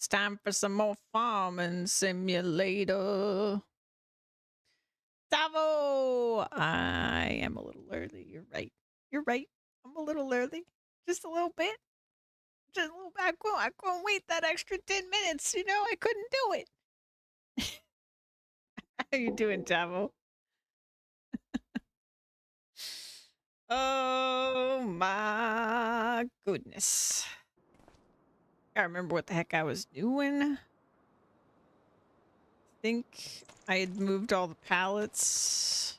It's time for some more farming simulator. Davo! I am a little early. You're right. You're right. I'm a little early. Just a little bit. Just a little bit. I couldn't wait that extra 10 minutes. You know, I couldn't do it. How you doing, Davo? Oh my goodness. I remember what the heck I was doing. Think I had moved all the pallets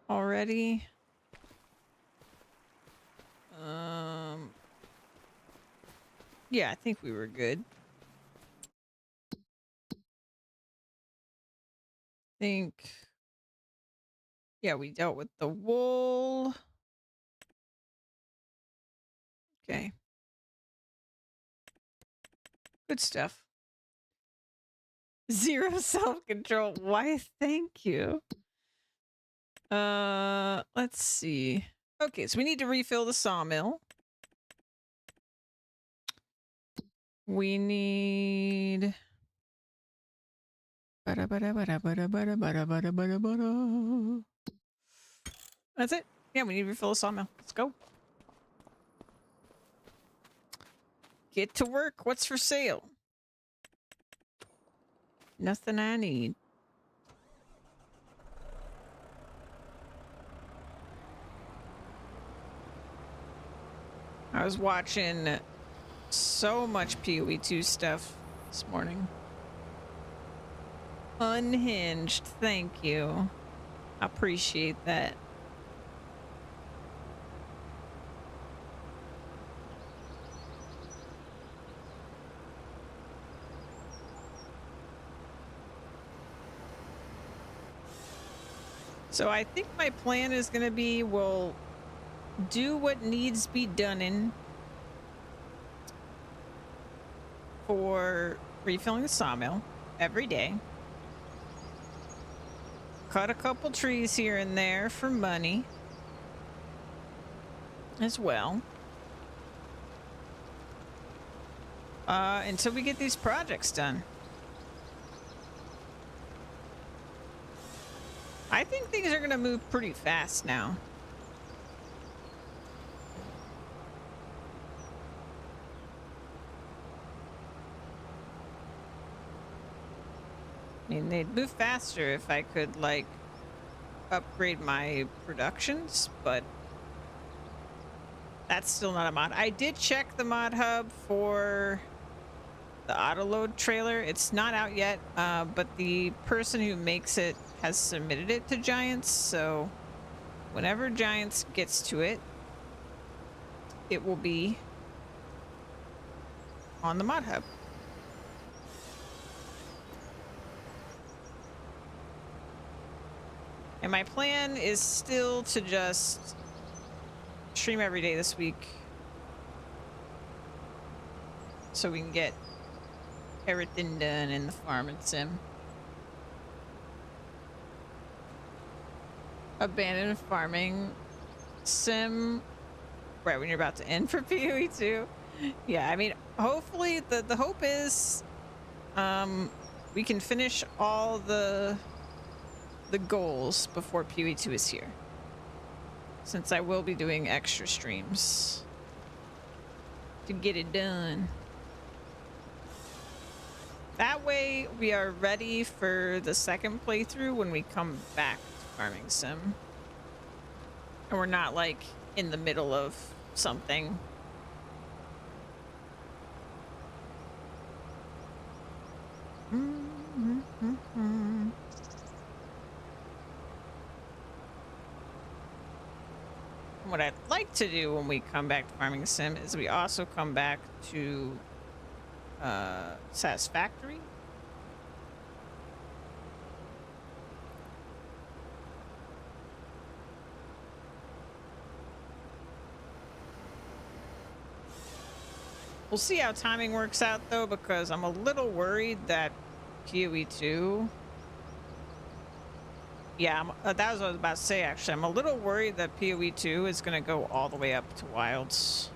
already. Yeah, I think we were good. Yeah, we dealt with the wool. Okay. Good stuff. Zero self-control. Why, thank you. Let's see. Okay, so we need to refill the sawmill. We need... That's it. Yeah, we need to refill the sawmill. Let's go. Get to work. What's for sale? Nothing I need. I was watching so much PoE2 stuff this morning. Unhinged. Thank you. I appreciate that. So I think my plan is going to be we'll do what needs to be done in for refilling the sawmill every day. Cut a couple trees here and there for money as well. Until we get these projects done. I think things are going to move pretty fast now. I mean, they'd move faster if I could, like, upgrade my productions, but that's still not a mod. I did check the mod hub for the auto-load trailer. It's not out yet, but the person who makes it has submitted it to Giants, so whenever Giants gets to it, it will be on the mod hub. And my plan is still to just stream every day this week so we can get everything done in the farming sim. Abandoned farming sim right when you're about to end for PoE 2. Yeah, I mean, hopefully the hope is we can finish all the goals before PoE 2 is here, since I will be doing extra streams to get it done. That way we are ready for the second playthrough when we come back to farming sim, and we're not like in the middle of something. What I'd like to do when we come back to farming sim is we also come back to Satisfactory. We'll see how timing works out though, because I'm a little worried that PoE 2. Yeah, that was what I was about to say, actually. I'm a little worried that PoE 2 is going to go all the way up to Wilds.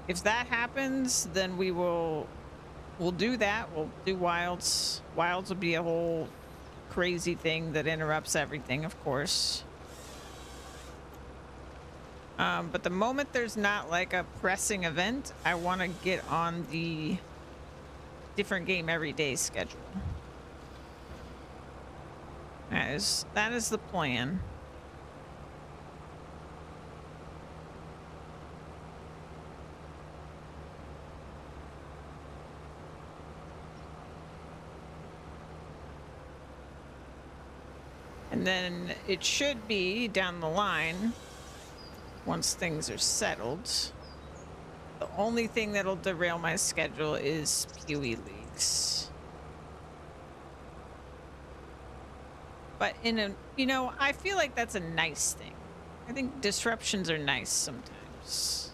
If that happens, then we'll do that. We'll do wilds. Wilds will be a whole crazy thing that interrupts everything, of course. But the moment there's not like a pressing event, I want to get on the different game every day schedule. That is the plan. And then it should be down the line, once things are settled, the only thing that'll derail my schedule is PoE leagues. But I feel like that's a nice thing. I think disruptions are nice sometimes.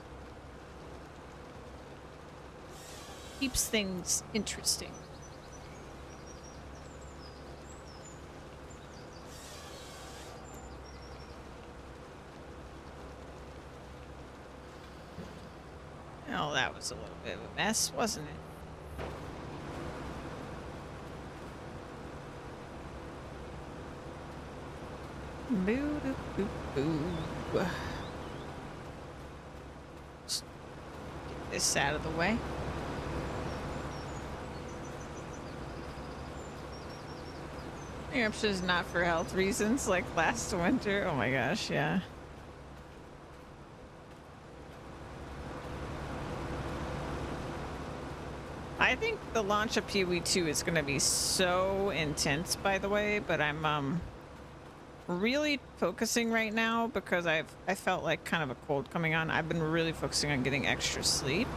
Keeps things interesting. Oh, that was a little bit of a mess, wasn't it? Boo doo boo boo. Just get this out of the way. Perhaps just not for health reasons like last winter. Oh my gosh, yeah. I think the launch of PoE 2 is going to be so intense, by the way, but I'm really focusing right now because I felt like kind of a cold coming on. I've been really focusing on getting extra sleep.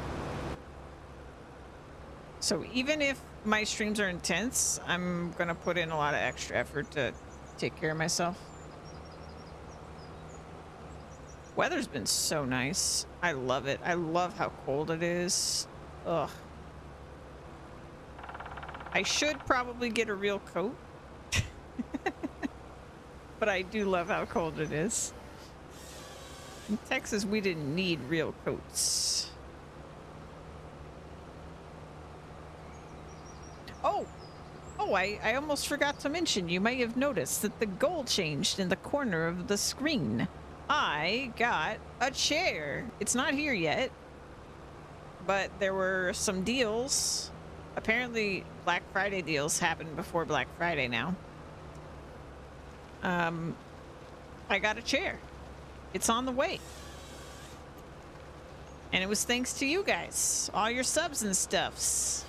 So even if my streams are intense, I'm going to put in a lot of extra effort to take care of myself. Weather's been so nice. I love it. I love how cold it is. Ugh. I should probably get a real coat. But I do love how cold it is. In Texas, we didn't need real coats. Oh, I almost forgot to mention, you may have noticed that the goal changed in the corner of the screen. I got a chair. It's not here yet, but there were some deals. Apparently, Black Friday deals happened before Black Friday now. I got a chair. It's on the way. And it was thanks to you guys. All your subs and stuffs.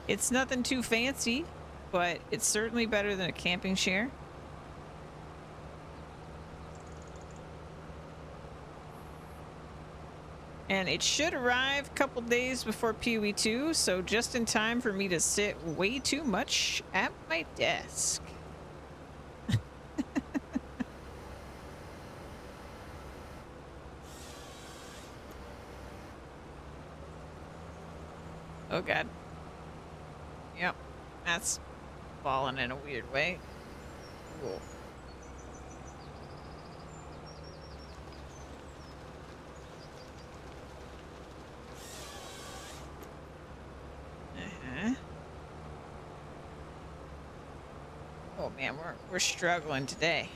It's nothing too fancy, but it's certainly better than a camping chair. And it should arrive a couple days before PoE 2, so just in time for me to sit way too much at my desk. Oh god. Yep, that's fallen in a weird way. Cool. Oh man, we're struggling today.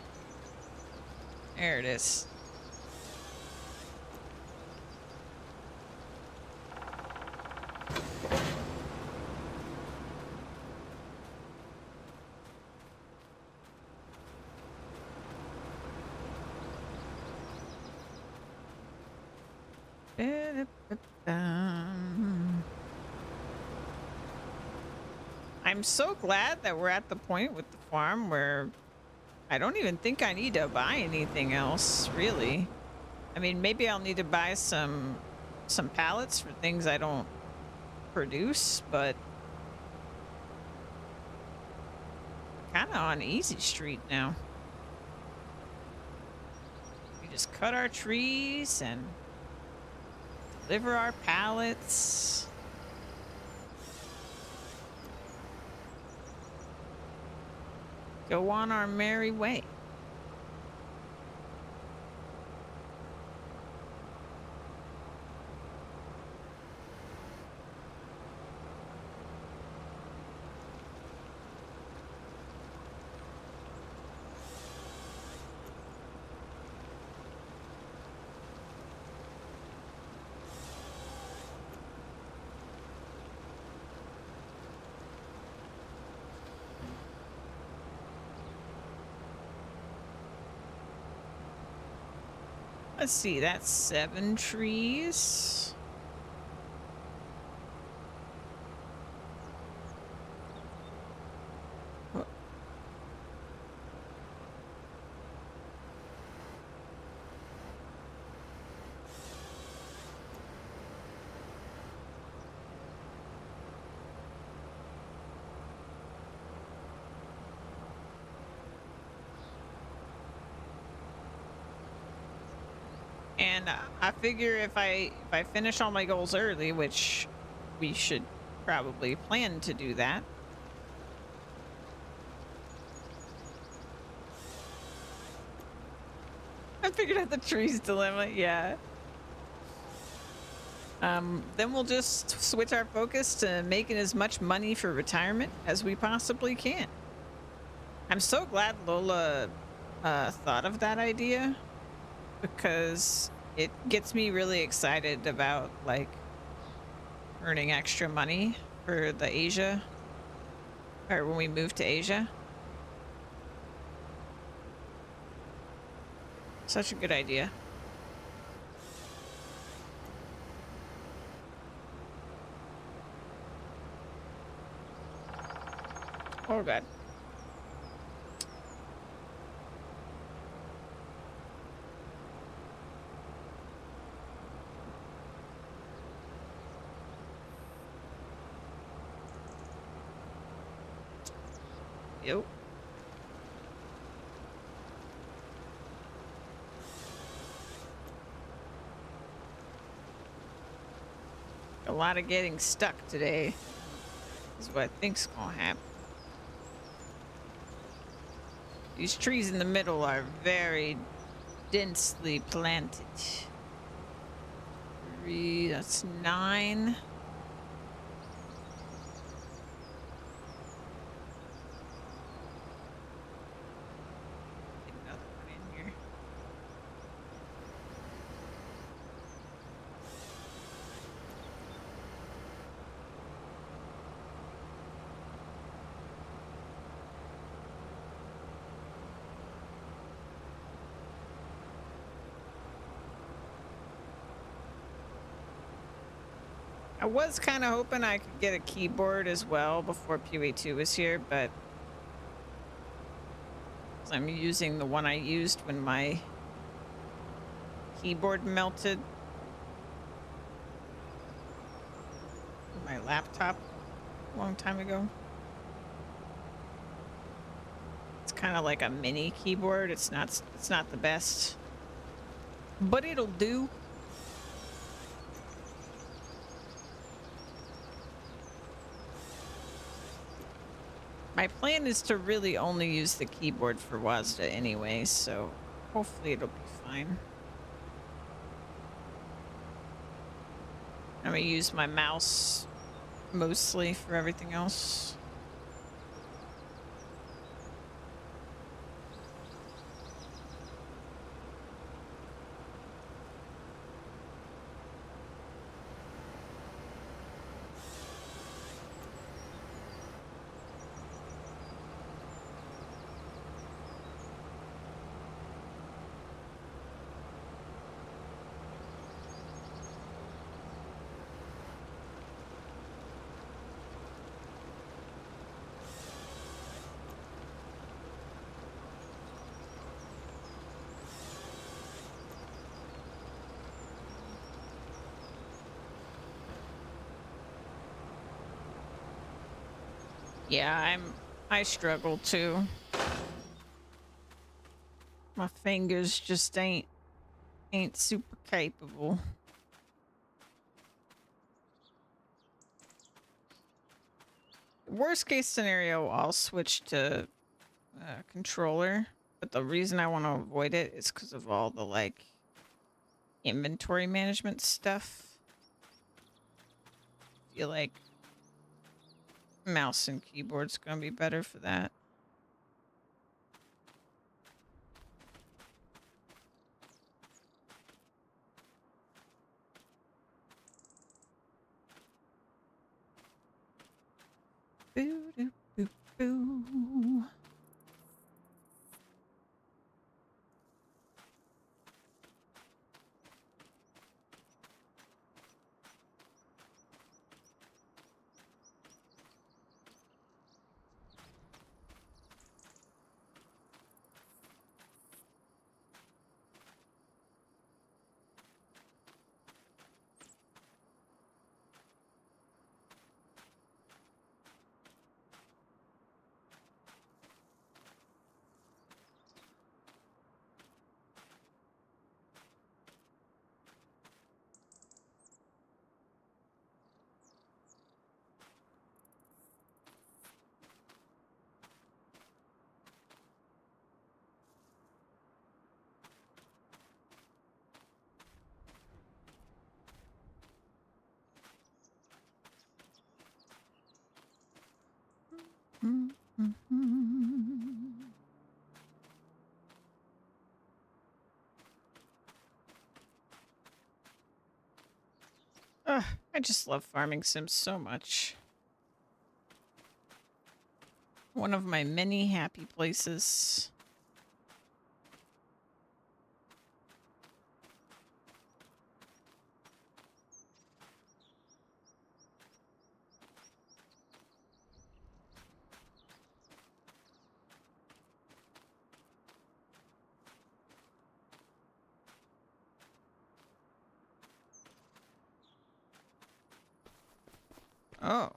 There it is. I'm so glad that we're at the point with the farm where I don't even think I need to buy anything else, really. I mean, maybe I'll need to buy some pallets for things I don't produce, but kind of on easy street now. We just cut our trees and deliver our pallets. Go on our merry way. Let's see, that's 7 trees. Wha- And I figure if I finish all my goals early, which we should probably plan to do that. I figured out the trees dilemma, yeah. Then we'll just switch our focus to making as much money for retirement as we possibly can. I'm so glad Lola thought of that idea, because it gets me really excited about like earning extra money for the Asia, or when we move to Asia. Such a good idea. Oh god. Yep. A lot of getting stuck today is what I think's gonna happen. These trees in the middle are very densely planted. 3, that's 9. Get another one in here. I was kind of hoping I could get a keyboard as well before PUA2 was here, but I'm using the one I used when my keyboard melted on my laptop a long time ago. It's kind of like a mini keyboard. It's not the best, but it'll do. My plan is to really only use the keyboard for WASDA anyway, so hopefully it'll be fine. I'm gonna use my mouse mostly for everything else. Yeah, I struggle too. My fingers just ain't super capable. Worst case scenario, I'll switch to controller, but the reason I want to avoid it is because of all the like inventory management stuff. I feel like mouse and keyboard's gonna be better for that. Boo doo boo boo. Ugh, I just love farming sims so much. One of my many happy places. Oh.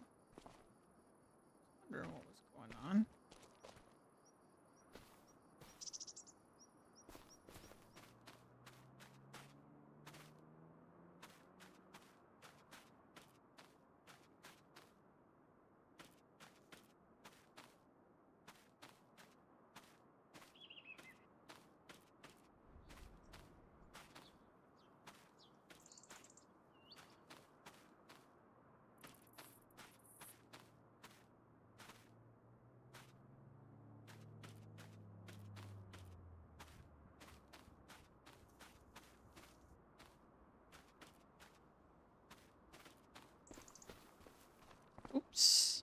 Wondering what was going on. Oops.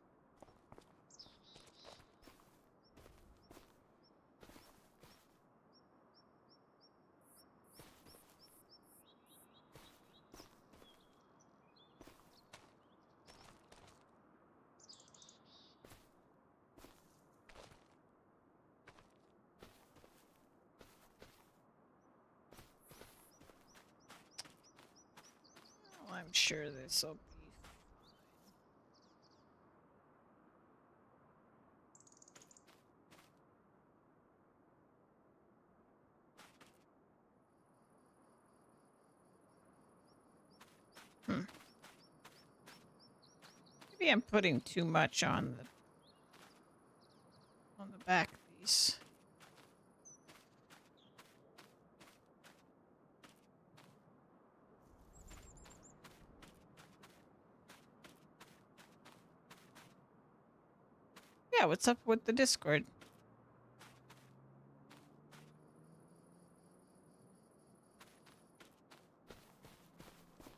Well, I'm sure this will be fine. Maybe I'm putting too much on the back of these. Yeah, what's up with the Discord?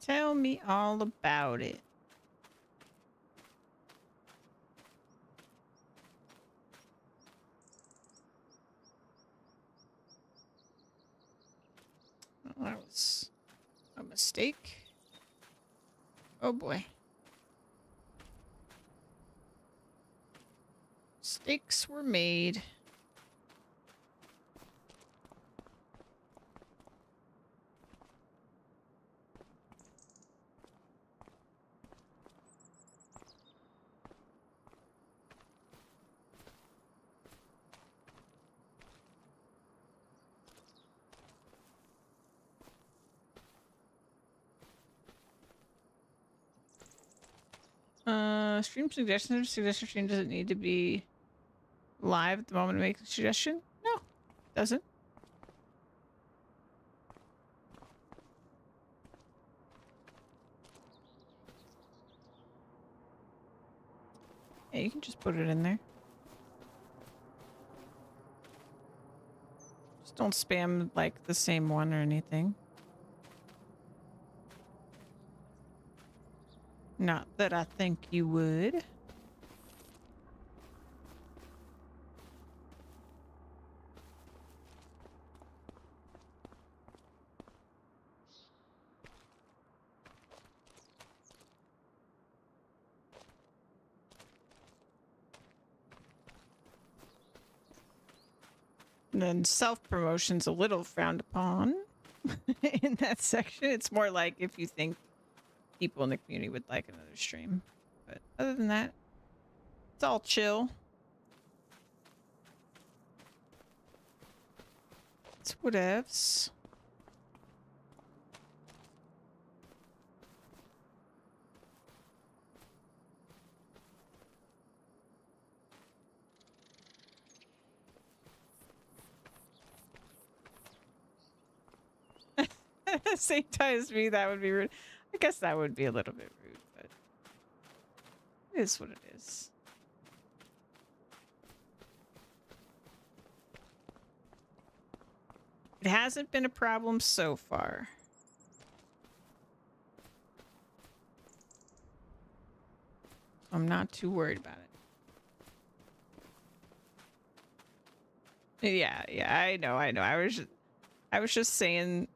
Tell me all about it. Well, that was a mistake. Oh boy. Mistakes were made. Stream suggestion. Suggestion stream doesn't need to be live at the moment to make a suggestion. No, doesn't. Yeah, you can just put it in there. Just don't spam like the same one or anything. Not that I think you would. And then self-promotion's a little frowned upon in that section. It's more like if you think people in the community would like another stream. But other than that, it's all chill. It's whatevs. Same time as me, that would be rude. I guess that would be a little bit rude, but it is what it is. It hasn't been a problem so far. I'm not too worried about it. Yeah, I know. I was just saying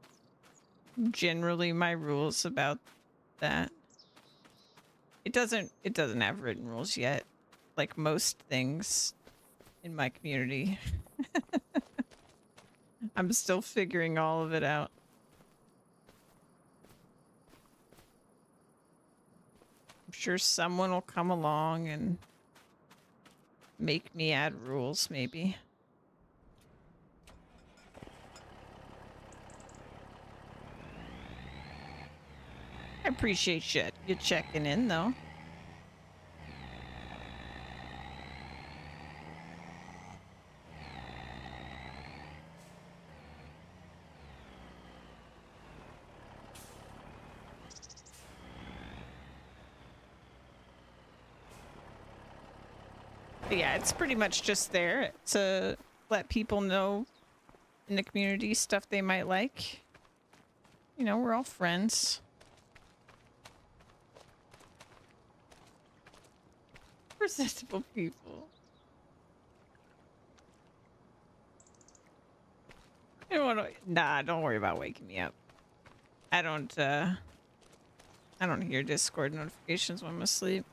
generally my rules about that. It doesn't have written rules yet, like most things in my community. I'm still figuring all of it out. I'm sure someone will come along and make me add rules, maybe. I appreciate you checking in, though. But yeah, it's pretty much just there to let people know in the community stuff they might like. You know, we're all friends. Resistable people. I don't want to. Nah, don't worry about waking me up. I don't hear Discord notifications when I'm asleep.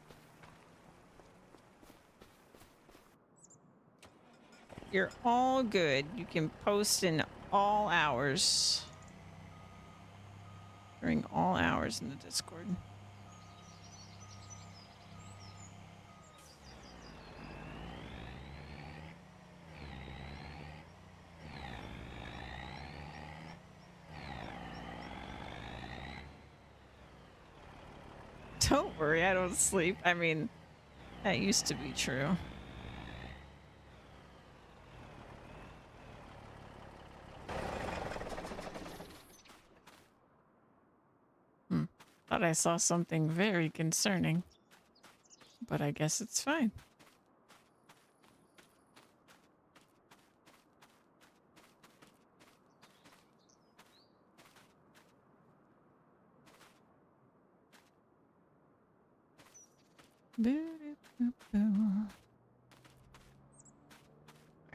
You're all good. You can post in all hours. During all hours in the Discord. Don't worry, I don't sleep. I mean, that used to be true. Thought I saw something very concerning. But I guess it's fine.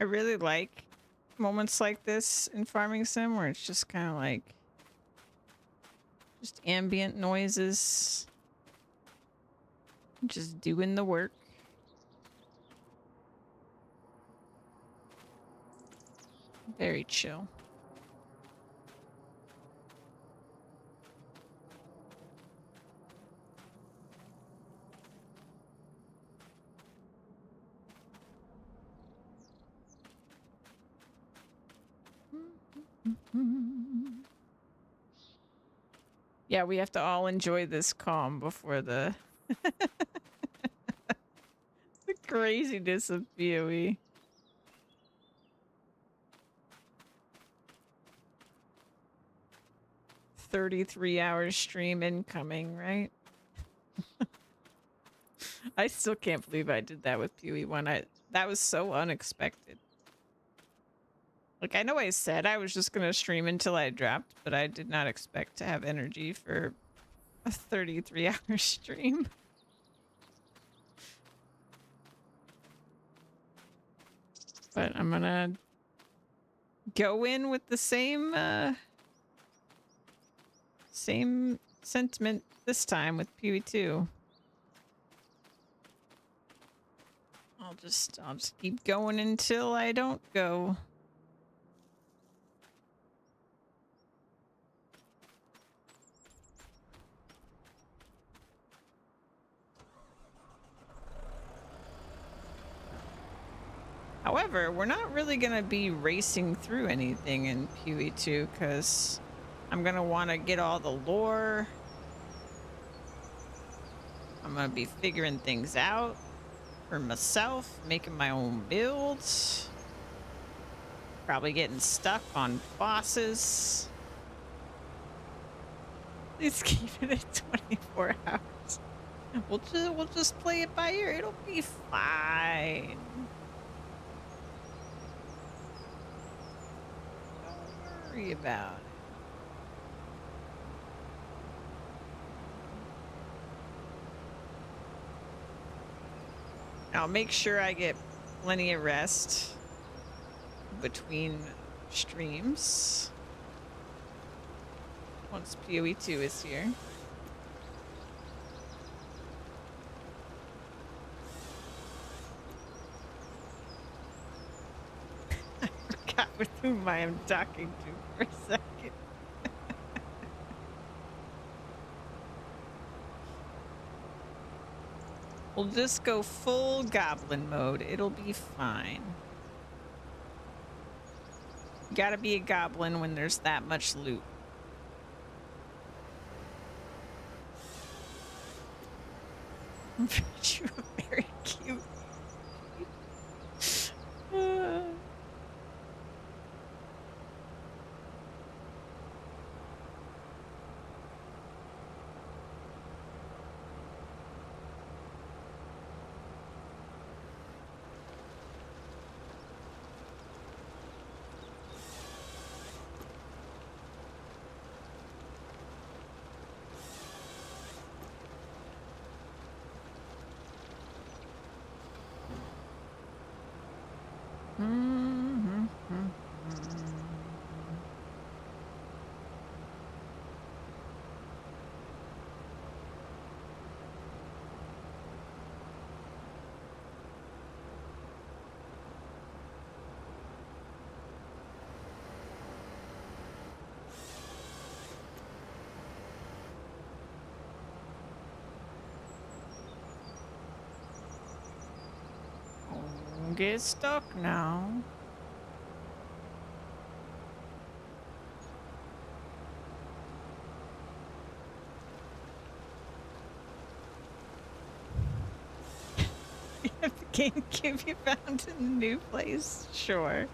I really like moments like this in Farming Sim where it's just kind of like just ambient noises, just doing the work. Very chill. Yeah, we have to all enjoy this calm before the the craziness of PoE. $33-hour stream incoming, right? I still can't believe I did that with PoE 1. That was so unexpected. Like, I know I said I was just gonna stream until I dropped, but I did not expect to have energy for a 33-hour stream. But I'm gonna go in with the same same sentiment this time with PoE 2. I'll just keep going until I don't go. However, we're not really going to be racing through anything in PoE 2 because I'm going to want to get all the lore. I'm going to be figuring things out for myself, making my own builds. Probably getting stuck on bosses. Please keep it at 24 hours. We'll just play it by ear. It'll be fine. Don't worry about it. I'll make sure I get plenty of rest between streams once PoE2 is here. I forgot with whom I am talking to for a second. We'll just go full goblin mode. It'll be fine. You gotta be a goblin when there's that much loot. You are very cute. Don't get stuck now. If the GameCube you found in a new place, sure.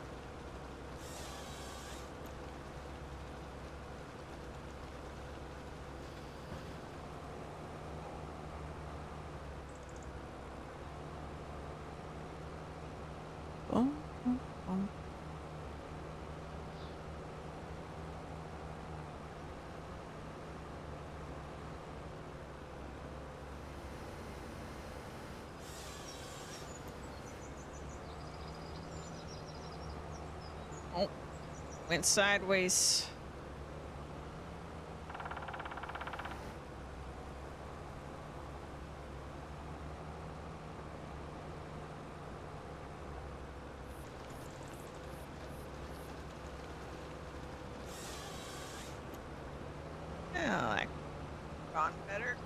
Oh, went sideways. Oh, that gone better.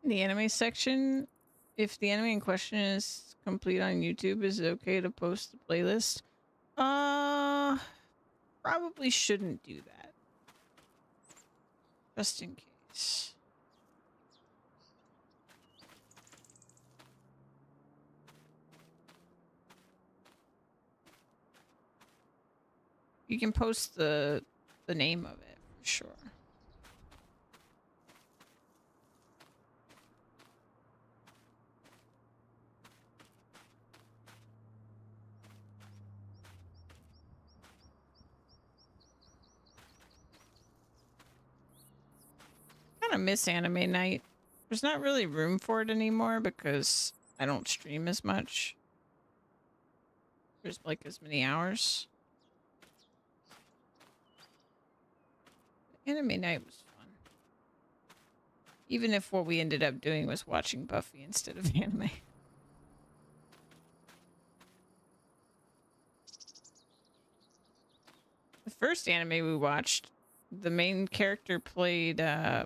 The anime section, if the anime in question is complete on YouTube, is it okay to post the playlist? Probably shouldn't do that. Just in case. You can post the name of it for sure. kind of miss anime night. There's not really room for it anymore because I don't stream as much. There's like as many hours. Anime night was fun. Even if what we ended up doing was watching Buffy instead of anime. The first anime we watched, the main character played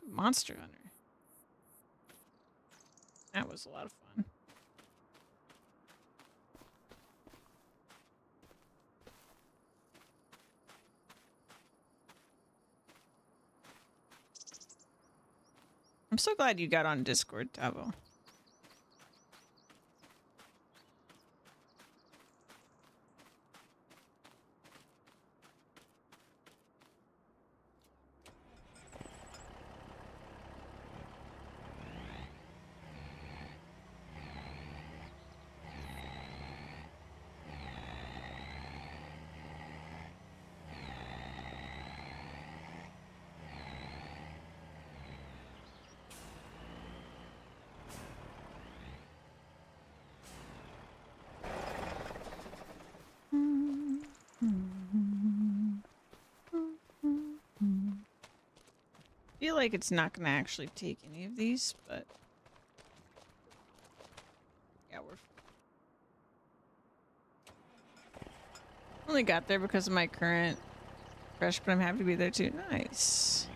Monster Hunter. That was a lot of fun. I'm so glad you got on Discord, Tavo. I feel like it's not going to actually take any of these, but yeah, we're only got there because of my current crush, but I'm happy to be there too. Nice.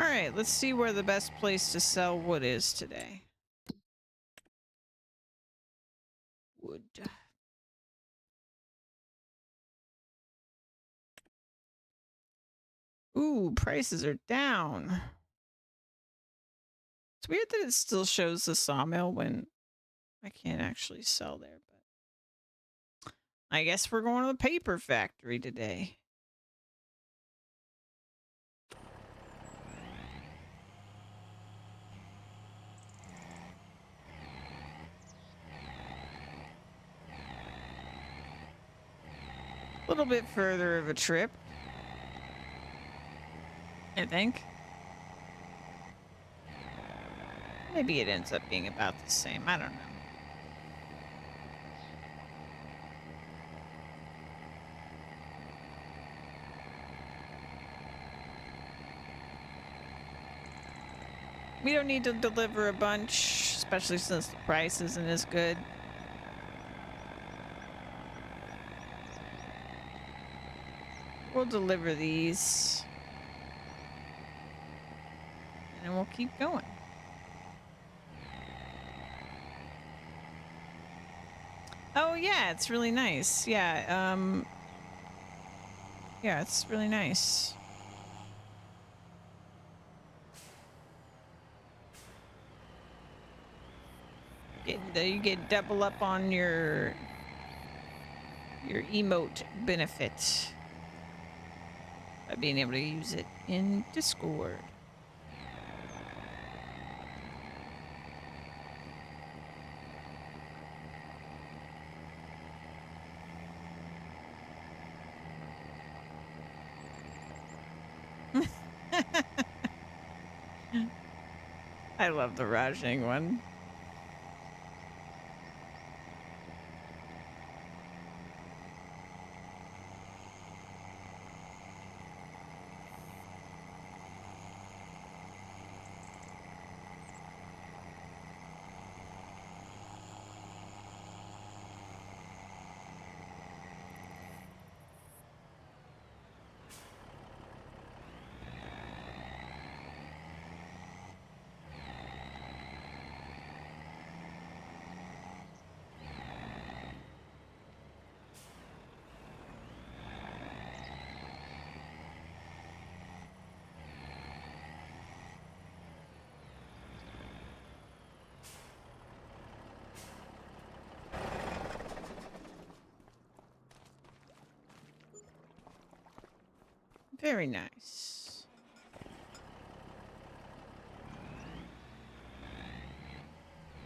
All right, let's see where the best place to sell wood is today. Wood. Ooh, prices are down. It's weird that it still shows the sawmill when I can't actually sell there, but I guess we're going to the paper factory today. A little bit further of a trip, I think. Maybe it ends up being about the same. I don't know. We don't need to deliver a bunch, especially since the price isn't as good. We'll deliver these. And then we'll keep going. Oh yeah, it's really nice. Yeah, yeah, it's really nice. You get double up on your emote benefit by being able to use it in Discord. I love the Rajang one. Very nice.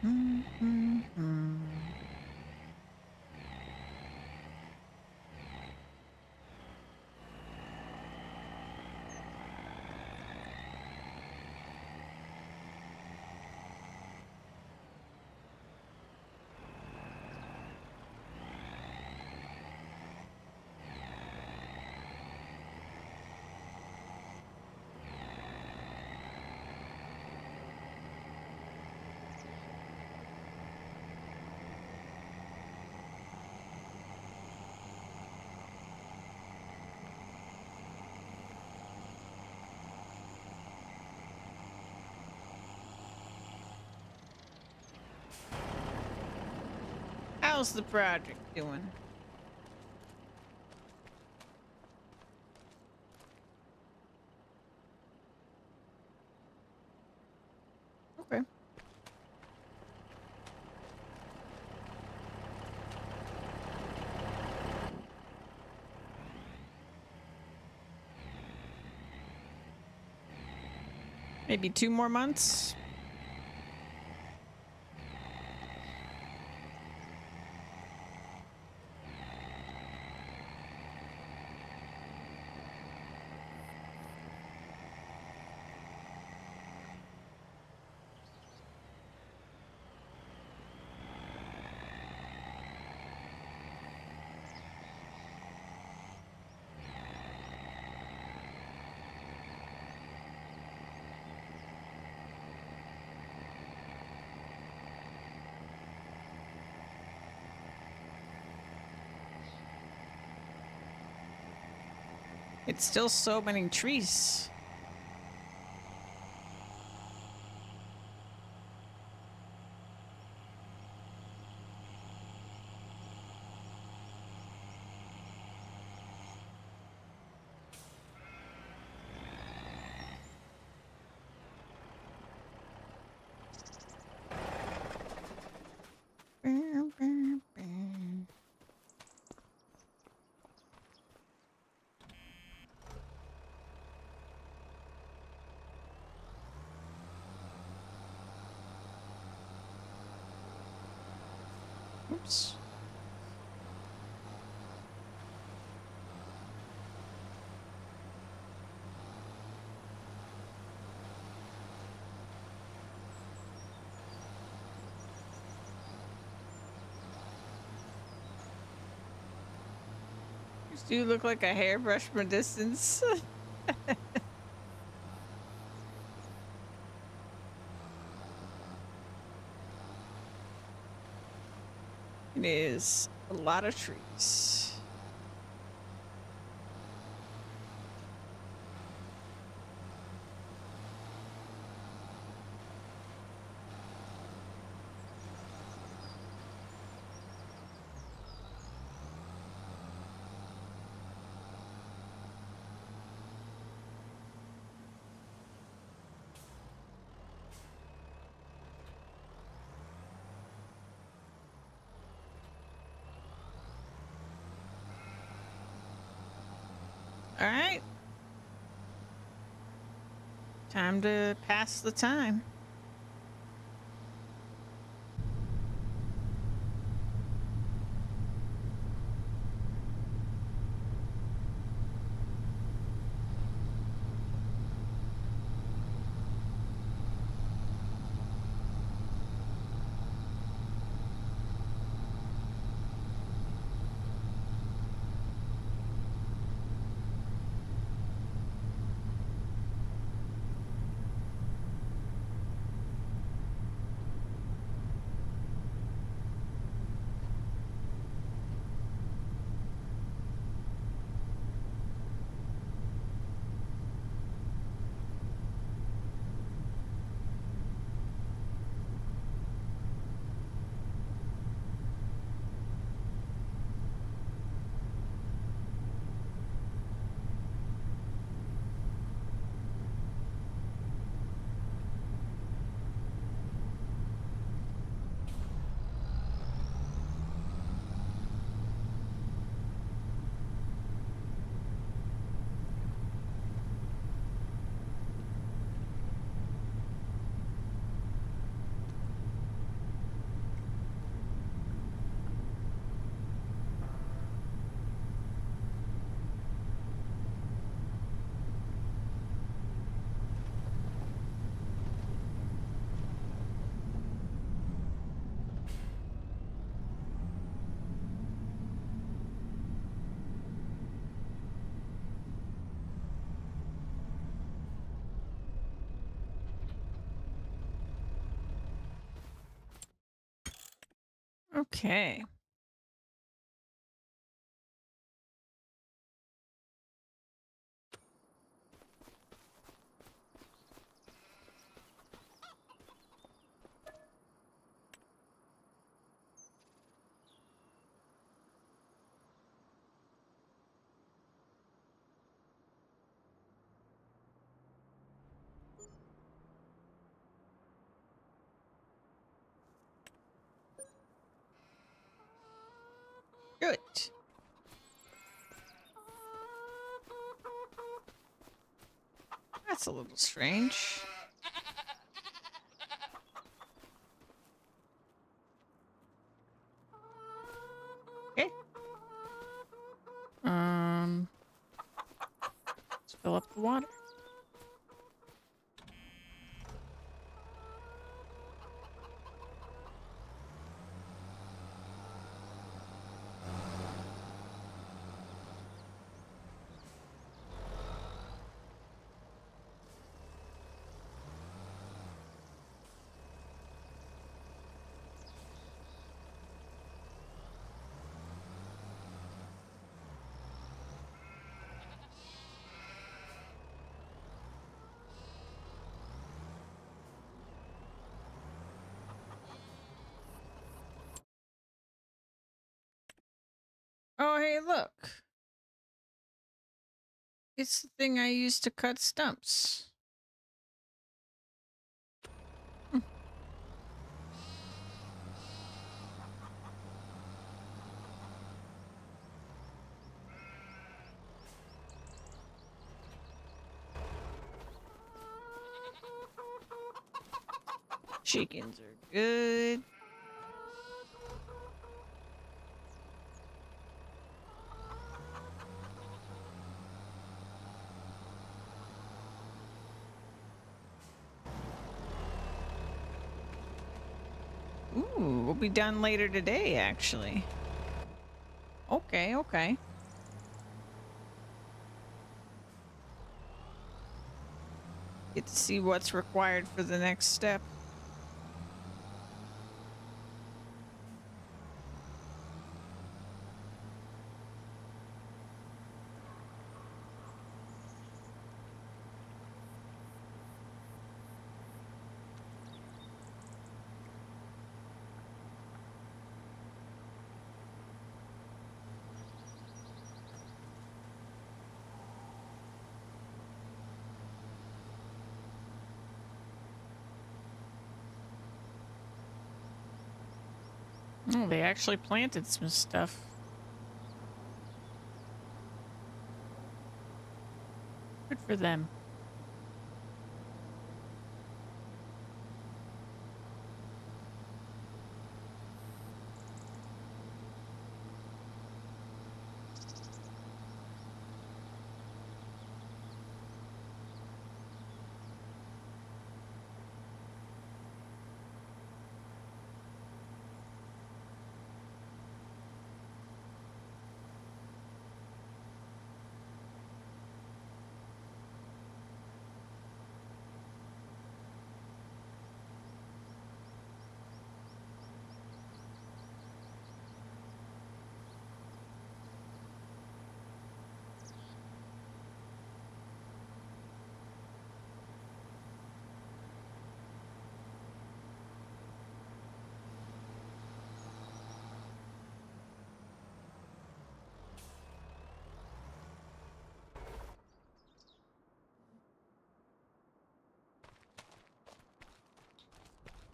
Mm-hmm. How's the project doing? Okay. Maybe 2 more months. It's still so many trees. Oops. You do look like a hairbrush from a distance. It is a lot of trees. All right. Time to pass the time. Okay. Good. That's a little strange. Okay. Let's fill up the water. Oh, hey, look. It's the thing I used to cut stumps. Chickens are good. Ooh, we'll be done later today, actually. Okay, okay. Get to see what's required for the next step. Oh, they actually planted some stuff. Good for them.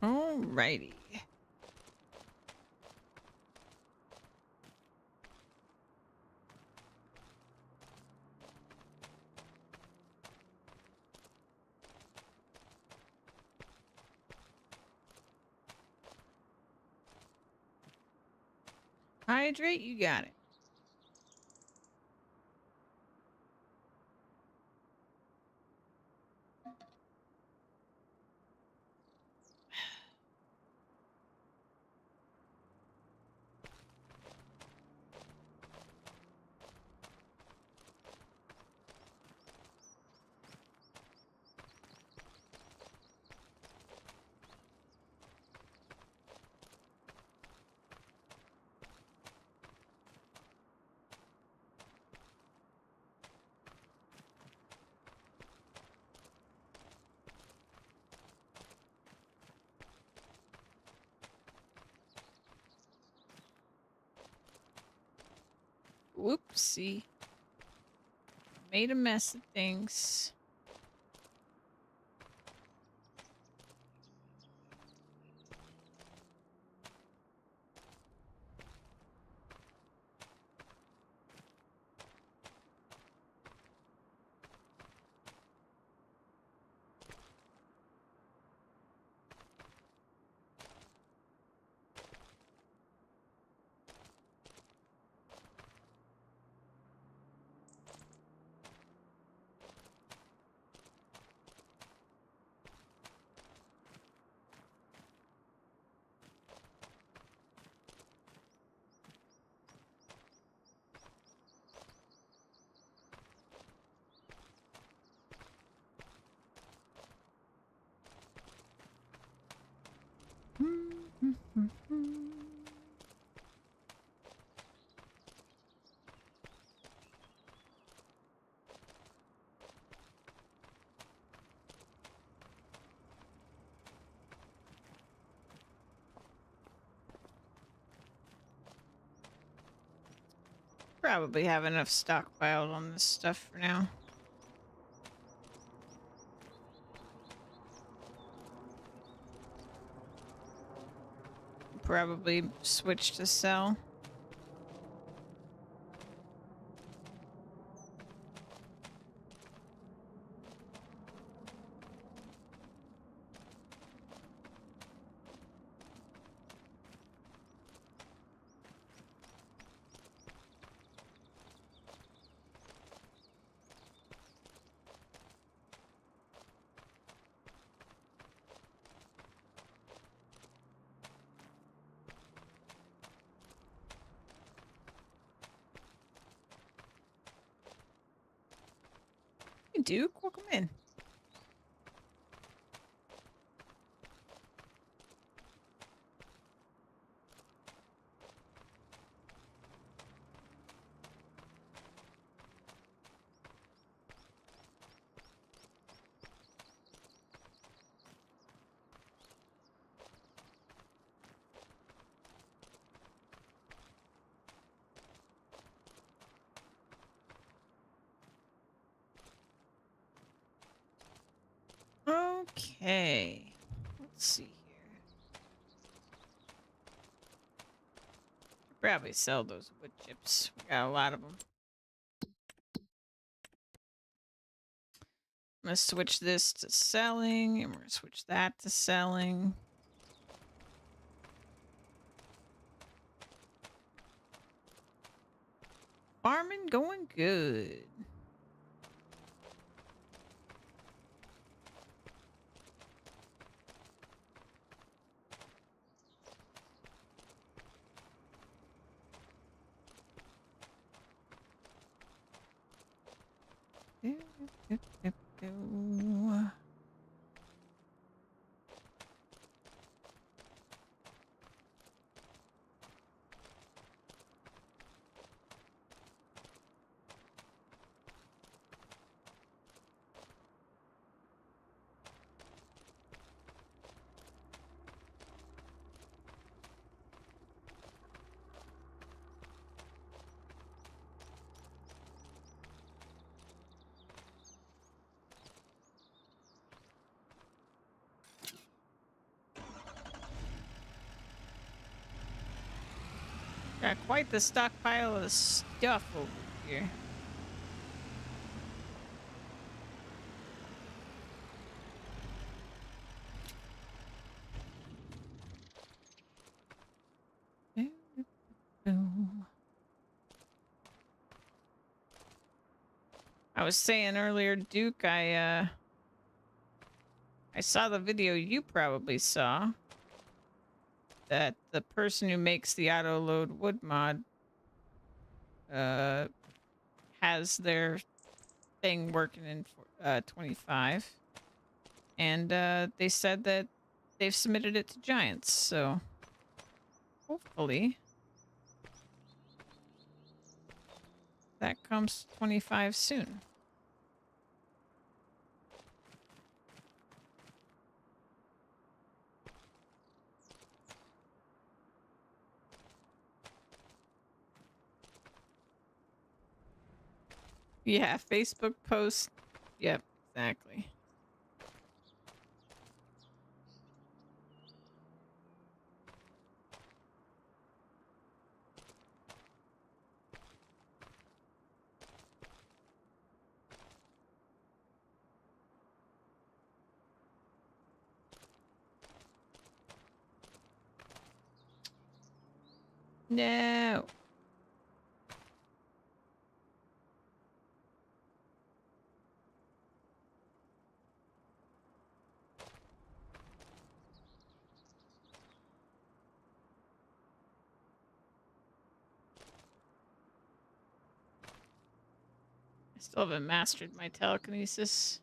Alrighty. Hydrate, you got it. Whoopsie. Made a mess of things. Probably have enough stockpiled on this stuff for now. Probably switch to sell. Hey, Duke, welcome in. Okay. Let's see here. Probably sell those wood chips. We got a lot of them. I'm gonna switch this to selling, and we're gonna switch that to selling. Farming going good. Got quite the stockpile of stuff over here. I was saying earlier, Duke, I saw the video you probably saw. That the person who makes the auto load wood mod has their thing working in 25, and they said that they've submitted it to Giants, so hopefully that comes to 25 soon. Yeah, Facebook post. Yep, exactly. No. I still haven't mastered my telekinesis.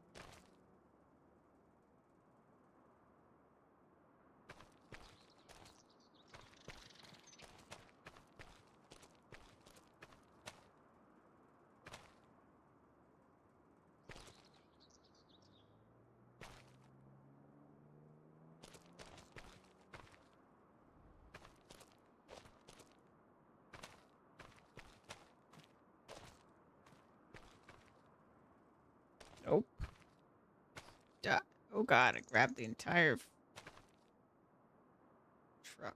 Nope. Oh god, I grabbed the entire truck.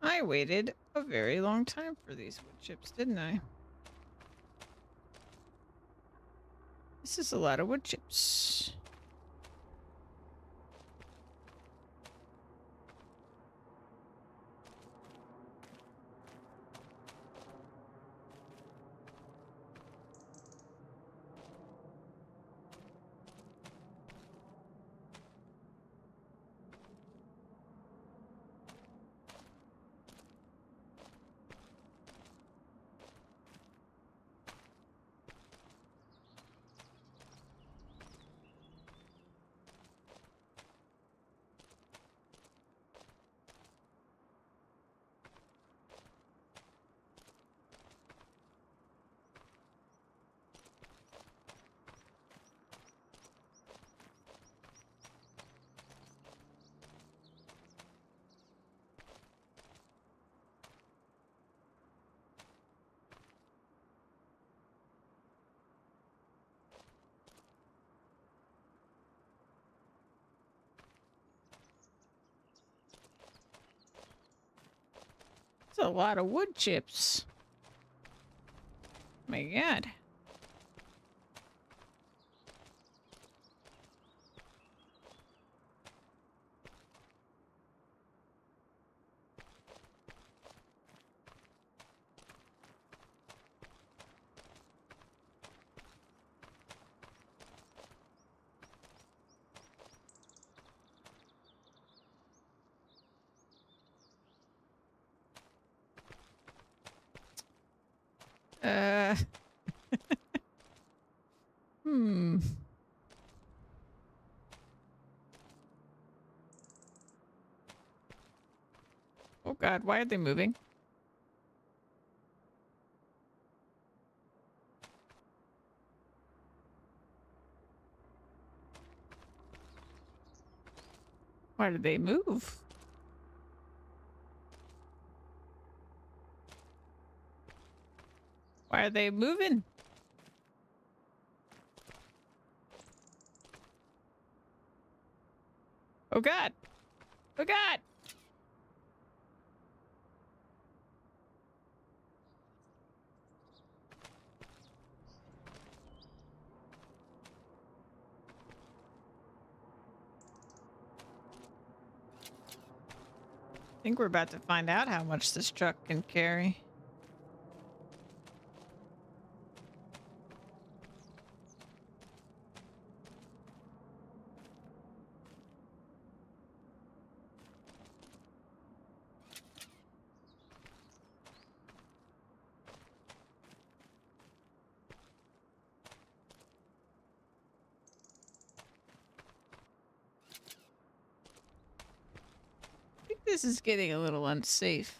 I waited a very long time for these wood chips, didn't I? This is a lot of wood chips. It's a lot of wood chips. My god. Uh. Hmm. Oh god, why are they moving? Why did they move? Why are they moving? Oh god. Oh god. think we're about to find out how much this truck can carry. I think this is getting a little unsafe.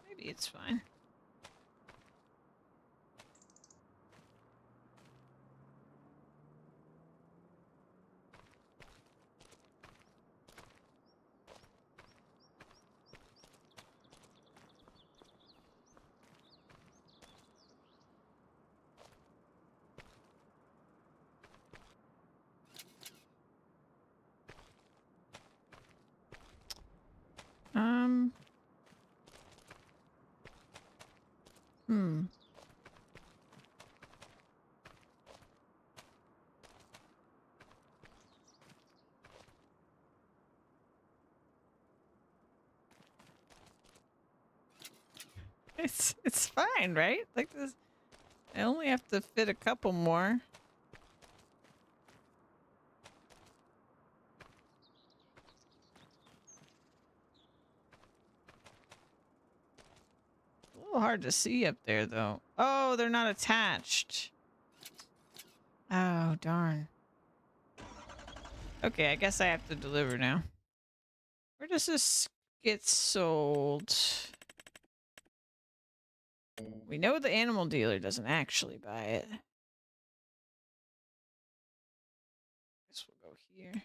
Maybe it's fine. Hmm. It's fine, right? Like this, I only have to fit a couple more. A little hard to see up there, though. Oh, they're not attached. Oh, darn. Okay, I guess I have to deliver now. Where does this get sold? We know the animal dealer doesn't actually buy it. Guess we'll go here.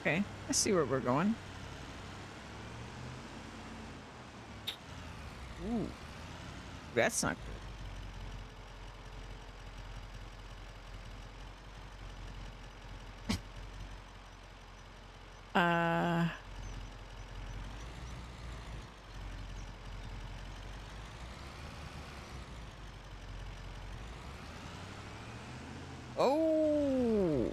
Okay, I see where we're going. Ooh, that's not good. Oh.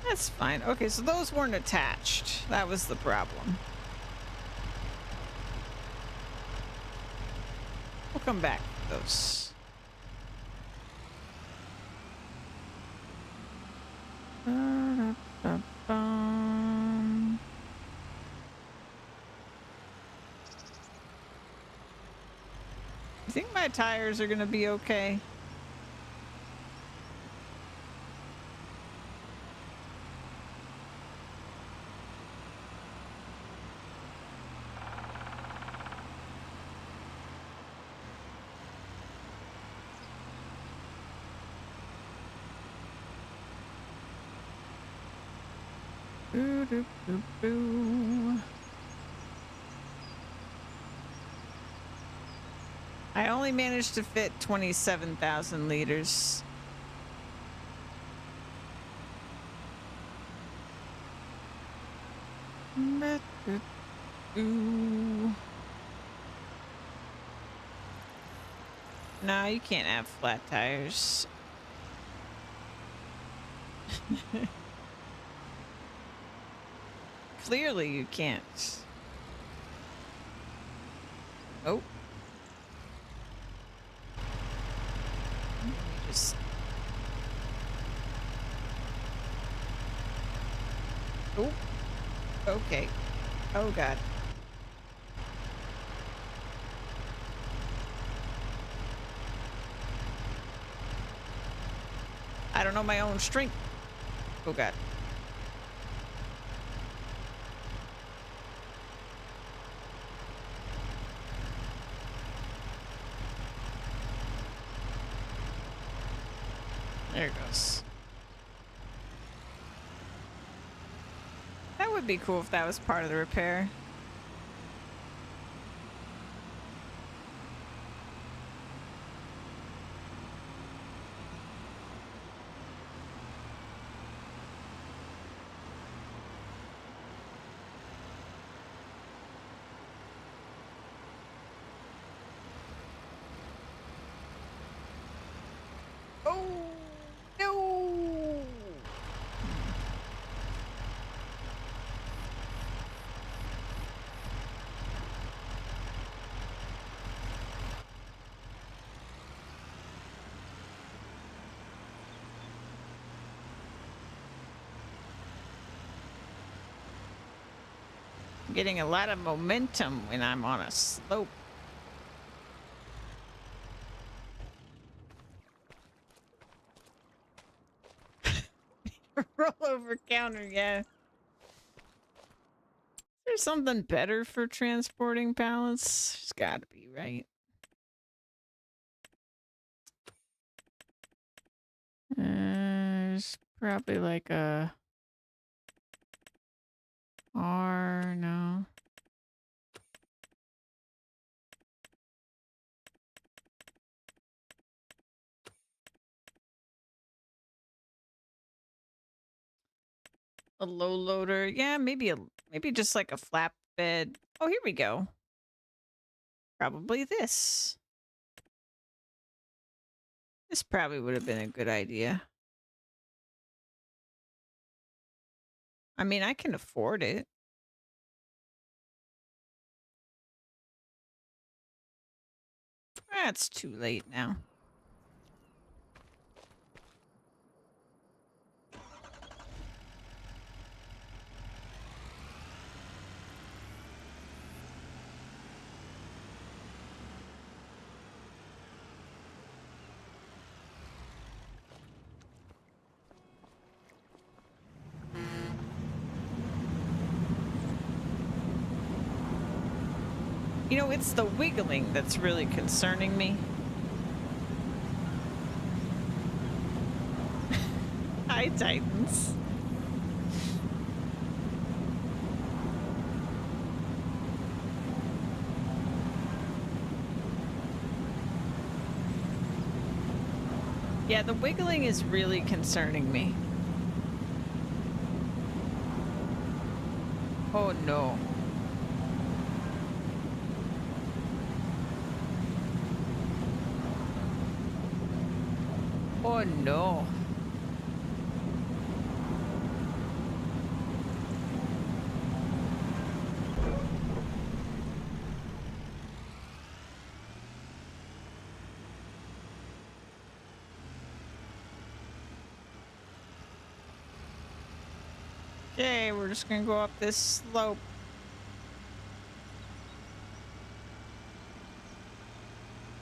That's fine. Okay, so those weren't attached. That was the problem. We'll come back to those. I think my tires are gonna be okay. Boo, doo, boo, boo. I only managed to fit 27,000 liters. No, you can't have flat tires. Clearly you can't. Oh. Let me just... Oh. Okay. Oh, God. I don't know my own strength. Oh, God. There it goes. That would be cool if that was part of the repair. Oh, no. I'm getting a lot of momentum when I'm on a slope. Rollover counter, yeah. There's something better for transporting pallets. There's gotta be, right? There's probably like a R, no. A low loader. Yeah, maybe just like a flatbed. Oh, here we go. Probably this. This probably would have been a good idea. I mean, I can afford it. It's too late now. You know, it's the wiggling that's really concerning me. Hi, Titans. Yeah, the wiggling is really concerning me. Oh, no. Oh, no. Okay, we're just gonna go up this slope.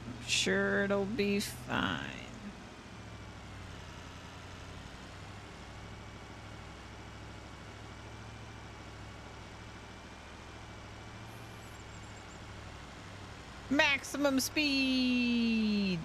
I'm sure it'll be fine. Maximum speed!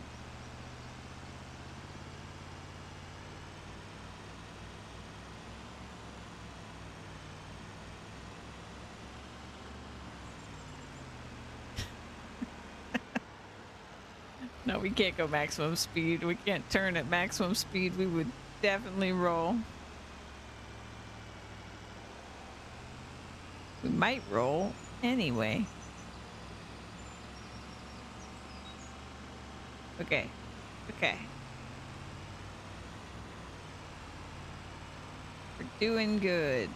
No, we can't go maximum speed. We can't turn at maximum speed. We would definitely roll. We might roll anyway. Okay. Okay. We're doing good.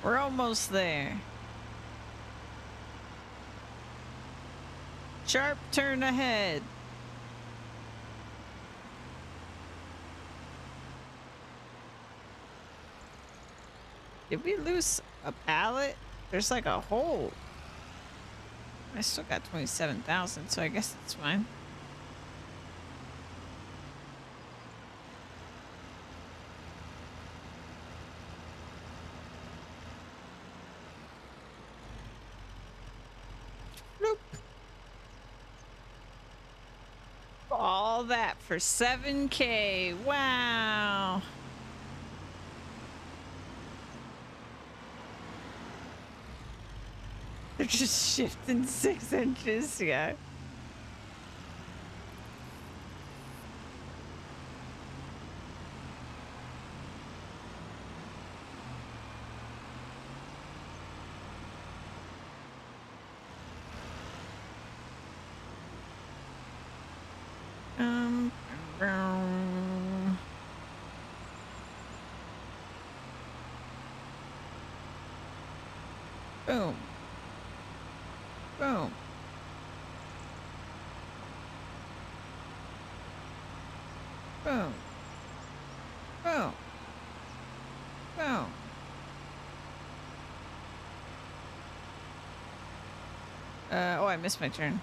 We're almost there. Sharp turn ahead. Did we lose a pallet? There's like a hole. I still got 27,000, so I guess it's fine. All that for 7K. Wow. They're just shifting 6 inches, yeah. Boom. Boom. Boom. Boom. Boom. Oh, I missed my turn.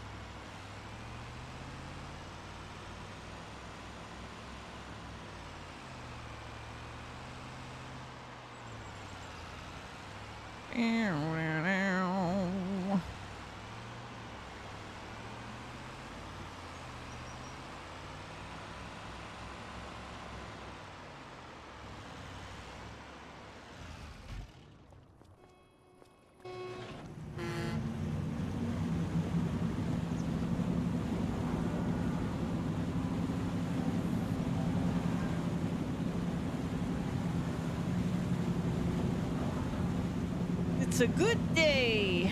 It's a good day.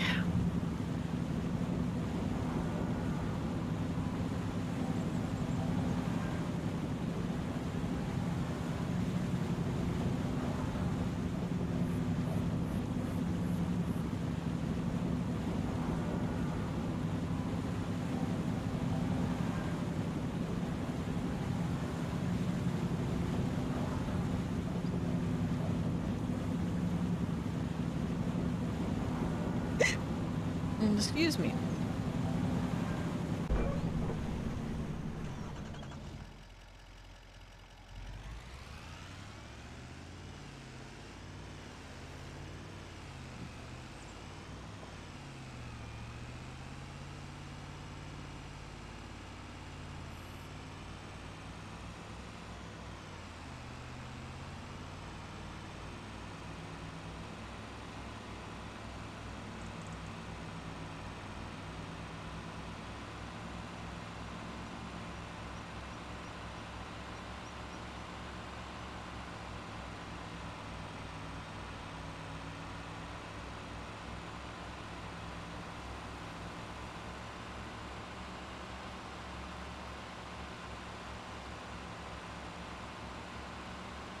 Excuse me.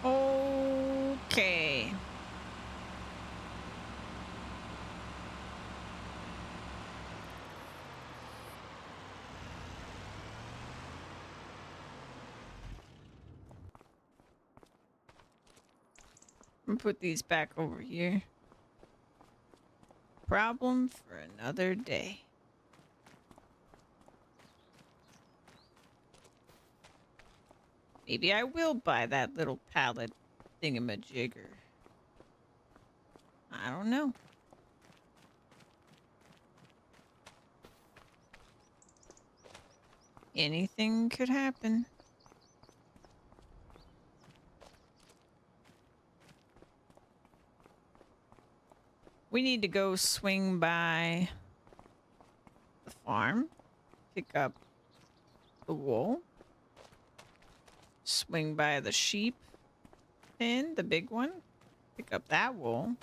Okay. I'm gonna put these back over here. Problem for another day. Maybe I will buy that little pallet thingamajigger. I don't know. Anything could happen. We need to go swing by the farm, pick up the wool, swing by the sheep pen, the big one, pick up that wool,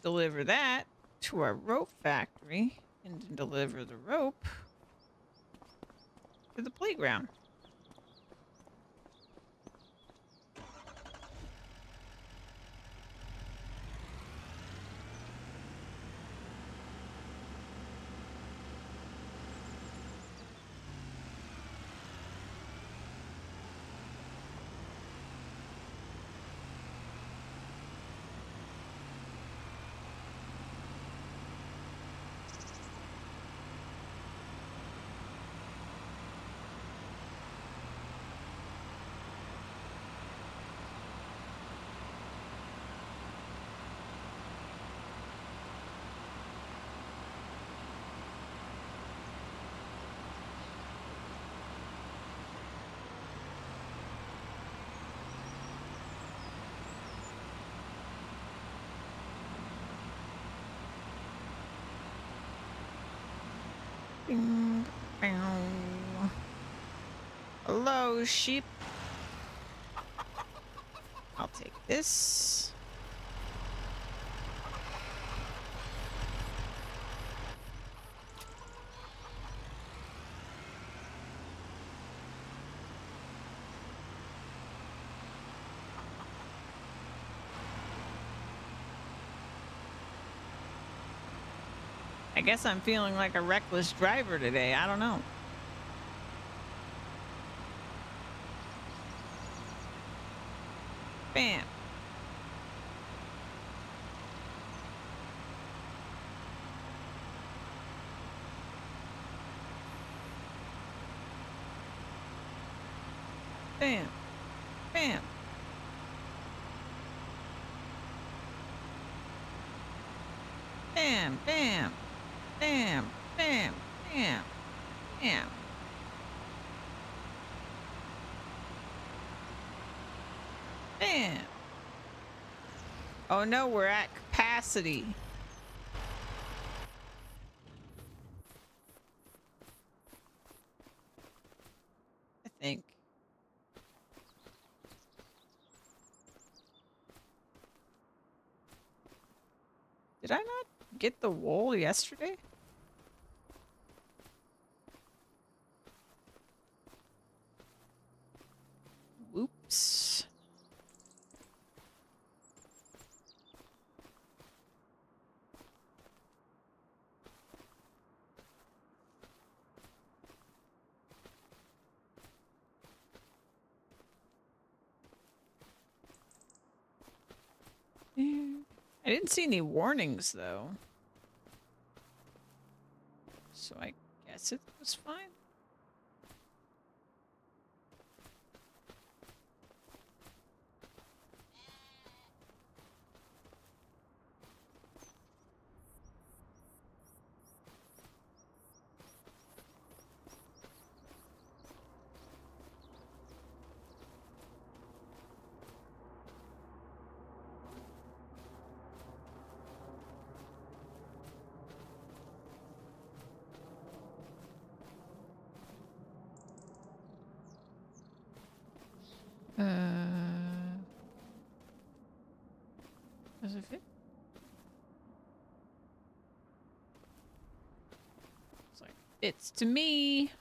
deliver that to our rope factory, and deliver the rope to the playground. Bing, bow. Hello, sheep. I'll take this. I guess I'm feeling like a reckless driver today. I don't know. Bam. Bam. Bam. Bam. Bam. Bam. Bam. Bam. Bam. Bam. Oh no, we're at capacity. I think. Did I not get the wool yesterday? Whoops. I didn't see any warnings though. So I guess it was fine. Does it fit? It's like, fits to me.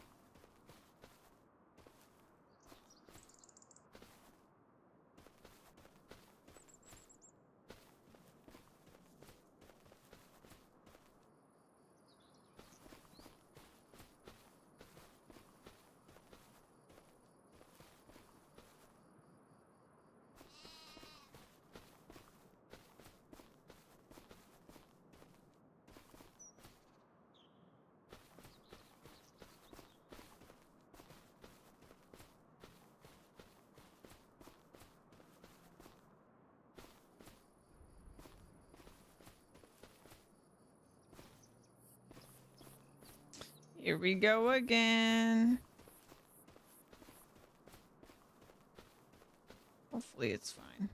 Here we go again. Hopefully it's fine.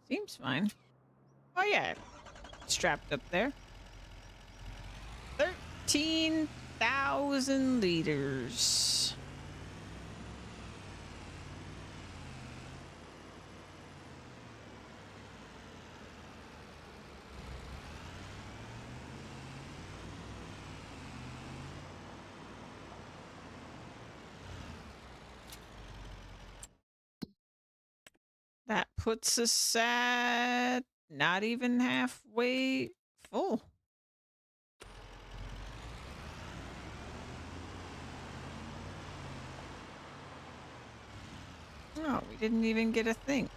Seems fine. Oh yeah, strapped up there. 13,000 liters. That puts us at not even halfway full. Oh, we didn't even get a thing.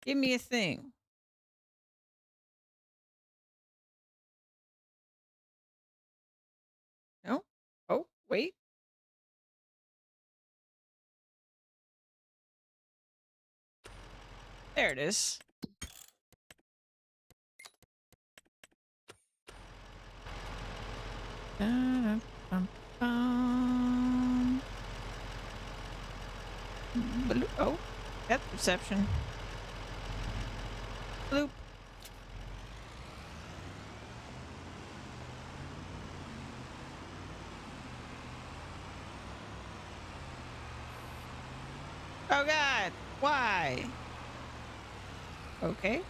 Give me a thing. No? Oh, wait. There it is. Da-da-dum-dum. Oh, depth perception. Bloop. Oh God, why? Okay.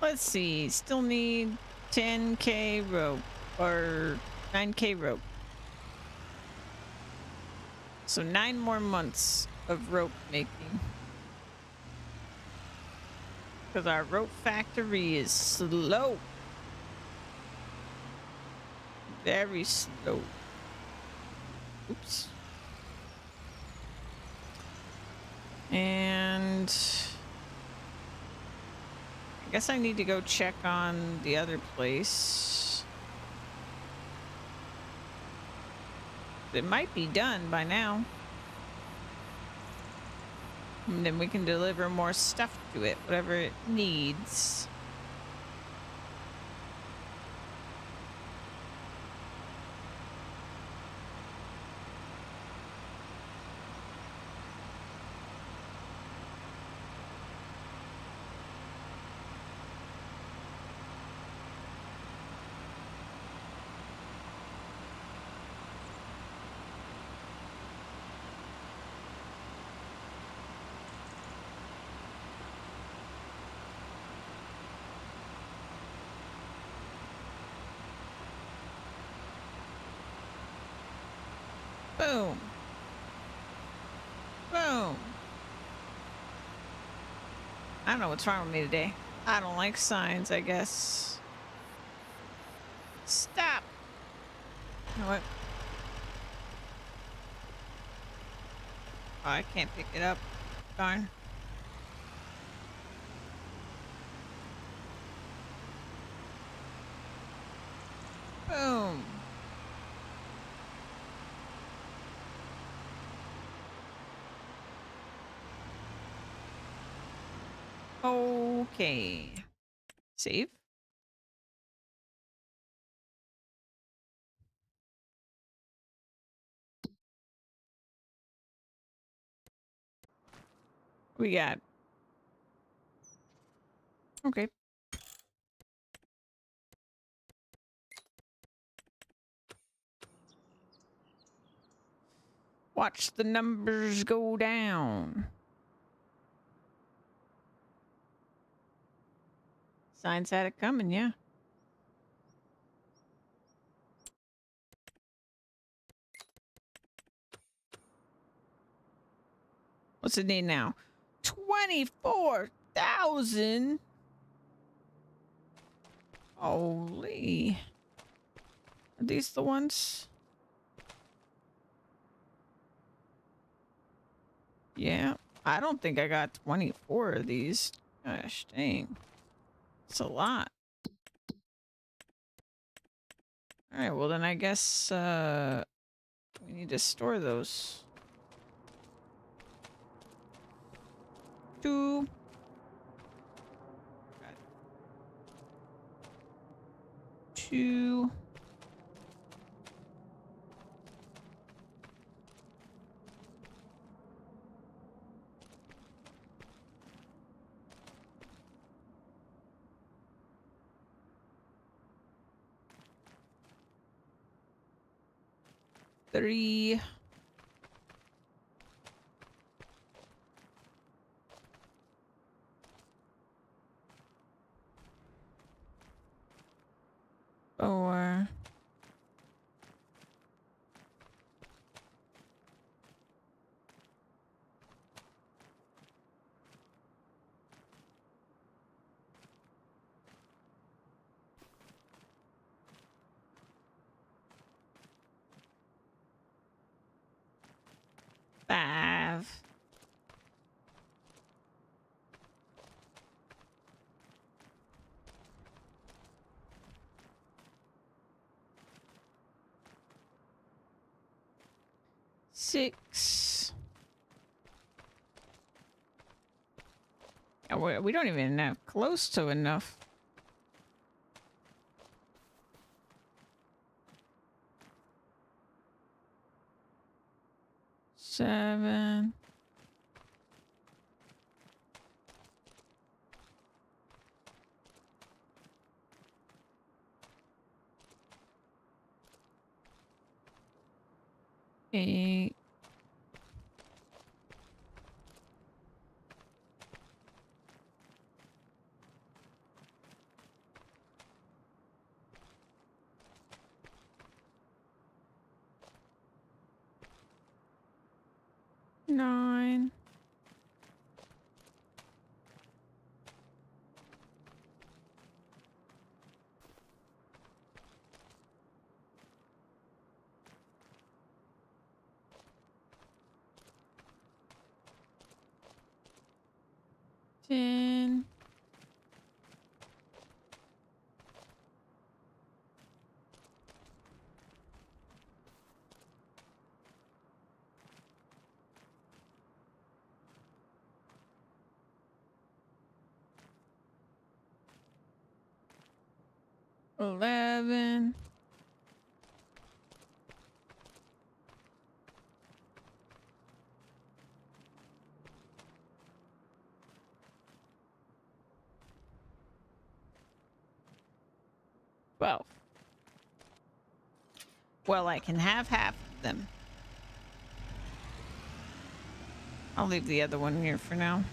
Let's see. Still need 10K rope or 9K rope. So 9 more months of rope making. Because our rope factory is slow. Very slow. Oops. And I guess I need to go check on the other place. It might be done by now. And then we can deliver more stuff to it, whatever it needs. Boom. Boom. I don't know what's wrong with me today. I don't like signs, I guess. Stop. You know what? Oh, I can't pick it up. Darn. Boom. Okay. Save. We got. Okay. Watch the numbers go down. Signs had it coming, yeah. What's it need now? 24,000. Holy. Are these the ones? Yeah. I don't think I got 24 of these. Gosh dang. It's a lot. All right, well then I guess we need to store those. 2. Got 2. 3. Four. 5. Six. Yeah, we don't even have close to enough. 7. 8. 9. 10. 11. 12. Well, I can have half of them. I'll leave the other one here for now.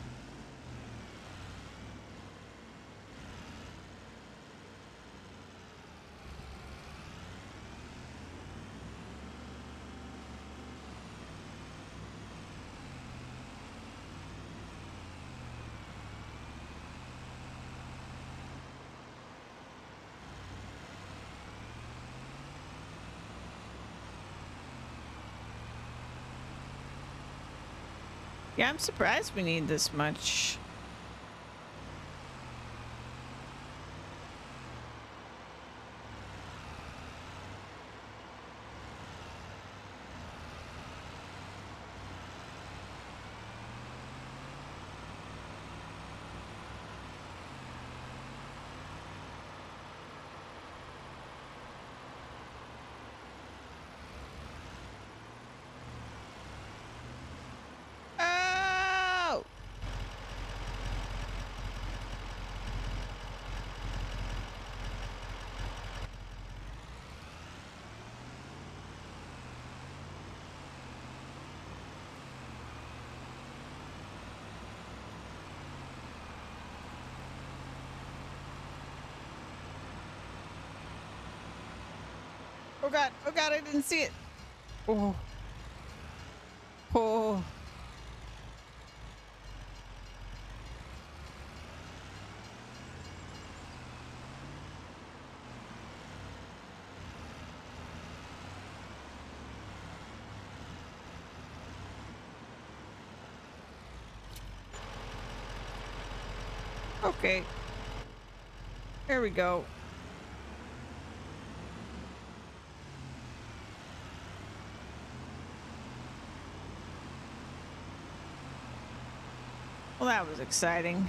Yeah, I'm surprised we need this much. Oh! Oh god, I didn't see it. Oh. Oh. Okay. There we go. Well, that was exciting.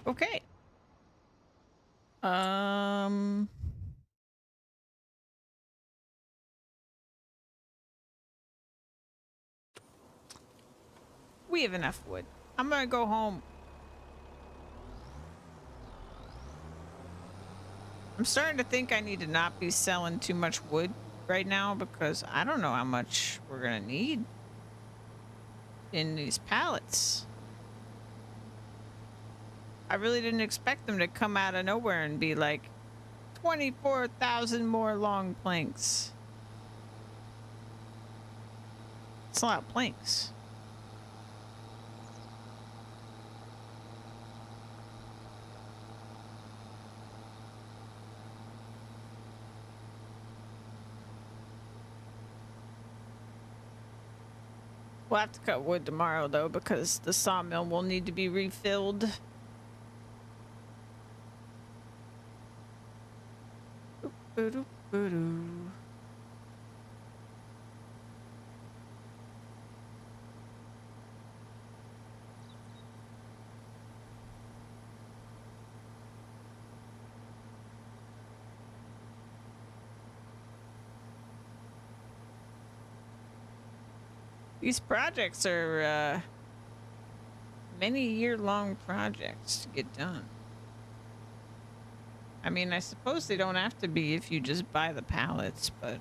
Okay. Um, we have enough wood. I'm gonna go home. I'm starting to think I need to not be selling too much wood right now because I don't know how much we're gonna need in these pallets. I really didn't expect them to come out of nowhere and be like 24,000 more long planks. It's a lot of planks. We'll have to cut wood tomorrow though because the sawmill will need to be refilled. These projects are many year-long projects to get done. I mean, I suppose they don't have to be if you just buy the pallets, but...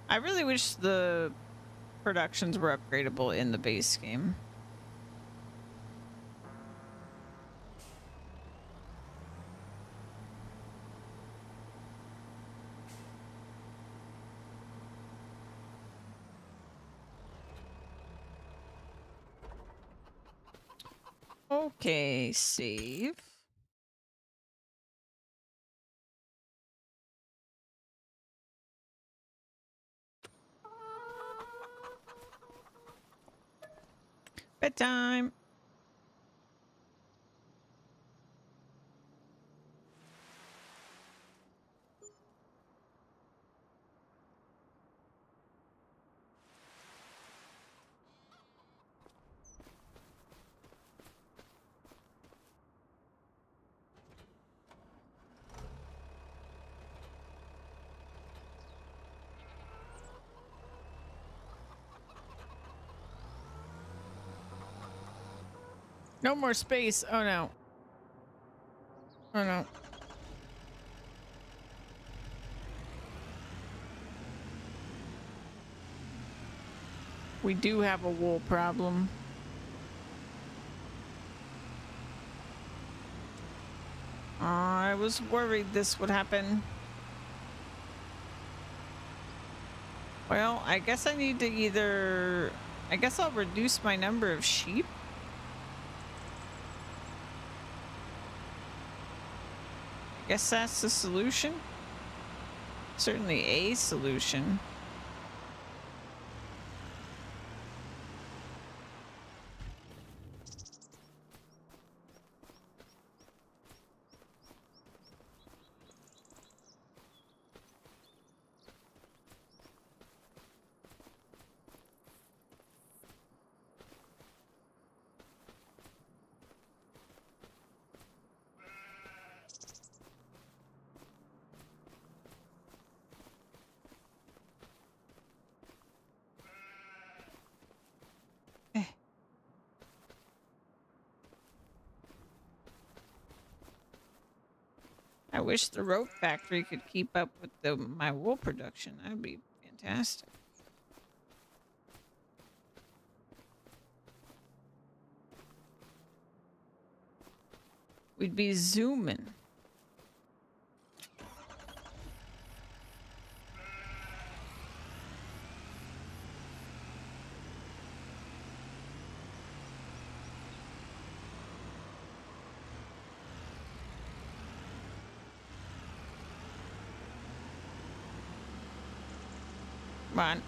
I really wish the productions were upgradable in the base game. Okay, save. Bedtime. No more space. Oh no. Oh no. We do have a wool problem. I was worried this would happen. Well, I guess I need to either... I guess I'll reduce my number of sheep. I guess that's the solution. Certainly a solution. I wish the rope factory could keep up with my wool production. That would be fantastic. We'd be zooming. Come on.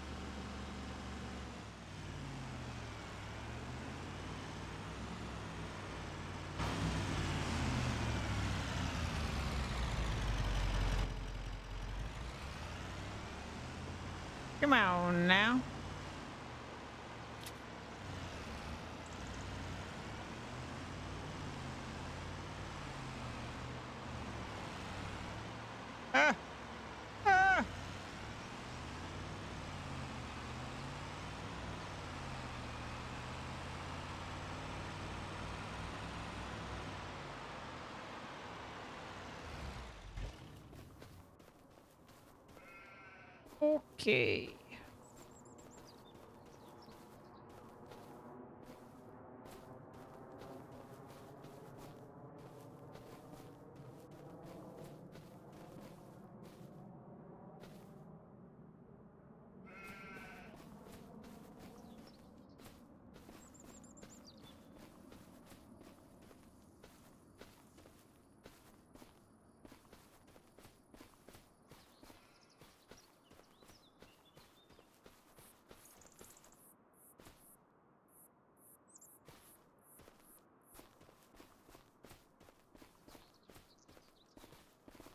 Come on now. Ah! Ah! Okay.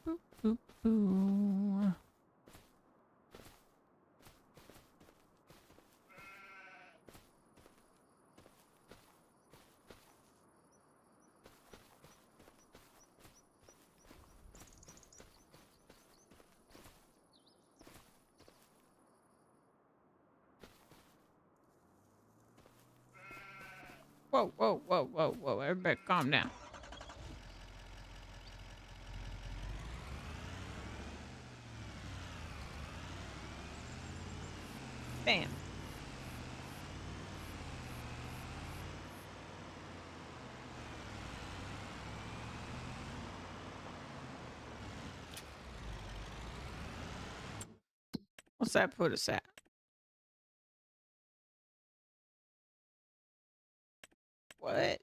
Boop, boop, boo. Whoa, whoa, whoa, whoa, whoa. Everybody calm down. Bam. What's that put us at? What?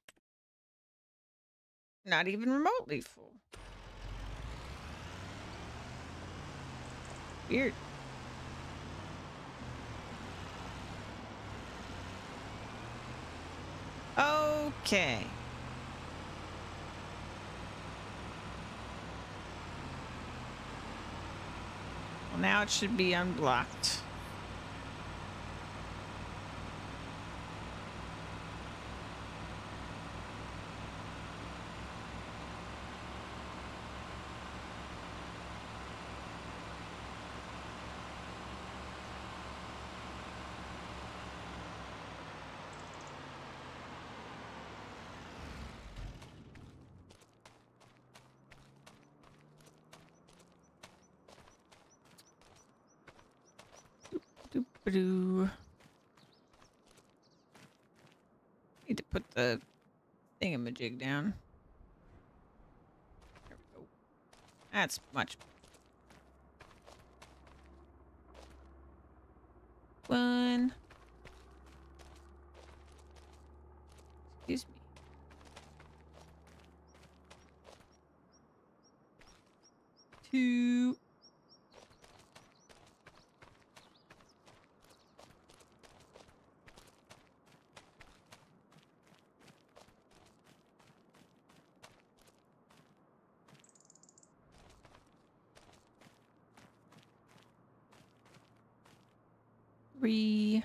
Not even remotely full. Weird. Okay. Well, now it should be unblocked. Doop-a-doo. Need to put the thingamajig down. There we go. That's much. One. Excuse me. Two. Three.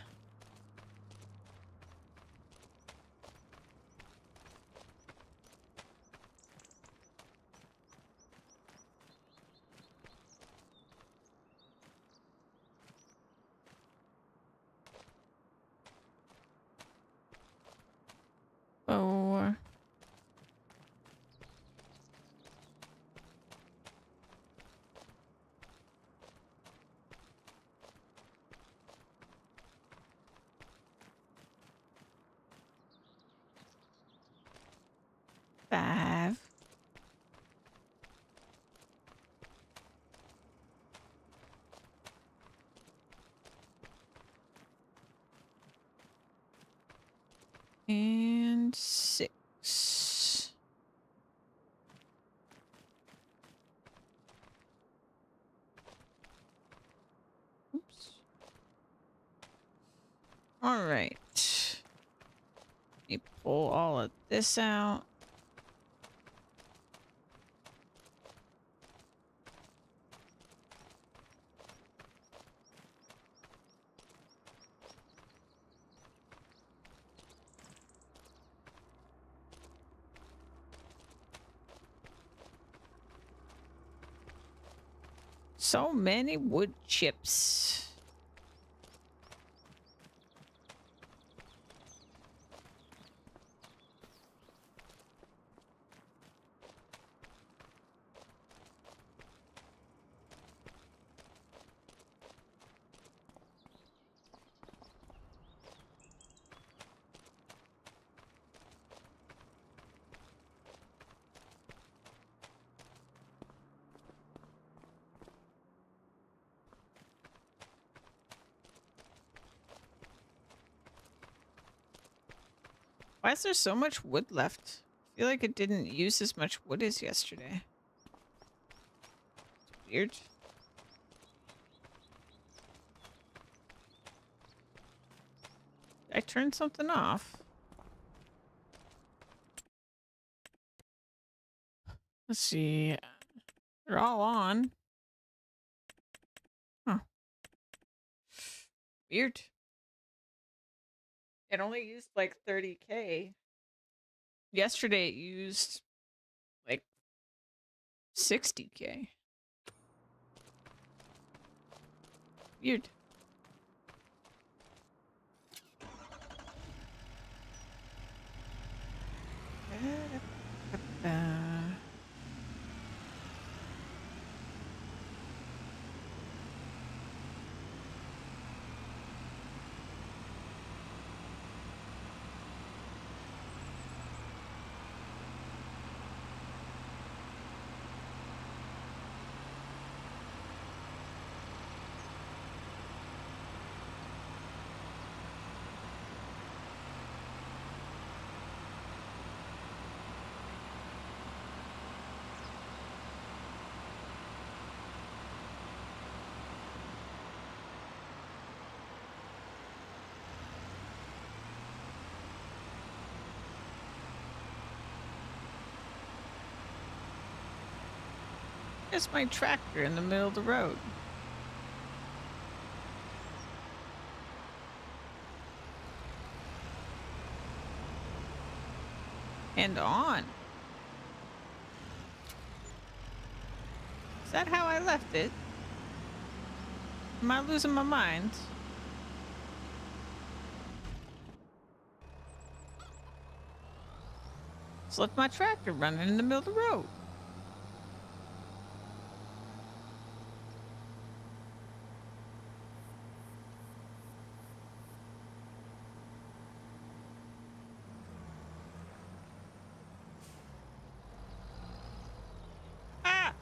Four. Five. And six. Oops. All right. Let me pull all of this out. So many wood chips. Why is there so much wood left? I feel like it didn't use as much wood as yesterday. It's weird. I turned something off. Let's see. They're all on. Huh. Weird. It only used like 30K. Yesterday it used like 60K. Weird. There's my tractor in the middle of the road. And on. Is that how I left it? Am I losing my mind? Just left my tractor running in the middle of the road. Ah!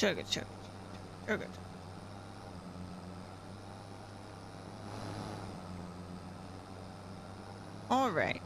Chug it, chug it, chug it. All right.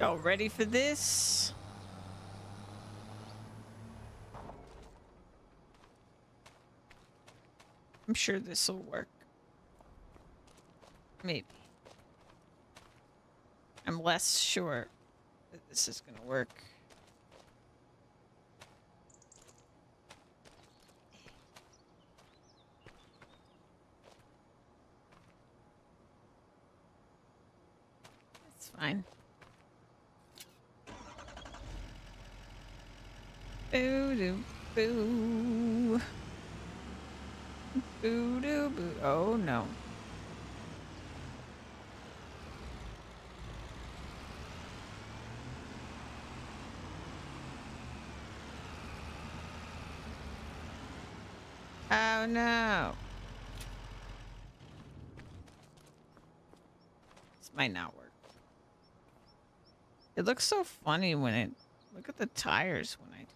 Y'all ready for this? I'm sure this will work. Maybe. I'm less sure that this is gonna work. It's fine. Boo doo boo. Boo doo boo. Oh no. Oh no. This might not work. It looks so funny when it... Look at the tires when I do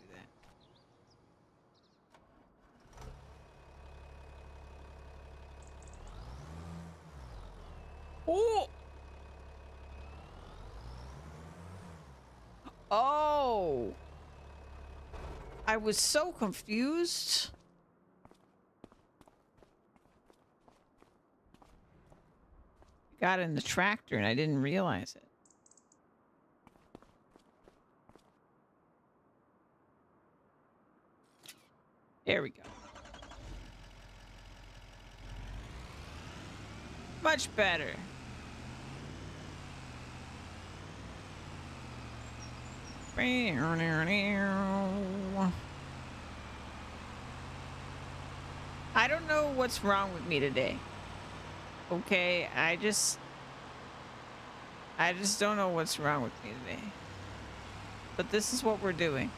that. Oh! Oh! I was so confused. Got in the tractor and I didn't realize it. There we go. Much better. I don't know what's wrong with me today. Okay, I just don't know what's wrong with me today. But this is what we're doing.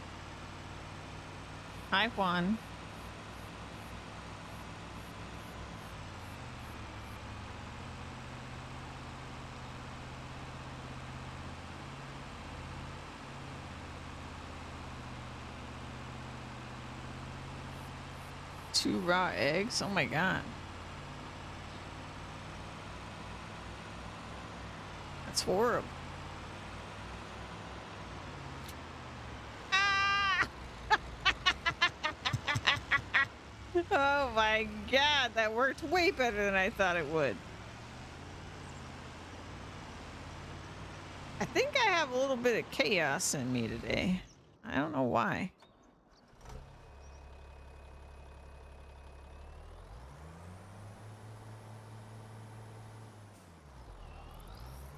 Hi, Juan. Two raw eggs? Oh my god. That's horrible. Ah! Oh my god, that worked way better than I thought it would. I think I have a little bit of chaos in me today. I don't know why.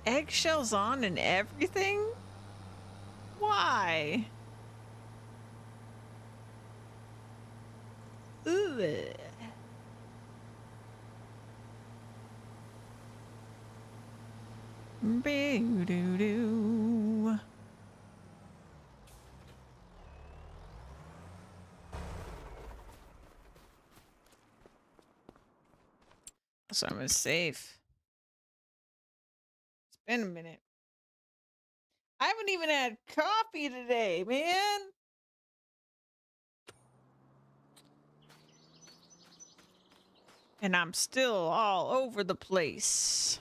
Eggshells on and everything? Why? Ugh. Boo-doo-doo. So I'm safe. It's been a minute. I haven't even had coffee today, man. And I'm still all over the place.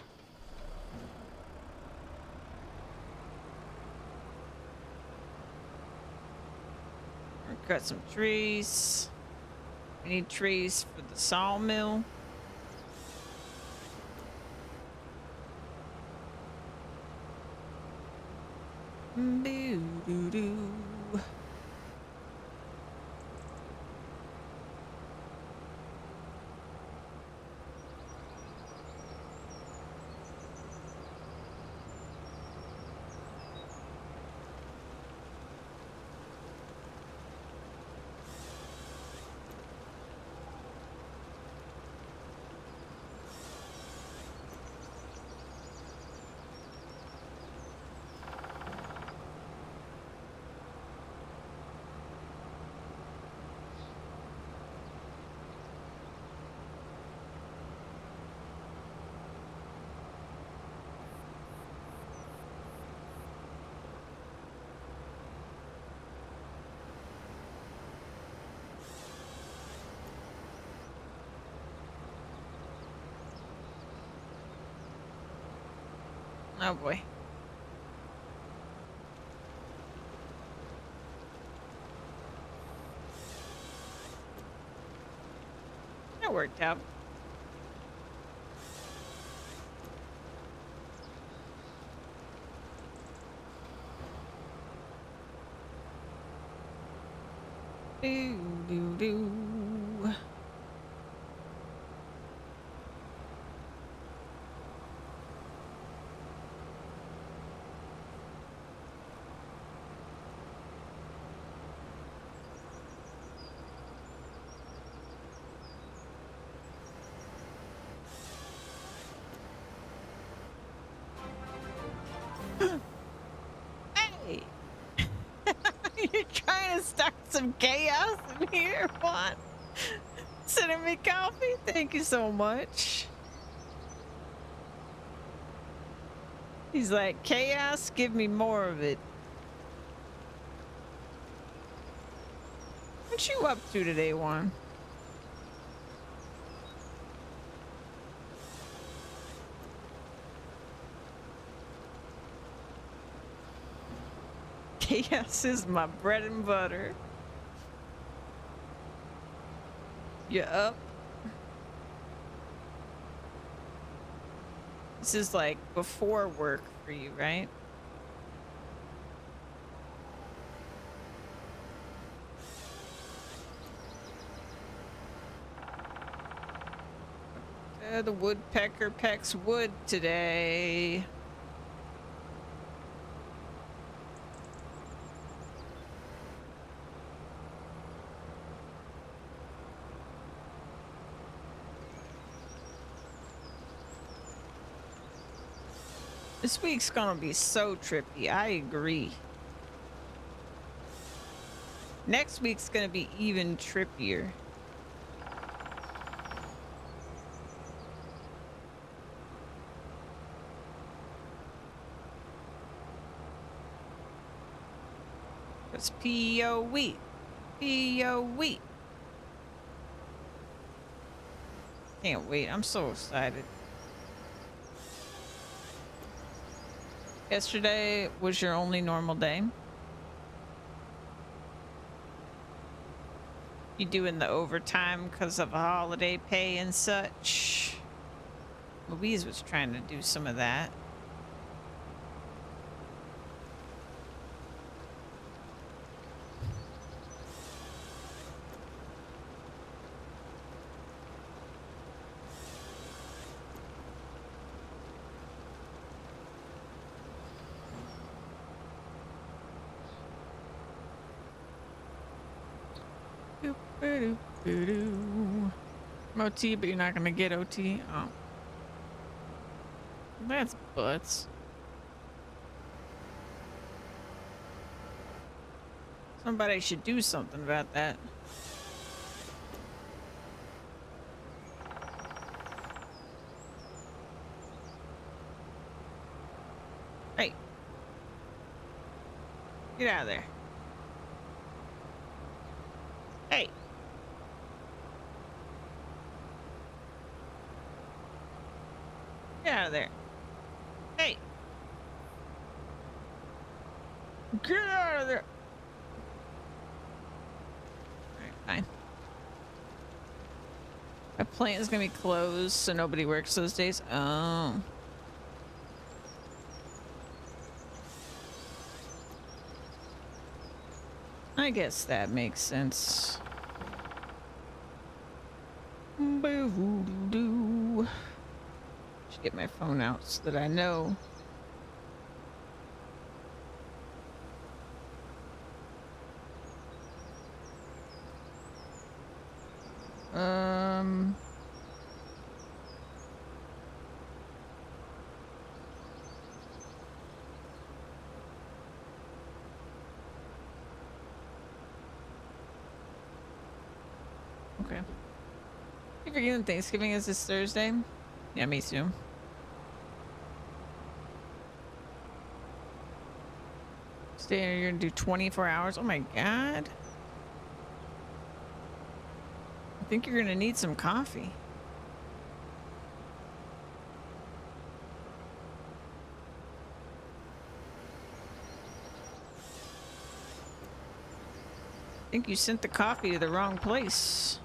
Cut some trees. We need trees for the sawmill. Boo-doo-doo. Oh boy. That worked out. Do do do. Hey! You're trying to start some chaos in here? What? sending me coffee. Thank you so much. He's like, chaos, give me more of it. What you up to today, Juan? Chaos is my bread and butter. You up? This is like before work for you, right? The woodpecker pecks wood today. This week's gonna be so trippy. I agree. Next week's gonna be even trippier. It's P.O. wheat. P.O. wheat. Can't wait. I'm so excited. Yesterday was your only normal day? You doing the overtime because of holiday pay and such? Louise was trying to do some of that. OT, but you're not gonna get OT. Oh, that's butts. Somebody should do something about that. Hey, get out of there. Hey. Get out of there. Hey. Get out of there. Alright, fine. My plant is gonna be closed, so nobody works those days. Oh. I guess that makes sense. Boo-doo. Should get my phone out so that I know. Okay. You forgetting Thanksgiving is this Thursday? Yeah, me too. Stay, you're gonna do 24 hours? Oh my god. I think you're gonna need some coffee. I think you sent the coffee to the wrong place.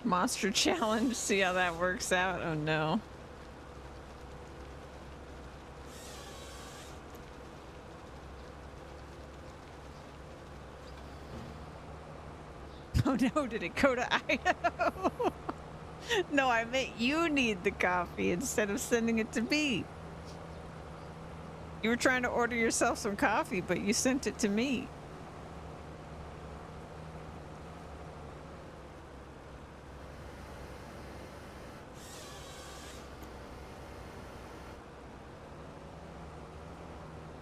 Monster challenge, see how that works out. Oh no. Oh no, did it go to Idaho? No, I meant you need the coffee instead of sending it to me. You were trying to order yourself some coffee, but you sent it to me.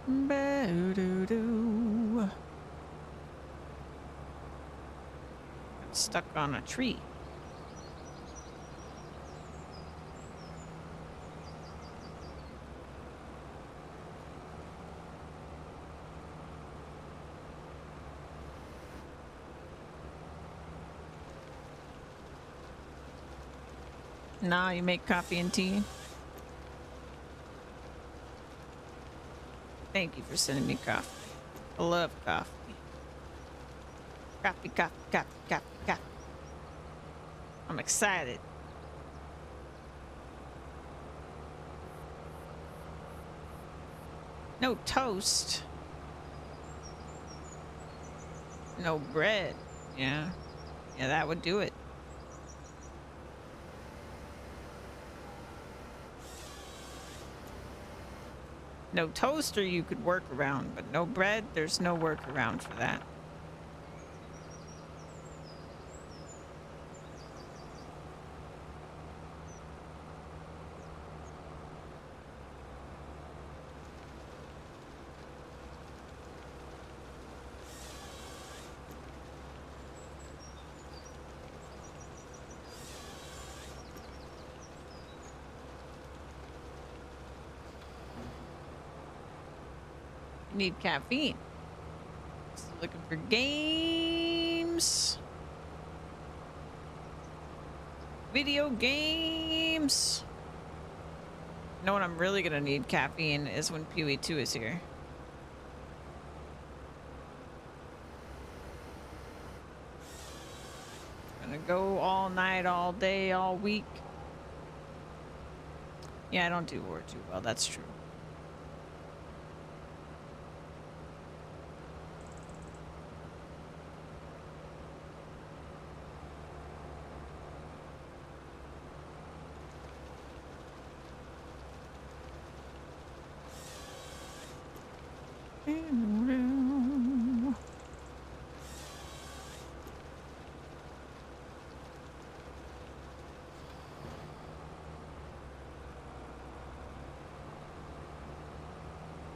Ba-do-do-do. Got stuck on a tree. Nah, you make coffee and tea. Thank you for sending me coffee. I love coffee. Coffee, coffee, coffee, coffee, coffee. I'm excited. No toast. No bread. Yeah. Yeah, that would do it. No toaster you could work around, but no bread, there's no workaround for that. Need caffeine. Still looking for games. Video games. You know what I'm really gonna need caffeine is when PoE2 is here. Gonna go all night, all day, all week. Yeah, I don't do war too well, that's true.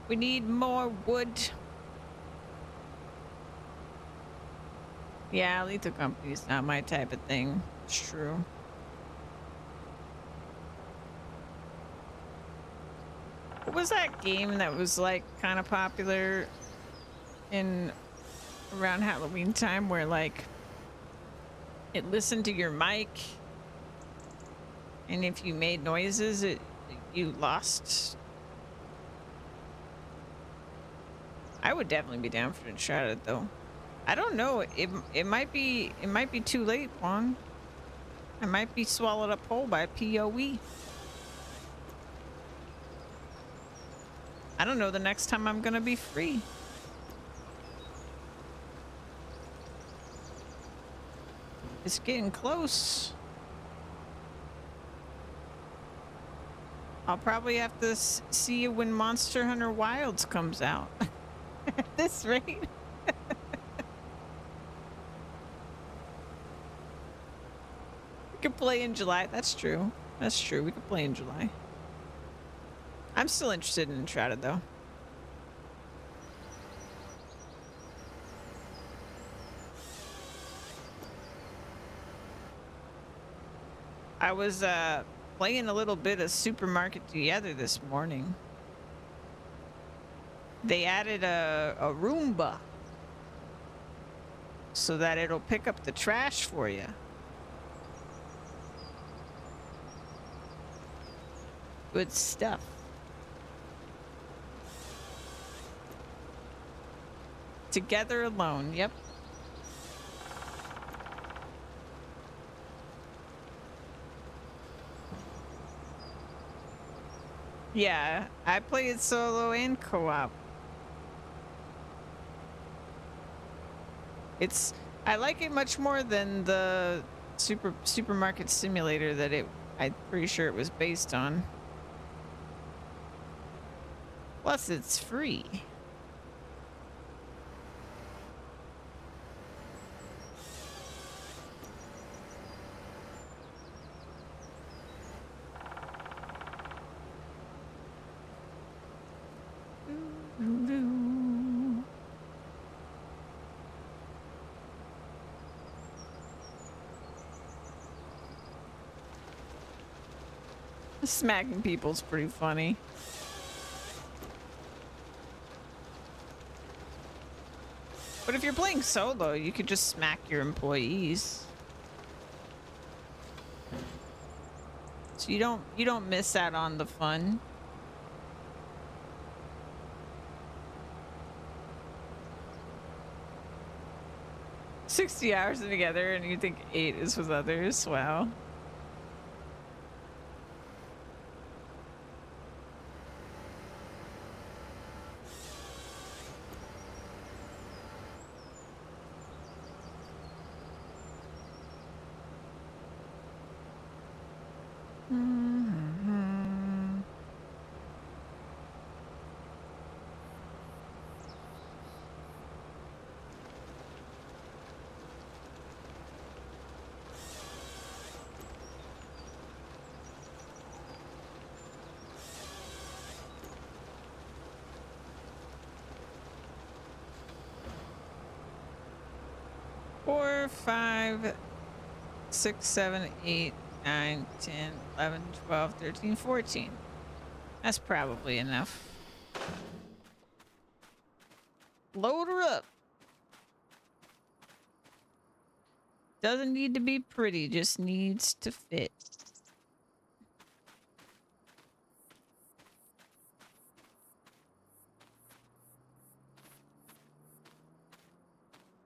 We need more wood. Yeah, lethal company's not my type of thing. It's true. What was that game that was like kind of popular in around Halloween time where like it listened to your mic and if you made noises you lost? I would definitely be down for Uncharted though. I don't know. It might be too late, Juan. I might be swallowed up whole by PoE. I don't know the next time I'm gonna be free. It's getting close. I'll probably have to see you when Monster Hunter Wilds comes out. At this rate. We could play in July. That's true. That's true. We could play in July. I'm still interested in Uncharted though. I was playing a little bit of Supermarket Together this morning. They added a Roomba so that it'll pick up the trash for you. Good stuff. Together Alone, yep. Yeah, I play it solo and co-op. I like it much more than the supermarket simulator that I'm pretty sure it was based on. Plus, it's free. Smacking people's pretty funny. But if you're playing solo, you could just smack your employees. So you don't miss out on the fun. "60 hours together and you think 8 is with others." Wow. Four, 5, 6, 7, 8, 9, 10, 11, 12, 13, 14. That's probably enough. Load her up. Doesn't need to be pretty, just needs to fit.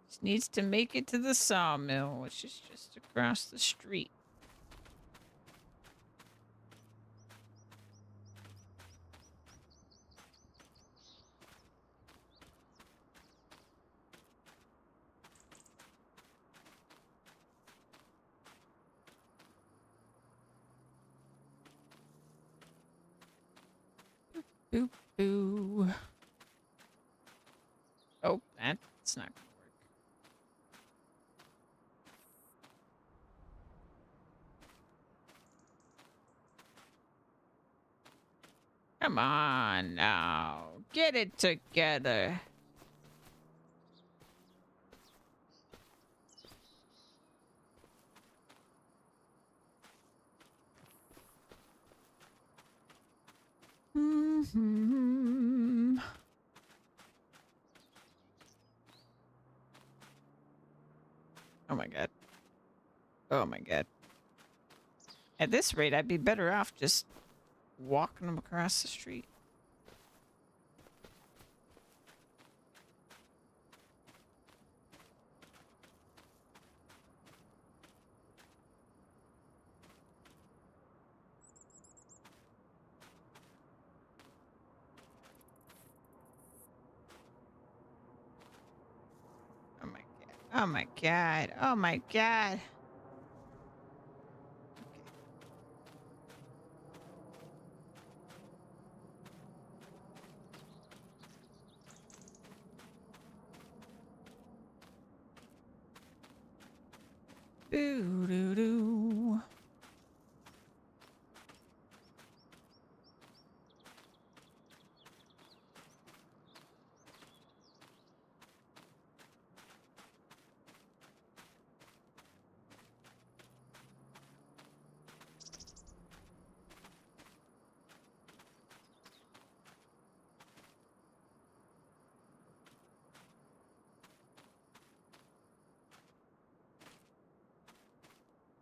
Just needs to make it to the sawmill, which is just across the street. Boop, boo. Oh, that's not gonna work. Come on now. Get it together. Oh my god. Oh my god. At this rate, I'd be better off just walking them across the street. Oh my god. Oh my god. Oh my god. Boo doo doo.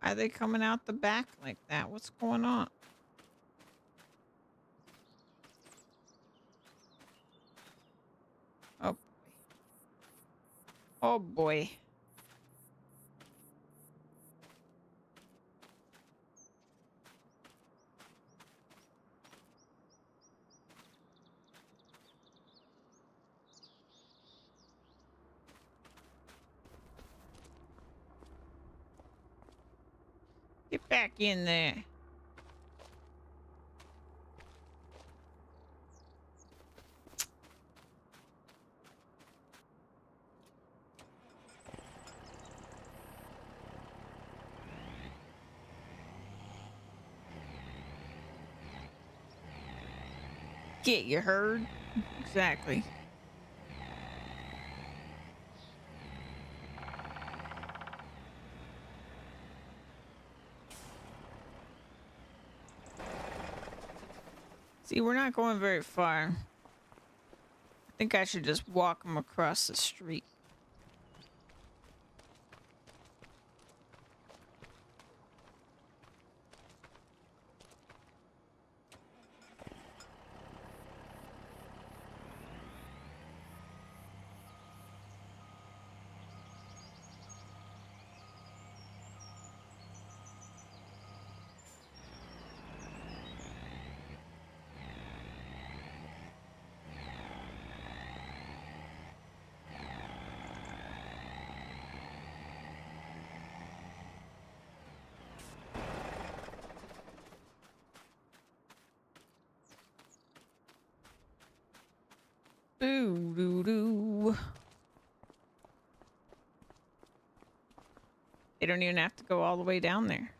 Why are they coming out the back like that? What's going on? Oh boy. Oh boy. Get back in there. Get you heard? Exactly. See, we're not going very far. I think I should just walk them across the street. Doo doo doo. They don't even have to go all the way down there.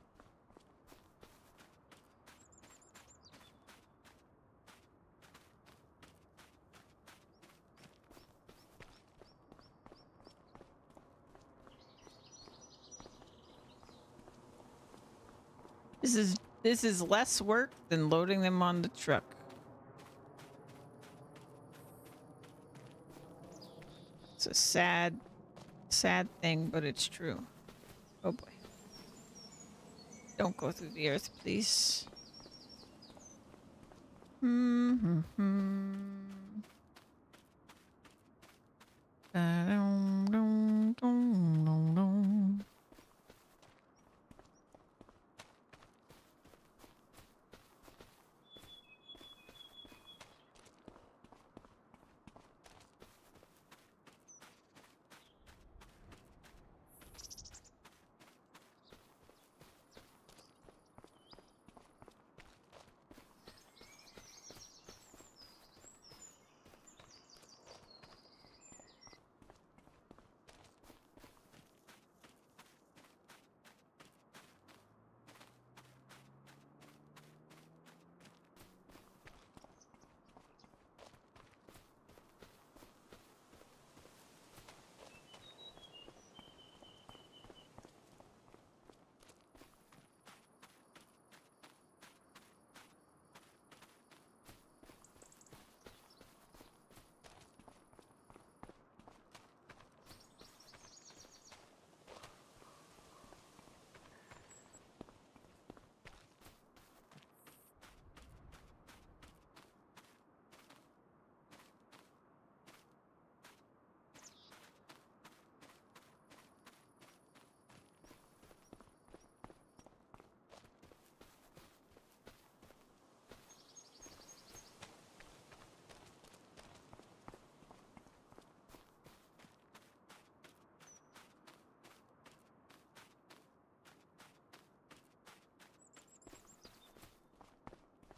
This is less work than loading them on the truck. It's a sad, sad thing, but it's true. Oh boy. Don't go through the earth, please.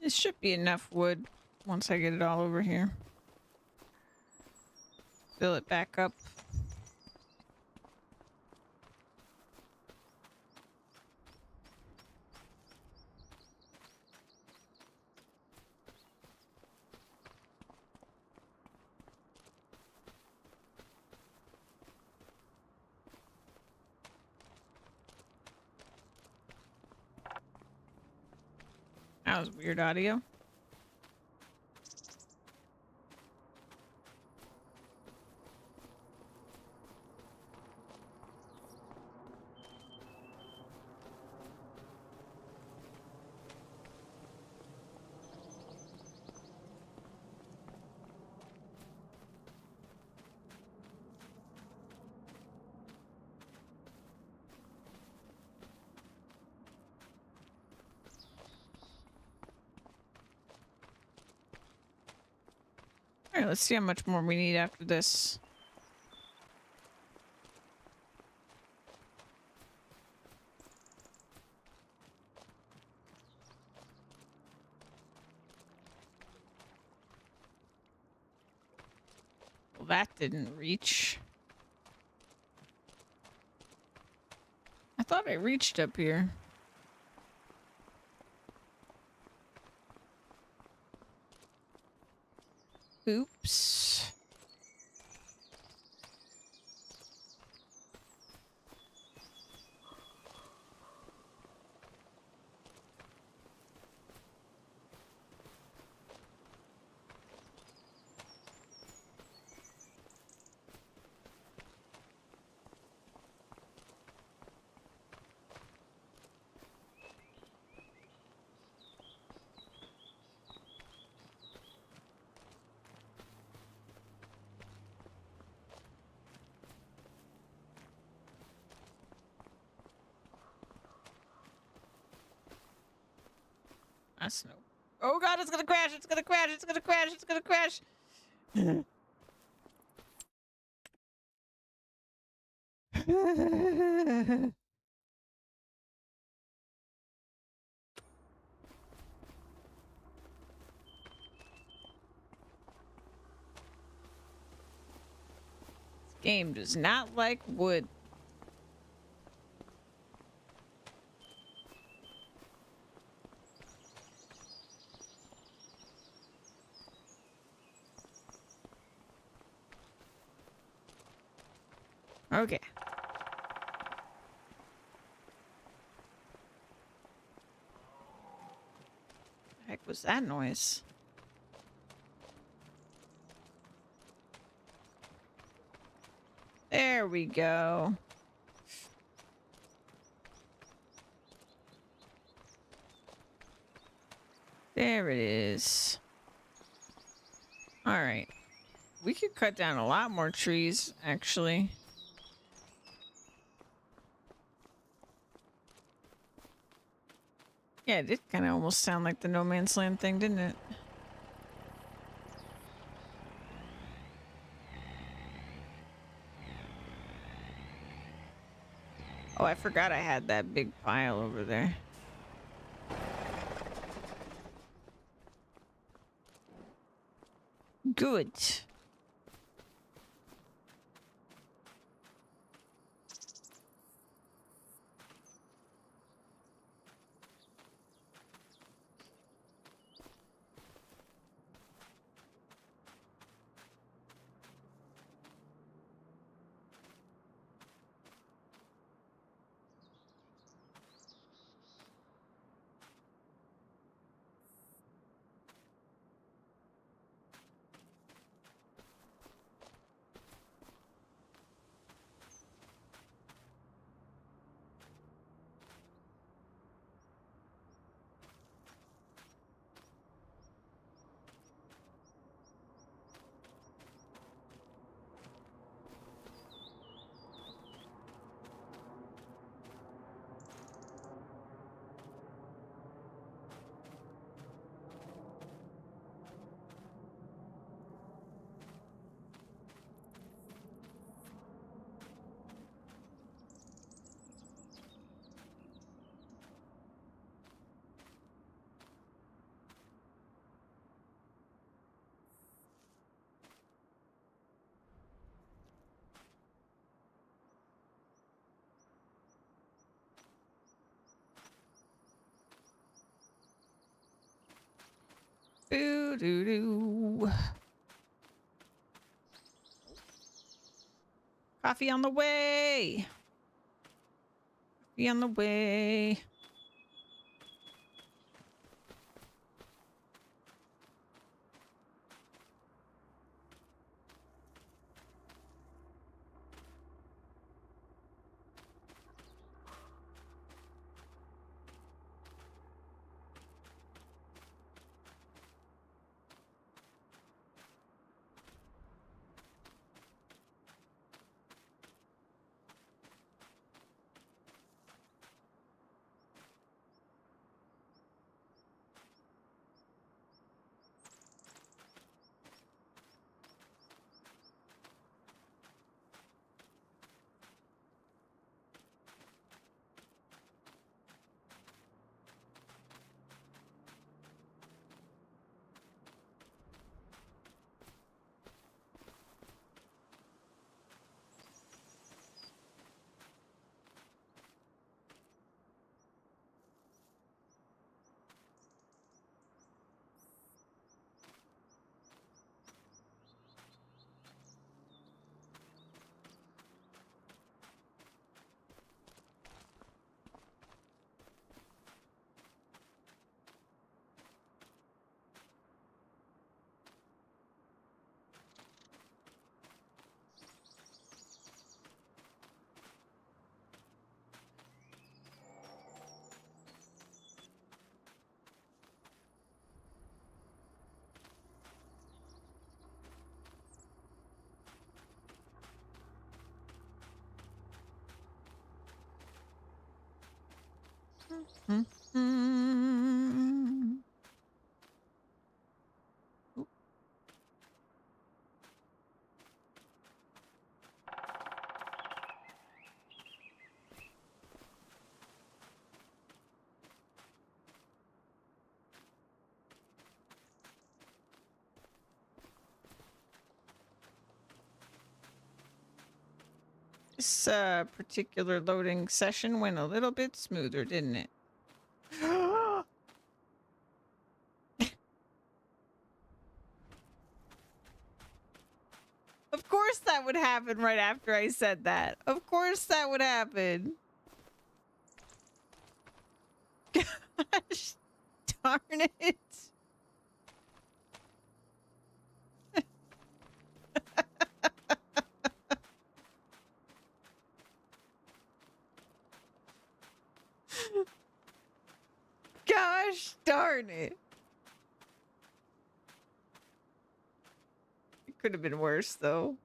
This should be enough wood once I get it all over here. Fill it back up. That was weird audio. All right, let's see how much more we need after this. Well, that didn't reach. I thought I reached up here. Oops. That's no. Oh god, it's gonna crash! It's gonna crash! It's gonna crash! It's gonna crash! Game does not like wood. Okay. The heck was that noise? There we go. There it is. All right. We could cut down a lot more trees, actually. Yeah, it did kind of almost sound like the No Man's Land thing, didn't it? Oh, I forgot I had that big pile over there. Good. Doo doo doo. Coffee on the way. Coffee on the way. This particular loading session went a little bit smoother, didn't it? Of course that would happen right after I said that. Of course that would happen. Gosh, darn it. Gosh, darn it. It could have been worse, though.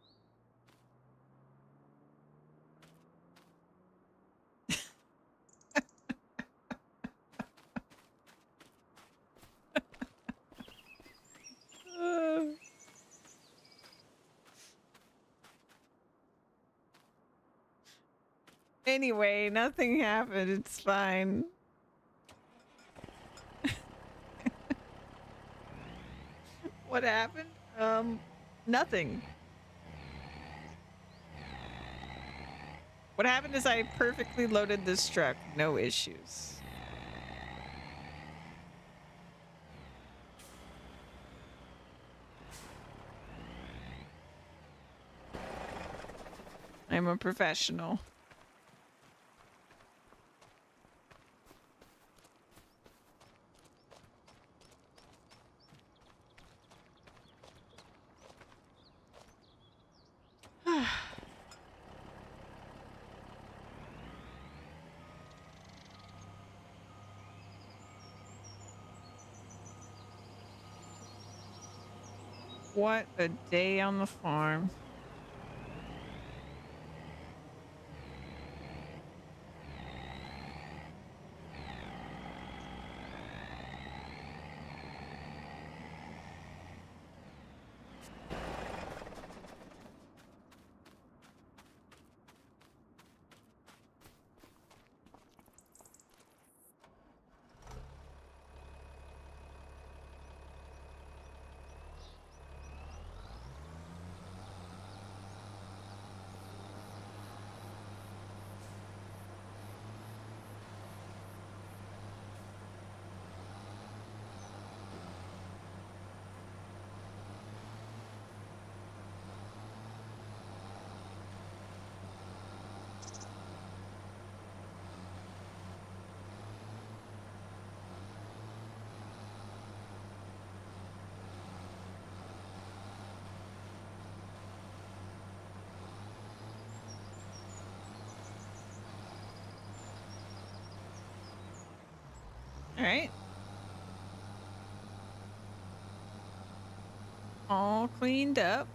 Anyway, nothing happened. It's fine. What happened? Nothing. What happened is I perfectly loaded this truck. No issues. I'm a professional. What a day on the farm. All right. All cleaned up.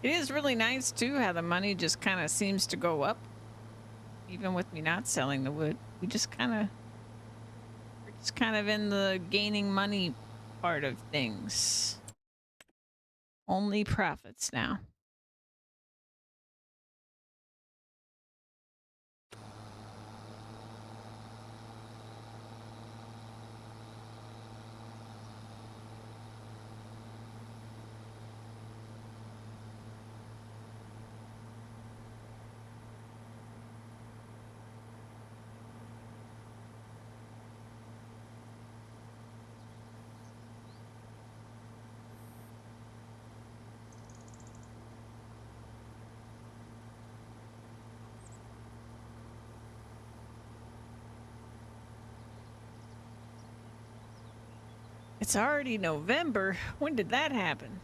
It is really nice too how the money just kind of seems to go up, even with me not selling the wood. We're just kind of in the gaining money part of things. Only profits now. It's already November. When did that happen?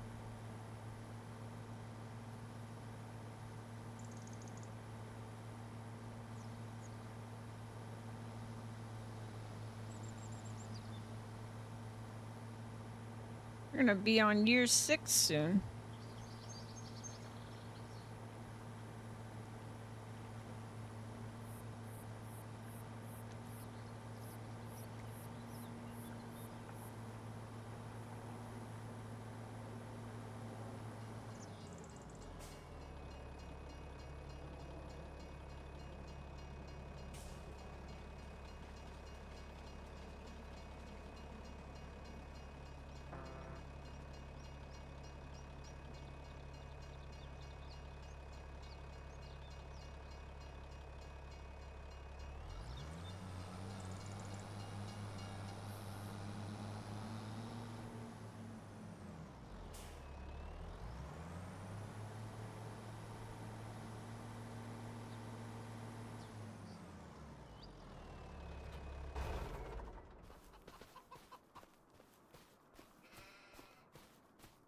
We're gonna be on year 6 soon.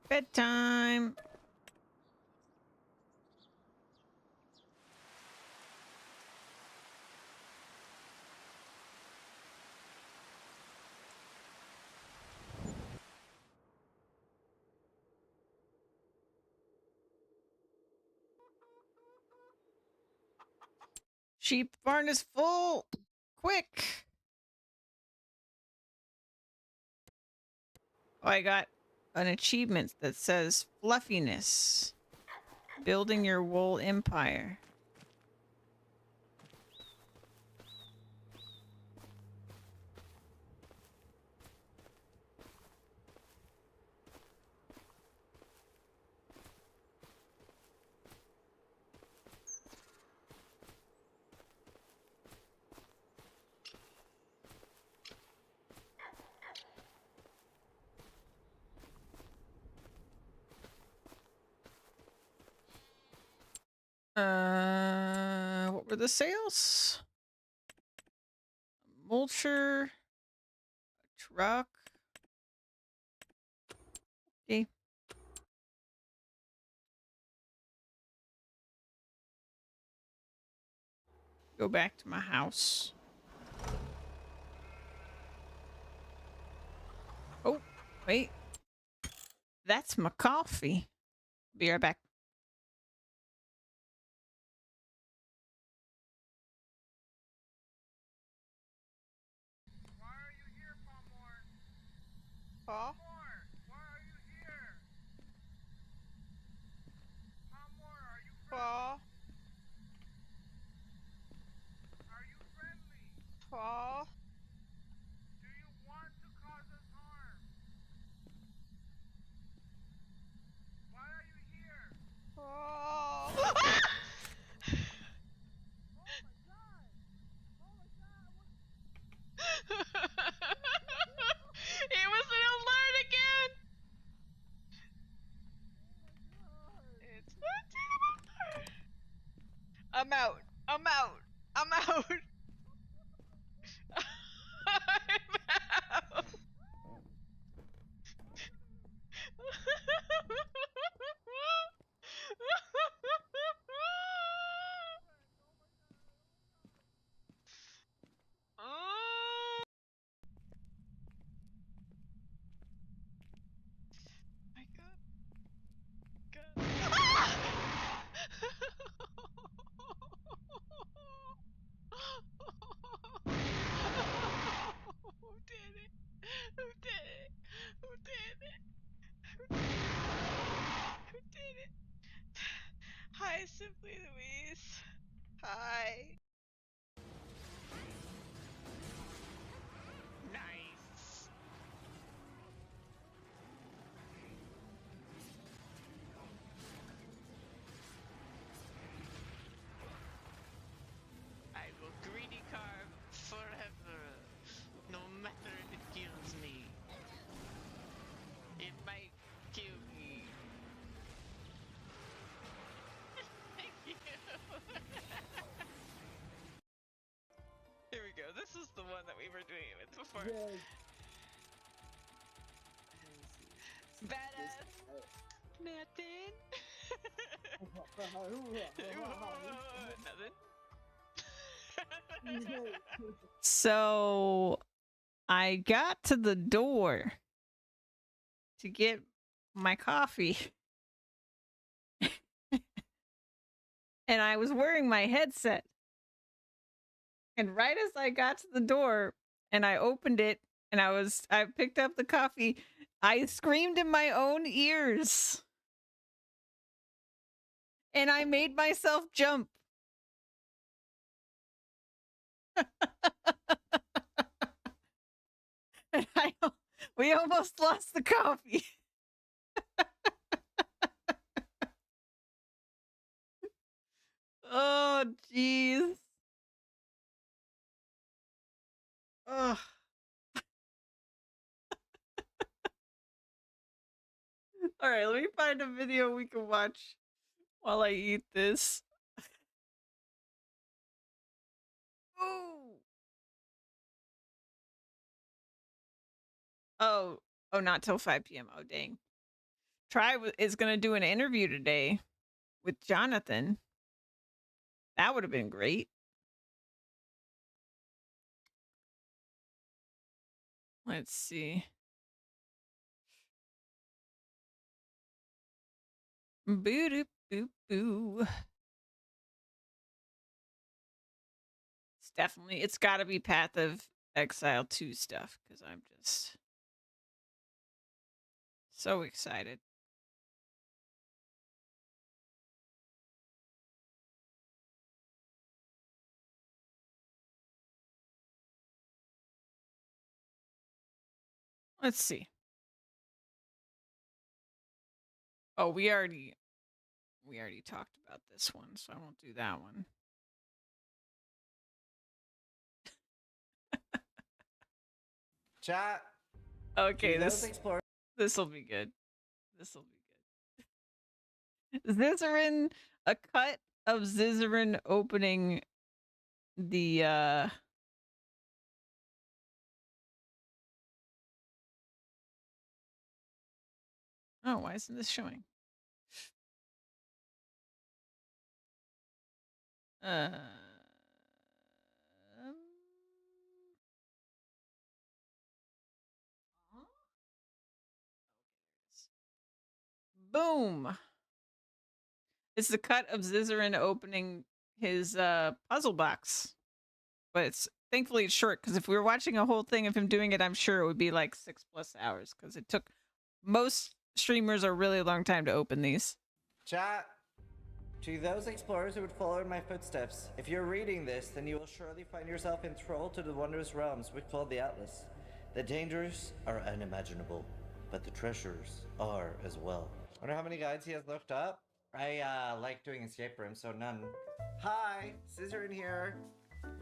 Bedtime. Sheep barn is full. Quick. Oh, I got an achievement that says fluffiness. Building your wool empire. What were the sales? Mulcher, truck. Okay. Go back to my house. Oh, wait. That's my coffee. Be right back. Paul? Paul? Paul? Paul? It was an alert again! It's not an alert! I'm out. I'm out. I'm out. I'm out. Oh my god. God. Who did it? Who did it? Who did it? Who did it? Hi, Simply Louise. Hi. Nice. I will greedy carve forever, no matter if it kills me. It might kill me. Thank you. Here we go. This is the one that we were doing it with before. Yes. Badass. Nothing. Nothing. So I got to the door to get my coffee. And I was wearing my headset. And right as I got to the door and I opened it and I picked up the coffee, I screamed in my own ears. And I made myself jump. And we almost lost the coffee. Oh, jeez. Ugh. All right, let me find a video we can watch while I eat this. Ooh. Oh, not till 5 p.m. Oh, dang. Is going to do an interview today with Jonathan. That would have been great. Let's see. Boo doo boo boo. It's got to be Path of Exile 2 stuff because I'm just so excited. Let's see. Oh, we already talked about this one, so I won't do that one. Chat. Okay, this will be good. This will be good. Zizarin, a cut of Zizarin opening the Oh, why isn't this showing? Boom. It's the cut of Zizarin opening his puzzle box. But thankfully it's short, because if we were watching a whole thing of him doing it, I'm sure it would be like 6+ hours, because it took most streamers a really long time to open these. Chat. To those explorers who would follow in my footsteps, if you're reading this, then you will surely find yourself enthralled to the wondrous realms we call the Atlas. The dangers are unimaginable, but the treasures are as well. I wonder how many guides he has looked up. I like doing escape rooms, so none. Hi, Scissor in here.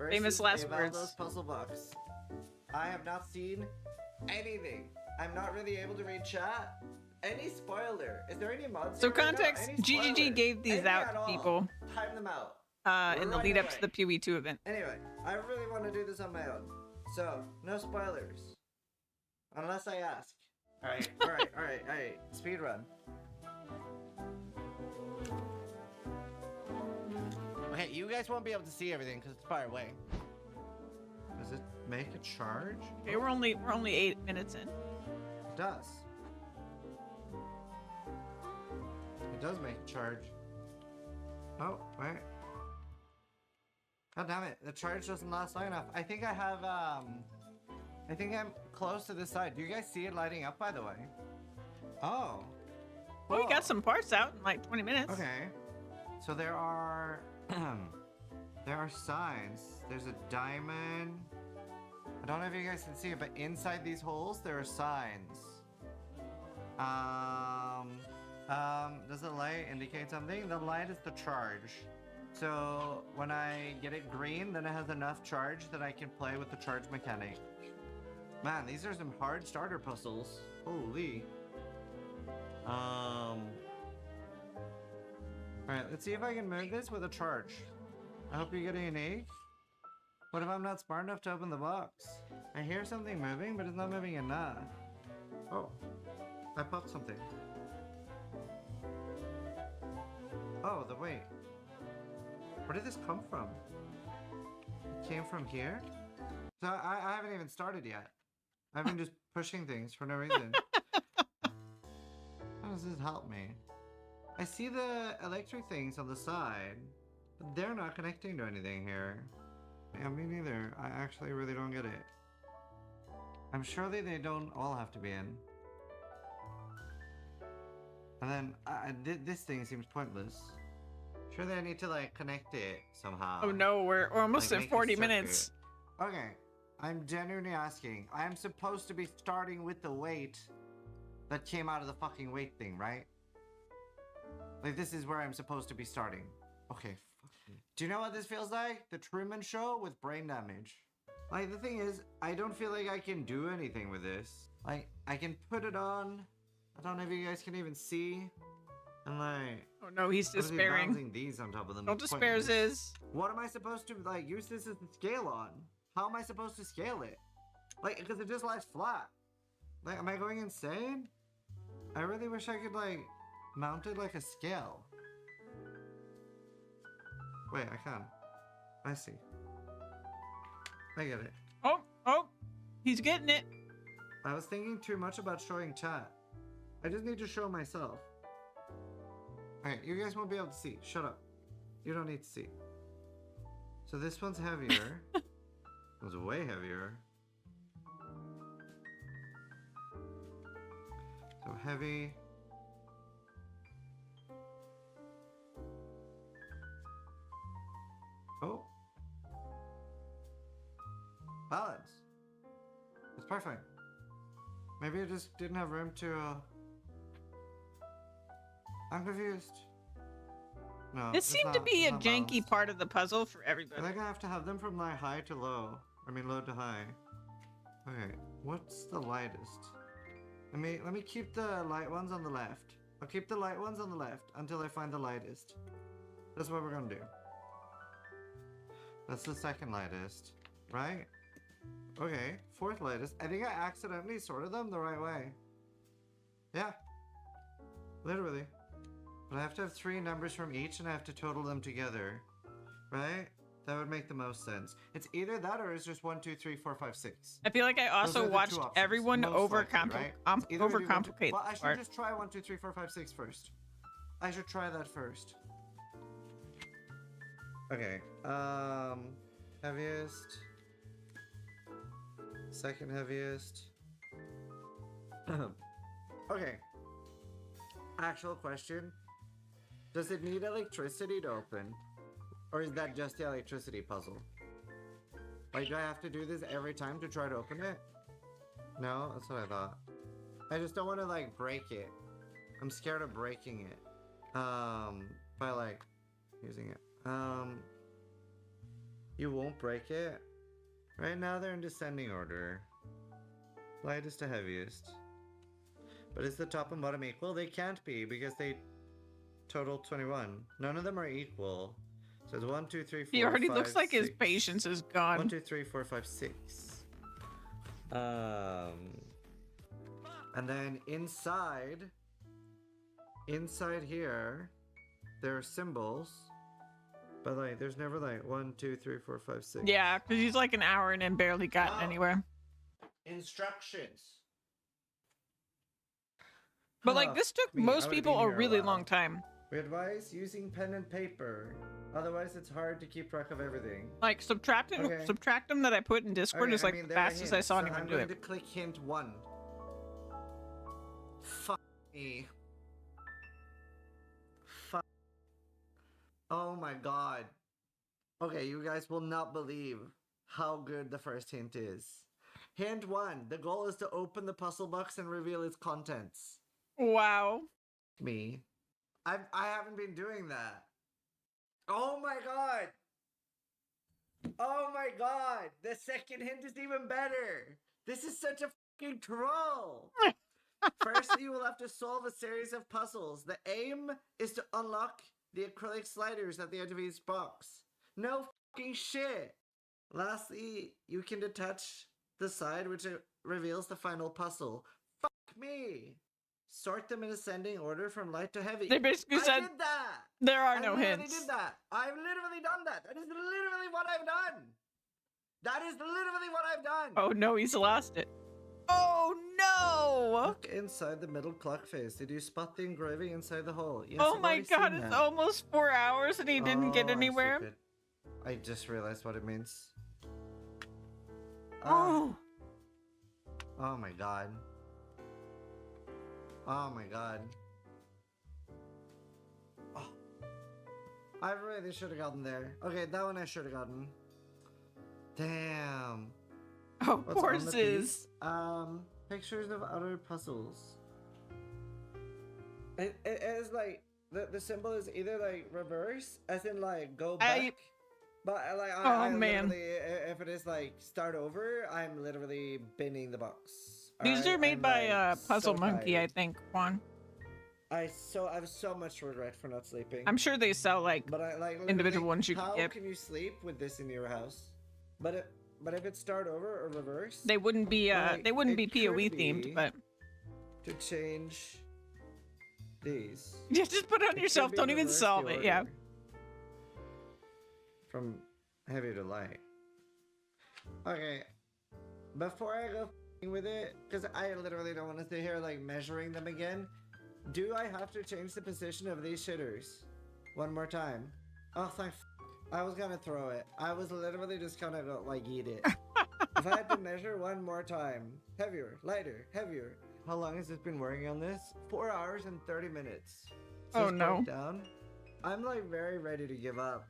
Famous last words. Puzzle box. I have not seen anything. I'm not really able to read chat. Any spoiler? Is there any mods? So context, GGG gave these out to people. Time them out. In the lead up to the PoE2 event. Anyway, I really want to do this on my own. So, no spoilers. Unless I ask. Alright, alright. Speed run. Okay, you guys won't be able to see everything because it's far away. Does it make a charge? Okay, we're only 8 minutes in. It does. It does make a charge. Oh, wait. God damn it, the charge doesn't last long enough. I think I have, I think I'm close to this side. Do you guys see it lighting up, by the way? Oh. Well, we got some parts out in like 20 minutes. Okay. So there are, there are signs. There's a diamond. I don't know if you guys can see it, but inside these holes, there are signs. Does the light indicate something? The light is the charge. So when I get it green, then it has enough charge that I can play with the charge mechanic. Man, these are some hard starter puzzles. Holy. Alright, let's see if I can move this with a charge. I hope you're getting an egg. What if I'm not smart enough to open the box? I hear something moving, but it's not moving enough. Oh, I popped something. Oh, the wait. Where did this come from? It came from here? So I haven't even started yet. I've been just pushing things for no reason. does this help me? I see the electric things on the side, but they're not connecting to anything here. Yeah, me neither. I actually really don't get it. I'm sure they don't all have to be in. And then this thing seems pointless. Surely I need to like connect it somehow. Oh no, we're almost Like, at make a 40 circuit. minutes. Okay, I'm genuinely asking. I am supposed to be starting with the weight that came out of the fucking weight thing, right? Like this is where I'm supposed to be starting. Okay, fuck. Do you know what this feels like? The Truman Show with brain damage. Like the thing is, I don't feel like I can do anything with this. Like I can put it on. I don't know if you guys can even see. And like, Oh no, he's obviously despairing. balancing these on top of them. Don't is despair, pointless. Ziz. What am I supposed to like use this as the scale on? How am I supposed to scale it? Like, because it just lies flat. Like, am I going insane? I really wish I could like mount it like a scale. Wait, I can. I see. I get it. Oh, he's getting it. I was thinking too much about showing chat. I just need to show myself. Alright, you guys won't be able to see. Shut up. You don't need to see. So this one's heavier. This one's way heavier. So heavy. Oh. Balance. That's perfect. Maybe I just didn't have room to, I'm confused. No. This seemed to be a janky part of the puzzle for I everybody. think I have to have them from like high to low. I mean low to high. Okay, what's the lightest? Let me keep the light ones on the left. I'll keep the light ones on the left until I find the lightest. That's what we're gonna do. That's the second lightest, right? Okay, fourth lightest. I think I accidentally sorted them the right way. Yeah, literally. But I have to have 3 numbers from each and I have to total them together, right? That would make the most sense. It's either that or it's just 1, 2, 3, 4, 5, 6. I feel like I Those also are the 2 watched options, everyone most likely, right? It's either we do 1, 2 overcomplicate Well, I this should part. just try 1, 2, 3, 4, 5, 6 first. I should try that first. Okay. Heaviest. Second heaviest. Okay. Actual question. Does it need electricity to open? Or is that just the electricity puzzle? Like, do I have to do this every time to try to open it? No, that's what I thought. I just don't want to, like, break it. I'm scared of breaking it. By, like, using it. You won't break it? Right now they're in descending order. Lightest to heaviest. But is the top and bottom equal? They can't be because they total 21. None of them are equal. So it's 1, 2, 3, 4, He already 5, looks like his 6. patience is gone. 1, 2, 3, 4, 5, 6. And then inside here, there are symbols. But like, there's never like 1, 2, 3, 4, 5, 6. Yeah, because he's like an hour in and barely gotten anywhere. Instructions. But like, this took me, I most would've people been a here a really while. long time. We advise using pen and paper. Otherwise, it's hard to keep track of everything. Like, subtract Okay. them that I put in Discord Okay, is like the there are fastest I hints, saw so anyone I'm do going it. to click hint 1. Fuck me. Fuck. Oh my god. Okay, you guys will not believe how good the first hint is. Hint 1. The goal is to open the puzzle box and reveal its contents. Wow. Me. I haven't been doing that. Oh my god. Oh my god. The second hint is even better. This is such a fucking troll. First, you will have to solve a series of puzzles. The aim is to unlock the acrylic sliders at the edge of each box. No fucking shit. Lastly, you can detach the side which reveals the final puzzle. Fuck me. Sort them in ascending order from light to heavy. They basically said I did that. there are I no literally hints. did that. I've literally done that. That is literally what I've done. That is literally what I've done. Oh no, he's lost it. Oh no! Look inside the middle clock face. Did you spot the engraving inside the hole? Yes, Oh I've my already god, seen it's that. almost 4 hours and he didn't get Oh, I'm anywhere. stupid. I just realized what it means. Oh. Oh my god. Oh my god. Oh. I really should have gotten there. Okay, that one I should have gotten. Damn. Oh, What's on the piece? horses. Pictures of other puzzles. It is like the symbol is either like reverse, as in like go back. But like I man. literally, if it is like start over, I'm literally binning the box. These Alright? are made I'm, by like, Puzzle so Monkey, I tired. think, Juan. I have so much regret for not sleeping. I'm sure they sell like But I like individual literally, ones you can how get. can you sleep with this in your house? But if it start over or reverse, They wouldn't be like, they wouldn't be it PoE could themed, be but to change these. yeah, just put it on It yourself. could be Don't even reverse solve the it. Yeah. order. From heavy to light. Okay. Before I go with it, because I literally don't want to sit here like measuring them again. Do I have to change the position of these shitters one more time? Oh, thank. I was gonna throw it. I was literally just gonna go like eat it. If I had to measure one more time, heavier, lighter, heavier. How long has this been working on this? 4 hours and 30 minutes. Oh, Just no. broke down. I'm like very ready to give up.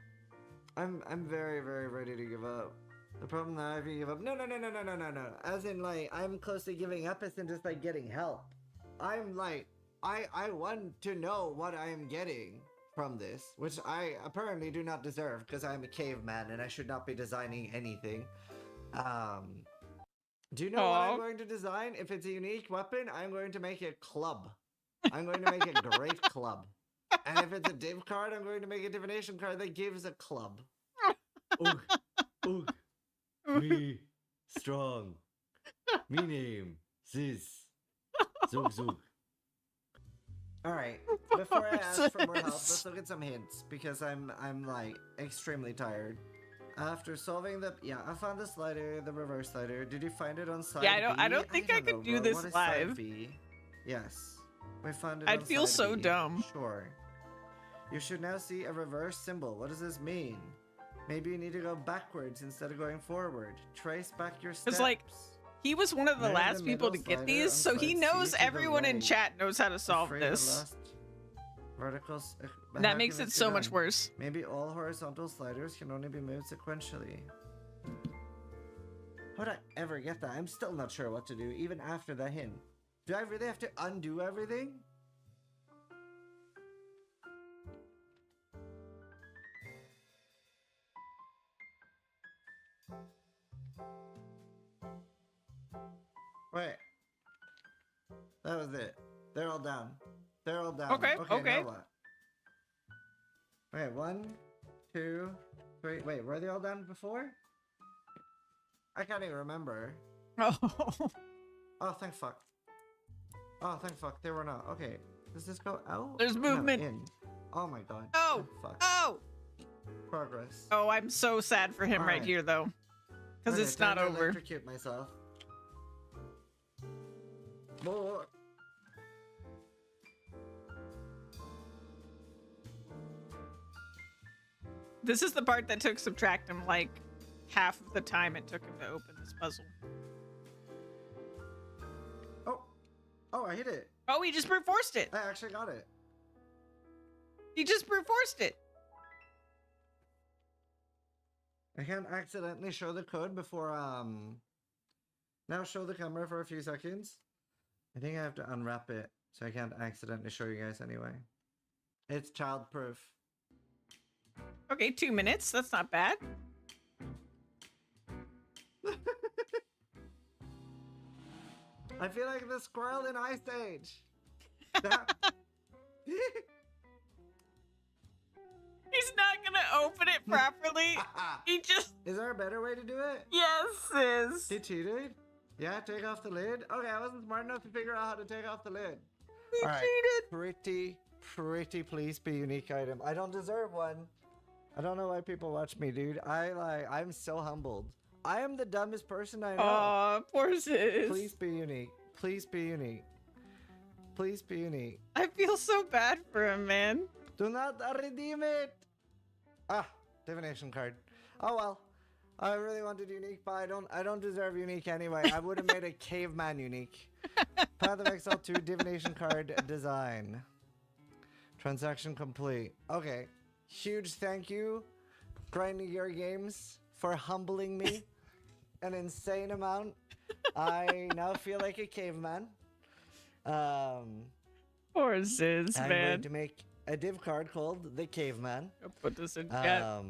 I'm very ready to give up. The problem now if you give up, no. As in like I'm close to giving up, as in just like getting help. I'm like I want to know what I am getting from this, which I apparently do not deserve because I'm a caveman and I should not be designing anything. Do you know what I'm going to design? If it's a unique weapon, I'm going to make a club. I'm going to make a great club. And if it's a div card, I'm going to make a divination card that gives a club. Oog, oog. Me strong. Me name Sis. Zug zug. Alright, before I ask for more help, let's look at some hints because I'm like extremely tired. After solving the I found the slider, the reverse slider. Did you find it on side B? I don't think I could do this What is live. side B? Yes. We found it I'd on feel side so B. dumb. Sure. You should now see a reverse symbol. What does this mean? Maybe you need to go backwards instead of going forward. Trace back your steps. It's like he was one of the Near last people to middle get slider these, on so he side knows C to the everyone in right. chat knows how to solve Afraid of this. lost verticals. That makes it so much worse. Maybe all horizontal sliders can only be moved sequentially. How would I ever get that? I'm still not sure what to do, even after that hint. Do I really have to undo everything? Wait. That was it. They're all down. They're all down. Okay. Now what? Okay, 1, 2, 3. Wait, were they all down before? I can't even remember. Oh. Oh, thank fuck. Oh, thank fuck. They were not. Okay. Does this go out? There's movement. No, in. Oh my god. Oh. Thank fuck. Oh. Progress. Oh, I'm so sad for him right Alright. here, though. Because Okay, it's not time to over. electrocute myself. Whoa. This is the part that took Subtractum like half of the time it took him to open this puzzle. Oh, I hit it. Oh, he just brute forced it. I actually got it. He just brute forced it. I can't accidentally show the code before, now show the camera for a few seconds. I think I have to unwrap it, so I can't accidentally show you guys anyway. It's child-proof. Okay, 2 minutes. That's not bad. I feel like the squirrel in Ice Age. That... He's not gonna open it properly. He just... Is there a better way to do it? Yes, sis. He cheated? Yeah, take off the lid? Okay, I wasn't smart enough to figure out how to take off the lid. He Alright. cheated. Pretty please be unique item. I don't deserve one. I don't know why people watch me, dude. I'm so humbled. I am the dumbest person I know. Aw, poor sis. Please be unique. Please be unique. Please be unique. I feel so bad for him, man. Do not redeem it. Ah, divination card. Oh well. I really wanted unique, but I don't deserve unique anyway. I would have made a caveman unique. Path of Exile 2 divination card design. Transaction complete. Okay. Huge thank you, Grinding Gear Games, for humbling me an insane amount. I now feel like a caveman. Poor sis, I'm man. going to make a div card called the Caveman. I'll put this in chat.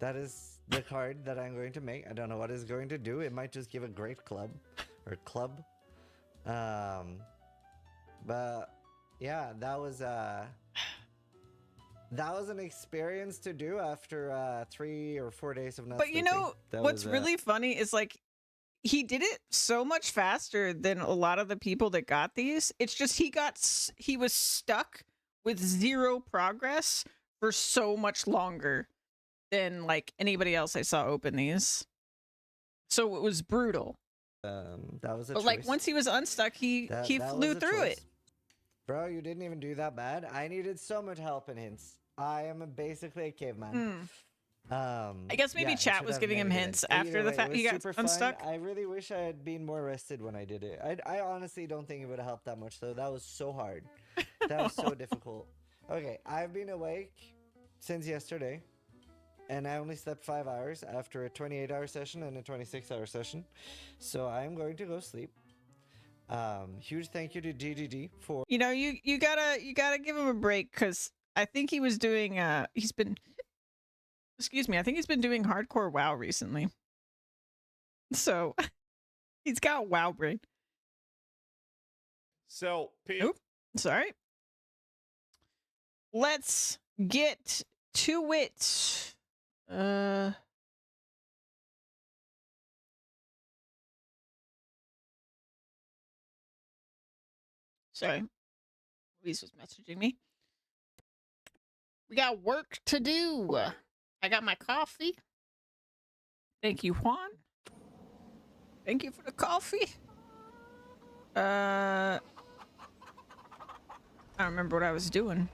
That is the card that I'm going to make. I don't know what it's going to do. It might just give a great club or club. But yeah, that was an experience to do after 3 or 4 days of not But you sleeping. know, That what's was, really funny is like he did it so much faster than a lot of the people that got these. It's just he was stuck with 0 progress for so much longer than like anybody else I saw open these. So it was brutal. that was a But choice. like once he was unstuck, he That flew was a through choice. it. Bro, you didn't even do that bad. I needed so much help and hints. I am basically a caveman. I guess maybe yeah, it chat should was have giving him never been. hints Either after the way, fact it he was got super fun. unstuck. I really wish I had been more rested when I did it. I honestly don't think it would have helped that much though. That was so hard. That was so difficult. Okay, I've been awake since yesterday, and I only slept 5 hours after a 28-hour session and a 26-hour session. So I'm going to go sleep. Huge thank you to GGD for You know, you gotta give him a break because I think he was doing he's been excuse me, I think he's been doing hardcore WoW recently. So he's got WoW brain. So, Oop, sorry. Let's get to it. Sorry. Louise was messaging me. We got work to do. I got my coffee. Thank you, Juan. Thank you for the coffee. I don't remember what I was doing.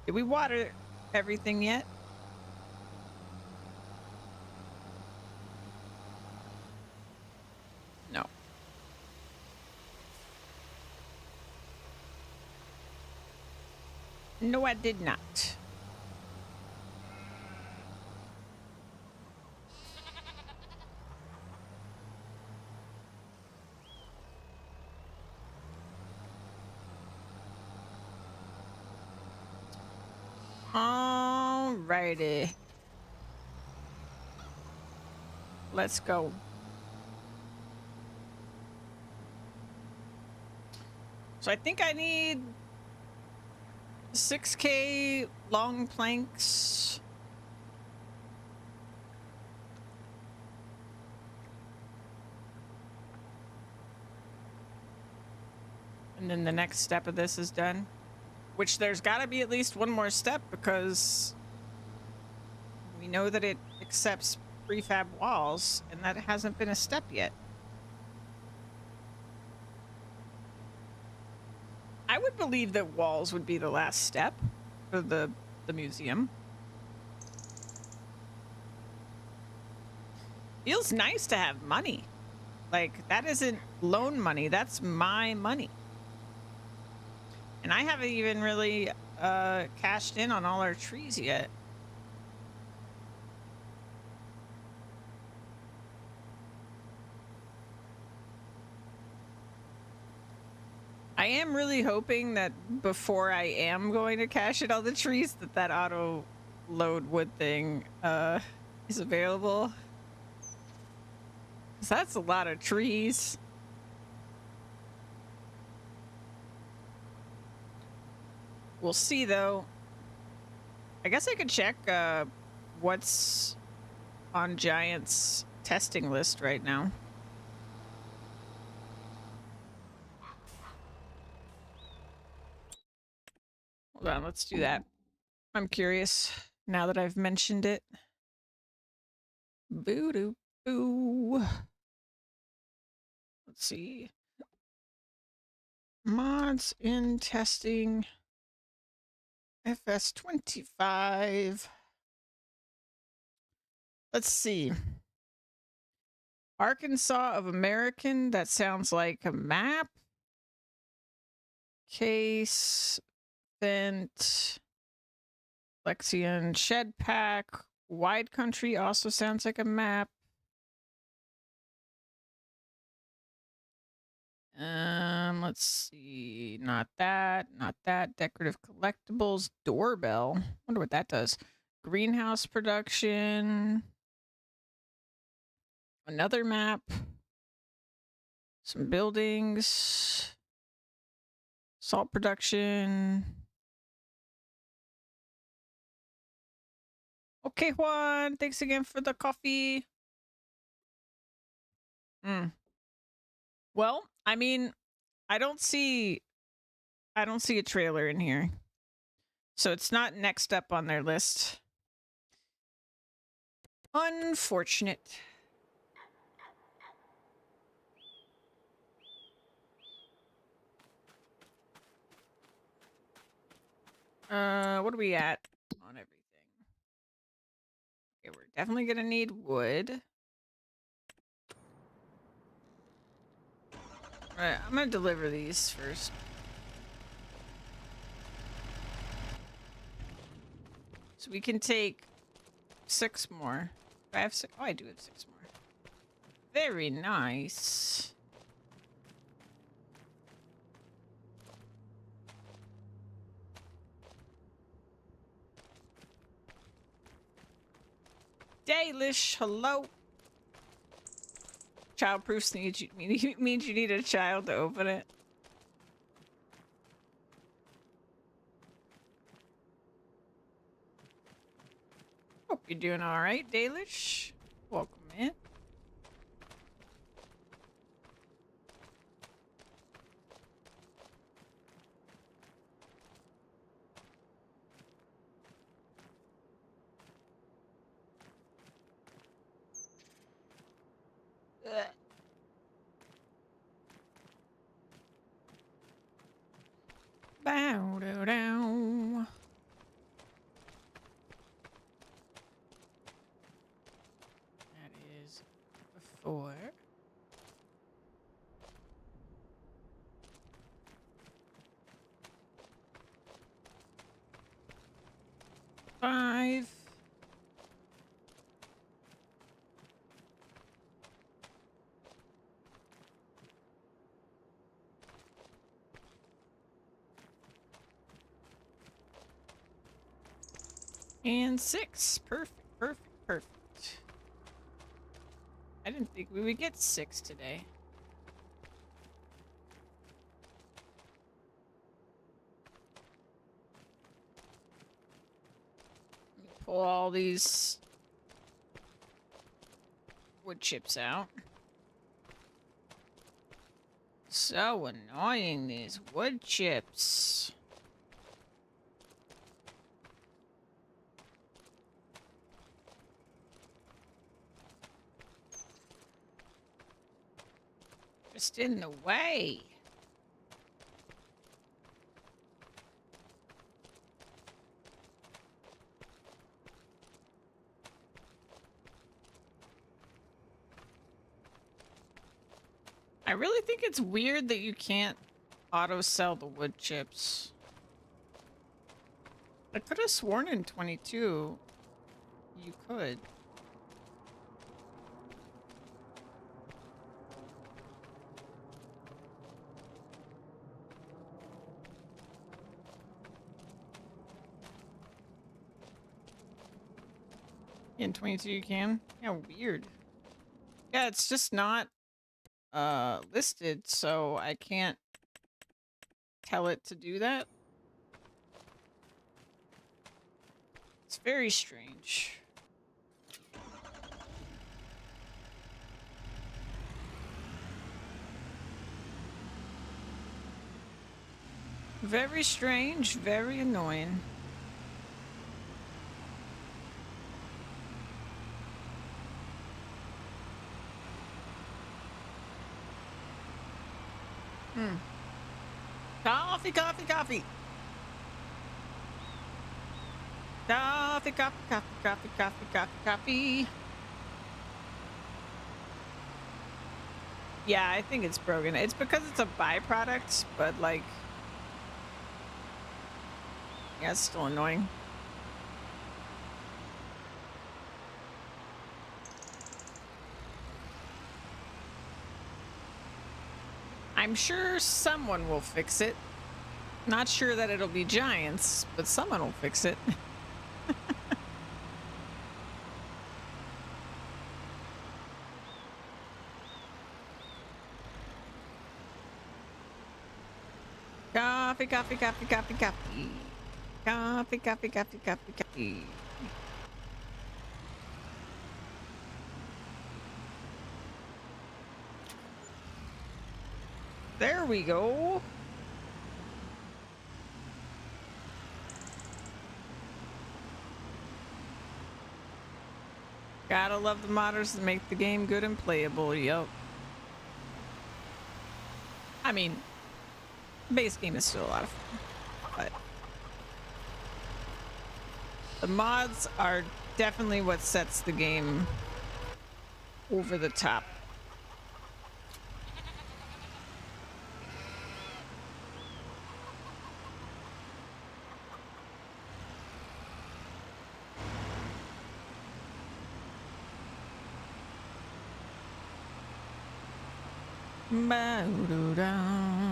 Did we water everything yet? No. No, I did not. Alrighty. Let's go. So I think I need 6K long planks. And then the next step of this is done. Which there's got to be at least one more step because we know that it accepts prefab walls, and that hasn't been a step yet. I would believe that walls would be the last step for the museum. Feels nice to have money. Like, that isn't loan money, that's my money. And I haven't even really cashed in on all our trees yet. I am really hoping that before I am going to cash in all the trees, that auto load wood thing is available. 'Cause that's a lot of trees. We'll see, though. I guess I could check what's on Giant's testing list right now. Hold on, let's do that. I'm curious now that I've mentioned it. Boo doo boo. Let's see. Mods in testing. FS25. Let's see. Arkansas of American. That sounds like a map. Case. Vent. Lexion. Shed pack. Wide country also sounds like a map. Let's see. Not that. Not that. Decorative collectibles. Doorbell. Wonder what that does. Greenhouse production. Another map. Some buildings. Salt production. Okay, Juan. Thanks again for the coffee. Well, I mean, I don't see a trailer in here. So it's not next up on their list. Unfortunate. What are we at on everything? Okay, we're definitely gonna need wood. Alright, I'm gonna deliver these first. So we can take 6 more. Do I have 6? Oh, I do have 6 more. Very nice. Dalish, hello. Childproofs means you need a child to open it. Hope you're doing all right, Dalish. Welcome in. Ugh. Bow dow dow. That is 4. Five. And 6. Perfect, perfect, perfect. I didn't think we would get 6 today. Let me pull all these wood chips out. So annoying, these wood chips. Just in the way. I really think it's weird that you can't auto sell the wood chips. I could have sworn in 22 you could. In 22 you can? Yeah, weird. Yeah, it's just not listed, so I can't tell it to do that. It's very strange. Very strange, very annoying. Coffee, coffee, coffee. Coffee, coffee, coffee, coffee, coffee, coffee, coffee. Yeah, I think it's broken. It's because it's a byproduct, but like, yeah, it's still annoying. I'm sure someone will fix it. Not sure that it'll be giants, but someone will fix it. Coffee, coffee, coffee, coffee, coffee. Coffee, coffee, coffee, coffee, coffee. There we go. Gotta love the modders that make the game good and playable. Yup. I mean, the base game is still a lot of fun, but the mods are definitely what sets the game over the top. Ba-do-dum.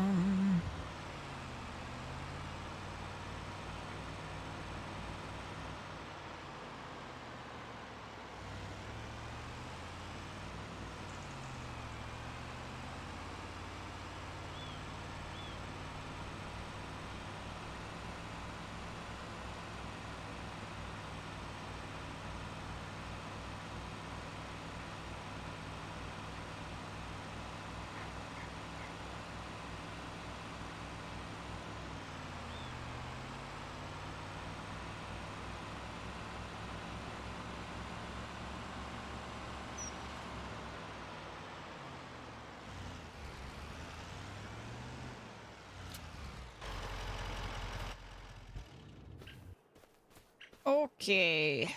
Okay.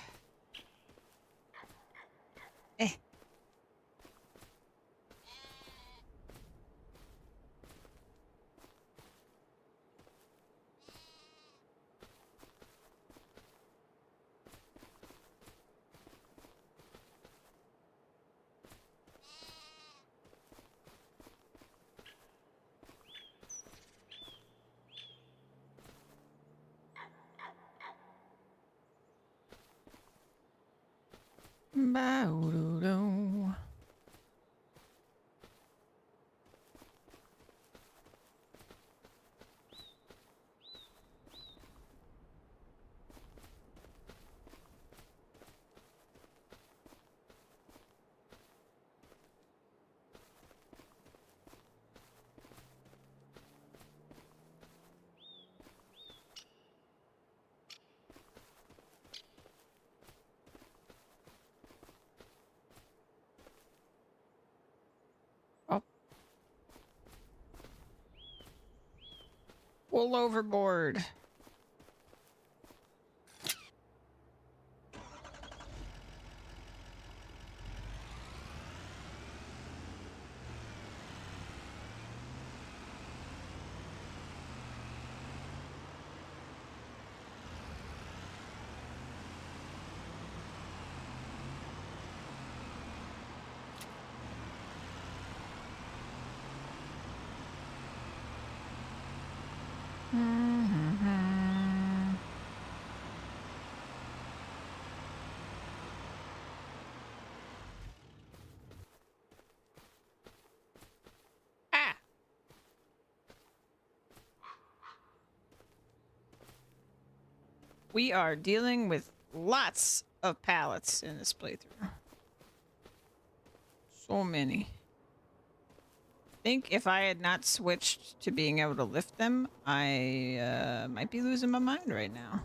Eh. Ba-do-do. Oh. Full overboard. Mm-hmm. Ah. We are dealing with lots of pallets in this playthrough. So many. I think if I had not switched to being able to lift them, I might be losing my mind right now.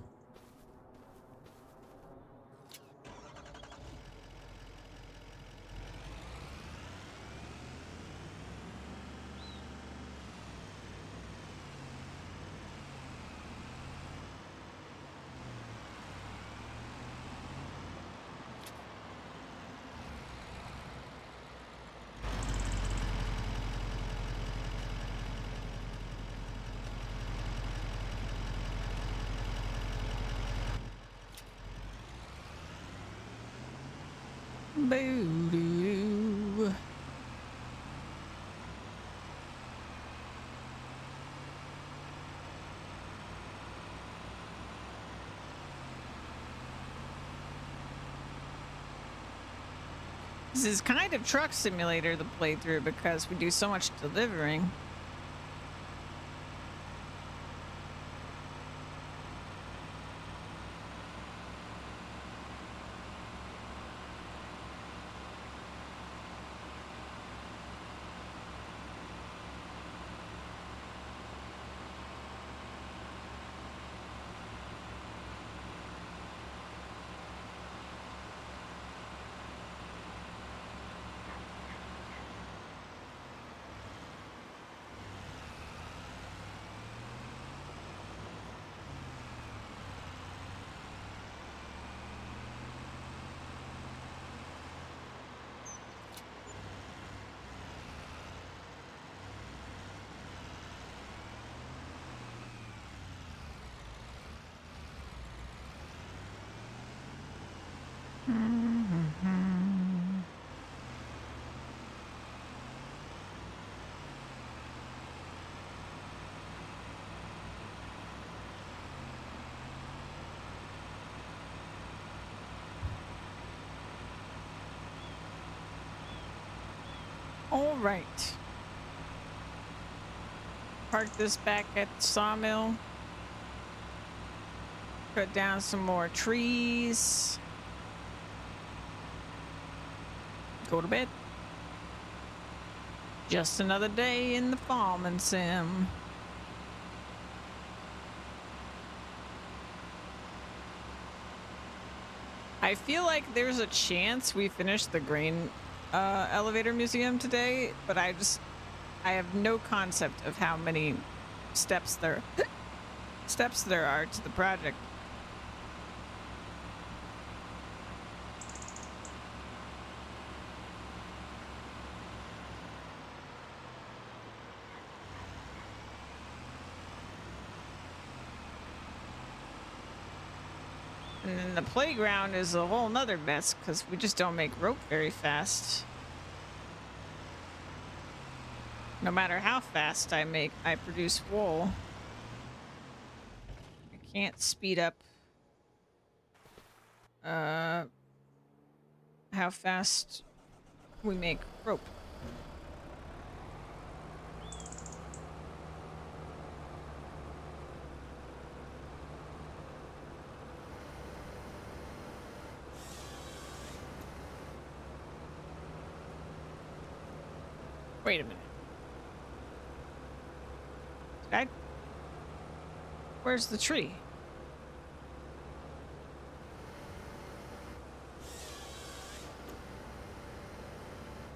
Boo-doo. This is kind of truck simulator, the playthrough, because we do so much delivering. All right. Park this back at the sawmill. Cut down some more trees. Go to bed. Just another day in the farming sim. I feel like there's a chance we finish the grain elevator museum today, but I have no concept of how many steps there are to the project. And then the playground is a whole nother mess because we just don't make rope very fast. No matter how fast I produce wool. I can't speed up how fast we make rope. Wait a minute. Where's the tree?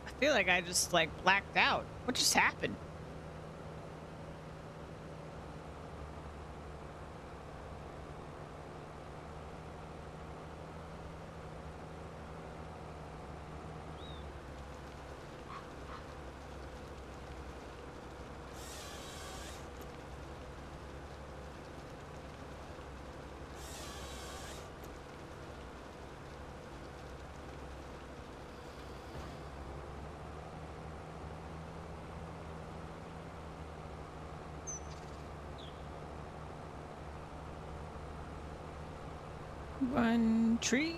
I feel like I just like blacked out. What just happened? One tree.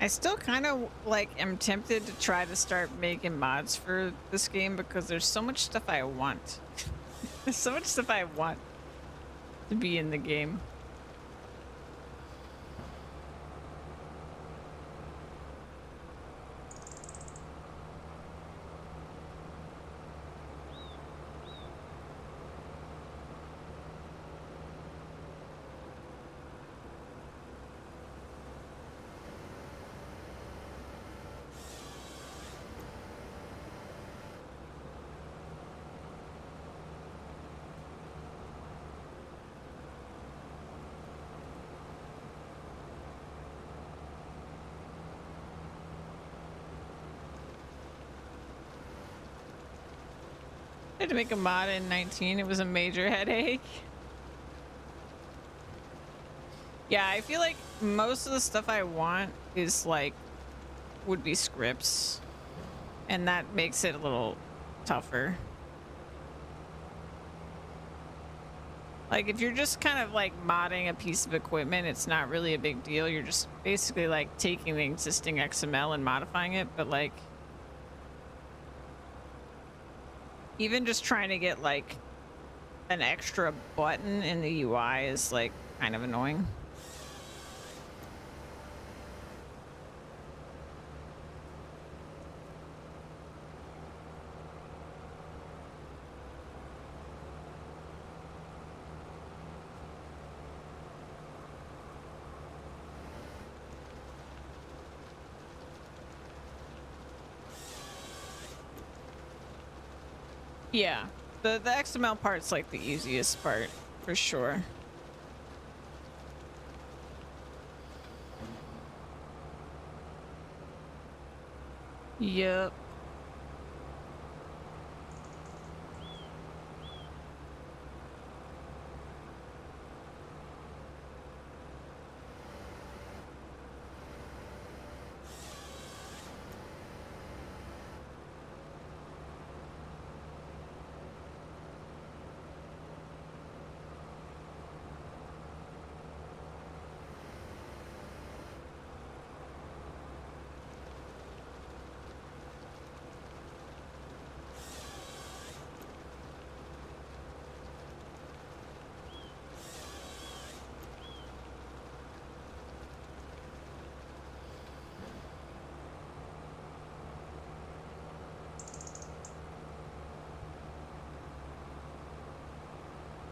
I still kind of like am tempted to try to start making mods for this game because there's so much stuff I want. There's so much stuff I want to be in the game. I had to make a mod in 19. It was a major headache. Yeah, I feel like most of the stuff I want is like would be scripts, and that makes it a little tougher. Like if you're just kind of like modding a piece of equipment, it's not really a big deal. You're just basically like taking the existing XML and modifying it, but like even just trying to get like an extra button in the UI is like kind of annoying. Yeah, the XML part's like the easiest part for sure. Yep.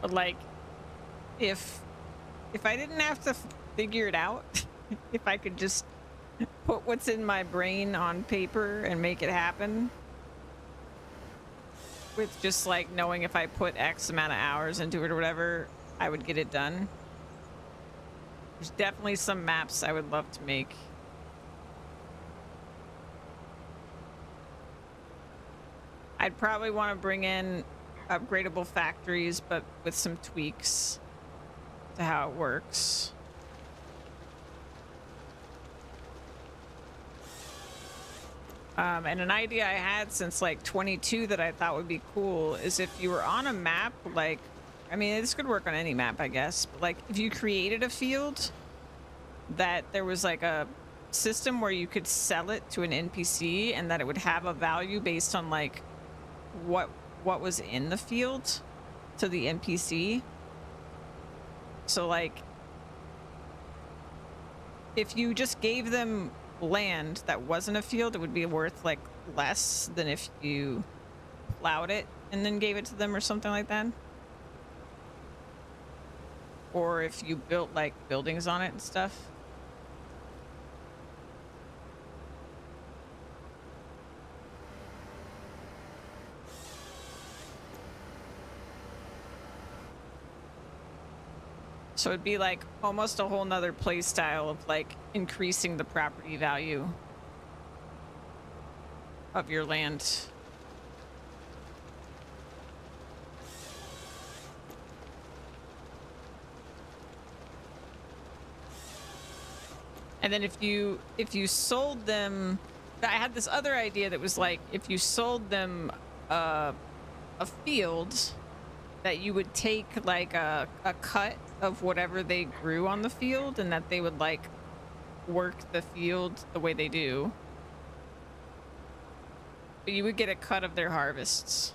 But like, if I didn't have to figure it out, if I could just put what's in my brain on paper and make it happen, with just like knowing if I put X amount of hours into it or whatever, I would get it done. There's definitely some maps I would love to make. I'd probably want to bring in upgradable factories, but with some tweaks to how it works. And an idea I had since like 22 that I thought would be cool is if you were on a map, like, I mean, this could work on any map, I guess, but like if you created a field that there was like a system where you could sell it to an NPC and that it would have a value based on like what was in the field to the NPC. So like if you just gave them land that wasn't a field, it would be worth like less than if you plowed it and then gave it to them or something like that. Or if you built like buildings on it and stuff. So it'd be like almost a whole nother play style of like increasing the property value of your land. And then if you sold them, I had this other idea that was like if you sold them a field, that you would take like a cut of whatever they grew on the field, and that they would like work the field the way they do. But you would get a cut of their harvests.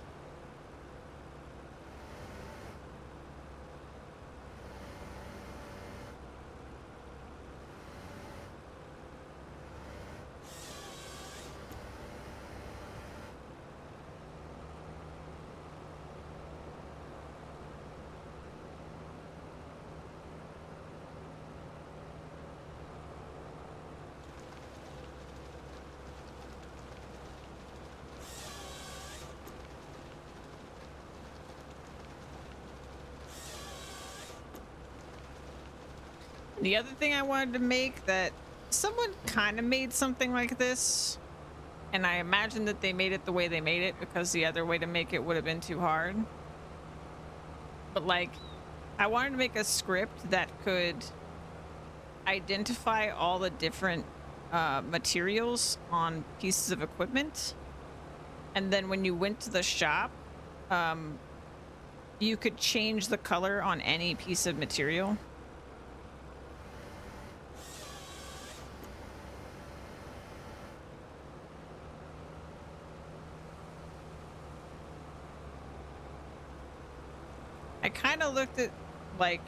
The other thing I wanted to make, that someone kind of made something like this, and I imagine that they made it the way they made it because the other way to make it would have been too hard. But like, I wanted to make a script that could identify all the different materials on pieces of equipment, and then when you went to the shop, you could change the color on any piece of material. I kind of looked at like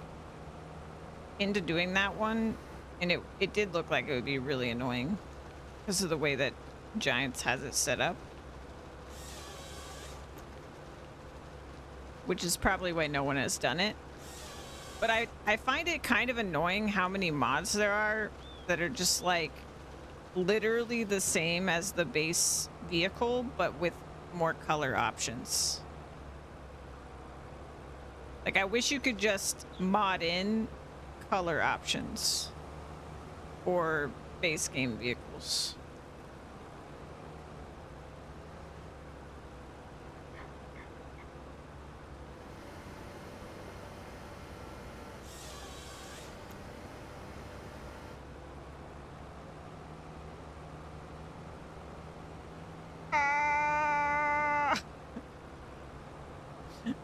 into doing that one, and it did look like it would be really annoying because of the way that Giants has it set up, which is probably why no one has done it. But I find it kind of annoying how many mods there are that are just like literally the same as the base vehicle, but with more color options. Like, I wish you could just mod in color options for base game vehicles.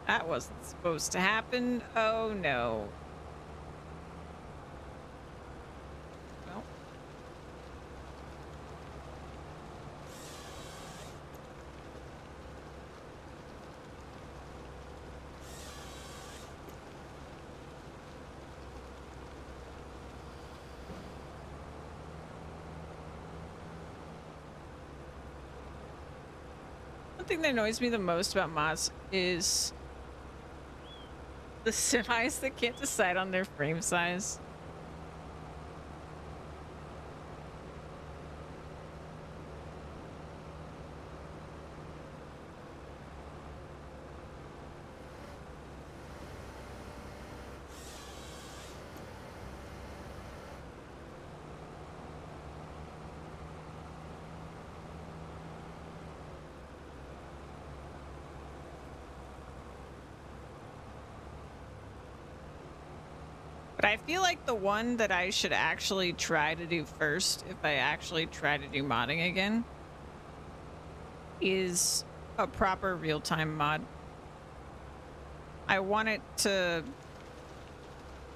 That wasn't supposed to happen. Oh no. Well. One thing that annoys me the most about mods is the semis that can't decide on their frame size. But I feel like the one that I should actually try to do first, if I actually try to do modding again, is a proper real-time mod. I want it to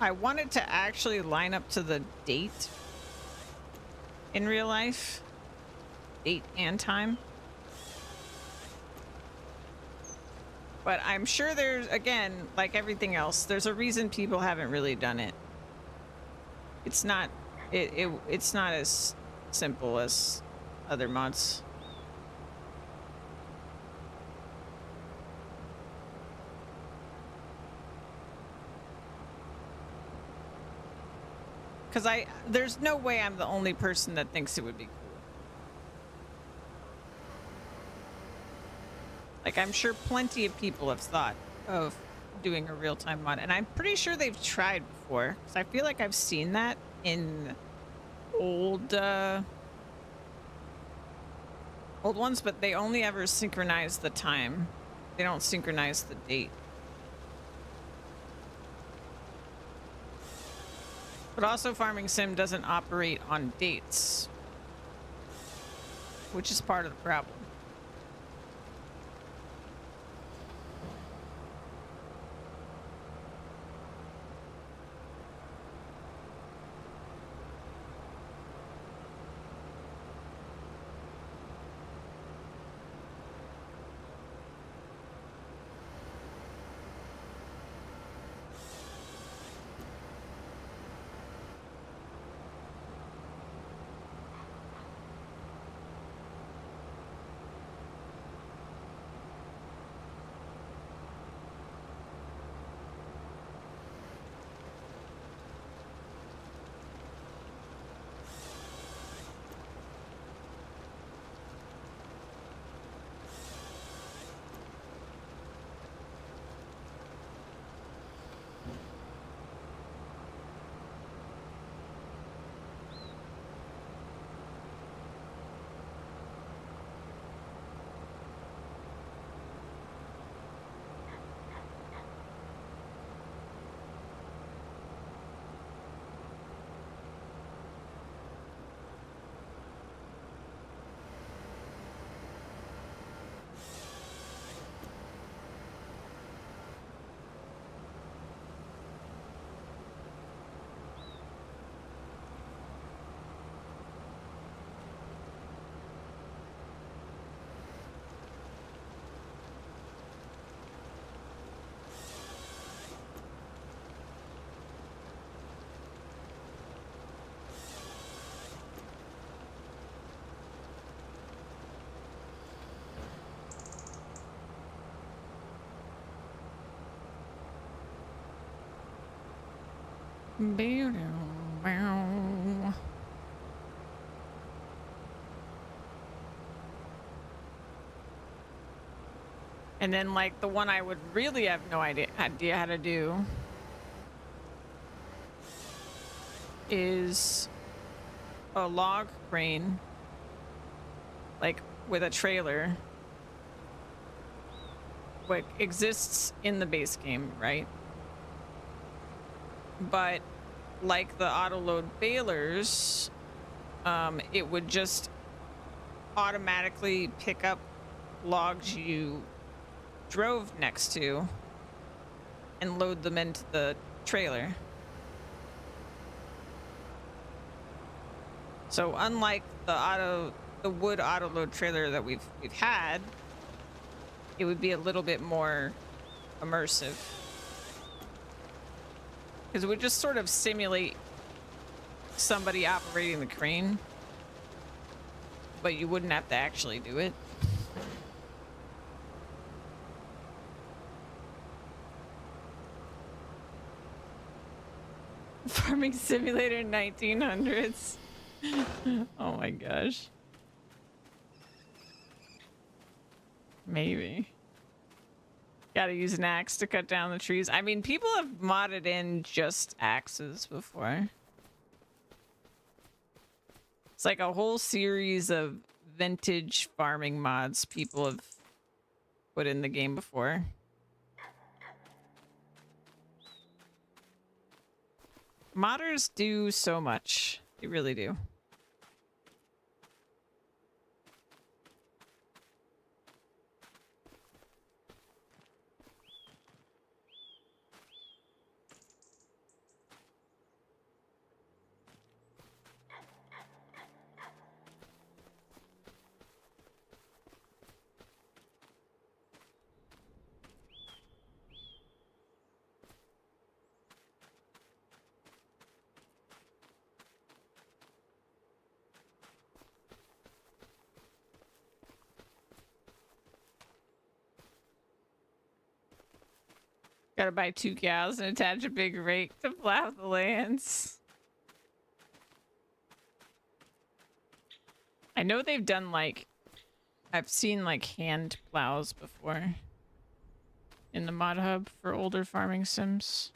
actually line up to the date in real life. Date and time. But I'm sure there's, again, like everything else, there's a reason people haven't really done it. It's not, it's not as simple as other mods. Because there's no way I'm the only person that thinks it would be cool. Like, I'm sure plenty of people have thought of doing a real-time mod, and I'm pretty sure they've tried before, because I feel like I've seen that in old ones, but they only ever synchronize the time. They don't synchronize the date. But also, Farming Sim doesn't operate on dates, which is part of the problem. And then, like, the one I would really have no idea how to do is a log crane, like, with a trailer. What exists in the base game, right? But like the auto-load balers, it would just automatically pick up logs you drove next to and load them into the trailer. So unlike the wood auto load trailer that we've had, it would be a little bit more immersive, because it would just sort of simulate somebody operating the crane, but you wouldn't have to actually do it. Farming Simulator 1900s. Oh my gosh. Maybe. Gotta use an axe to cut down the trees. I mean, people have modded in just axes before. It's like a whole series of vintage farming mods people have put in the game before. Modders do so much. They really do. Gotta buy 2 cows and attach a big rake to plow the lands. I know they've done, like, I've seen like hand plows before in the mod hub for older farming sims.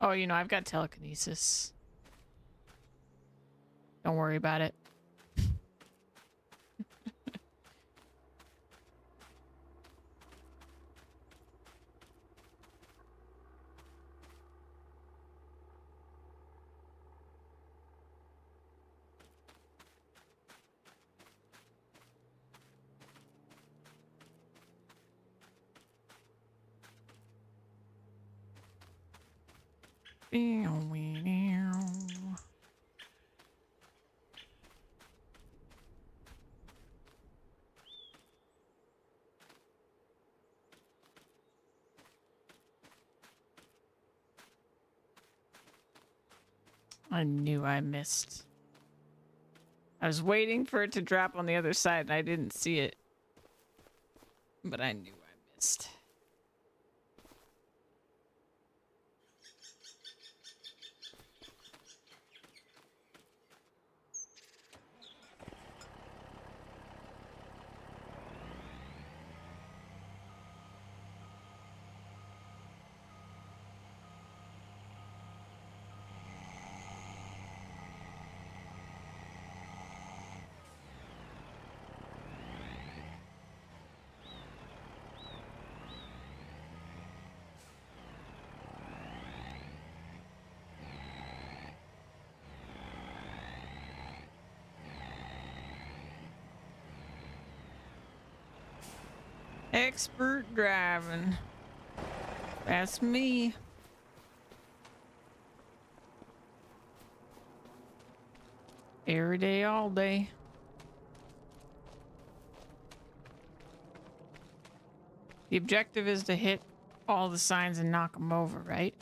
Oh, you know, I've got telekinesis. Don't worry about it. I knew I missed. I was waiting for it to drop on the other side and I didn't see it. But I knew I missed. Expert driving. That's me. Every day, all day. The objective is to hit all the signs and knock them over, right?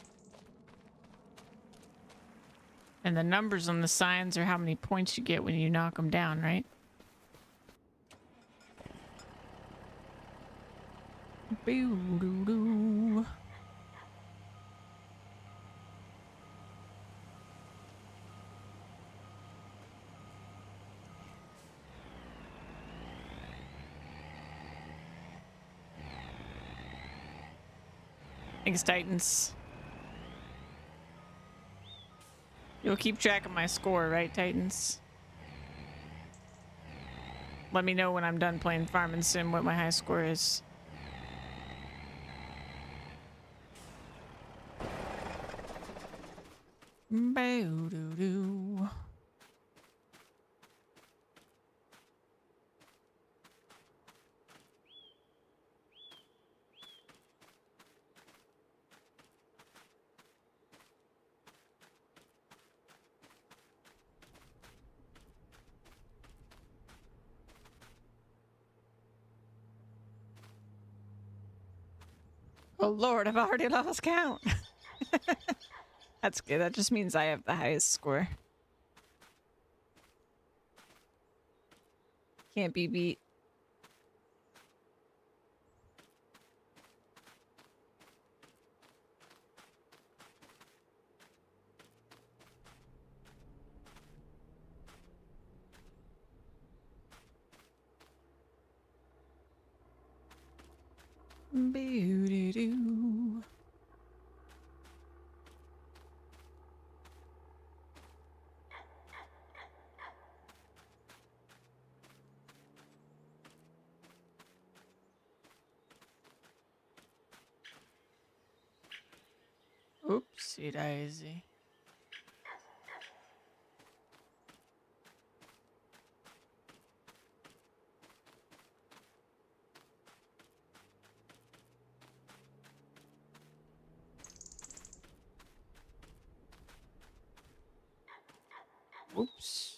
And the numbers on the signs are how many points you get when you knock them down, right? Boo-doo-doo. Thanks, Titans. You'll keep track of my score, right, Titans? Let me know when I'm done playing Farming Sim what my high score is. Boo-doo-doo. Oh Lord, I've already lost count. That's good. That just means I have the highest score. Can't be beat. Boo-doo-doo. Oopsie daisy. Oops.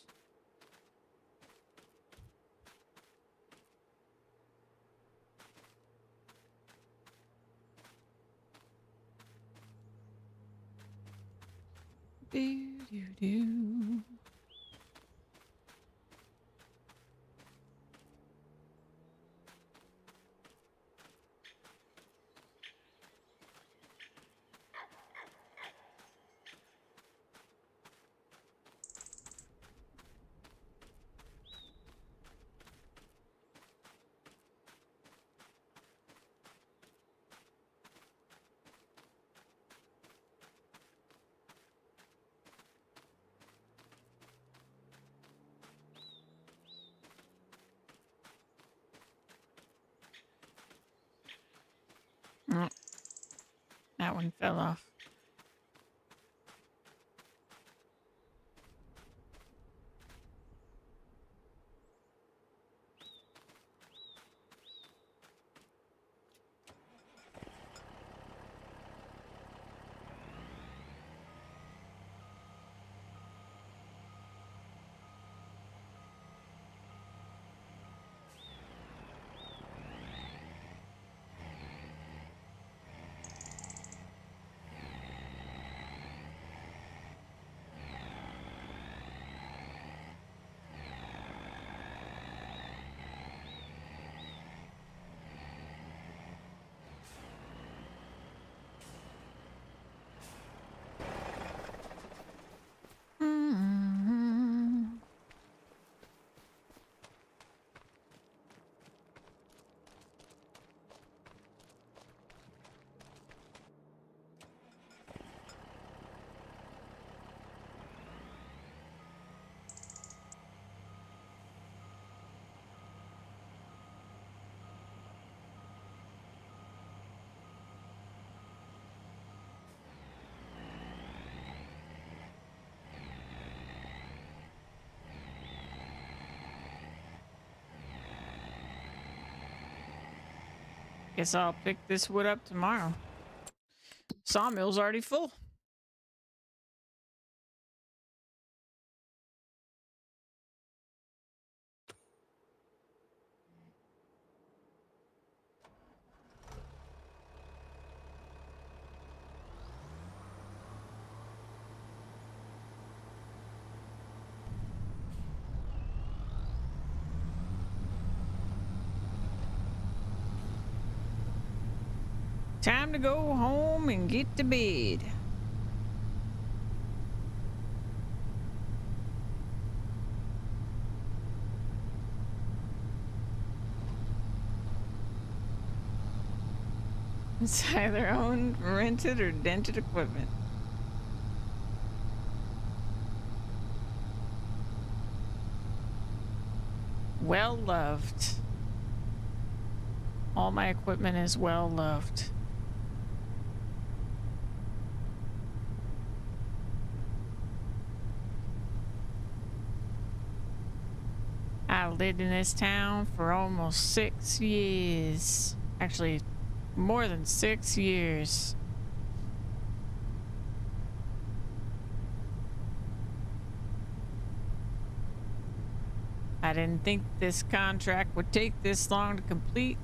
Boo-doo-doo. Oh, that one fell off. Guess I'll pick this wood up tomorrow. Sawmill's already full. Time to go home and get to bed. It's either owned, rented, or dented equipment. Well loved. All my equipment is well loved. I lived in this town for almost 6 years. Actually, more than 6 years. I didn't think this contract would take this long to complete,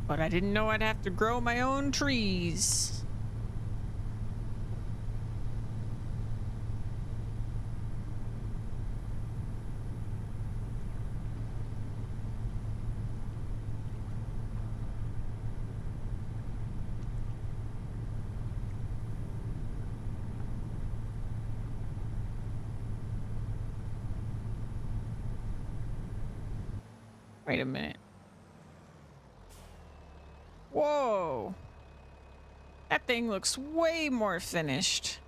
but I didn't know I'd have to grow my own trees. Wait a minute. Whoa. That thing looks way more finished.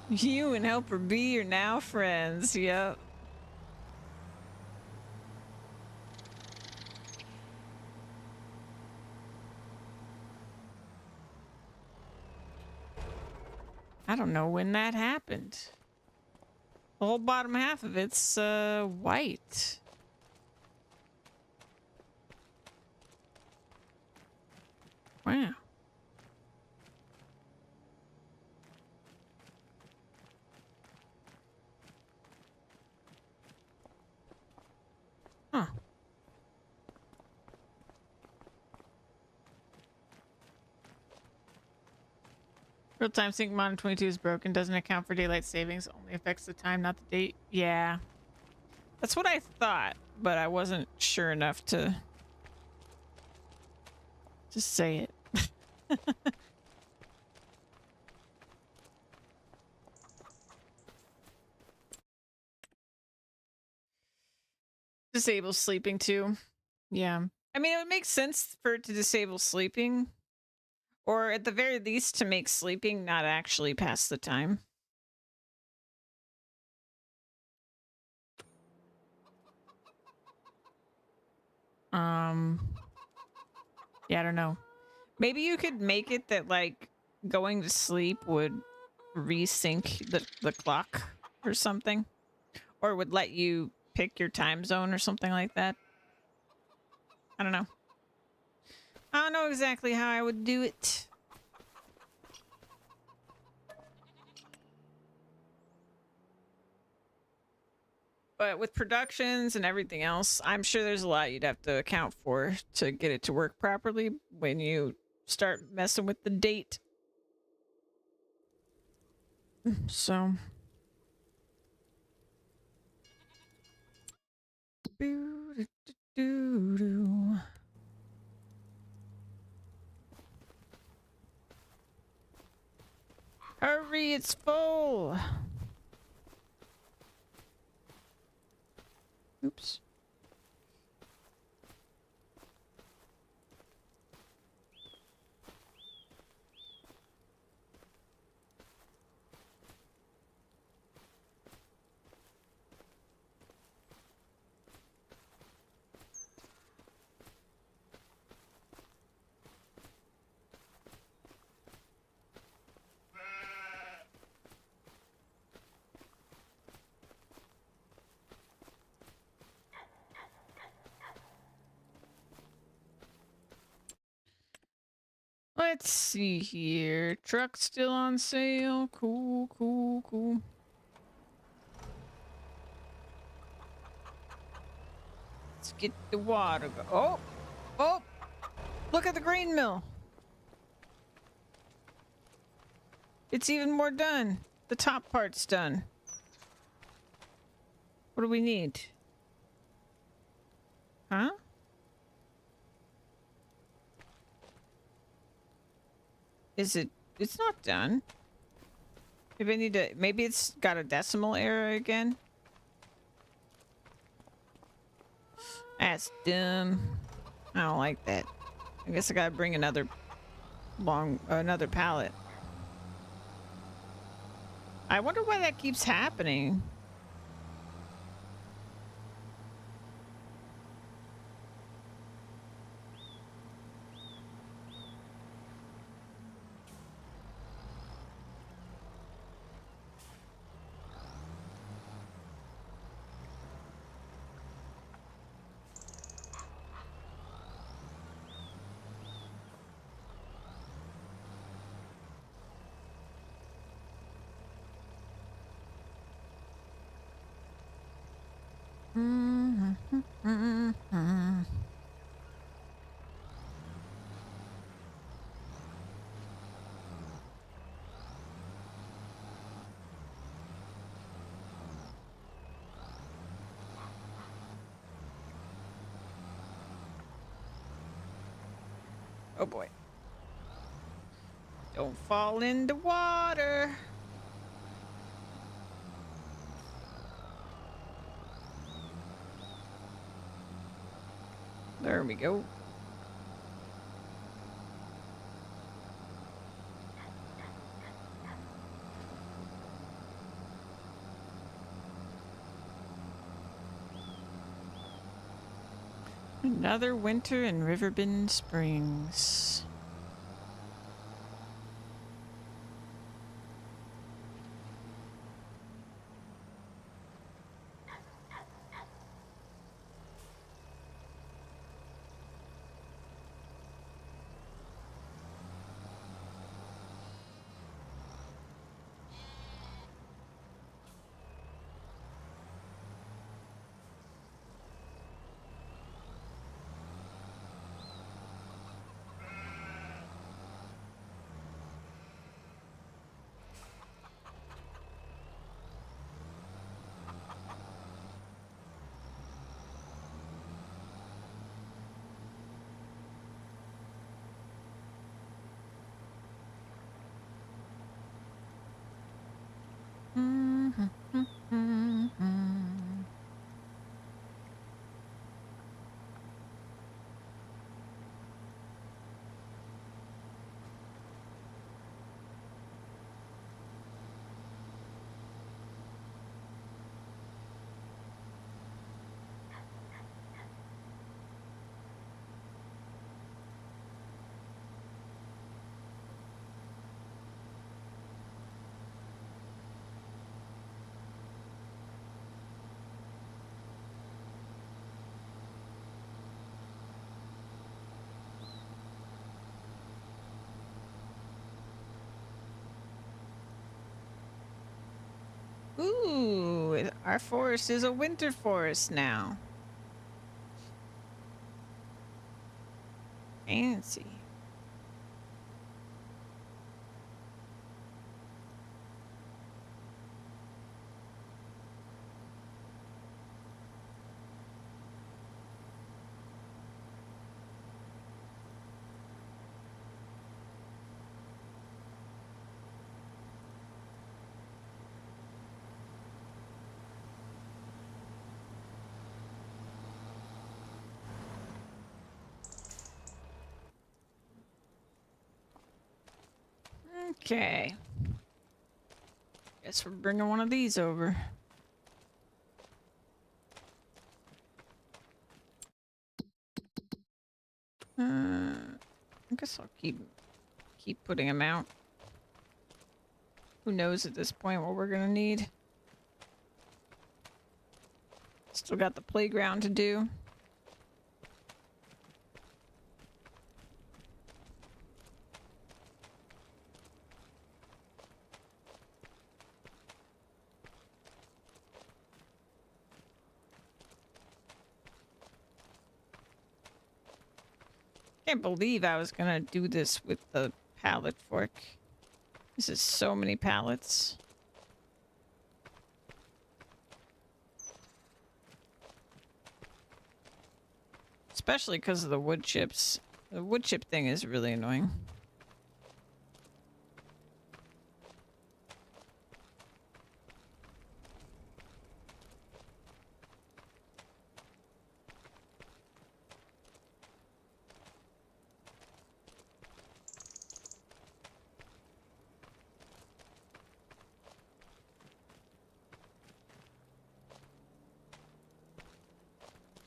You and Helper B are now friends. Yep. I don't know when that happened. The whole bottom half of it's white. Wow. Huh. Real-time sync monitor 22 is broken. Doesn't account for daylight savings. Only affects the time, not the date. Yeah. That's what I thought, but I wasn't sure enough to just say it. Disable sleeping too. Yeah. I mean, it would make sense for it to disable sleeping. Or at the very least to make sleeping not actually pass the time. Yeah, I don't know. Maybe you could make it that like going to sleep would resync the clock or something. Or would let you pick your time zone or something like that. I don't know. I don't know exactly how I would do it. But with productions and everything else, I'm sure there's a lot you'd have to account for to get it to work properly when you start messing with the date. So. Hurry, it's full. Oops. Let's see here. Truck's still on sale. Cool, cool, cool. Let's get the water. Oh, oh! Look at the grain mill. It's even more done. The top part's done. What do we need? Huh? Is it? It's not done. Maybe I need to. Maybe it's got a decimal error again. That's dumb. I don't like that. I guess I gotta bring another pallet. I wonder why that keeps happening. Oh boy. Don't fall in the water. There we go. Another winter in Riverbend Springs. Ooh, our forest is a winter forest now. Fancy. Okay. Guess we're bringing one of these over. I guess I'll keep putting them out. Who knows at this point what we're gonna need? Still got the playground to do. Can't believe I was gonna do this with the pallet fork. This is so many pallets. Especially because of the wood chips. The wood chip thing is really annoying.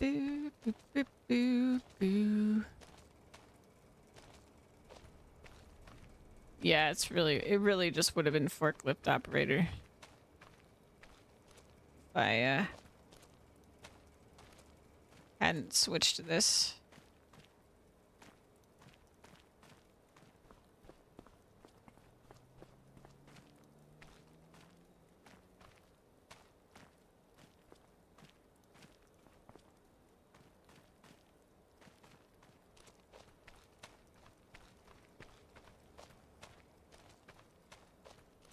Boo, boo, boo, boo, boo. Yeah, it really just would have been forklift operator. If I hadn't switched to this.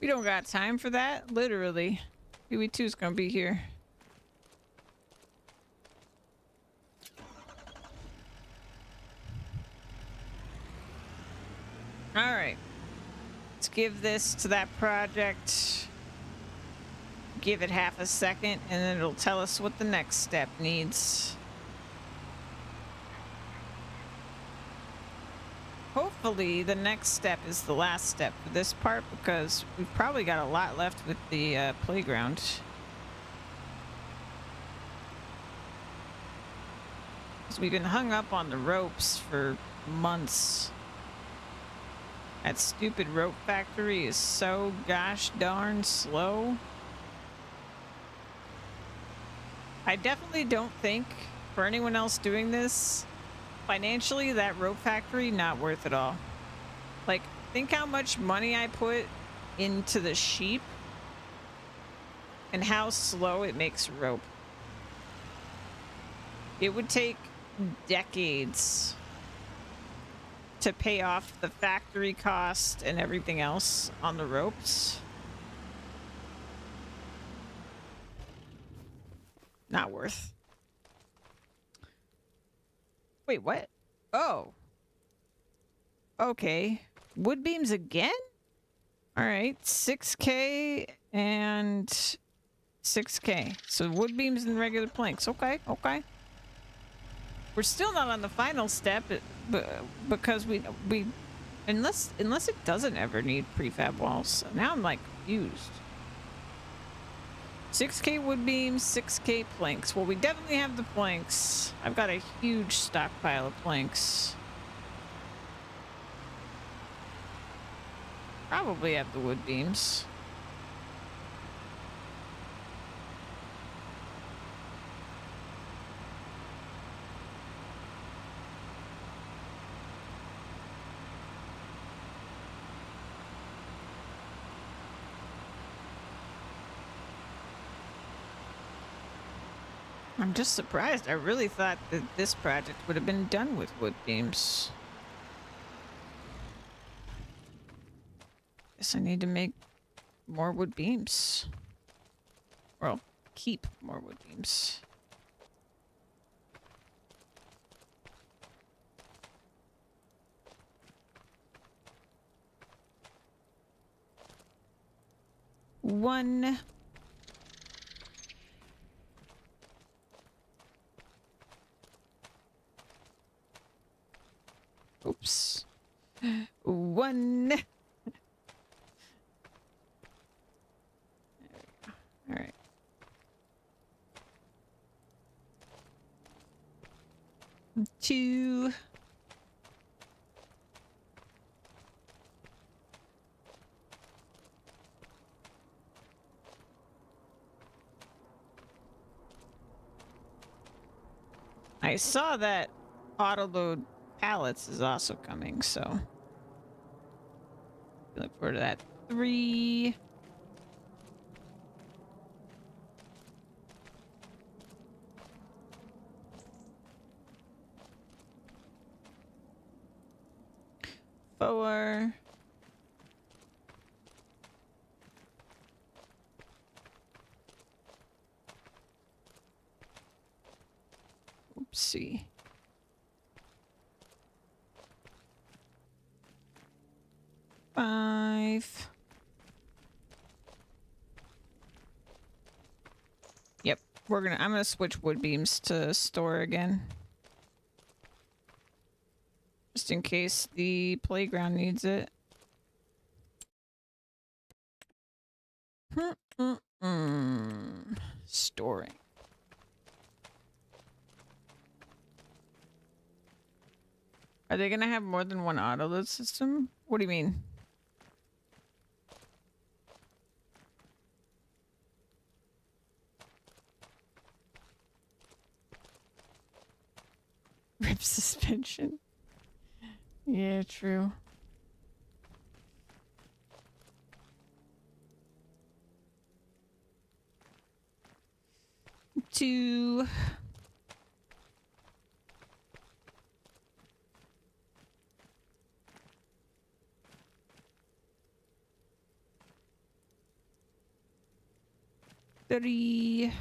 We don't got time for that, literally. Huey2's gonna be here. Alright. Let's give this to that project. Give it half a second, and then it'll tell us what the next step needs. Hopefully, the next step is the last step for this part, because we've probably got a lot left with the playground. Because we've been hung up on the ropes for months. That stupid rope factory is so gosh darn slow. I definitely don't think, for anyone else doing this, financially, that rope factory, not worth it all. Like, think how much money I put into the sheep and how slow it makes rope. It would take decades to pay off the factory cost and everything else on the ropes. Not worth. Wait, what? Oh. Okay. Wood beams again? All right. 6K and 6K. So wood beams and regular planks. Okay. Okay. We're still not on the final step because we unless it doesn't ever need prefab walls. Now I'm like confused. 6K wood beams, 6K planks. Well, we definitely have the planks. I've got a huge stockpile of planks. Probably have the wood beams. I'm just surprised. I really thought that this project would have been done with wood beams. Guess I need to make more wood beams. Well, keep more wood beams. One. Oops. One. There we go. All right. Two. I saw that auto load pallets is also coming, so look forward to that. 3. 4. Oopsie. Five. Yep, I'm gonna switch wood beams to store again. Just in case the playground needs it. Storing. Are they gonna have more than one auto load system? What do you mean? Rip suspension. Yeah, true. Two. Three.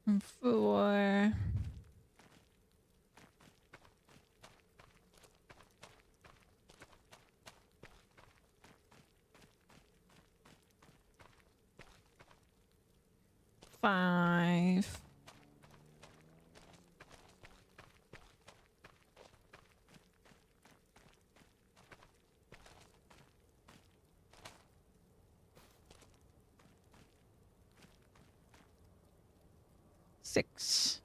And 4. Five. Six.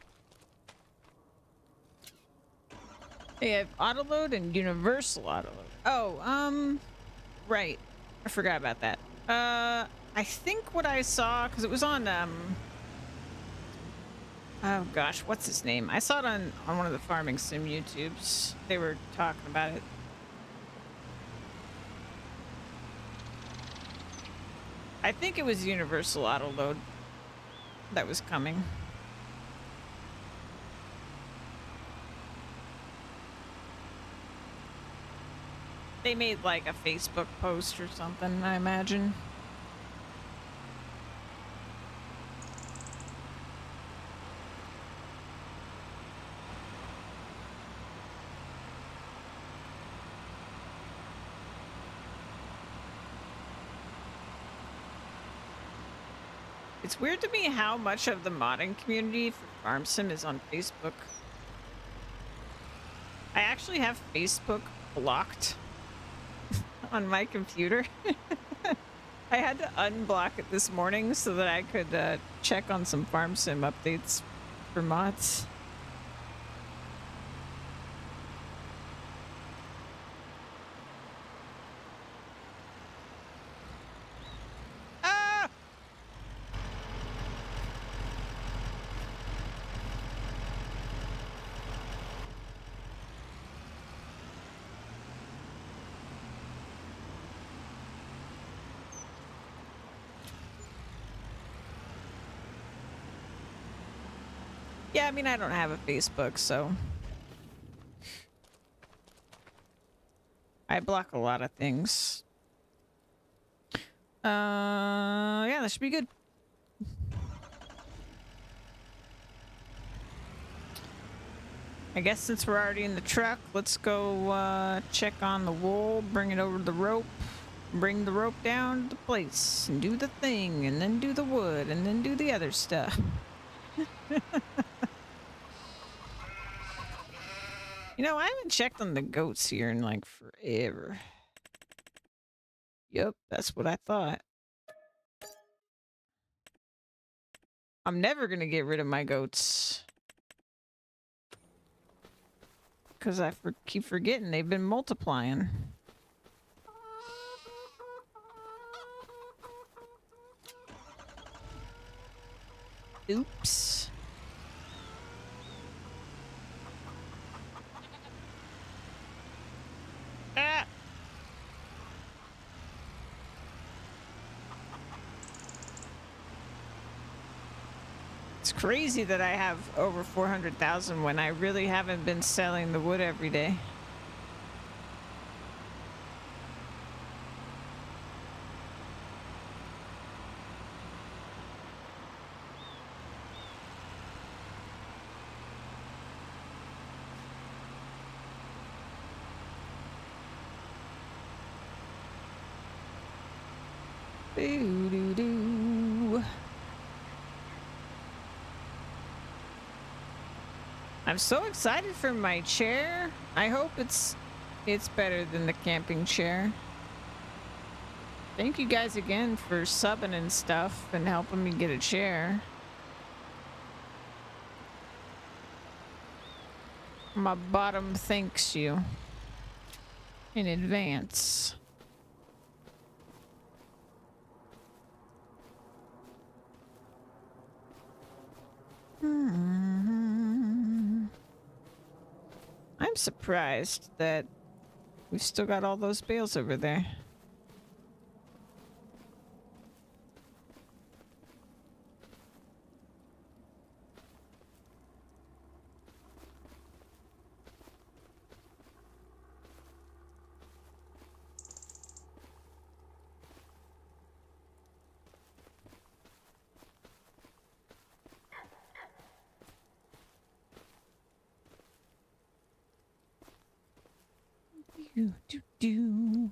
They have auto load and universal auto load. Oh, right. I forgot about that. I think what I saw, because it was on, oh gosh, what's his name? I saw it on one of the farming sim YouTubes. They were talking about it. I think it was universal auto load that was coming. They made like a Facebook post or something, I imagine. It's weird to me how much of the modding community for Farm Sim is on Facebook. I actually have Facebook blocked on my computer. I had to unblock it this morning so that I could check on some Farm Sim updates for mods. Yeah, I mean, I don't have a Facebook, so I block a lot of things. Yeah, that should be good. I guess since we're already in the truck, let's go check on the wool, bring it over the rope, bring the rope down to the place, and do the thing, and then do the wood, and then do the other stuff. You know, I haven't checked on the goats here in like forever. Yep, that's what I thought. I'm never gonna get rid of my goats. Because I keep forgetting they've been multiplying. Oops. Ah! It's crazy that I have over 400,000 when I really haven't been selling the wood every day. Doo-doo-doo. I'm so excited for my chair. I hope it's better than the camping chair. Thank you guys again for subbing and stuff and helping me get a chair. My bottom thanks you in advance. I'm surprised that we've still got all those bales over there. Do.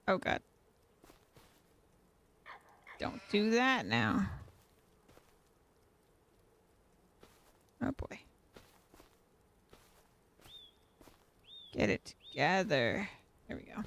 Oh God. Don't do that now. Oh boy. Get it together. There we go.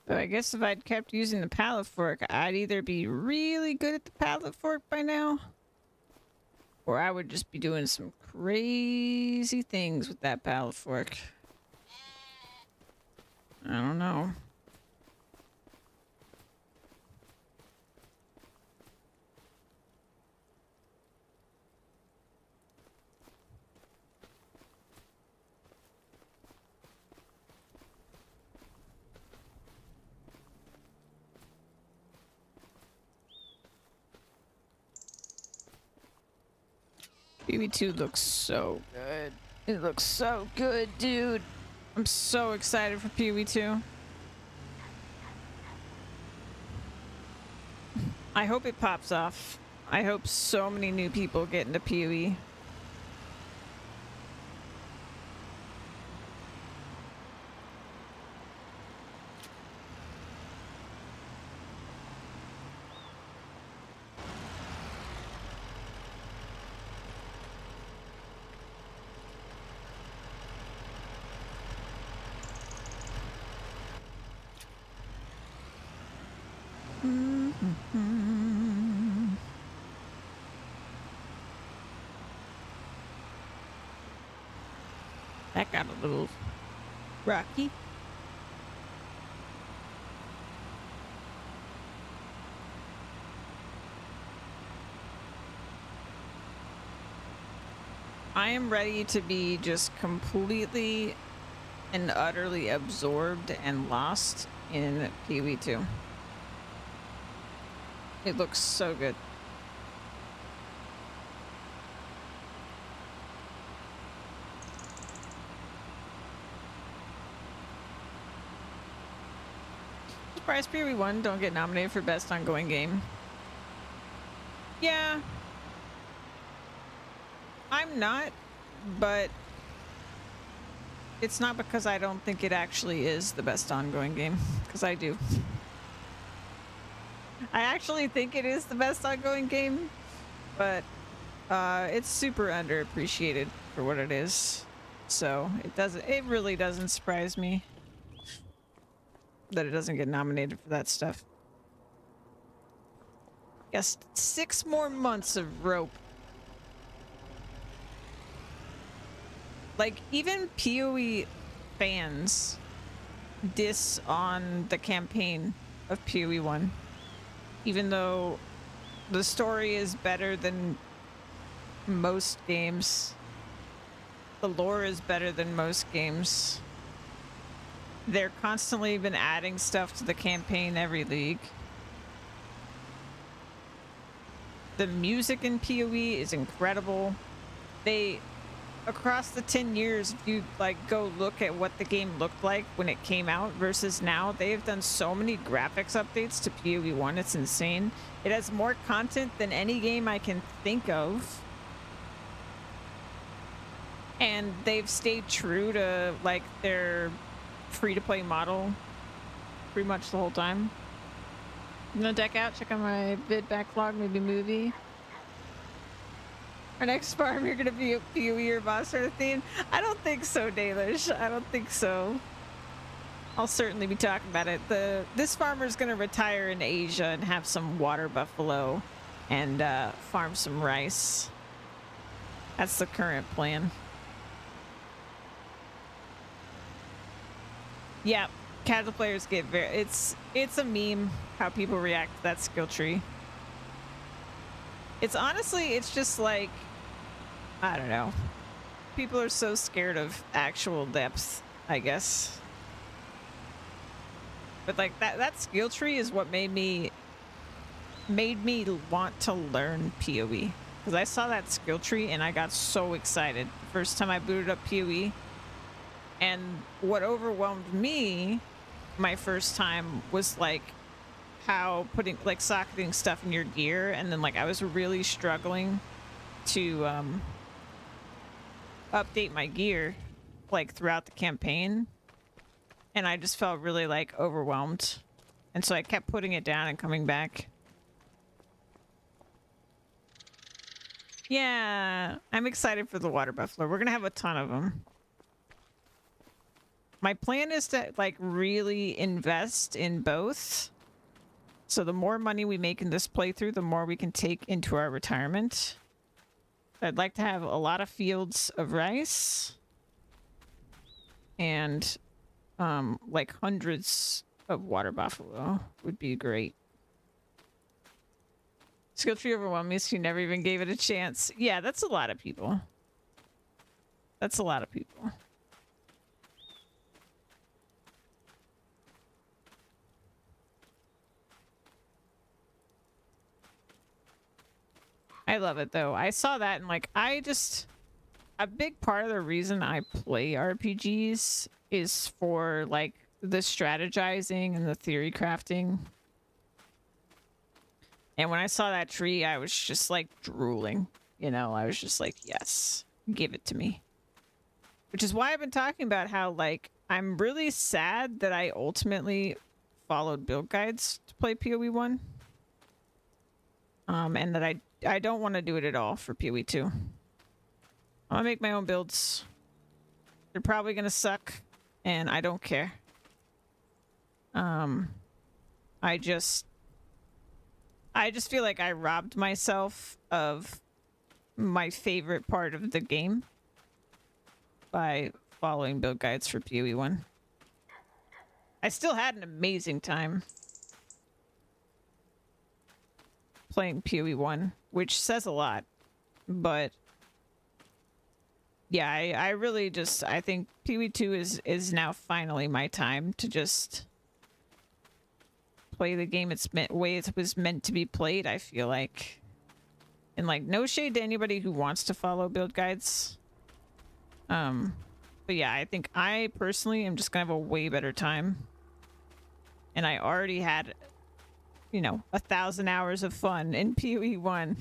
So I guess if I'd kept using the pallet fork, I'd either be really good at the pallet fork by now, or I would just be doing some crazy things with that pallet fork. I don't know. BB2 looks so good. It looks so good, dude. I'm so excited for PoE2. I hope it pops off. I hope so many new people get into PoE. That got a little rocky. I am ready to be just completely and utterly absorbed and lost in PoE2. It looks so good. Surprise PoE 1 don't get nominated for best ongoing game. Yeah. I'm not, but it's not because I don't think it actually is the best ongoing game, because I do. I actually think it is the best ongoing game, but it's super underappreciated for what it is. So it really doesn't surprise me that it doesn't get nominated for that stuff. Yes, 6 more months of rope. Like, even PoE fans diss on the campaign of PoE 1. Even though the story is better than most games. The lore is better than most games. They're constantly been adding stuff to the campaign every league. The music in PoE is incredible. Across the 10 years, if you like go look at what the game looked like when it came out versus now, they've done so many graphics updates to PoE 1. It's insane. It has more content than any game I can think of. And they've stayed true to like their free-to-play model pretty much the whole time. I'm gonna deck out, check out my vid backlog, maybe movie. Our next farm, you're gonna be a PoE or boss sort of theme? I don't think so, Dalish. I don't think so. I'll certainly be talking about it. This farmer's gonna retire in Asia and have some water buffalo and farm some rice. That's the current plan. Yeah, casual players get it's a meme how people react to that skill tree. It's honestly, it's just like, I don't know. People are so scared of actual depth, I guess. But like that skill tree is what made me want to learn PoE. Because I saw that skill tree and I got so excited the first time I booted up PoE. And what overwhelmed me my first time was like how putting like socketing stuff in your gear, and then like I was really struggling to update my gear like throughout the campaign, and I just felt really like overwhelmed, and so I kept putting it down and coming back. Yeah, I'm excited for the water buffalo. We're gonna have a ton of them. My plan is to like really invest in both. So the more money we make in this playthrough, the more we can take into our retirement. I'd like to have a lot of fields of rice and like hundreds of water buffalo would be great. Skill tree overwhelmed me, so you never even gave it a chance. Yeah, that's a lot of people. That's a lot of people. I love it though. I saw that and like a big part of the reason I play RPGs is for like the strategizing and the theory crafting. And when I saw that tree, I was just like drooling, you know, I was just like, yes, give it to me. Which is why I've been talking about how like I'm really sad that I ultimately followed build guides to play PoE 1. And that I don't want to do it at all for PoE 2. I'm gonna make my own builds. They're probably gonna suck, and I don't care. I just feel like I robbed myself of my favorite part of the game by following build guides for PoE 1. I still had an amazing time playing PoE 1, which says a lot, but yeah, I really just, I think PoE 2 is now finally my time to just play the game way it was meant to be played, I feel like. And like, no shade to anybody who wants to follow build guides. But yeah, I think I personally am just gonna have a way better time And I already had, you know, 1,000 hours of fun in PoE 1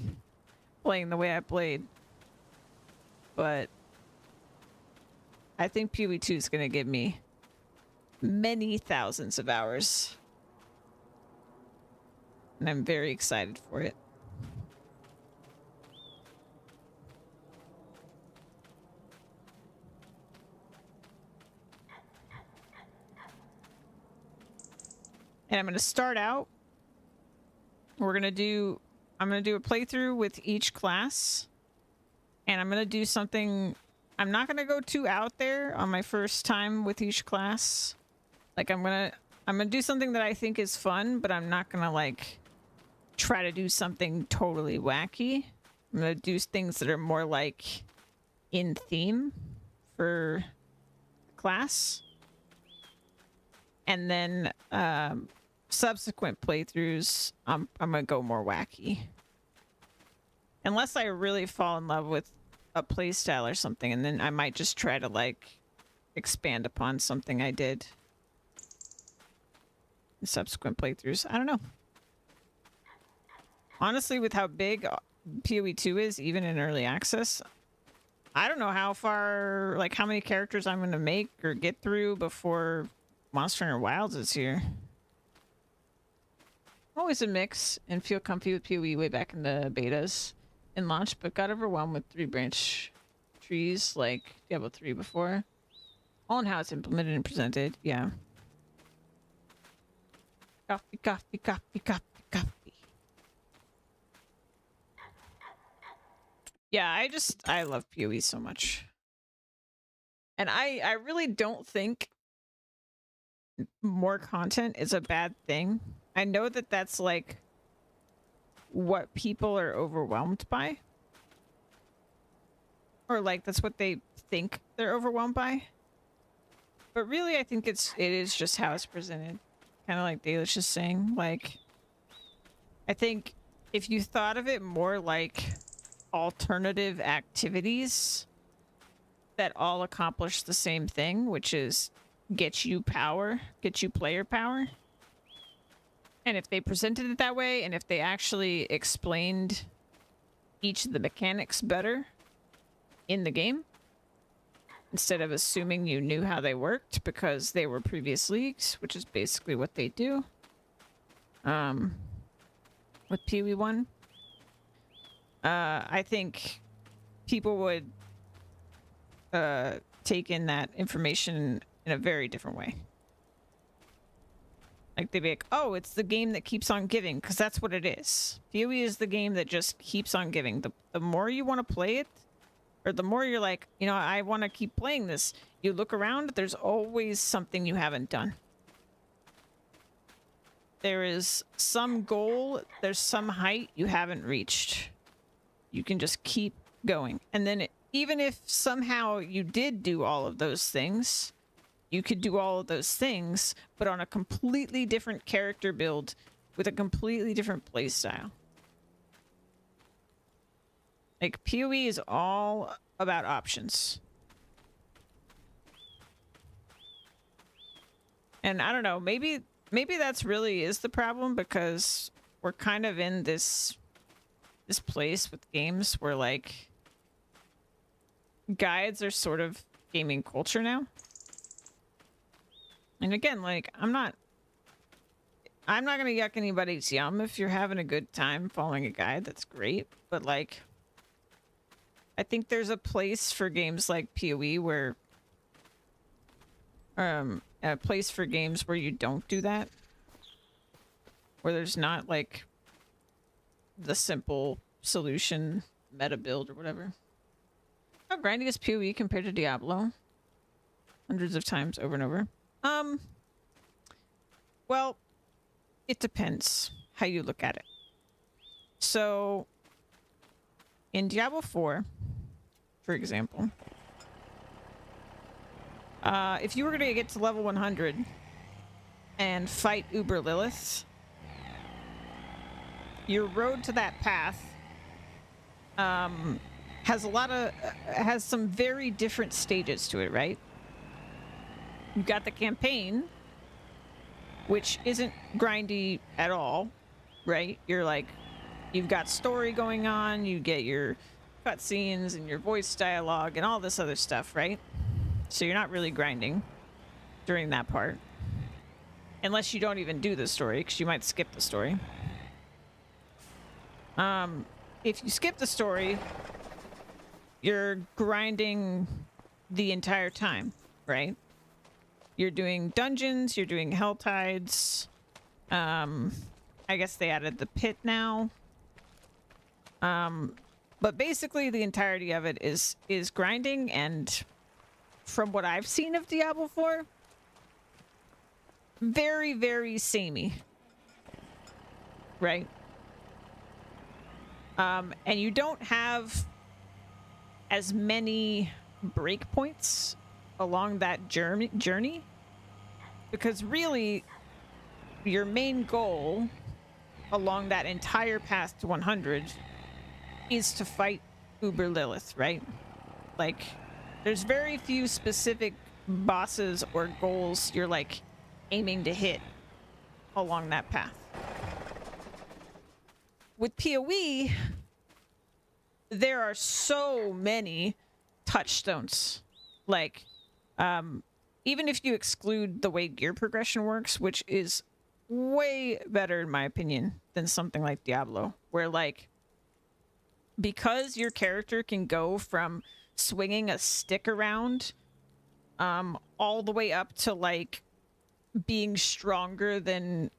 playing the way I played. But I think PoE 2 is going to give me many thousands of hours. And I'm very excited for it. And I'm going to start out. I'm going to do a playthrough with each class. And I'm going to do something. I'm not going to go too out there on my first time with each class. Like I'm going to do something that I think is fun, but I'm not going to like try to do something totally wacky. I'm going to do things that are more like in theme for class. And then subsequent playthroughs, I'm gonna go more wacky. Unless I really fall in love with a playstyle or something, and then I might just try to like expand upon something I did in subsequent playthroughs. I don't know. Honestly, with how big PoE 2 is, even in early access, I don't know how far, like how many characters I'm gonna make or get through before Monster Hunter Wilds is here. Always a mix and feel comfy with PoE way back in the betas in launch, but got overwhelmed with 3 branch trees like Diablo 3 before. All in how it's implemented and presented, yeah. Coffee, coffee, coffee, coffee, coffee. Yeah, I love PoE so much. And I really don't think more content is a bad thing. I know that that's like what people are overwhelmed by. Or like that's what they think they're overwhelmed by. But really I think it is just how it's presented. Kind of like Dalish is saying. Like I think if you thought of it more like alternative activities that all accomplish the same thing, which is get you power, get you player power. And if they presented it that way, and if they actually explained each of the mechanics better in the game, instead of assuming you knew how they worked because they were previous leagues, which is basically what they do with PoE 1, I think people would take in that information in a very different way. Like they'd be like, oh, it's the game that keeps on giving, because that's what it is. PoE is the game that just keeps on giving. The more you want to play it, or the more you're like, you know, I want to keep playing this, you look around, there's always something you haven't done. There is some goal, there's some height you haven't reached. You can just keep going. And then even if somehow you did do all of those things, you could do all of those things, but on a completely different character build with a completely different playstyle. Like, PoE is all about options. And I don't know, maybe that's really is the problem, because we're kind of in this place with games where, like, guides are sort of gaming culture now. And again, like, I'm not gonna yuck anybody's yum. If you're having a good time following a guide, that's great. But like, I think there's a place for games like PoE where a place for games where you don't do that. Where there's not like the simple solution meta build or whatever. How grinding is PoE compared to Diablo? Hundreds of times over and over. Well, it depends how you look at it. So, in Diablo 4, for example, if you were going to get to level 100 and fight Uber Lilith, your road to that path has some very different stages to it, right? You've got the campaign, which isn't grindy at all, right? You're like, you've got story going on, you get your cutscenes and your voice dialogue and all this other stuff, right? So you're not really grinding during that part. Unless you don't even do the story, because you might skip the story. If you skip the story, you're grinding the entire time, right? You're doing dungeons, you're doing hell tides. I guess they added the pit now. But basically the entirety of it is grinding, and from what I've seen of Diablo 4, very, very samey. Right? And you don't have as many breakpoints along that journey, because really your main goal along that entire path to 100 is to fight Uber Lilith, right? Like, there's very few specific bosses or goals you're like aiming to hit along that path. With PoE, there are so many touchstones. Like, even if you exclude the way gear progression works, which is way better in my opinion than something like Diablo, where like, because your character can go from swinging a stick around all the way up to like being stronger than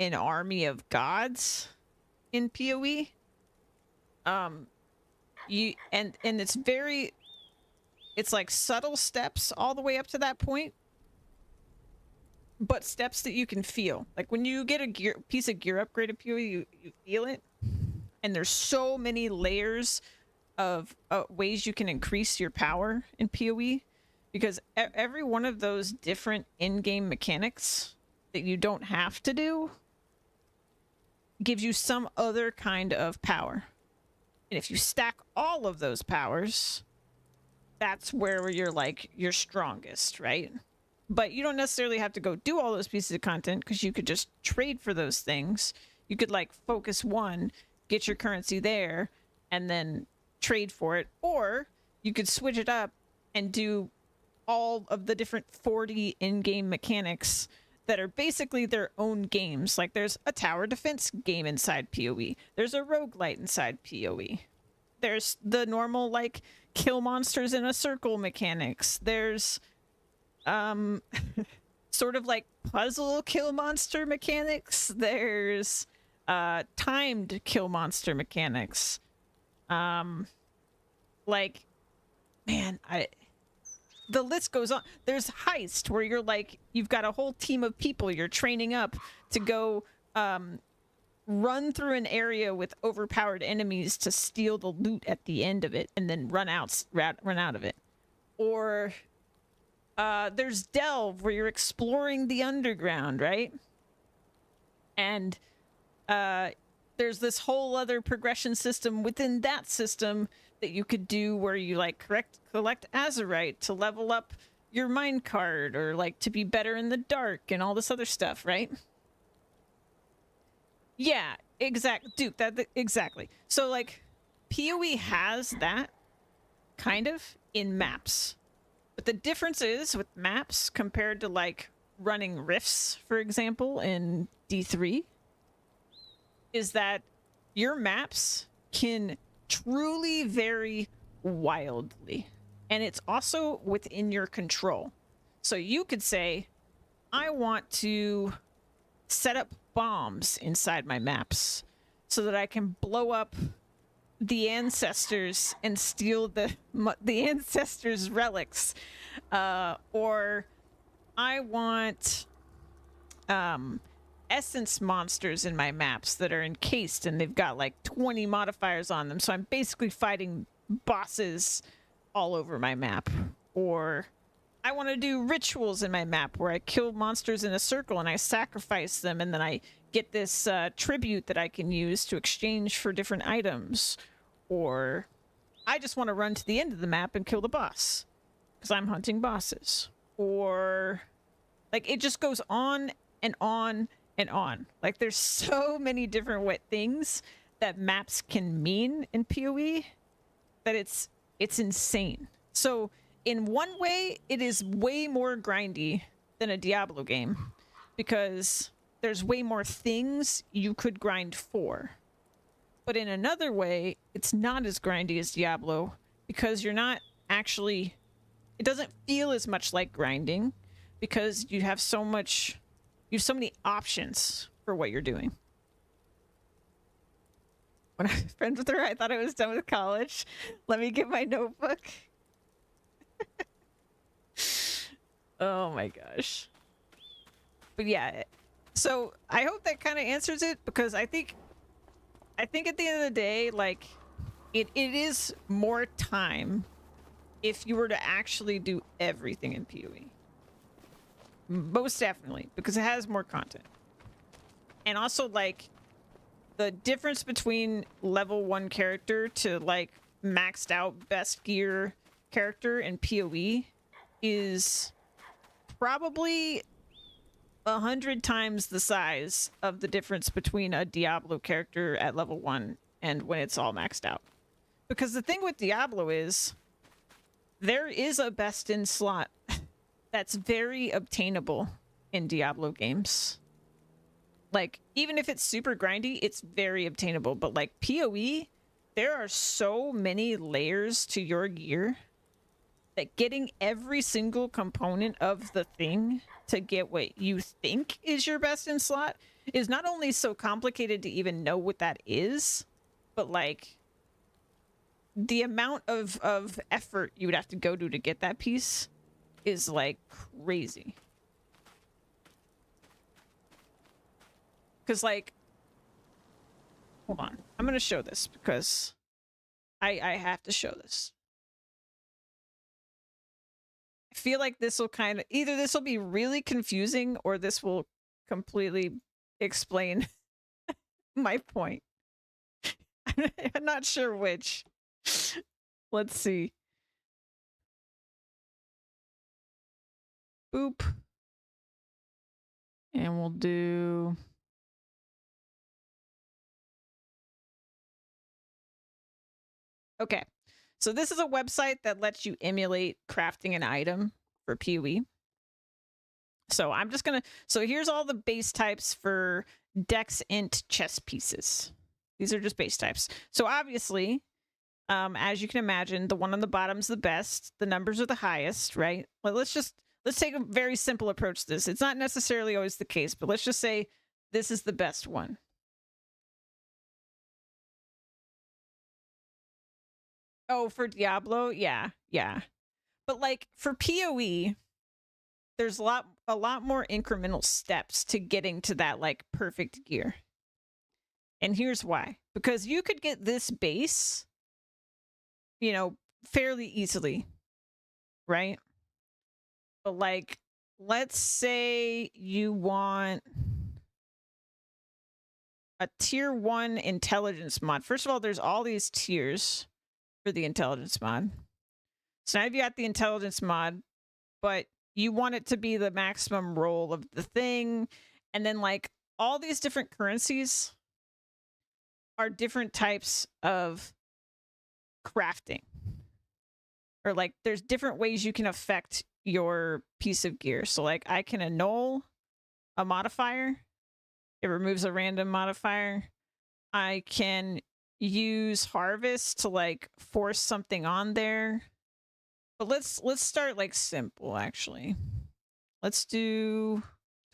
an army of gods in PoE. It's like subtle steps all the way up to that point, but steps that you can feel. Like when you get a piece of gear upgrade at PoE, you feel it. And there's so many layers of ways you can increase your power in PoE, because every one of those different in-game mechanics that you don't have to do gives you some other kind of power. And if you stack all of those powers, that's where you're like your strongest, right? But you don't necessarily have to go do all those pieces of content, because you could just trade for those things. You could like focus one, get your currency there, and then trade for it. Or you could switch it up and do all of the different 40 in-game mechanics that are basically their own games. Like there's a tower defense game inside PoE. There's a roguelite inside PoE. There's the normal like kill monsters in a circle mechanics. There's sort of like puzzle kill monster mechanics. There's timed kill monster mechanics. Like, man, the list goes on. There's heist where you're like, you've got a whole team of people you're training up to go run through an area with overpowered enemies to steal the loot at the end of it and then run out of it. Or there's Delve where you're exploring the underground, right? And there's this whole other progression system within that system that you could do where you like collect azurite to level up your minecart, or like to be better in the dark and all this other stuff, right? Yeah, exactly. So like PoE has that kind of in maps. But the difference is with maps compared to like running rifts, for example, in D3, is that your maps can truly vary wildly. And it's also within your control. So you could say, I want to set up bombs inside my maps so that I can blow up the ancestors and steal the ancestors' relics. Or I want essence monsters in my maps that are encased and they've got like 20 modifiers on them. So I'm basically fighting bosses all over my map. Or I want to do rituals in my map where I kill monsters in a circle and I sacrifice them, and then I get this tribute that I can use to exchange for different items. Or I just want to run to the end of the map and kill the boss because I'm hunting bosses. Or like it just goes on and on and on. Like there's so many different things that maps can mean in PoE that it's insane. So in one way, it is way more grindy than a Diablo game because there's way more things you could grind for. But in another way, it's not as grindy as Diablo because you're not actually... It doesn't feel as much like grinding because you have so many options for what you're doing. When I was friends with her, I thought I was done with college. Let me get my notebook. Oh my gosh. But yeah, so I hope that kind of answers it because I think at the end of the day, like, it is more time if you were to actually do everything in PoE. Most definitely, because it has more content. And also, like, the difference between level 1 character to, like, maxed out best gear character in PoE is probably 100 times the size of the difference between a Diablo character at level 1 and when it's all maxed out. Because the thing with Diablo is there is a best in slot that's very obtainable in Diablo games. Like, even if it's super grindy, it's very obtainable. But like PoE, there are so many layers to your gear that getting every single component of the thing to get what you think is your best in slot is not only so complicated to even know what that is, but like the amount of effort you would have to go to get that piece is like crazy. Because like, hold on, I'm gonna show this because I have to show this. I feel like this will kind of, either this will be really confusing or this will completely explain my point. I'm not sure which. Let's see. Boop. And we'll do... Okay. So this is a website that lets you emulate crafting an item for PoE. So I'm just gonna, so here's all the base types for Dex Int chess pieces. These are just base types. So obviously, as you can imagine, the one on the bottom is the best. The numbers are the highest, right? Well, let's take a very simple approach to this. It's not necessarily always the case, but let's just say this is the best one. Oh, for Diablo? Yeah, yeah. But like for PoE, there's a lot more incremental steps to getting to that like perfect gear. And here's why. Because you could get this base, you know, fairly easily, right? But like, let's say you want a tier 1 intelligence mod. First of all, there's all these tiers for the intelligence mod. So now you got the intelligence mod, but you want it to be the maximum roll of the thing. And then like all these different currencies are different types of crafting. Or like there's different ways you can affect your piece of gear. So like I can annul a modifier. It removes a random modifier. I can use harvest to like force something on there. But let's start like simple actually. Let's do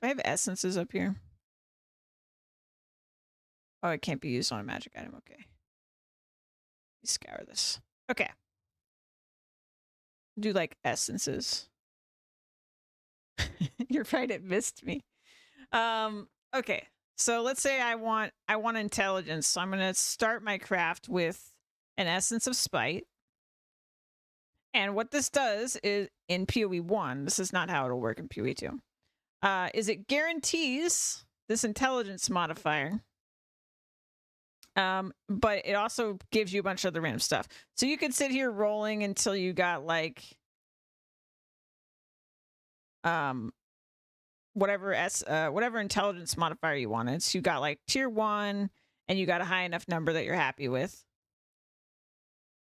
I have essences up here? Oh, it can't be used on a magic item. Okay. Let me scour this. Okay. Do like essences. You're right, it missed me. Okay. So let's say I want intelligence. So I'm gonna start my craft with an essence of spite. And what this does is in PoE 1, this is not how it'll work in PoE 2. Is it guarantees this intelligence modifier. But it also gives you a bunch of other random stuff. So you could sit here rolling until you got like whatever intelligence modifier you wanted. So you got like tier 1 and you got a high enough number that you're happy with.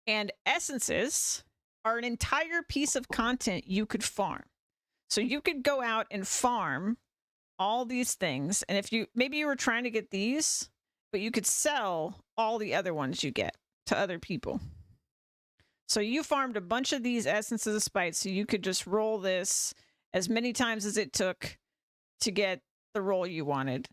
And essences are an entire piece of content you could farm. So you could go out and farm all these things, and if maybe you were trying to get these, but you could sell all the other ones you get to other people. So you farmed a bunch of these essences of spite, so you could just roll this as many times as it took to get the roll you wanted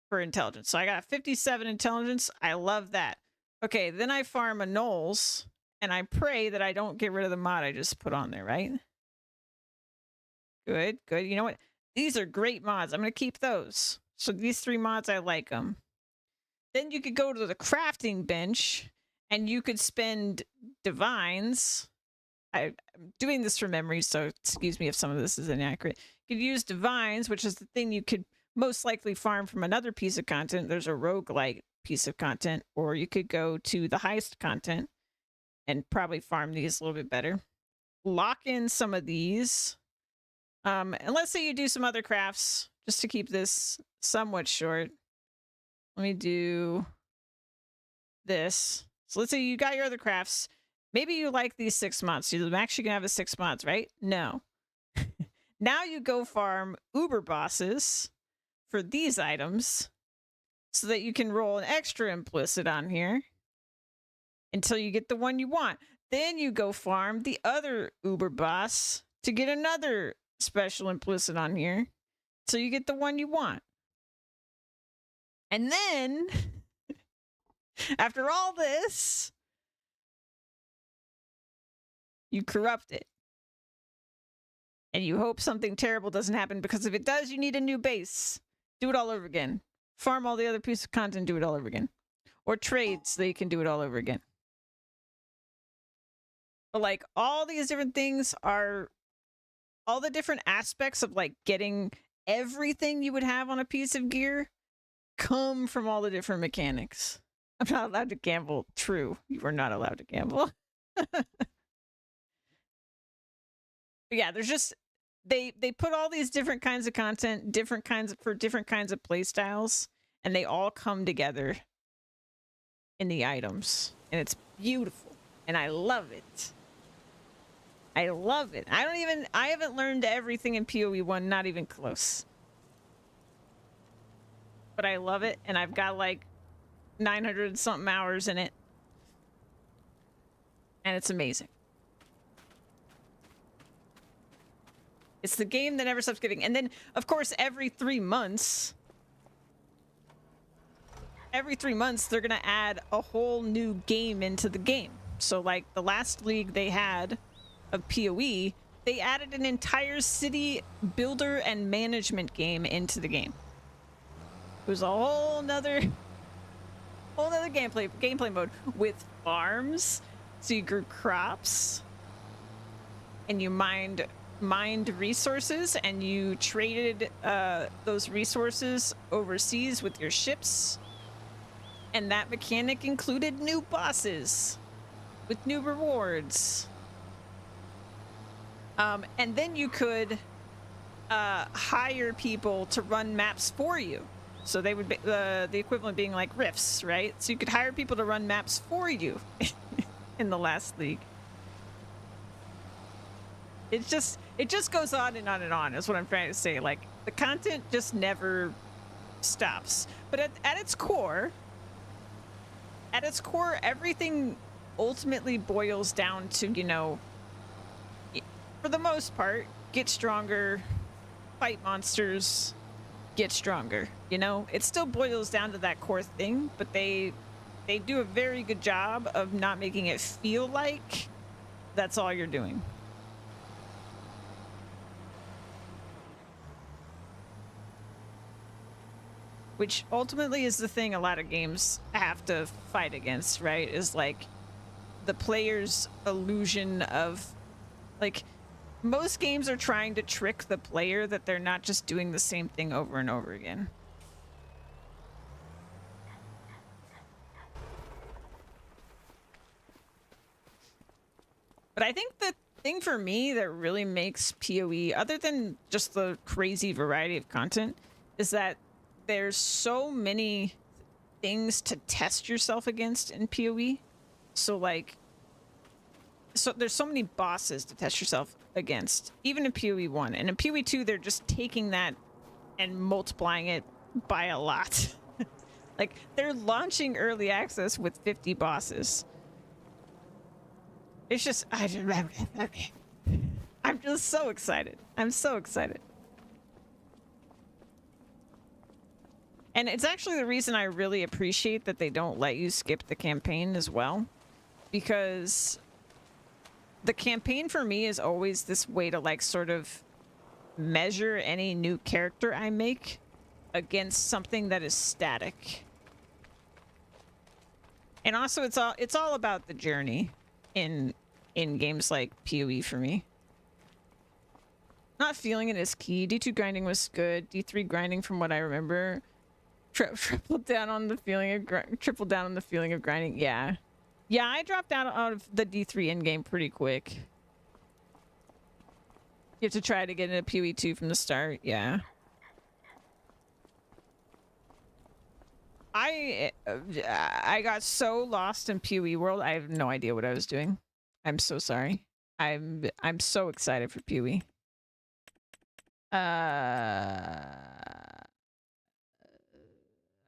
for intelligence. So I got 57 intelligence. I love that. Okay, then I farm a Knowles, and I pray that I don't get rid of the mod I just put on there, right? Good, good. You know what? These are great mods. I'm going to keep those. So these 3 mods, I like them. Then you could go to the crafting bench, and you could spend divines. I'm doing this from memory, so excuse me if some of this is inaccurate. You could use divines, which is the thing you could most likely farm from another piece of content. There's a roguelike piece of content, or you could go to the heist content and probably farm these a little bit better. Lock in some of these. And let's say you do some other crafts just to keep this somewhat short. Let me do this. So let's say you got your other crafts. Maybe you like these 6 mods. So you're actually going to have the 6 mods, right? No. Now you go farm Uber bosses for these items so that you can roll an extra implicit on here until you get the one you want. Then you go farm the other Uber boss to get another special implicit on here so you get the one you want. And then after all this, you corrupt it. And you hope something terrible doesn't happen, because if it does, you need a new base. Do it all over again. Farm all the other pieces of content, do it all over again. Or trade so that you can do it all over again. But like all these different things are all the different aspects of like getting everything you would have on a piece of gear come from all the different mechanics. I'm not allowed to gamble. True. You are not allowed to gamble. But yeah, there's just they put all these different kinds of content, different kinds of play styles, and they all come together in the items. And it's beautiful. And I love it. I love it. I haven't learned everything in PoE 1, not even close. But I love it, and I've got like 900 something hours in it. And it's amazing. It's the game that never stops giving. And then, of course, every 3 months, they're going to add a whole new game into the game. So, like, the last league they had of PoE, they added an entire city builder and management game into the game. It was a whole nother gameplay mode with farms. So you grew crops, and you mined resources, and you traded those resources overseas with your ships. And that mechanic included new bosses with new rewards. And then you could hire people to run maps for you. So they would be the equivalent being like rifts, right? So you could hire people to run maps for you in the last league. It just goes on and on and on, is what I'm trying to say. Like, the content just never stops. But at its core, everything ultimately boils down to, you know, for the most part, get stronger, fight monsters, get stronger. You know, it still boils down to that core thing, but they do a very good job of not making it feel like that's all you're doing. Which ultimately is the thing a lot of games have to fight against, right? Is like the player's illusion of, like, most games are trying to trick the player that they're not just doing the same thing over and over again. But I think that thing for me that really makes PoE, other than just the crazy variety of content, is that there's so many things to test yourself against in PoE. So like, so there's so many bosses to test yourself against, even in PoE 1. And in PoE 2, they're just taking that and multiplying it by a lot. Like, they're launching early access with 50 bosses. It's just, I'm just so excited. I'm so excited. And it's actually the reason I really appreciate that they don't let you skip the campaign as well. Because the campaign for me is always this way to like sort of measure any new character I make against something that is static. And also it's all about the journey in games like PoE for me. Not feeling it is key. D2 grinding was good. D3 grinding, from what I remember, triple down on the feeling of grinding. Yeah, I dropped out of the D3 end game pretty quick. You have to try to get into PoE 2 from the start. Yeah. I got so lost in PoE world. I have no idea what I was doing. I'm so sorry. I'm so excited for PoE. I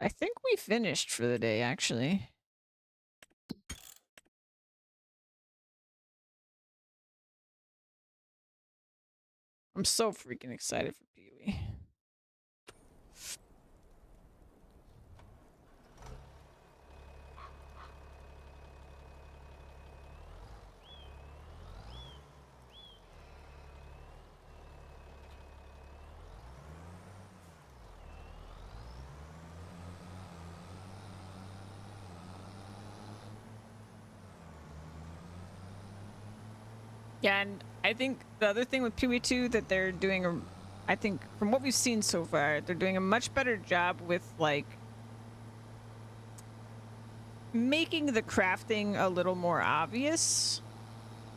think we finished for the day, actually. I'm so freaking excited for PoE. Yeah, and I think the other thing with PoE 2 that they're doing, I think from what we've seen so far, they're doing a much better job with like making the crafting a little more obvious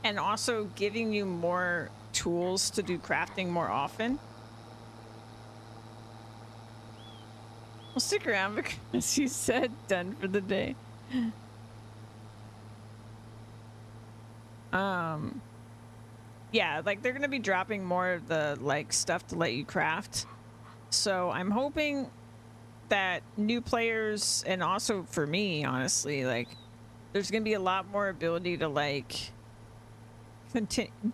and also giving you more tools to do crafting more often. Well, stick around because you said done for the day. Yeah, like they're gonna be dropping more of the like stuff to let you craft. So I'm hoping that new players, and also for me, honestly, like there's gonna be a lot more ability to like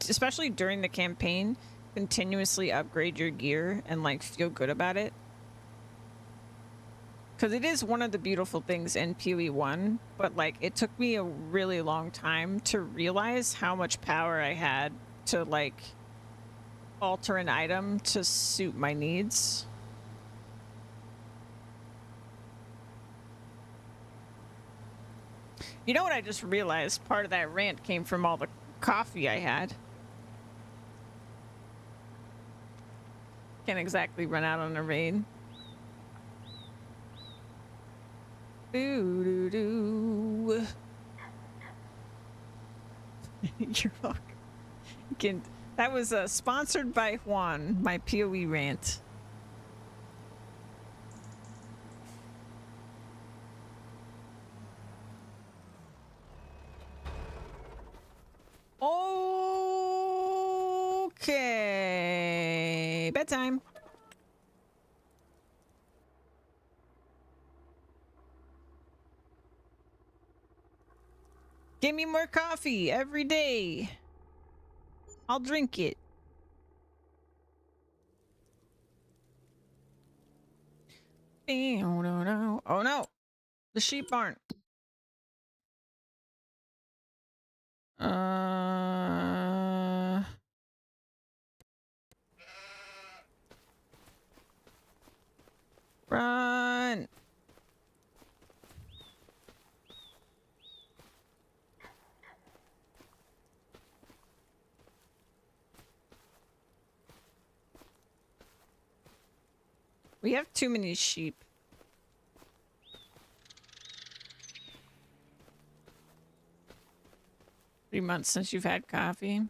especially during the campaign, continuously upgrade your gear and like feel good about it. Because it is one of the beautiful things in PoE 1, but like it took me a really long time to realize how much power I had to like alter an item to suit my needs. You know what I just realized? Part of that rant came from all the coffee I had. Can't exactly run out on a raid. Doo-doo-doo. You're welcome. That was sponsored by Juan, my PoE rant. Okay. Bedtime. Give me more coffee every day. I'll drink it. Oh no. Oh no. The sheep barn. Run. We have too many sheep. 3 months since you've had coffee.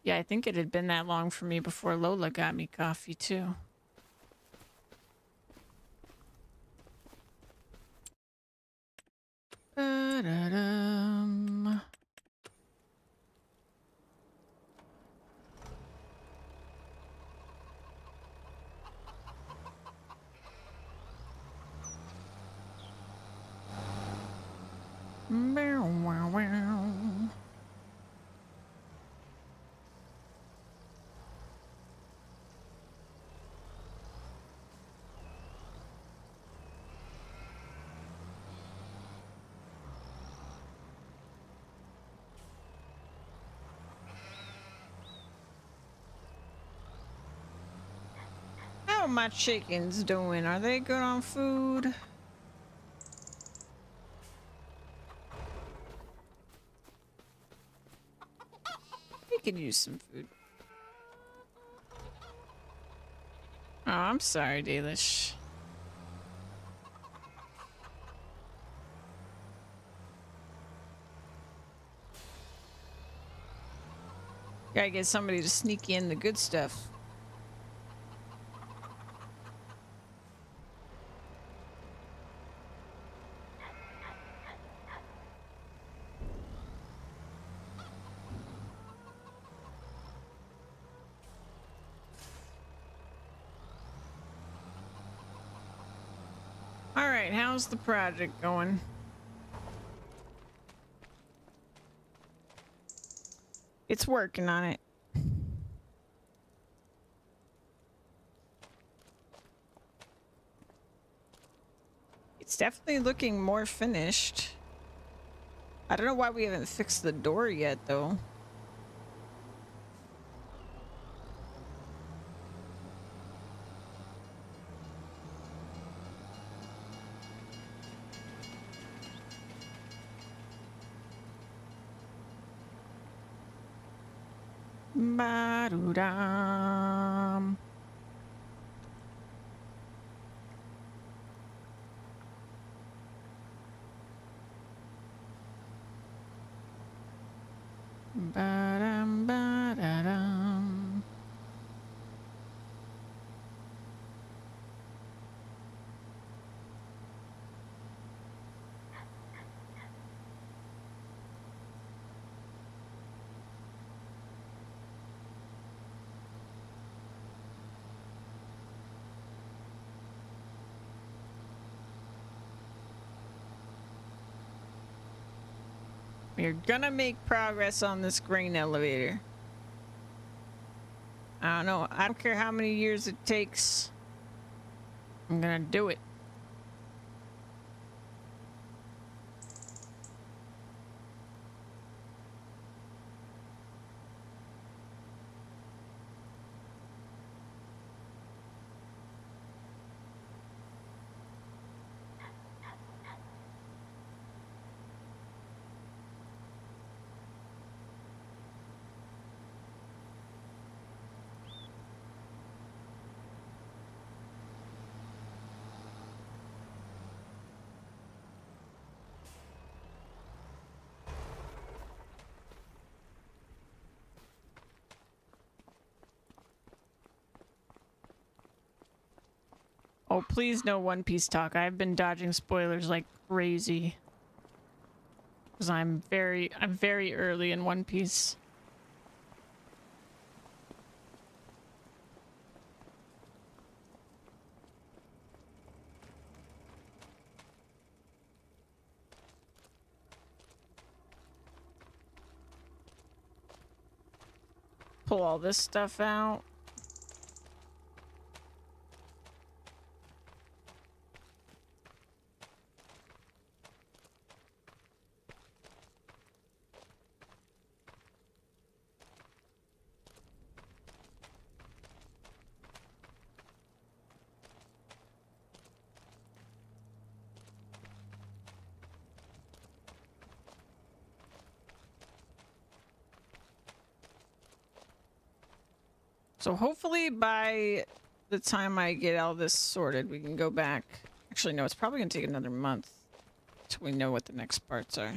Yeah, I think it had been that long for me before Lola got me coffee, too. Ba-da-dum. Bow, wow, wow. How are my chickens doing? Are they good on food? We could use some food. Oh, I'm sorry, Dalish. Gotta get somebody to sneak in the good stuff. All right, how's the project going? It's working on it. It's definitely looking more finished. I don't know why we haven't fixed the door yet, though. Ba-doo-dum. Ba-dum, ba-da-dum. We're gonna make progress on this grain elevator. I don't know. I don't care how many years it takes. I'm gonna do it. Oh, please no One Piece talk. I've been dodging spoilers like crazy. Because I'm very early in One Piece. Pull all this stuff out. So hopefully by the time I get all this sorted, we can go back. Actually, no, it's probably going to take another month till we know what the next parts are.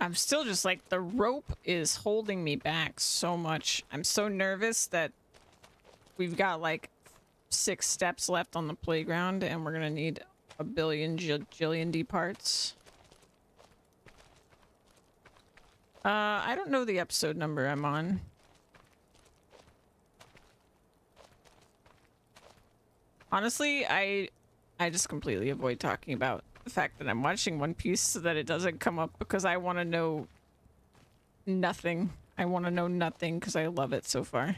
I'm still just like, the rope is holding me back so much. I'm so nervous that we've got like 6 steps left on the playground and we're gonna need a billion jillion D parts. I don't know the episode number I'm on. Honestly, I just completely avoid talking about the fact that I'm watching One Piece so that it doesn't come up because I want to know nothing. I want to know nothing because I love it so far.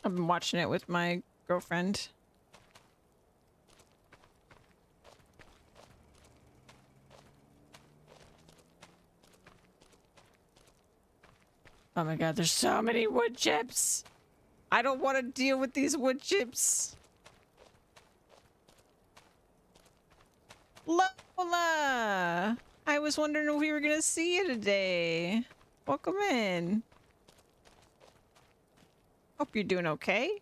I've been watching it with my girlfriend. Oh my god, there's so many wood chips! I don't want to deal with these wood chips! Lola! I was wondering if we were gonna see you today. Welcome in. Hope you're doing okay.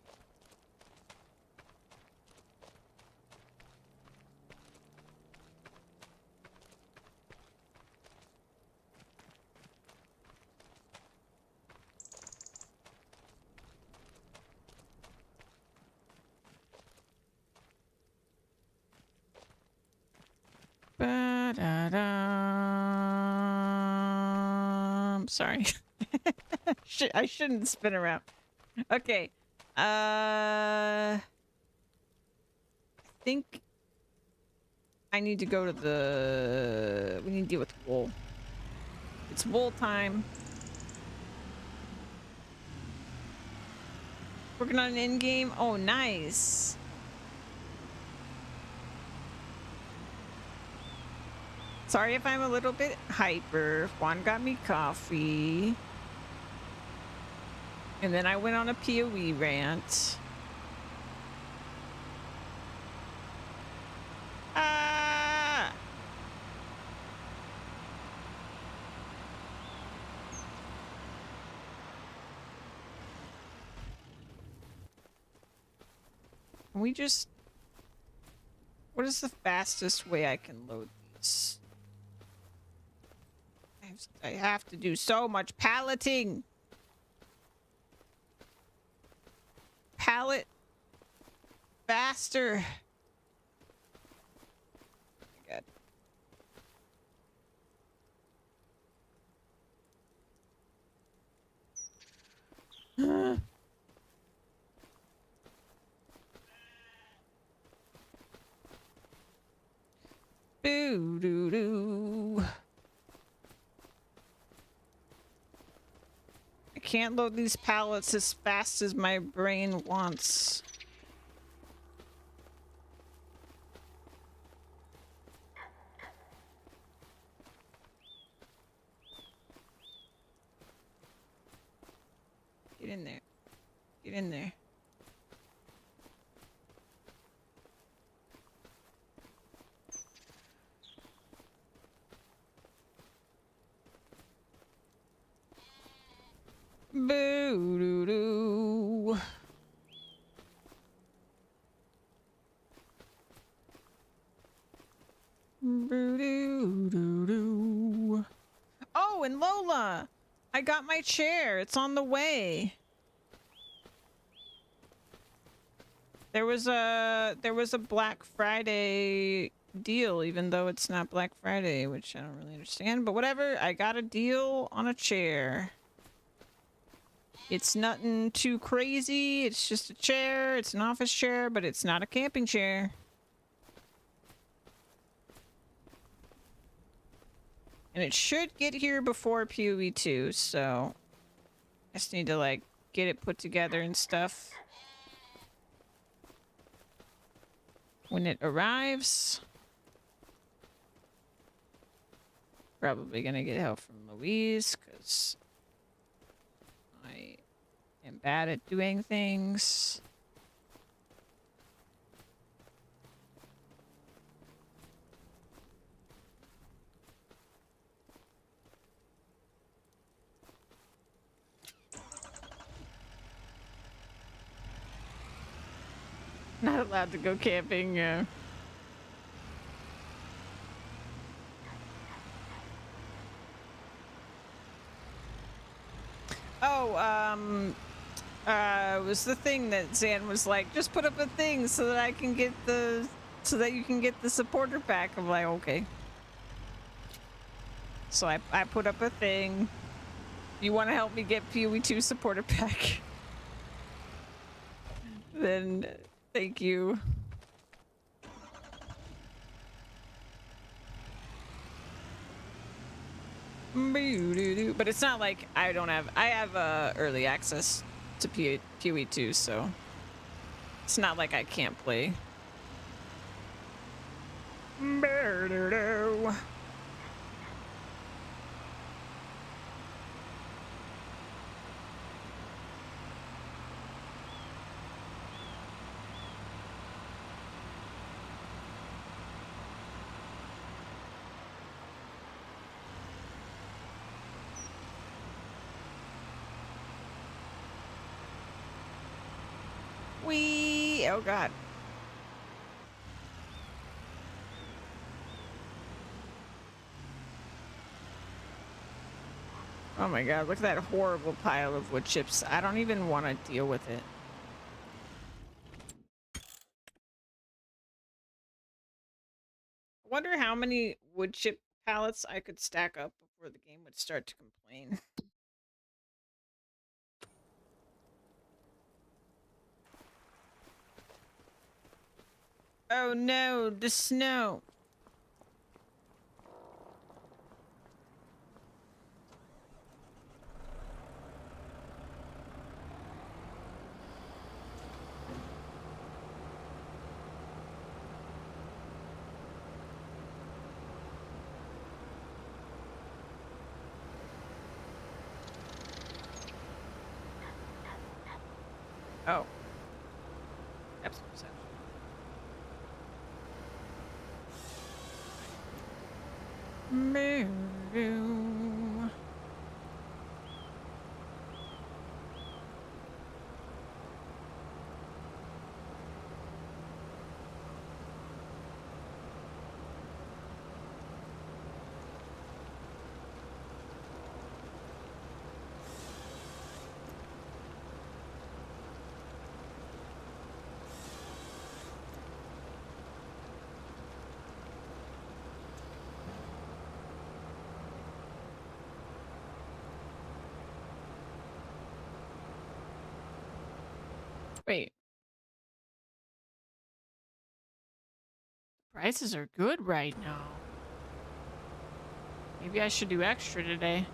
Sorry. I shouldn't spin around. Okay. I think I need to go to the... We need to deal with wool. It's wool time. Working on an end game? Oh, nice. Sorry if I'm a little bit hyper. Juan got me coffee. And then I went on a PoE rant. Ah! Can we just... What is the fastest way I can load these? I have to do so much palleting. Pallet faster. Oh my god. Boo doo doo. I can't load these pallets as fast as my brain wants. Get in there. Get in there. Boo doo doo. Boo doo doo doo. Oh, and Lola! I got my chair. It's on the way. There was a Black Friday deal, even though it's not Black Friday, which I don't really understand, but whatever. I got a deal on a chair. It's nothing too crazy. It's just a chair. It's an office chair, but it's not a camping chair. And it should get here before PoE 2, so I just need to like get it put together and stuff. When it arrives, probably gonna get help from Louise because I am bad at doing things. allowed to go camping, yeah. Oh, it was the thing that Zan was like, just put up a thing so that I can get so that you can get the supporter pack. I'm like, okay. So I put up a thing. You want to help me get PoE 2 supporter pack? Then thank you. But it's not like I have early access to PoE 2, so it's not like I can't play. Oh god. Oh my god, look at that horrible pile of wood chips. I don't even want to deal with it. I wonder how many wood chip pallets I could stack up before the game would start to complain. Oh no, the snow. Oh. That's perception. Moo. Wait. Prices are good right now. Maybe I should do extra today.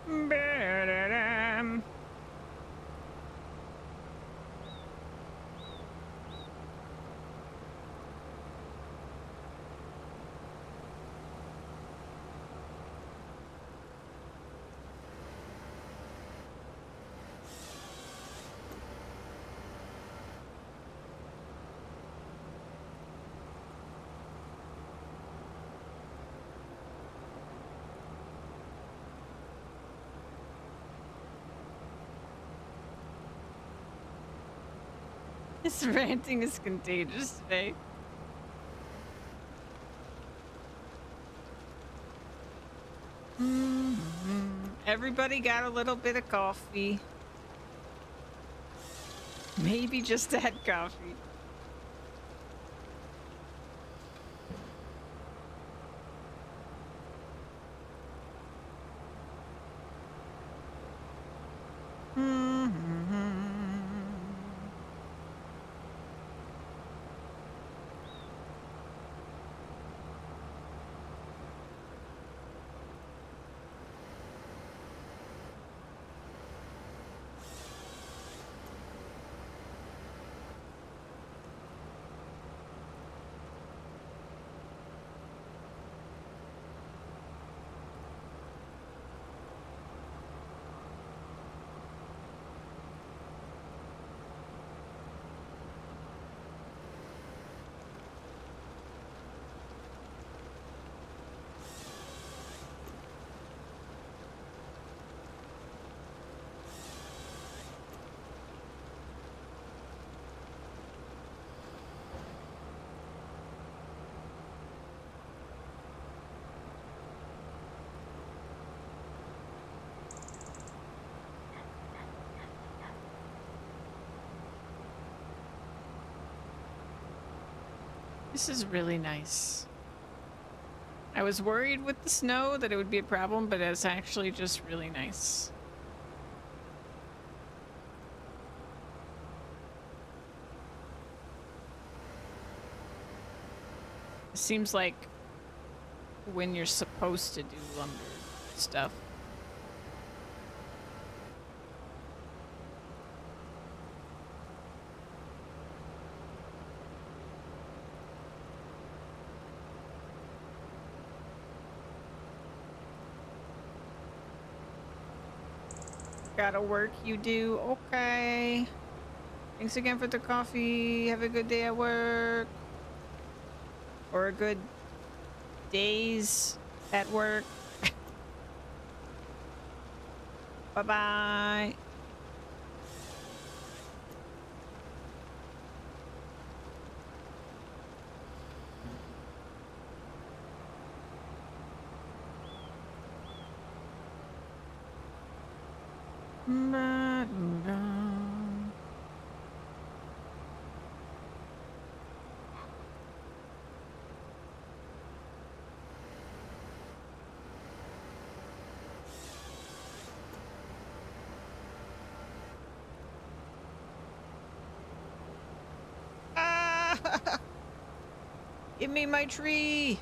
Ba-da-dam. This ranting is contagious today. Everybody got a little bit of coffee. Maybe just that coffee. This is really nice. I was worried with the snow that it would be a problem, but it's actually just really nice. It seems like when you're supposed to do lumber stuff. Gotta work, you do. Okay. Thanks again for the coffee. Have a good day at work. Or a good days at work. Bye-bye. Ah! Give me my tree.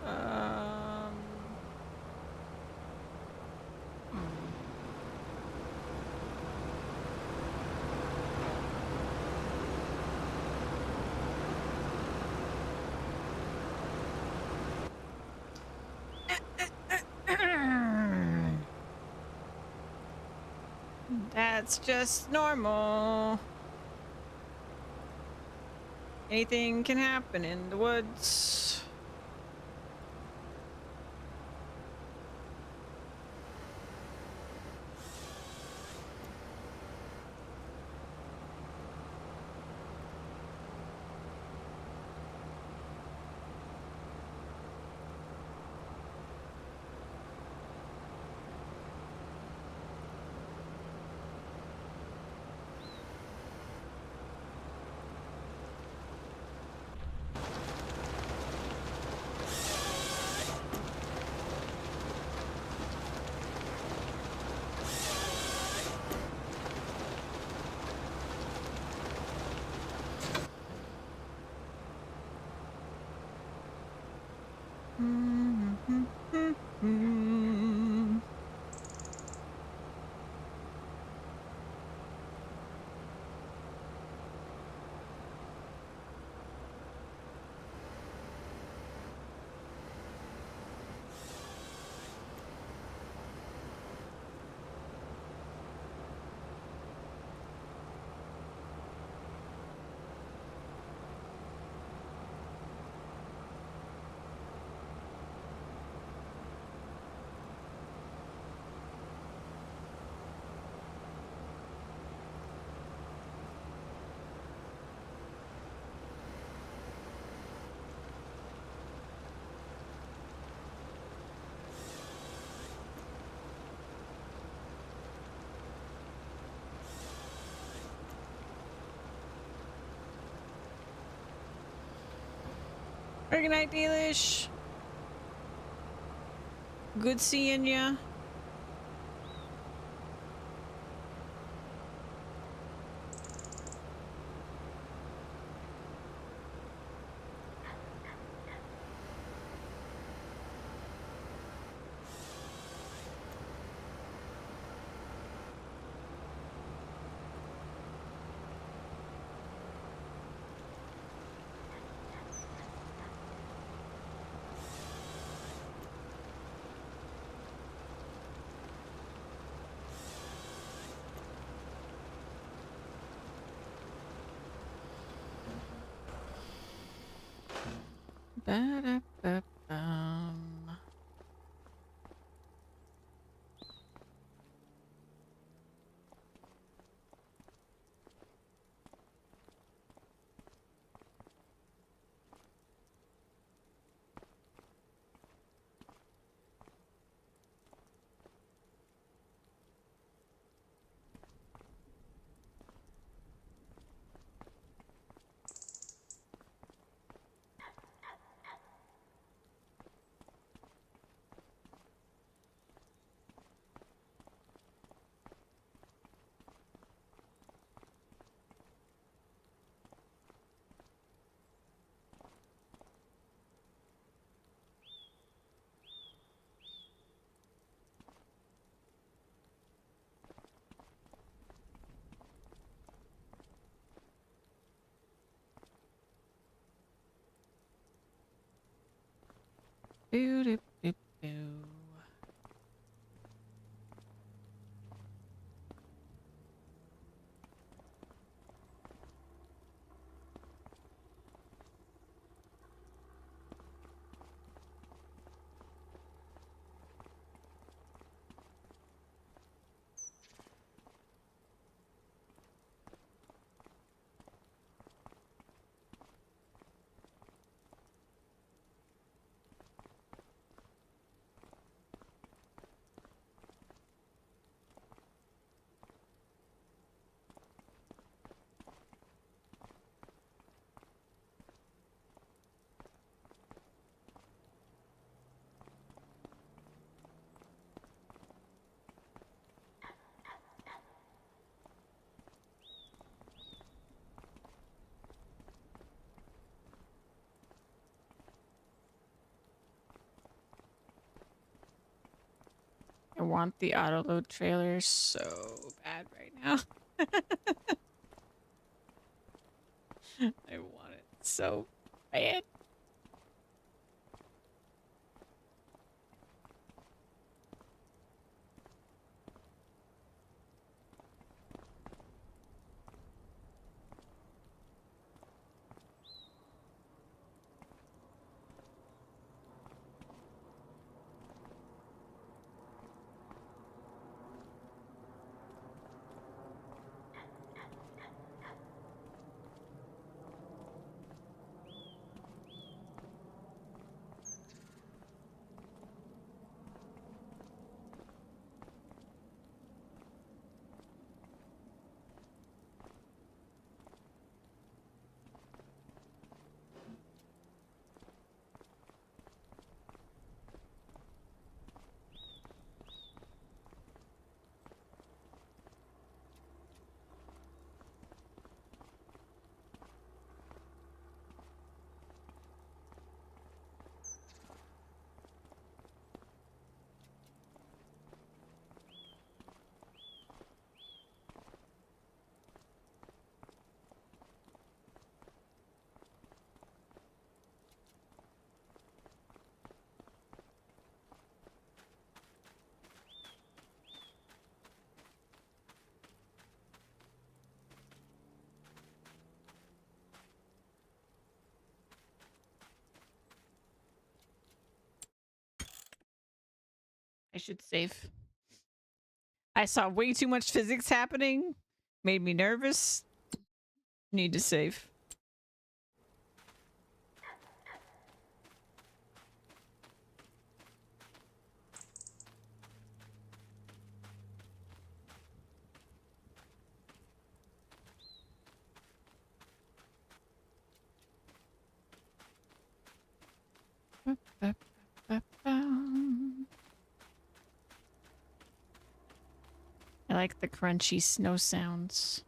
Um, That's just normal. Anything can happen in the woods. Good night, Delish. Good seeing ya. Ba-da-ba-bum. Boo-doo-boo-boo. I want the auto load trailer so bad right now. I want it so bad. I should save. I saw way too much physics happening. Made me nervous. Need to save. Ba-ba-ba-bum. like the crunchy snow sounds.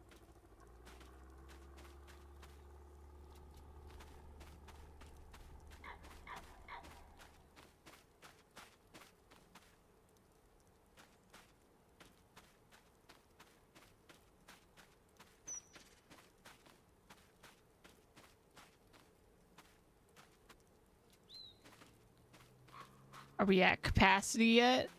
Are we at capacity yet?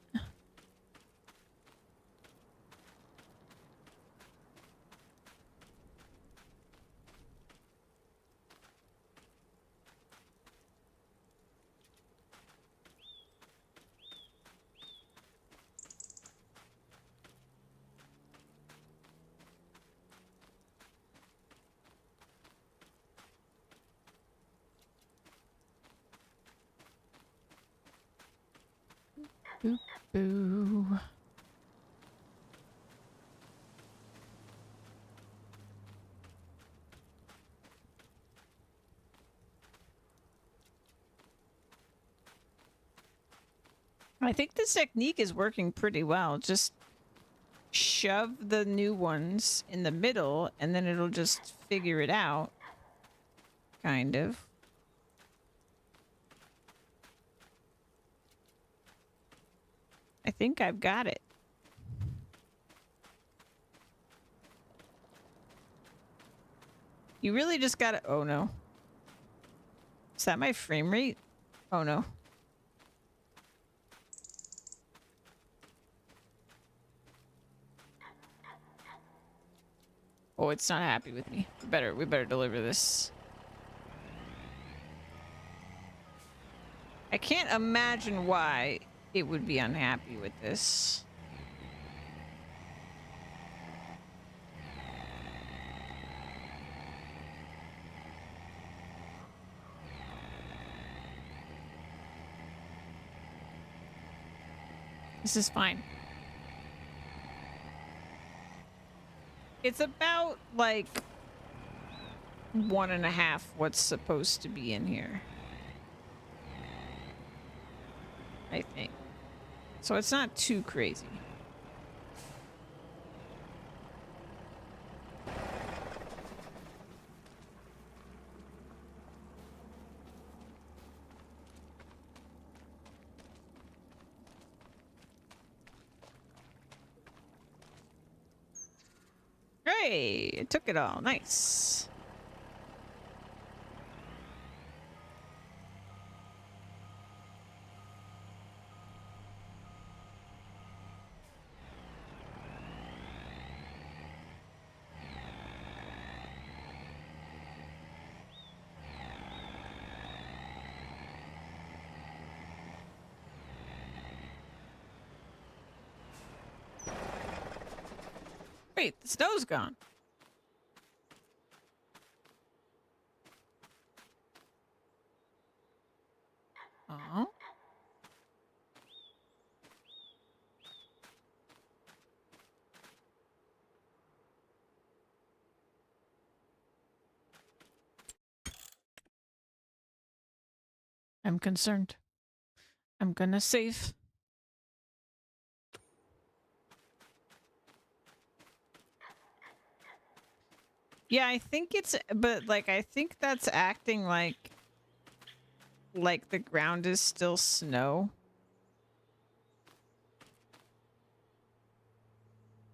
Boo boo. I think this technique is working pretty well. Just shove the new ones in the middle and then it'll just figure it out. Kind of. I think I've got it. You really just gotta... Oh no. Is that my frame rate? Oh no. Oh, it's not happy with me. We better deliver this. I can't imagine why it would be unhappy with this. This is fine. It's about, like, 1.5 what's supposed to be in here. I think. So it's not too crazy. Hey, it took it all. Nice. Wait, the snow's gone. Oh. I'm concerned. I'm gonna save. Yeah, I think it's, but like, I think that's acting like the ground is still snow.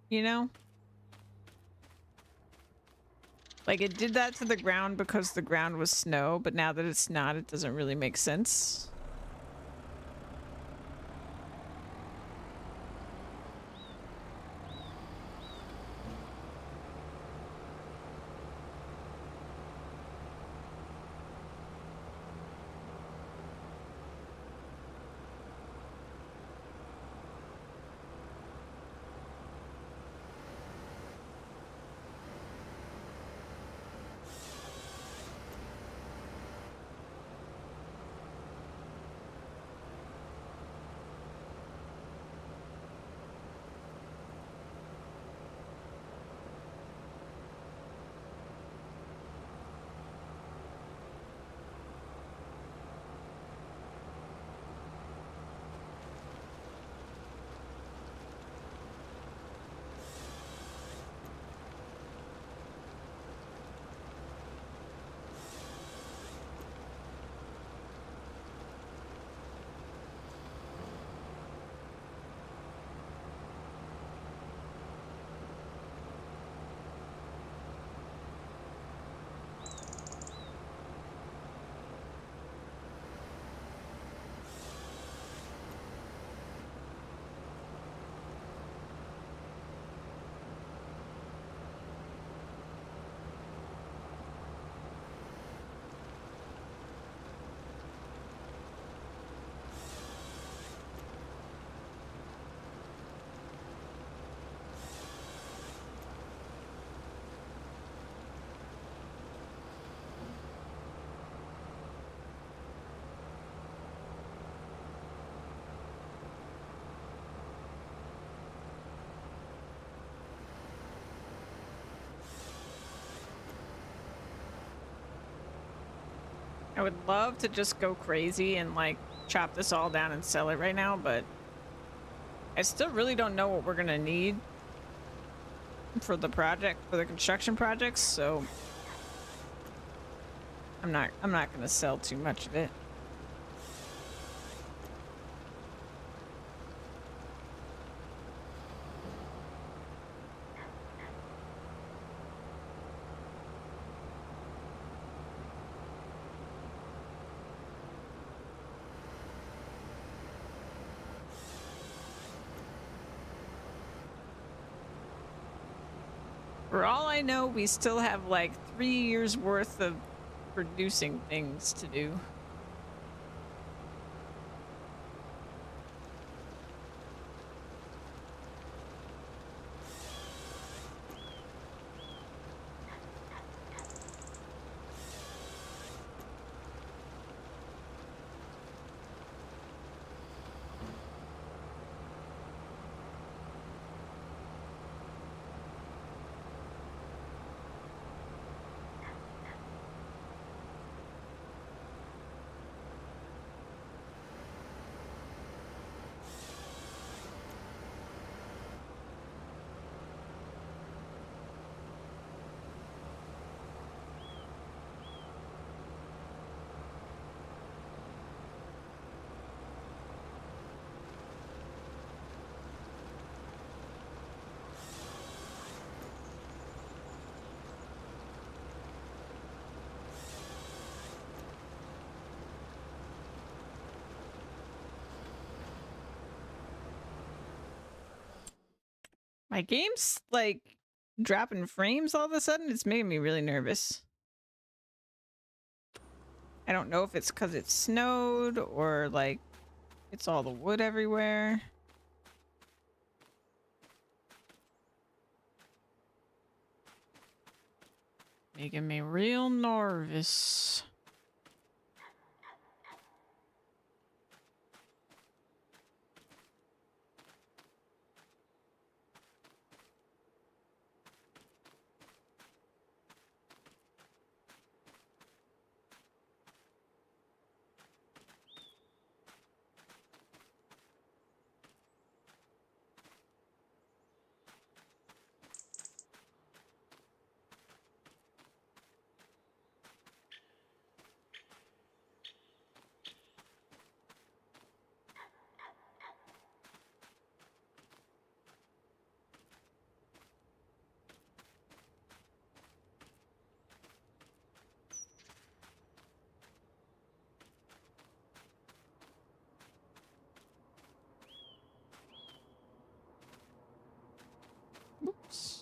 You know? Like, it did that to the ground because the ground was snow, but now that it's not, it doesn't really make sense. I would love to just go crazy and like chop this all down and sell it right now, but I still really don't know what we're gonna need for the project, for the construction projects, so I'm not gonna sell too much of it. For all I know, we still have like 3 years worth of producing things to do. My game's like dropping frames all of a sudden. It's making me really nervous. I don't know if it's because it snowed or like it's all the wood everywhere. Making me real nervous. Oops.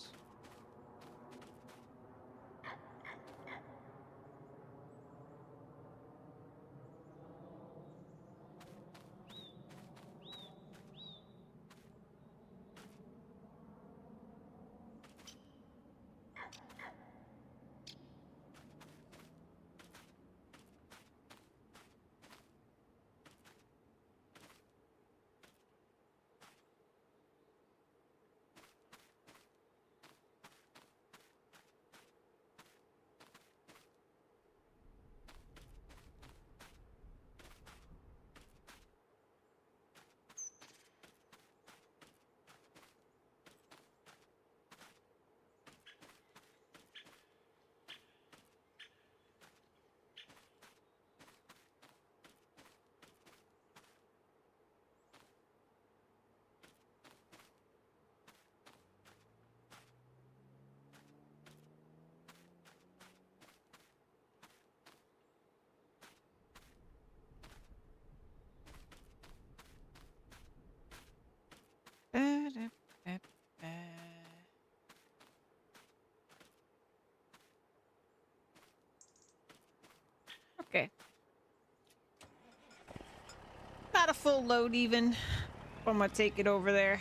Okay. Not a full load even. I'm gonna take it over there.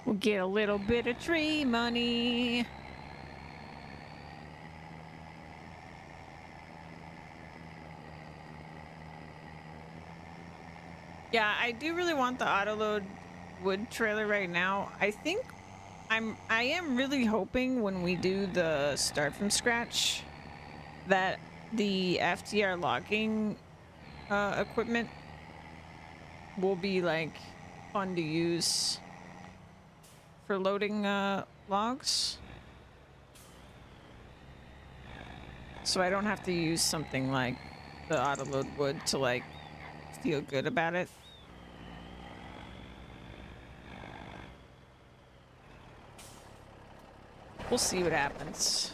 We'll get a little bit of tree money. Yeah, I do really want the auto-load wood trailer right now. I am really hoping when we do the start from scratch that the FTR logging equipment will be like fun to use for loading logs. So I don't have to use something like the auto-load wood to like feel good about it. We'll see what happens.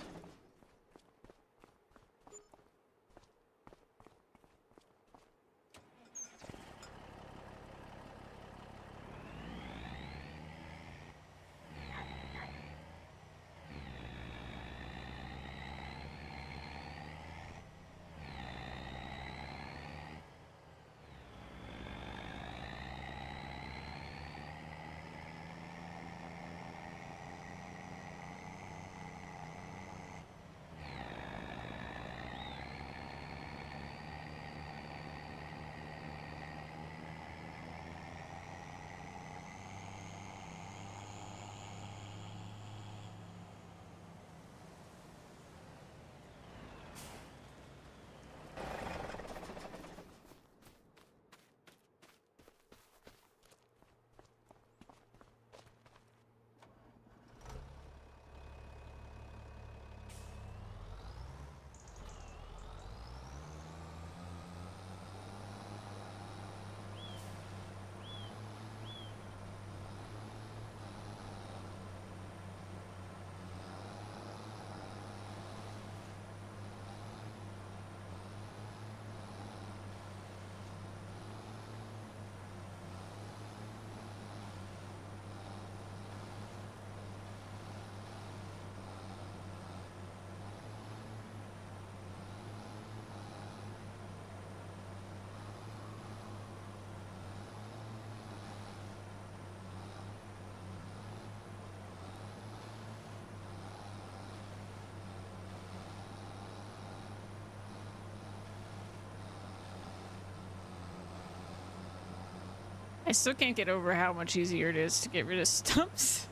I still can't get over how much easier it is to get rid of stumps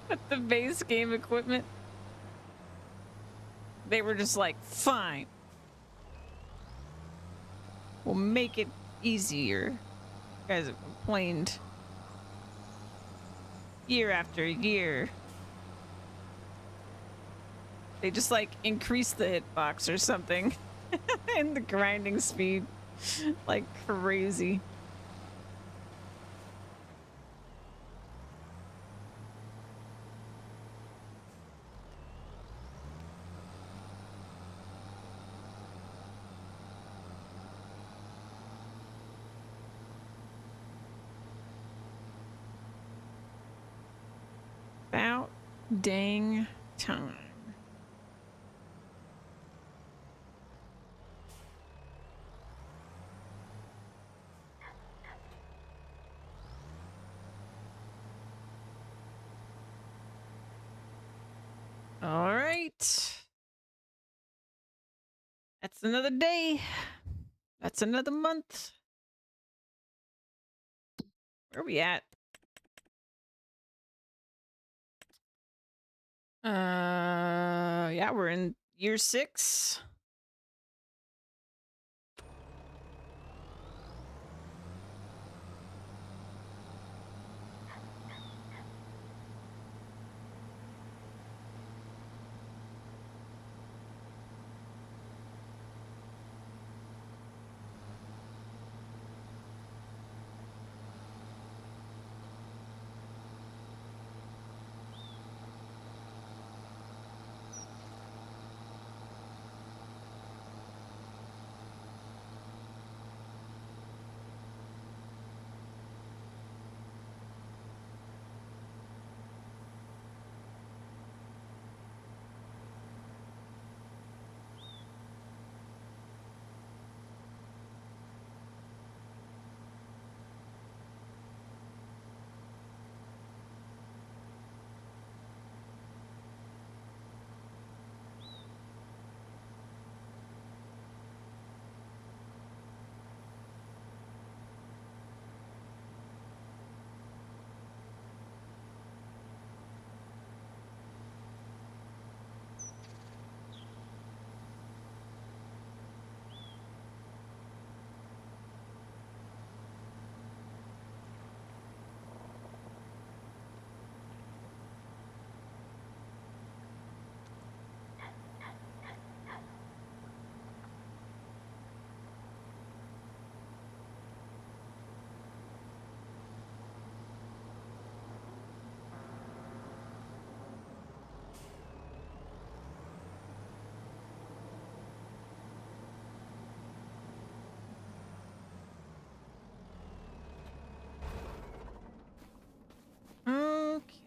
with the base game equipment. They were just like, fine. We'll make it easier. You guys have complained year after year. They just like increase the hitbox or something and the grinding speed like crazy. About dang time. All right. That's another day. That's another month. Where are we at? Yeah, we're in year 6.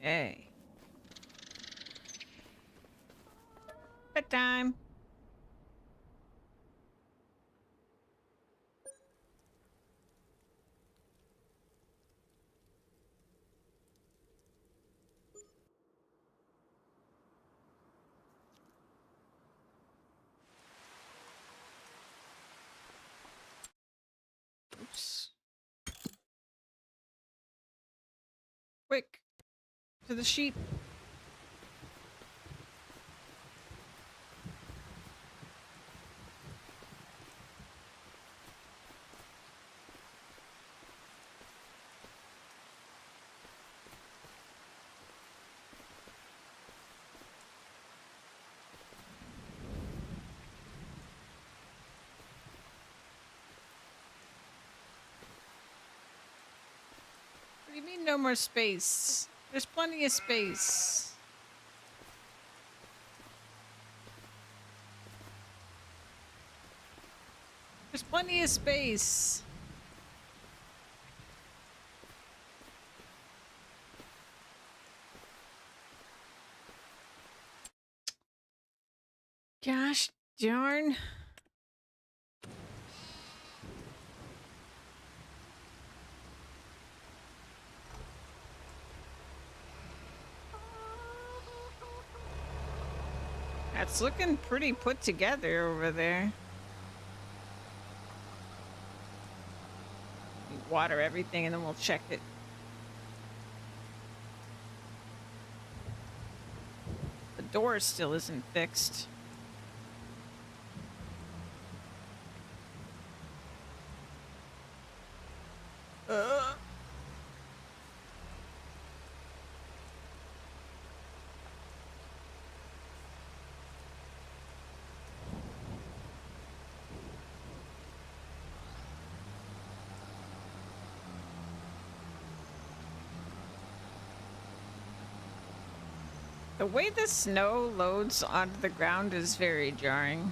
Hey. Bedtime. Oops. Quick. To the sheep. What do you mean no more space? There's plenty of space. There's plenty of space. Gosh darn. That's looking pretty put together over there. Water everything and then we'll check it. The door still isn't fixed. The way the snow loads onto the ground is very jarring.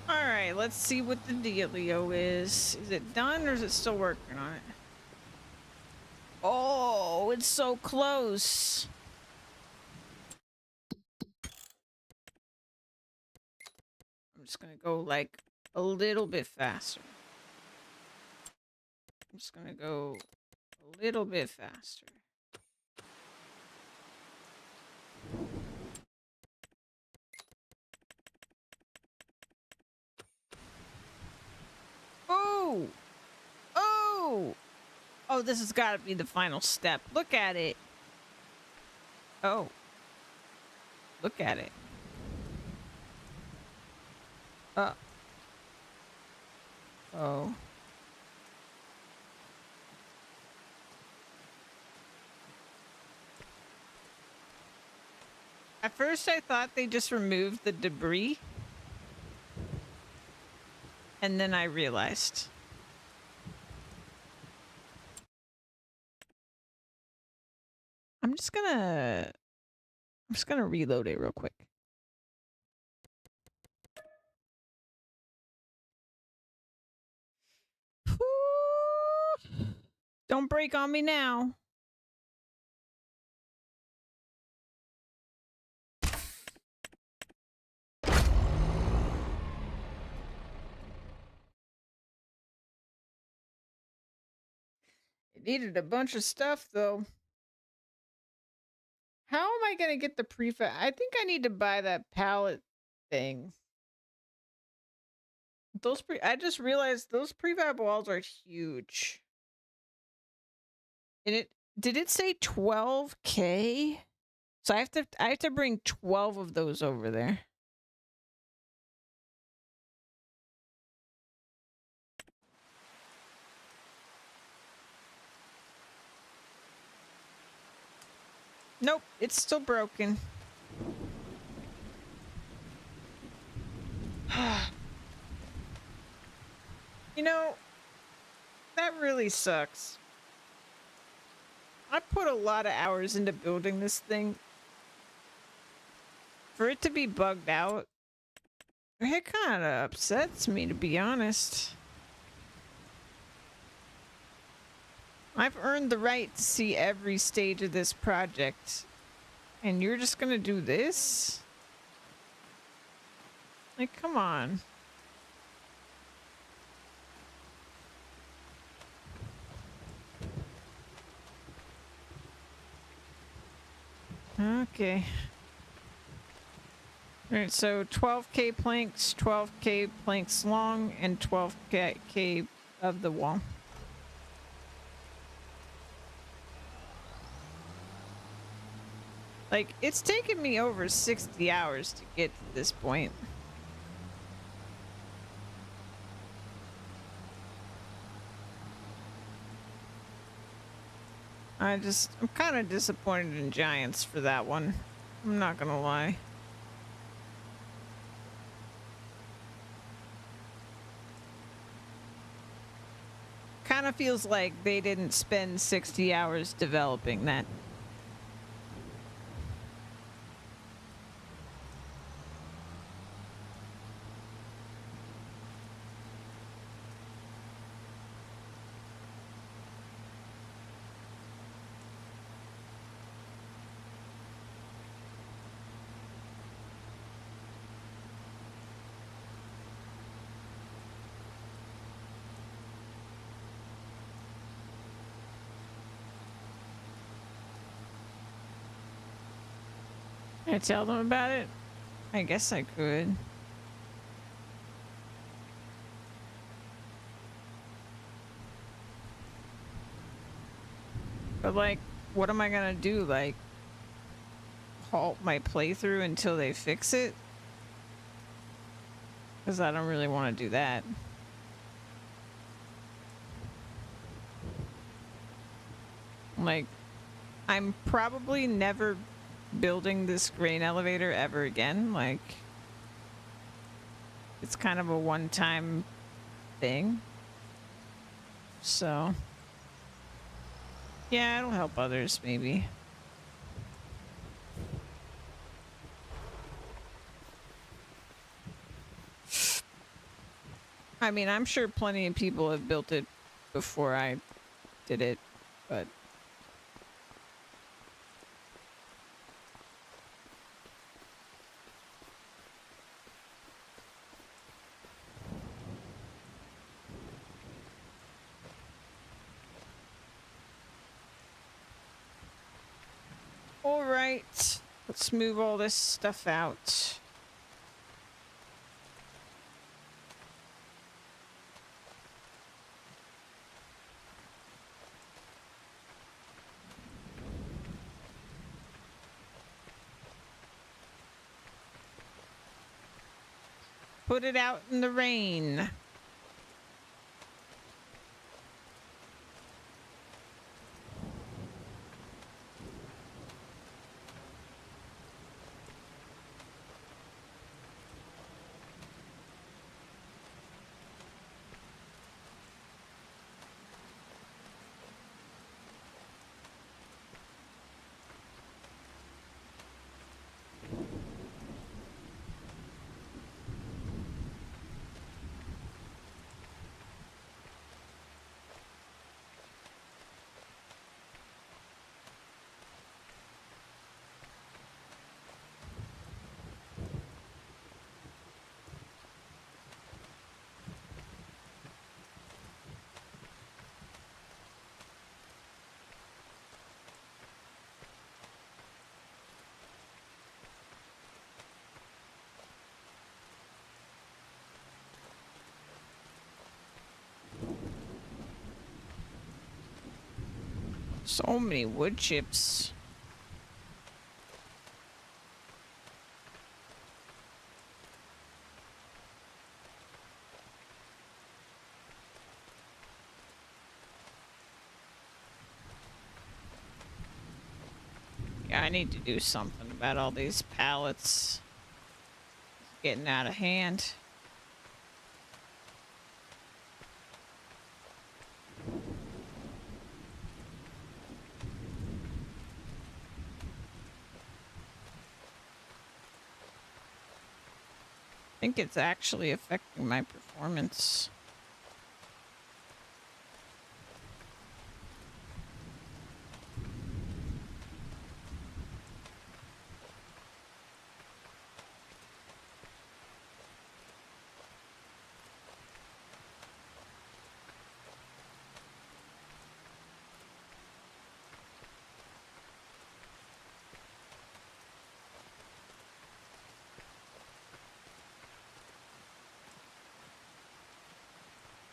Alright, let's see what the dealio is. Is it done or is it still working on it? Oh, it's so close. I'm just gonna go like a little bit faster. I'm just gonna go a little bit faster. Oh! Oh! Oh, this has got to be the final step. Look at it. Oh. Look at it. Oh. At first I thought they just removed the debris. And then I realized. I'm just gonna reload it real quick. Whew. Don't break on me now. It needed a bunch of stuff though. How am I gonna get the prefab? I think I need to buy that pallet thing. I just realized those prefab walls are huge. And did it say 12K? So I have to bring 12 of those over there. Nope, it's still broken. You know, that really sucks. I put a lot of hours into building this thing. For it to be bugged out, it kind of upsets me, to be honest. I've earned the right to see every stage of this project. And you're just gonna do this? Like, come on. Okay. Alright, so 12K planks, 12K planks long, and 12K of the wall. Like, it's taken me over 60 hours to get to this point. I'm kind of disappointed in Giants for that one. I'm not gonna lie. Kind of feels like they didn't spend 60 hours developing that. Can I tell them about it? I guess I could. But like, what am I gonna do? Like, halt my playthrough until they fix it? Because I don't really want to do that. Like, I'm probably never building this grain elevator ever again. Like, it's kind of a one-time thing. So, yeah, it'll help others maybe. I mean, I'm sure plenty of people have built it before I did it, but all right, let's move all this stuff out. Put it out in the rain. So many wood chips. Yeah, I need to do something about all these pallets. It's getting out of hand. I think it's actually affecting my performance.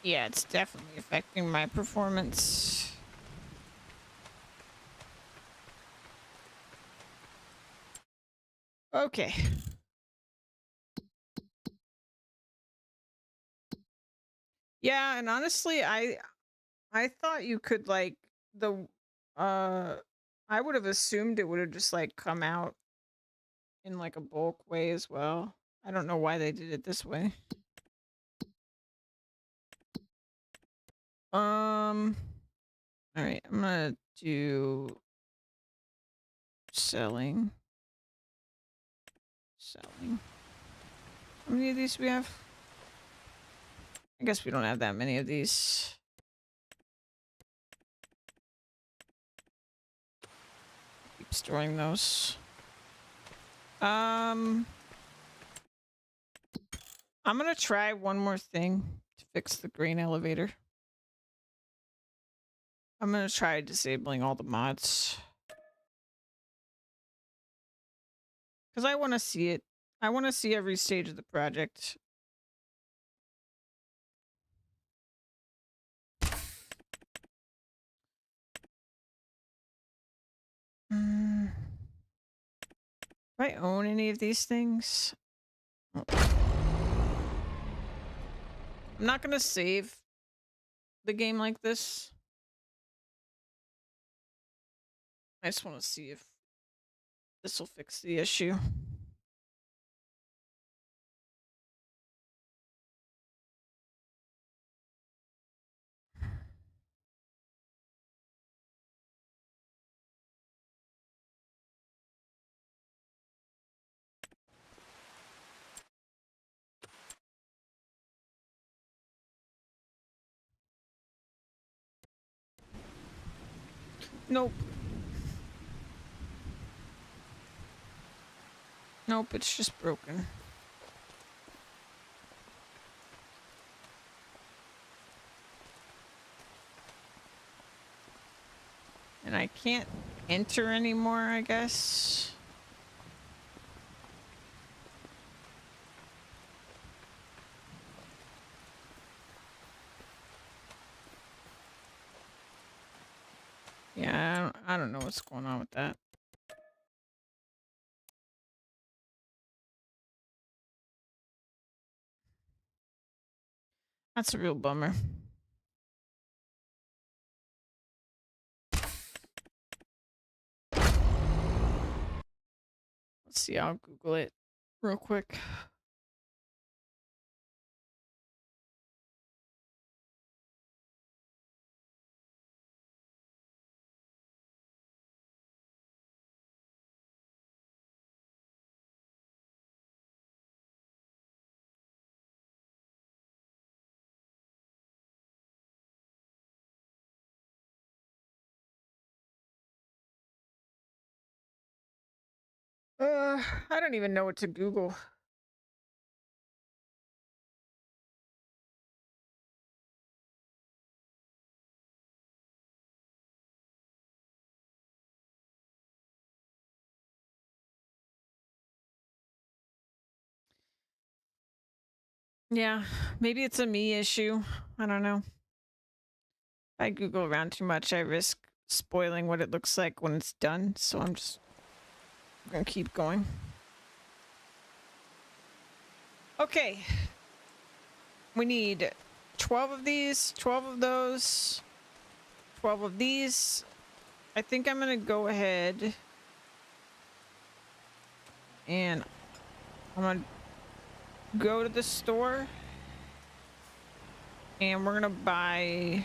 Yeah, it's definitely affecting my performance. Okay. Yeah, and honestly, I thought you could like the uh I would have assumed it would have just like come out in like a bulk way as well. I don't know why they did it this way. Um all right, I'm gonna do selling. Selling. How many of these we have? I guess we don't have that many of these. Keep storing those. I'm gonna try one more thing to fix the grain elevator. I'm gonna try disabling all the mods. Because I want to see it. I want to see every stage of the project. Mm. Do I own any of these things? Oh. I'm not gonna save the game like this. I just want to see if this will fix the issue. Nope. Nope, it's just broken. And I can't enter anymore, I guess. Yeah, I don't know what's going on with that. That's a real bummer. Let's see, I'll Google it real quick. I don't even know what to Google. Yeah, maybe it's a me issue. I don't know. If I Google around too much, I risk spoiling what it looks like when it's done, so I'm just gonna keep going. Okay. We need 12 of these, 12 of those, 12 of these. I think I'm gonna go ahead and I'm gonna go to the store and we're gonna buy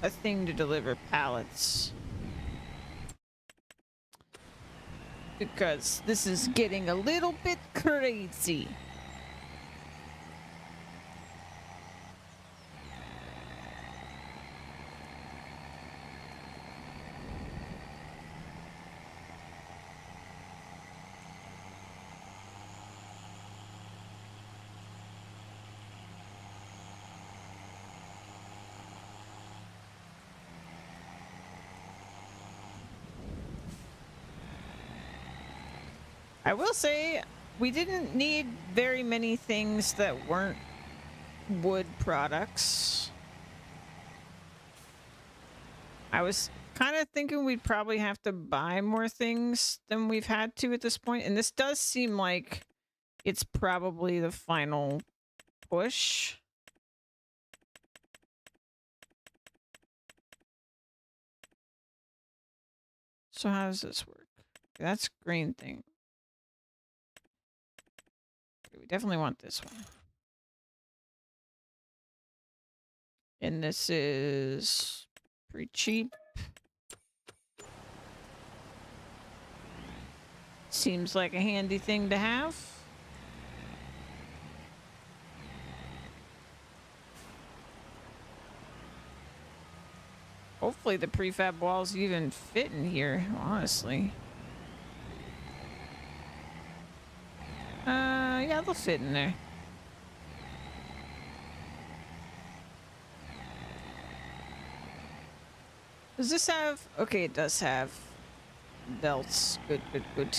a thing to deliver pallets. Because this is getting a little bit crazy. I will say we didn't need very many things that weren't wood products. I was kind of thinking we'd probably have to buy more things than we've had to at this point, and this does seem like it's probably the final push. So how does this work? That's green thing. We definitely want this one. And this is pretty cheap. Seems like a handy thing to have. Hopefully the prefab walls even fit in here, honestly. Yeah, they'll fit in there. Does this have... Okay, it does have belts. Good, good, good.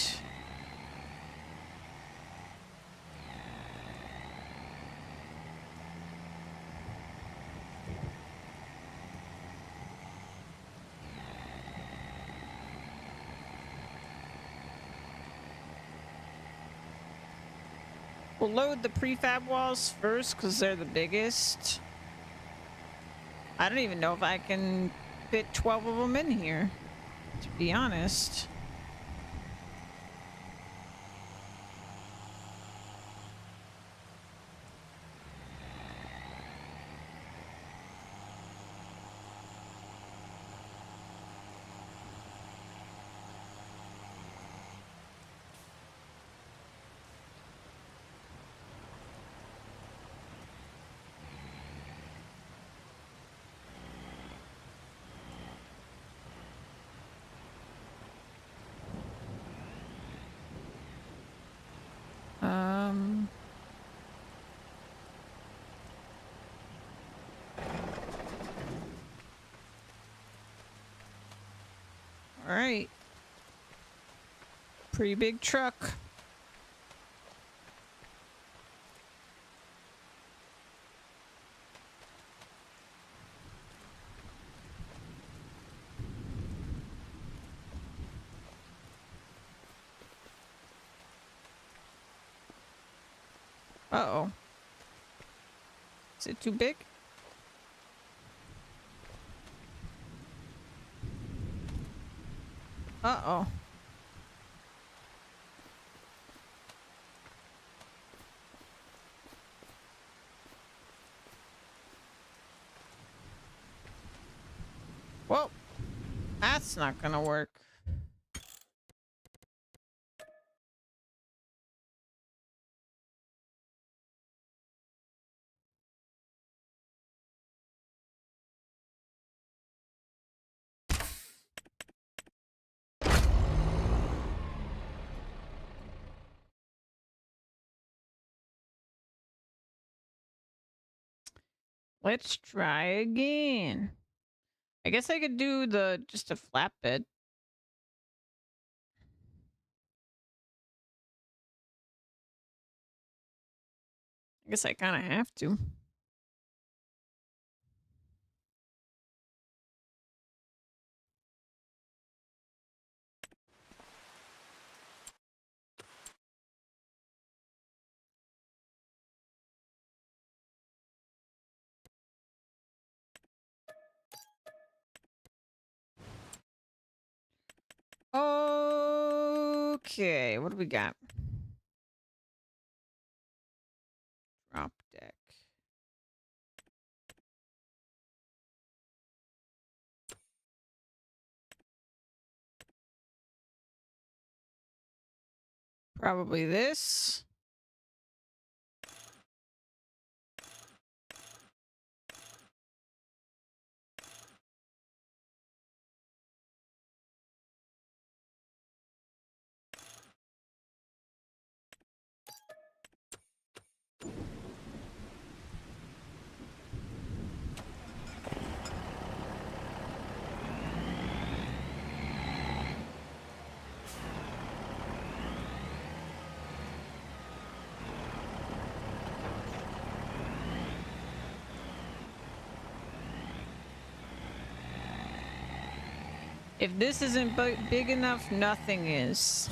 We'll load the prefab walls first because they're the biggest. I don't even know if I can fit 12 of them in here, to be honest. All right. Pretty big truck. Uh-oh. Is it too big? Uh-oh. Well, that's not gonna work. Let's try again. I guess I could do just a flatbed. I guess I kind of have to. Okay, what do we got? Drop deck. Probably this. If this isn't big enough, nothing is.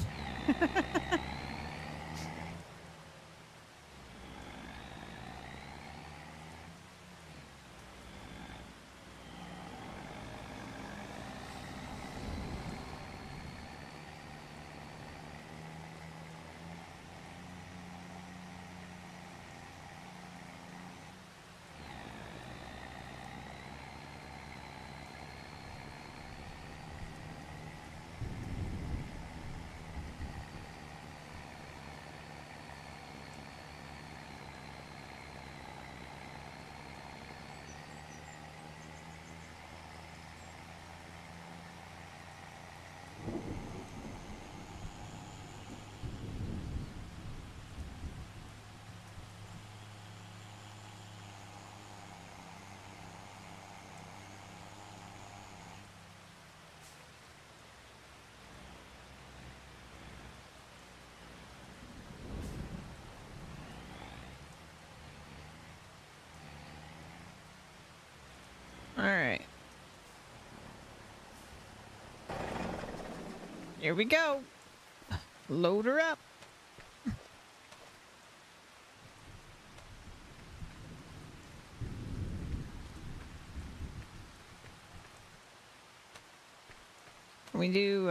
All right. Here we go. Load her up. Can we do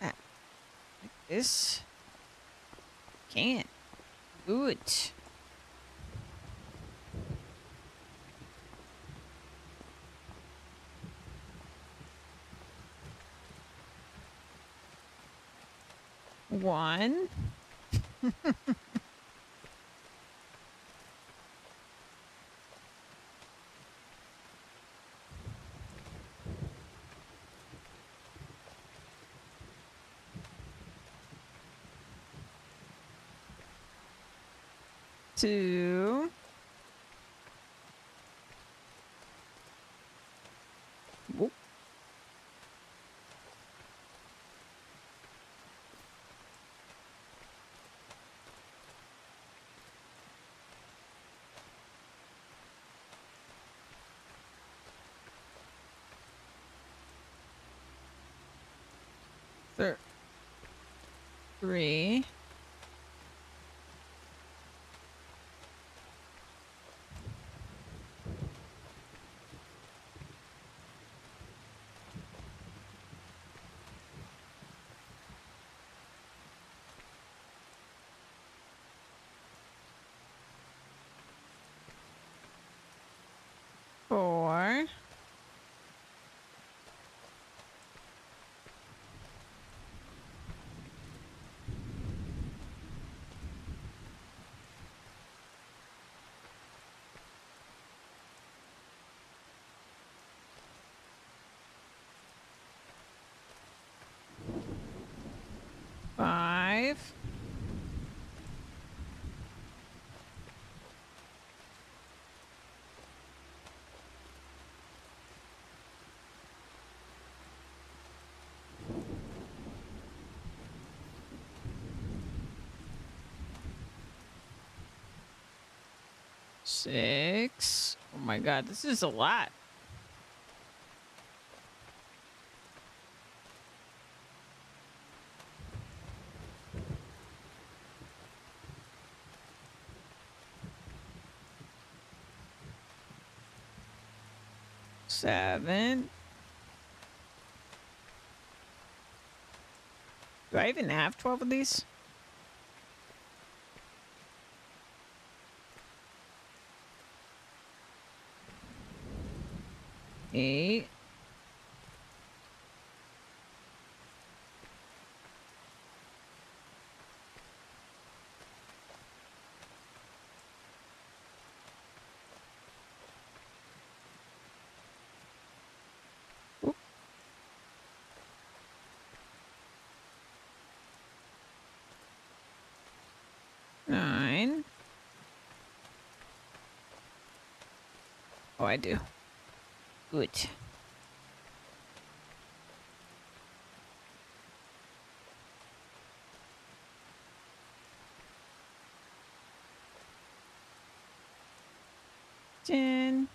like this? Can't. Good. One. Two. Whoop. Three. Four. Five. Six. Oh my god, this is a lot. Seven. Do I even have 12 of these? Eight. Oop. Nine. Oh, I do. Good. Ten.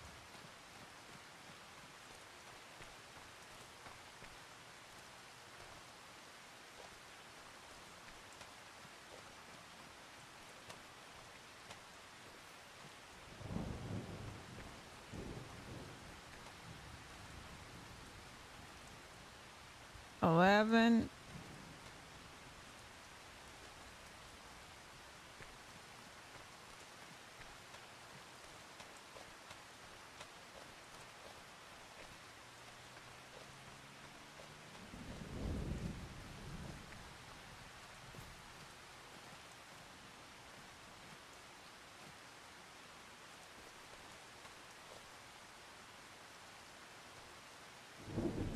$11.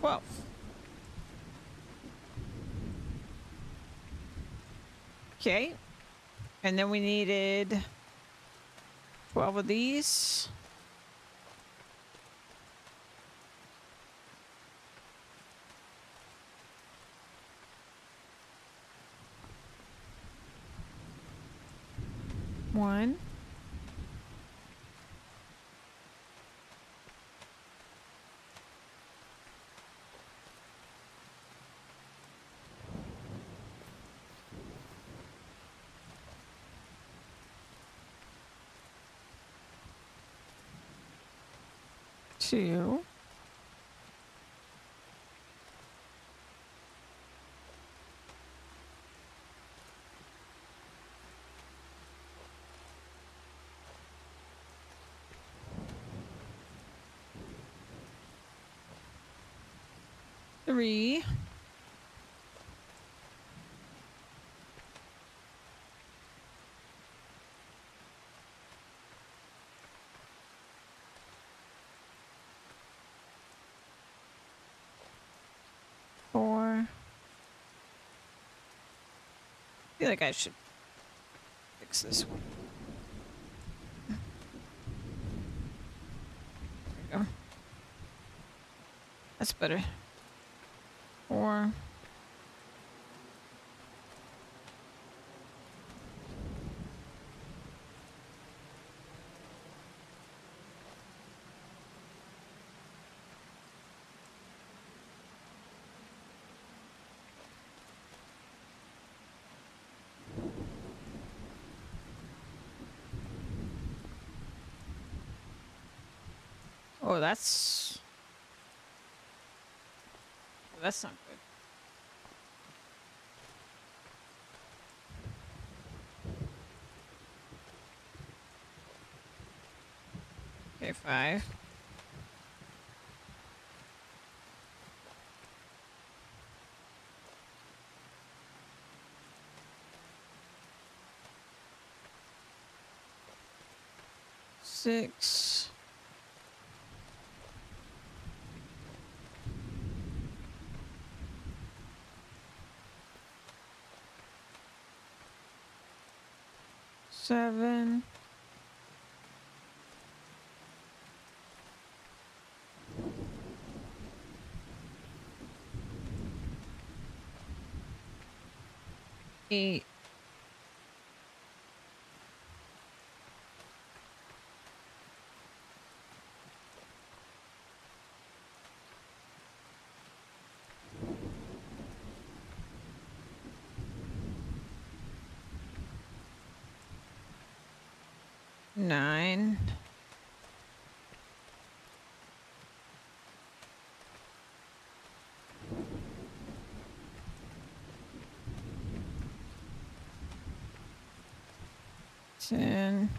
$12. Okay. And then we needed 12 of these. One. Two. Three. Four. I feel like I should fix this one. There we go. That's better. Four. Oh, that's not good. Okay, five. Six. Seven. Eight. Nine. 10.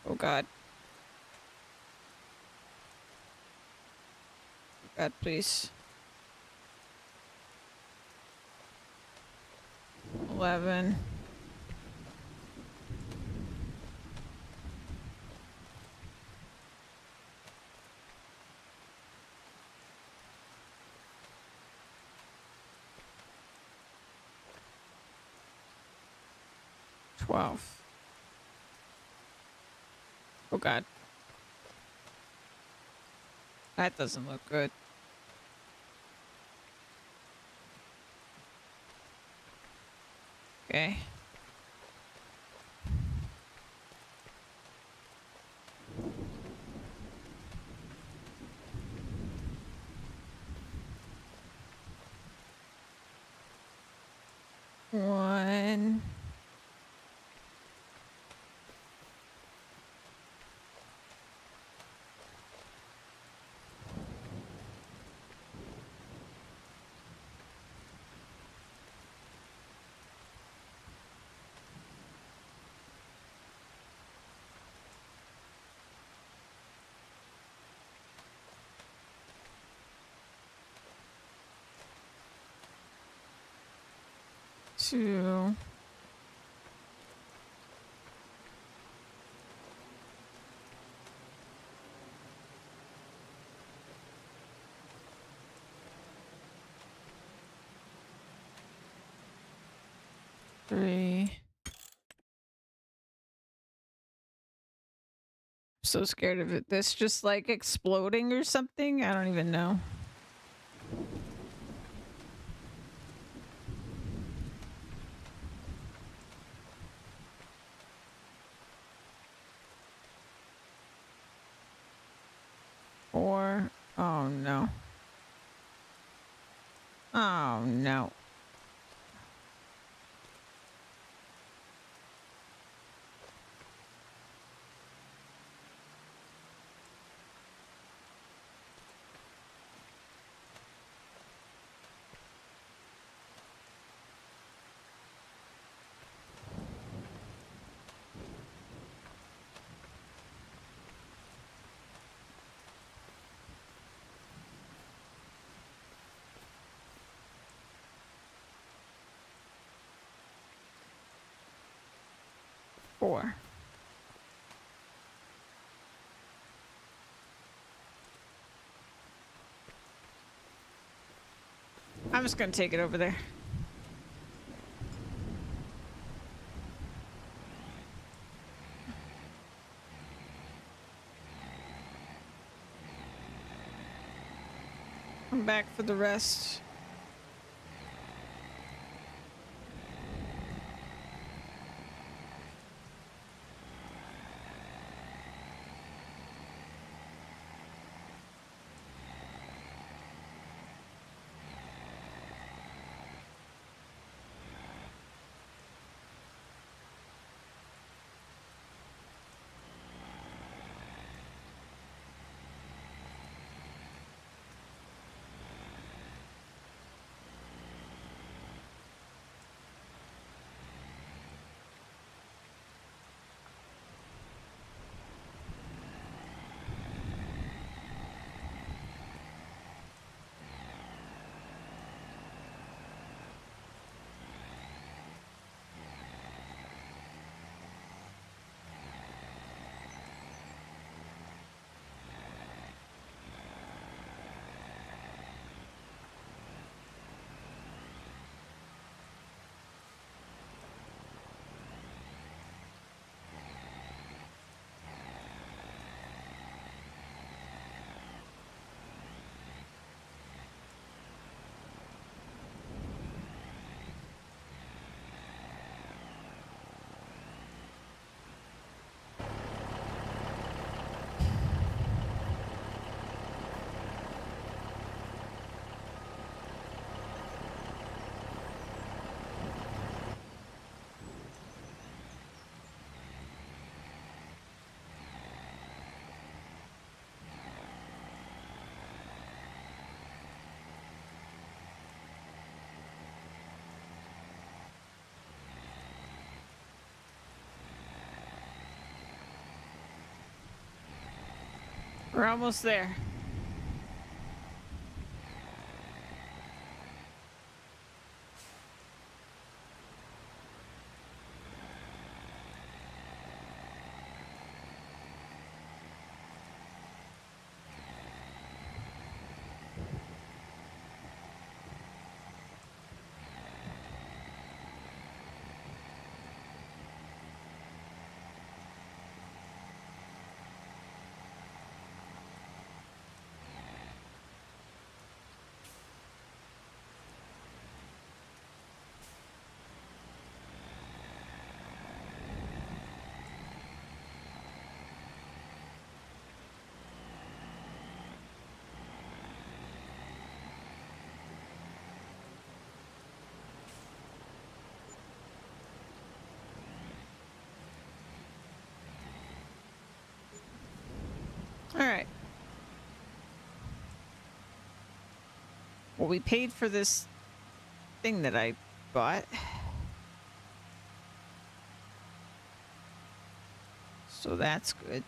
Oh God. God, please. 11. $12. Oh God. That doesn't look good. Okay. One. Two. Three. So scared of it. This just like exploding or something. I don't even know. Four. Oh no. Oh no. Four. I'm just gonna take it over there. I'm back for the rest. We're almost there. All right. Well, we paid for this thing that I bought. So that's good.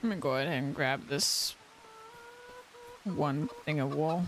I'm gonna go ahead and grab this one thing of wool.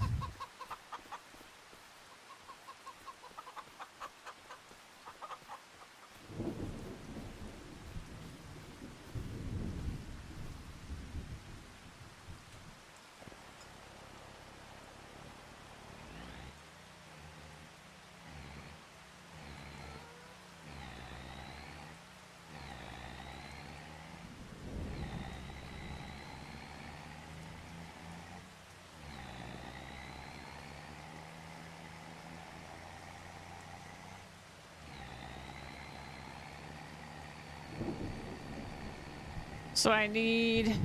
So I think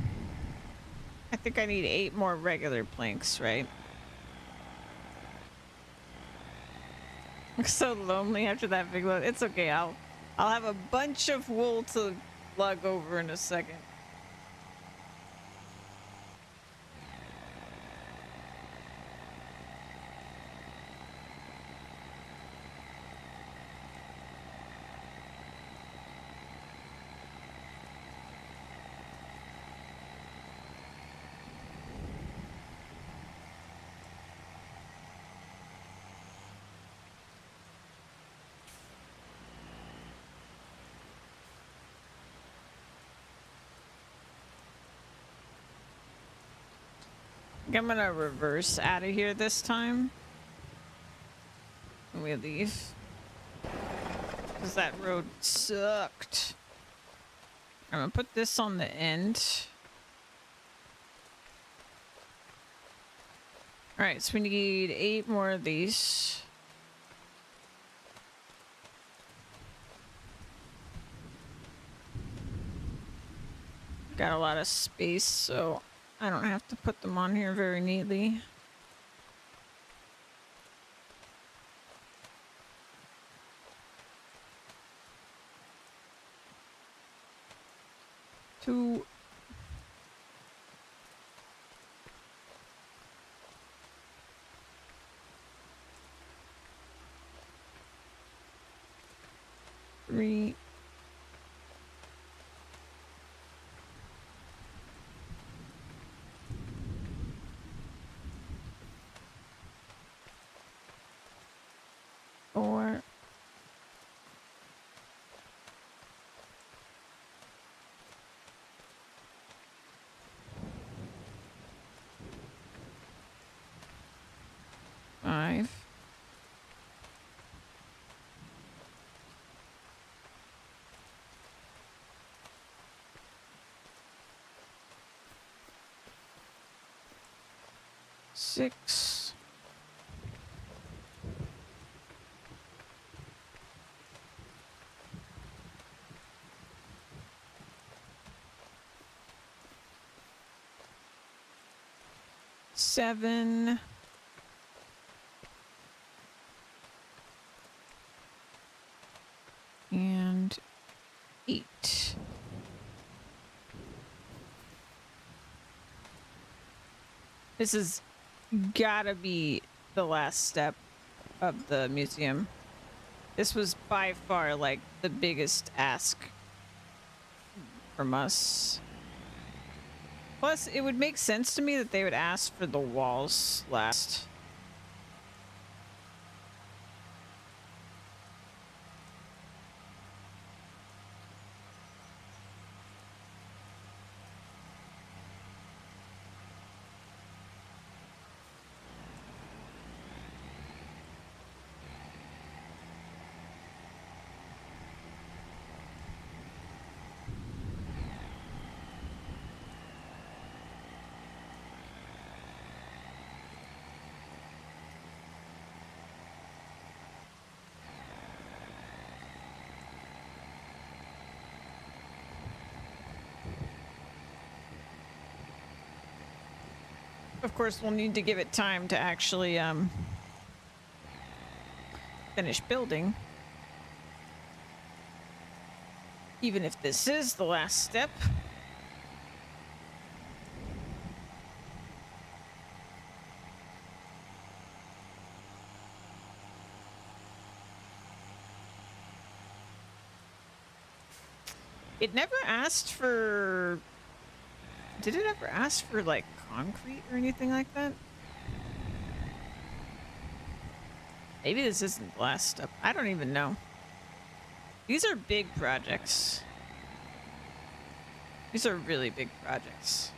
I need 8 more regular planks, right? I'm so lonely after that big load. It's okay. I'll have a bunch of wool to lug over in a second. I'm gonna reverse out of here this time. When we leave. Because that road sucked. I'm gonna put this on the end. Alright, so we need 8 more of these. Got a lot of space, so I don't have to put them on here very neatly. Two. Three. 4. 5. 6. 7. 8. This is gotta be the last step of the museum. This was by far like the biggest ask from us. Plus, it would make sense to me that they would ask for the walls last. Of course, we'll need to give it time to actually finish building. Even if this is the last step. It never asked for... Did it ever ask for, like, concrete or anything like that? Maybe this isn't the last step. I don't even know. These are big projects. These are really big projects.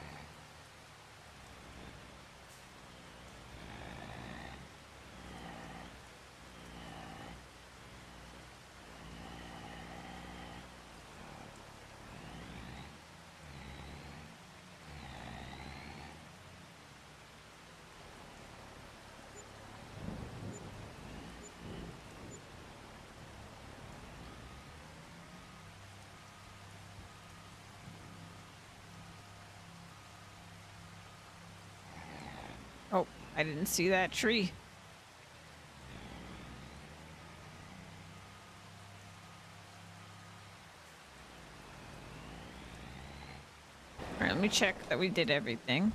Oh, I didn't see that tree. All right, let me check that we did everything.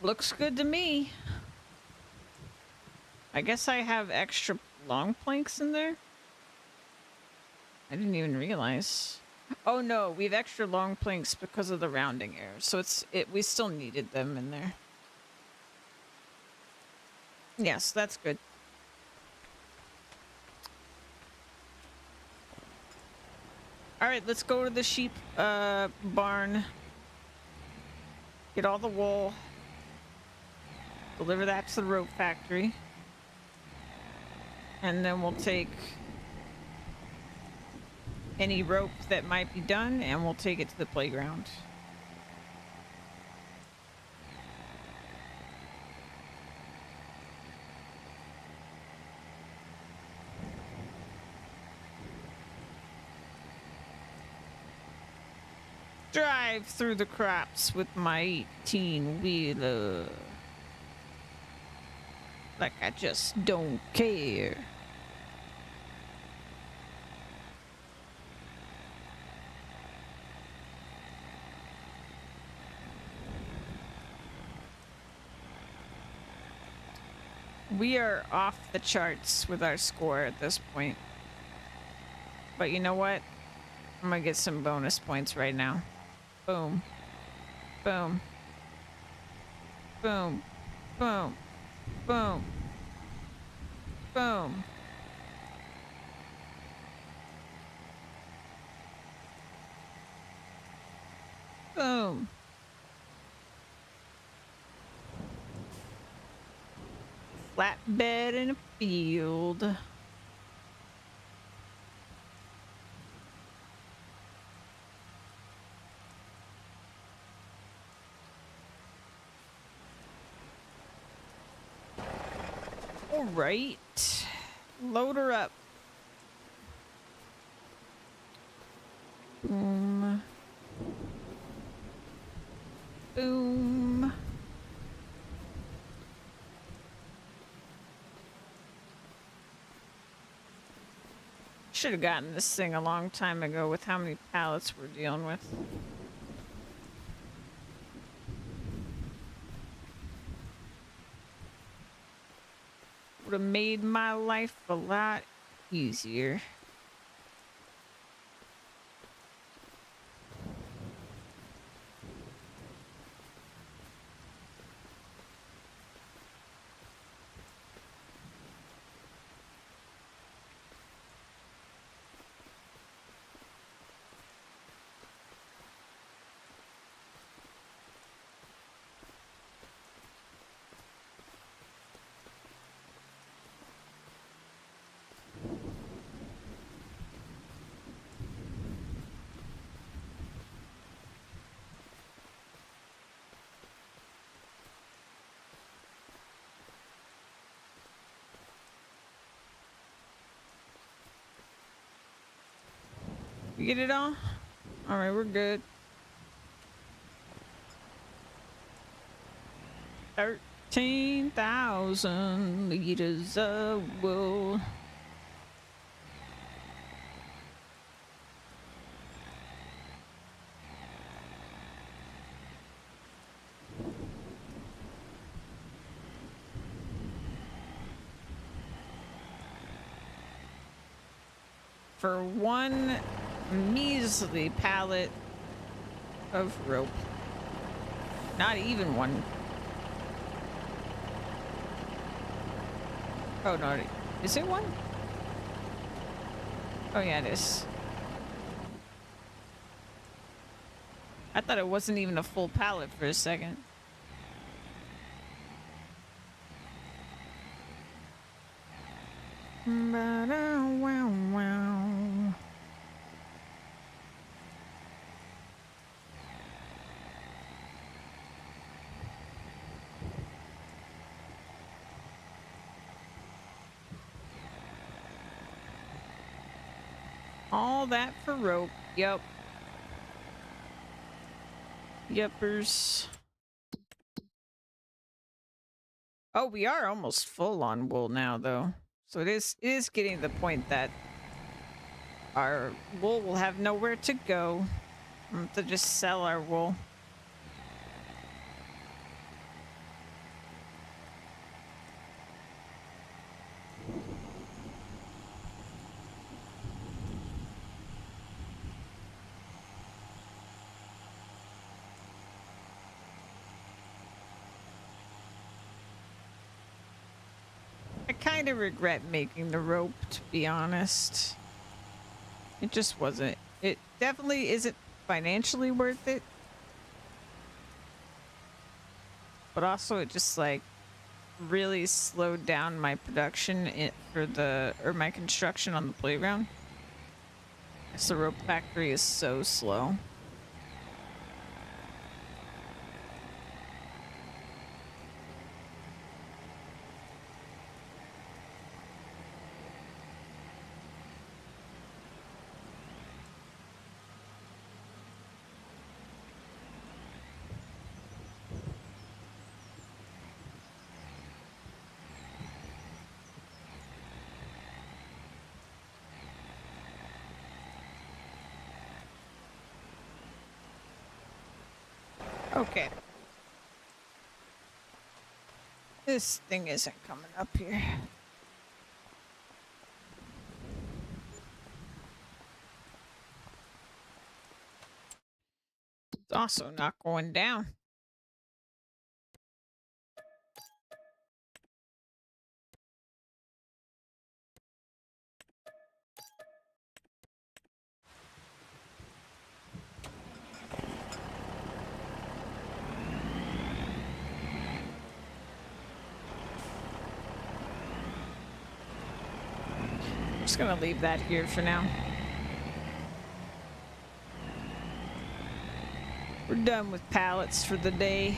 Looks good to me. I guess I have extra long planks in there. I didn't even realize. Oh no, we have extra long planks because of the rounding error. So we still needed them in there. Yes, that's good. All right, let's go to the sheep barn. Get all the wool. Deliver that to the rope factory. And then we'll take any rope that might be done and we'll take it to the playground. Drive through the crops with my 18-wheeler. Like I just don't care. We are off the charts with our score at this point. But you know what? I'm gonna get some bonus points right now. Boom. Boom. Boom. Boom. Boom. Boom. Boom. Flatbed in a field. All right. Load her up. Boom. Boom. Should have gotten this thing a long time ago with how many pallets we're dealing with. Would have made my life a lot easier. You get it all? All right, we're good. 13,000 liters of wool. For one measly pallet of rope. Not even one. Oh no, is it one? Oh yeah, it is. I thought it wasn't even a full pallet for a second. Wow. All that for rope. Yep. Yuppers. Oh, we are almost full on wool now, though. So it is getting to the point that our wool will have nowhere to go. We'll have to just sell our wool. I kind of regret making the rope, to be honest. It just wasn't. It definitely isn't financially worth it. But also it just like really slowed down my production for my construction on the playground. So the rope factory is so slow. Okay. This thing isn't coming up here. It's also not going down. I'm just gonna leave that here for now. We're done with pallets for the day.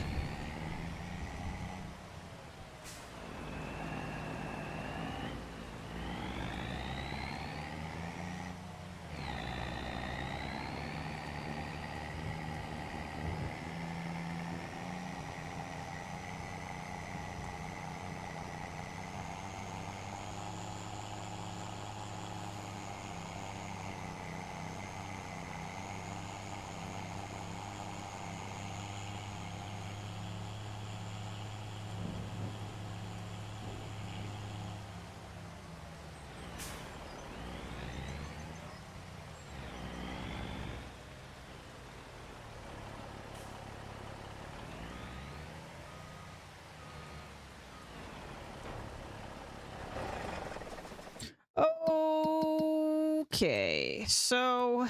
Okay, so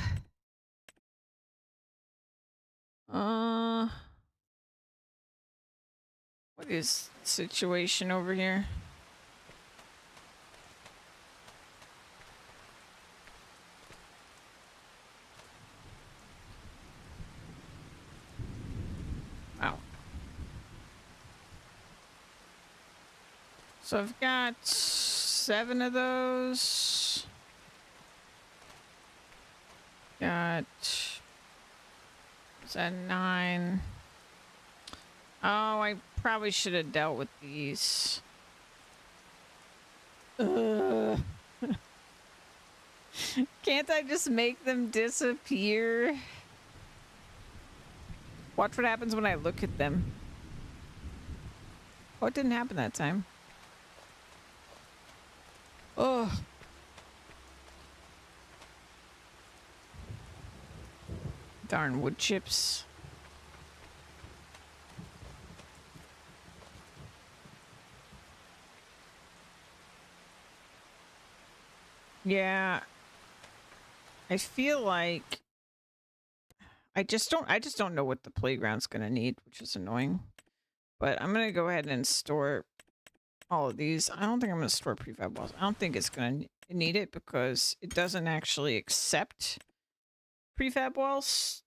what is the situation over here? Wow. So I've got 7 of those. Got, is that 9? Oh, I probably should have dealt with these. Ugh. Can't I just make them disappear? Watch what happens when I look at them. Oh, it didn't happen that time. Oh. Darn wood chips. Yeah. I feel like I just don't know what the playground's gonna need, which is annoying. But I'm gonna go ahead and store all of these. I don't think I'm gonna store prefab walls. I don't think it's gonna need it because it doesn't actually accept prefab walls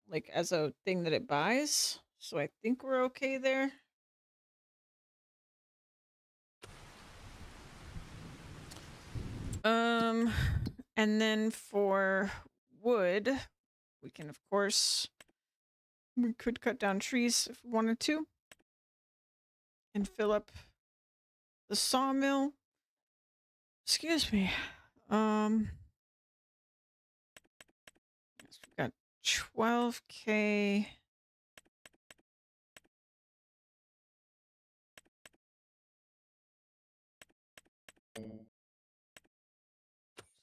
like as a thing that it buys. So I think we're okay there. And then for wood, we can of course we could cut down trees if we wanted to and fill up the sawmill. Excuse me. Yes, we've got 12K.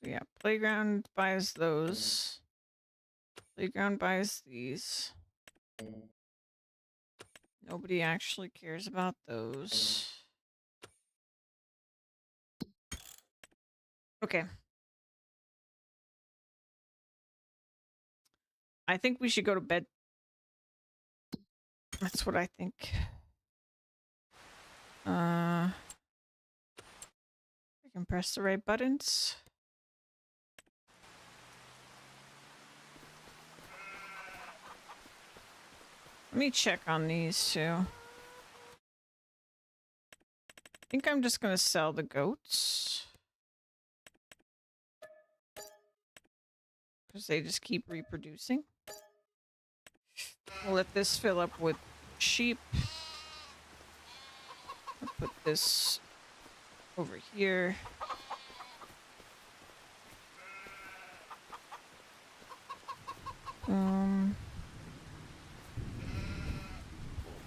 So yeah, playground buys those. Playground buys these. Nobody actually cares about those. Okay. I think we should go to bed. That's what I think. I can press the right buttons. Let me check on these too. I think I'm just gonna sell the goats. Because they just keep reproducing. We'll let this fill up with sheep. I'll put this over here.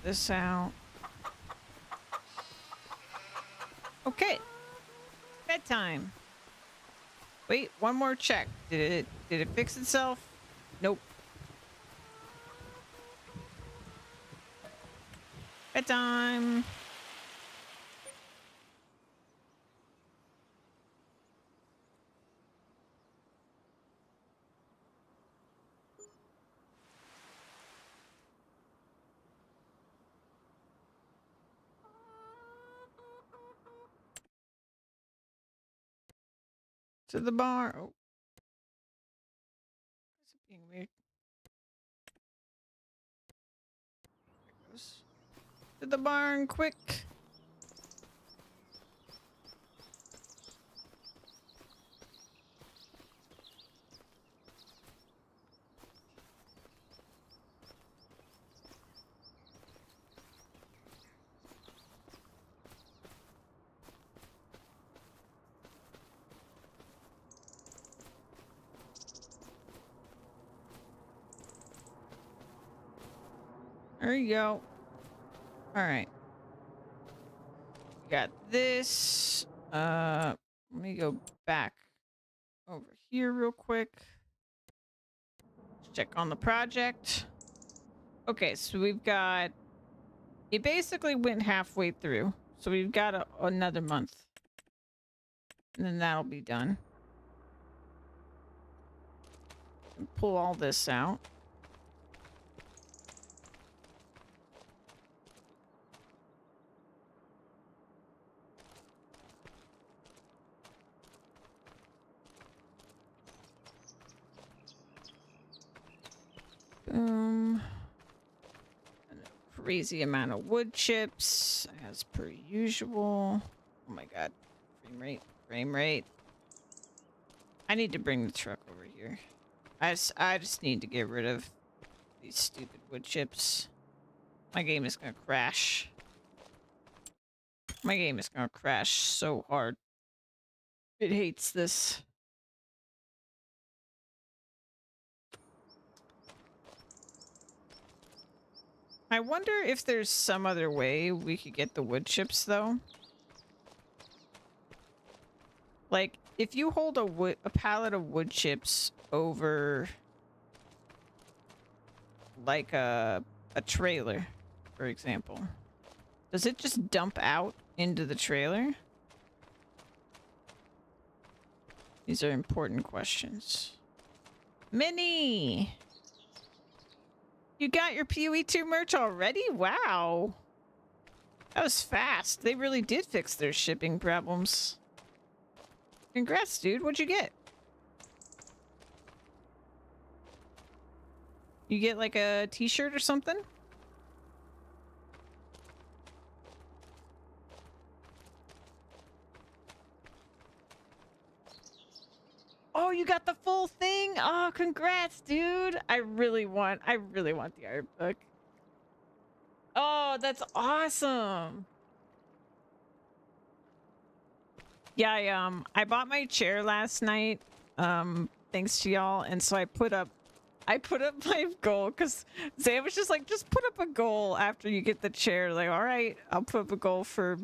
This out. Okay. Bedtime. Wait, one more check. Did it fix itself? Nope. Bedtime. To the bar. Oh. Is it being weird? There it goes. To the barn, quick. There you go. All right. Got this. Let me go back over here real quick. Check on the project. Okay, so we've got... It basically went halfway through. So we've got another month. And then that'll be done. Pull all this out. Boom. And a crazy amount of wood chips, as per usual. Oh my god. Frame rate. Frame rate. I need to bring the truck over here. I just need to get rid of these stupid wood chips. My game is gonna crash. My game is gonna crash so hard. It hates this. I wonder if there's some other way we could get the wood chips, though. Like, if you hold a pallet of wood chips over, like, a trailer, for example, does it just dump out into the trailer? These are important questions. Minnie! You got your PoE2 merch already? Wow. That was fast. They really did fix their shipping problems. Congrats, dude. What'd you get? You get like a t-shirt or something? Oh, you got the full thing? Oh, congrats, dude. I really want the art book. Oh, that's awesome. Yeah, I bought my chair last night, thanks to y'all, and so I put up my goal, because Sam was just like, just put up a goal after you get the chair. Like, all right, I'll put up a goal for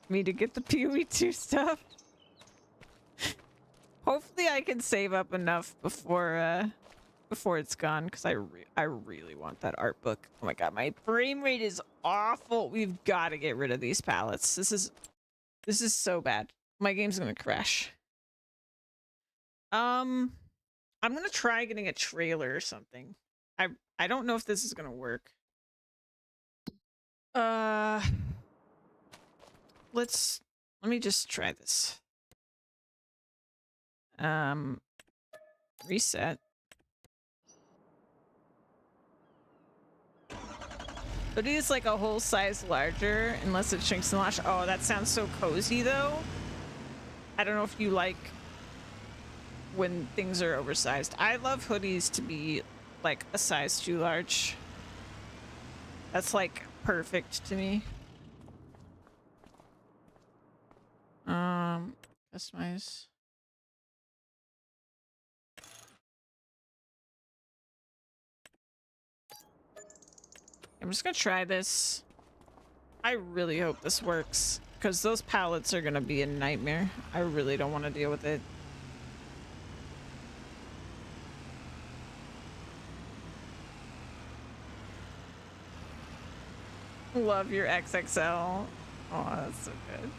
me to get the PoE2 stuff. Hopefully I can save up enough before it's gone, because I really want that art book. Oh my god, my frame rate is awful. We've got to get rid of these pallets. This is so bad. My game's gonna crash. I'm gonna try getting a trailer or something. I don't know if this is gonna work. Let me just try this. Reset. But it is like a whole size larger unless it shrinks and lash. Oh, that sounds so cozy though. I don't know if you like when things are oversized. I love hoodies to be like a size too large. That's like perfect to me. Customize. I'm just gonna try this. I really hope this works, because those pallets are gonna be a nightmare. I really don't want to deal with it. Love your XXL. Oh, that's so good.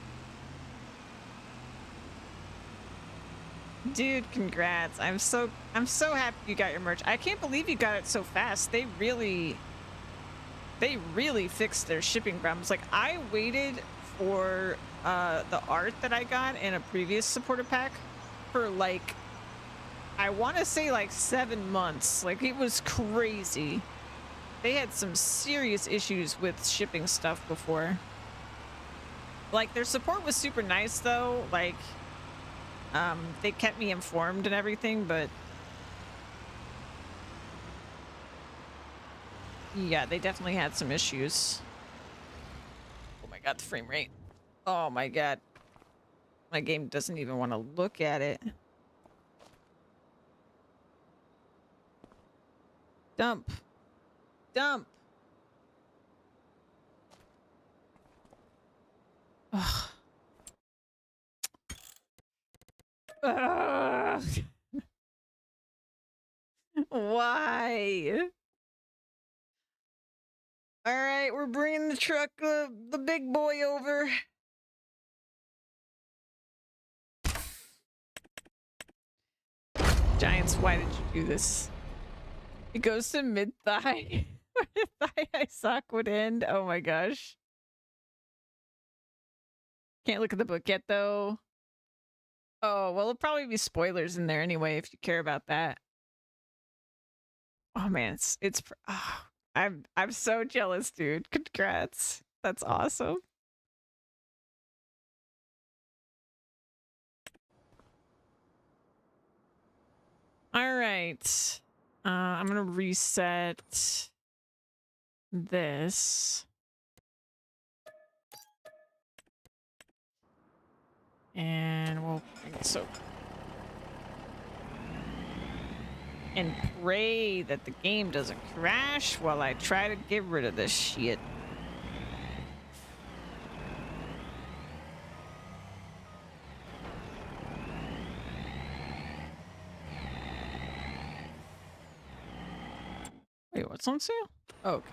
Dude, congrats. I'm so happy you got your merch. I can't believe you got it so fast. They really fixed their shipping problems. Like, I waited for the art that I got in a previous supporter pack for like, I want to say like 7 months. Like, it was crazy. They had some serious issues with shipping stuff before. Like, their support was super nice though. Like, they kept me informed and everything, but yeah, they definitely had some issues. Oh my god, the frame rate. Oh my god. My game doesn't even want to look at it. Dump. Dump. Ugh. Ugh. Why? All right, we're bringing the truck, the big boy over. Giants, why did you do this? It goes to mid-thigh. Where thigh-high sock would end. Oh my gosh. Can't look at the book yet, though. Oh, well, it'll probably be spoilers in there anyway, if you care about that. Oh man, oh, I'm so jealous, dude. Congrats. That's awesome. All right. I'm gonna reset this. And we'll bring this over. And pray that the game doesn't crash while I try to get rid of this shit. Wait, what's on sale? Oh, okay.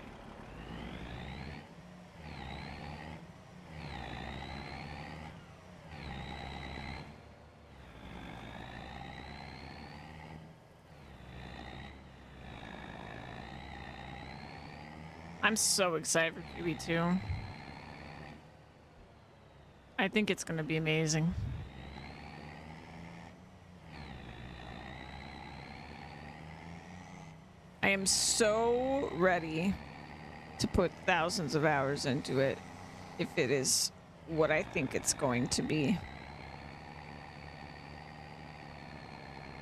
I'm so excited for QE2. I think it's going to be amazing. I am so ready to put thousands of hours into it if it is what I think it's going to be.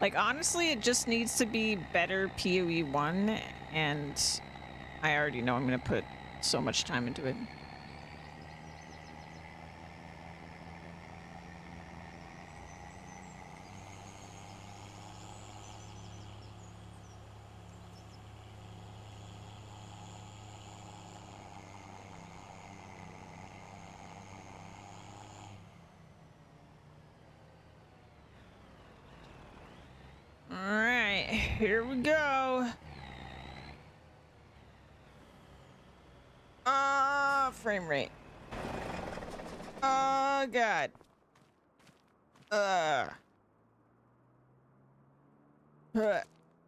Like, honestly, it just needs to be better PoE 1, and I already know I'm going to put so much time into it. Alright, here we go. Frame rate. Oh, God.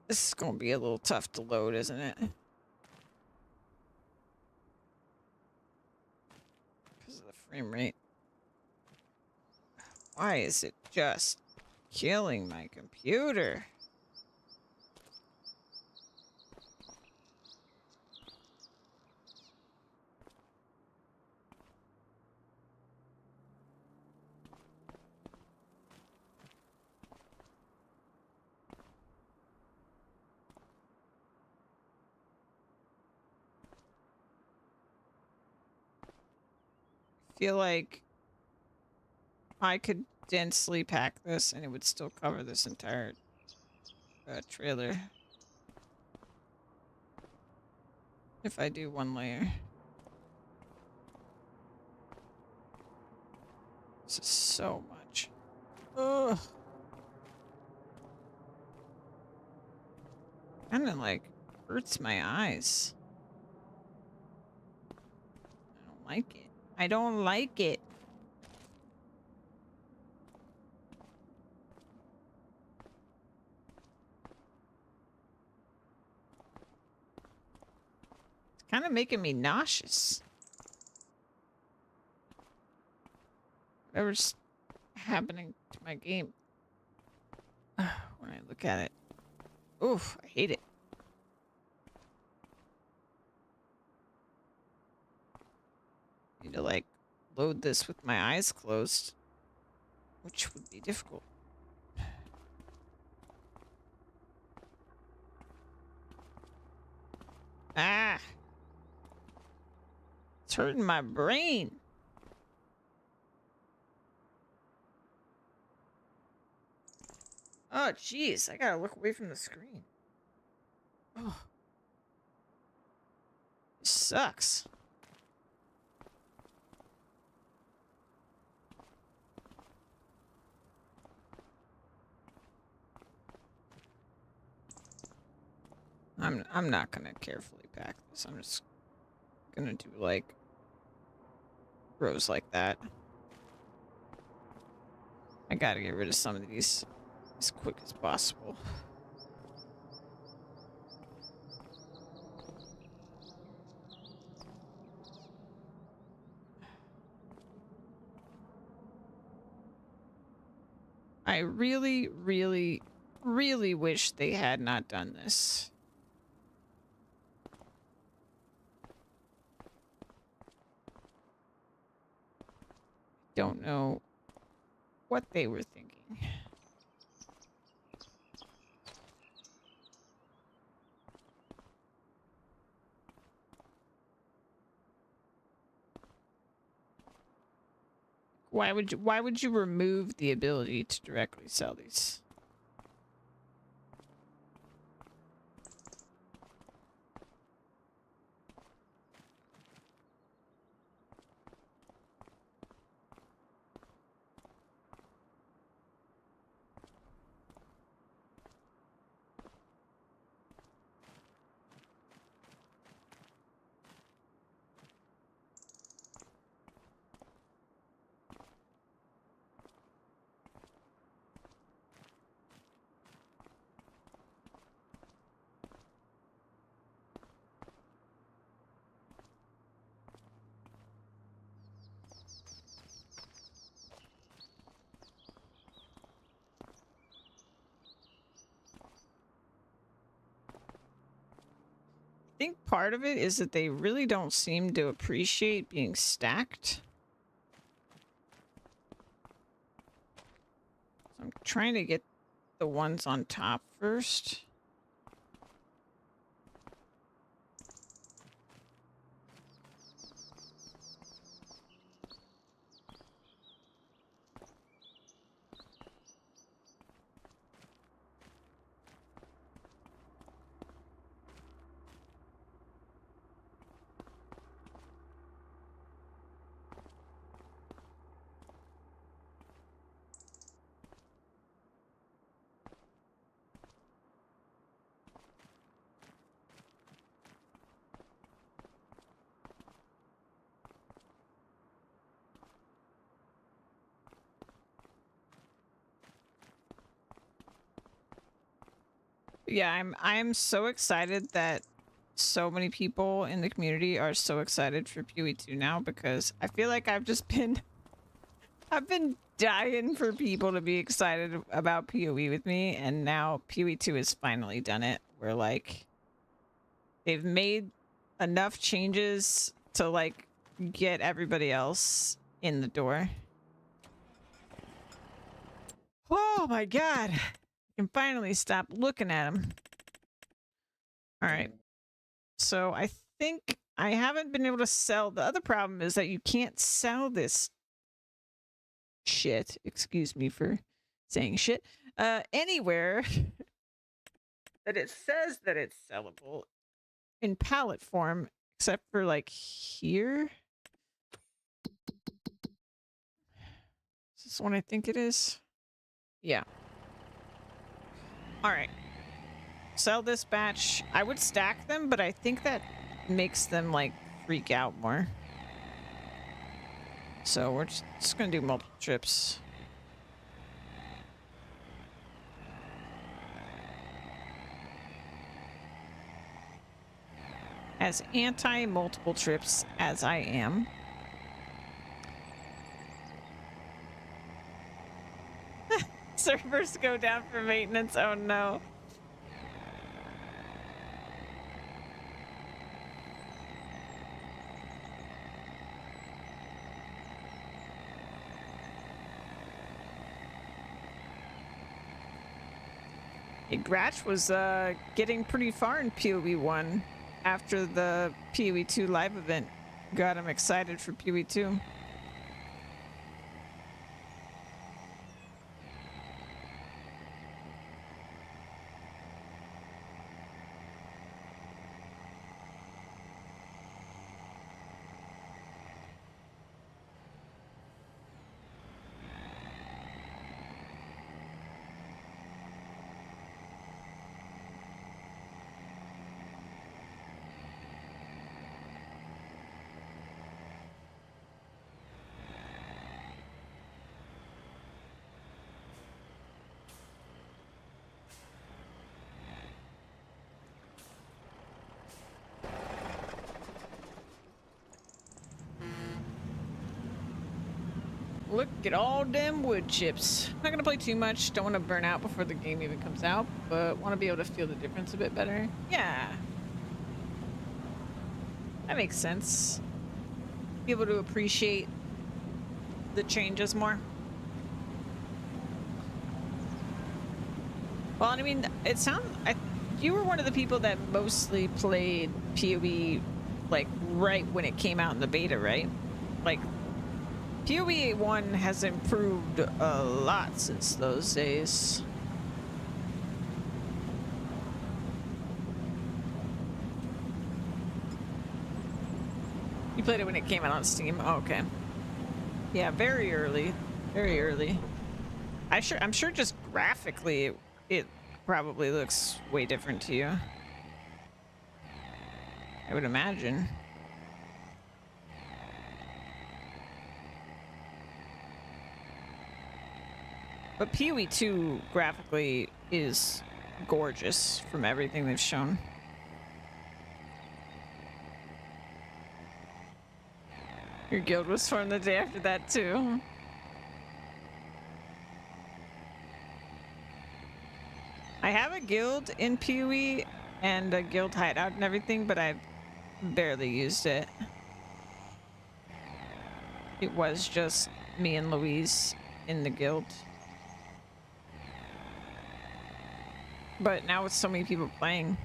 This is gonna be a little tough to load, isn't it? Because of the frame rate. Why is it just killing my computer? Feel like I could densely pack this and it would still cover this entire trailer. If I do one layer. This is so much. Ugh. Kinda like hurts my eyes. I don't like it. I don't like it. It's kind of making me nauseous. Whatever's happening to my game when I look at it. Oof, I hate it. Need to like load this with my eyes closed, which would be difficult. Ah, it's hurting my brain. Oh, jeez, I gotta look away from the screen. Oh, this sucks. I'm not gonna carefully pack this. I'm just gonna do like rows like that. I gotta get rid of some of these as quick as possible. I really, really, really wish they had not done this. Don't know what they were thinking. Why would you remove the ability to directly sell these? I think part of it is that they really don't seem to appreciate being stacked. So I'm trying to get the ones on top first. Yeah, I'm so excited that so many people in the community are so excited for PoE2 now, because I feel like I've been dying for people to be excited about PoE with me, and now PoE2 has finally done it. Where like they've made enough changes to like get everybody else in the door. Oh my god. I can finally stop looking at them. All right. So I think I haven't been able to sell. The other problem is that you can't sell this shit. Excuse me for saying shit. Anywhere that it says that it's sellable in pallet form, except for like here. Is this one I think it is? Yeah. All right. Sell this batch. I would stack them, but I think that makes them like freak out more. So we're just gonna do multiple trips. As anti-multiple trips as I am. Servers go down for maintenance. Oh no. Hey, Gratch was getting pretty far in PoE 1 after the PoE 2 live event got him excited for PoE 2. Look at all them wood chips. Not gonna play too much. Don't want to burn out before the game even comes out, but want to be able to feel the difference a bit better. Yeah. That makes sense. Be able to appreciate the changes more. Well, I mean, it sounds... you were one of the people that mostly played PoE, like, right when it came out in the beta, right? Like, PoE 1 has improved a lot since those days. You played it when it came out on Steam? Oh, okay. Yeah, very early. Very early. I'm sure just graphically it probably looks way different to you. I would imagine. But PoE 2 graphically is gorgeous from everything they've shown. Your guild was formed the day after that too. I have a guild in PoE and a guild hideout and everything, but I've barely used it. It was just me and Louise in the guild. But now with so many people playing,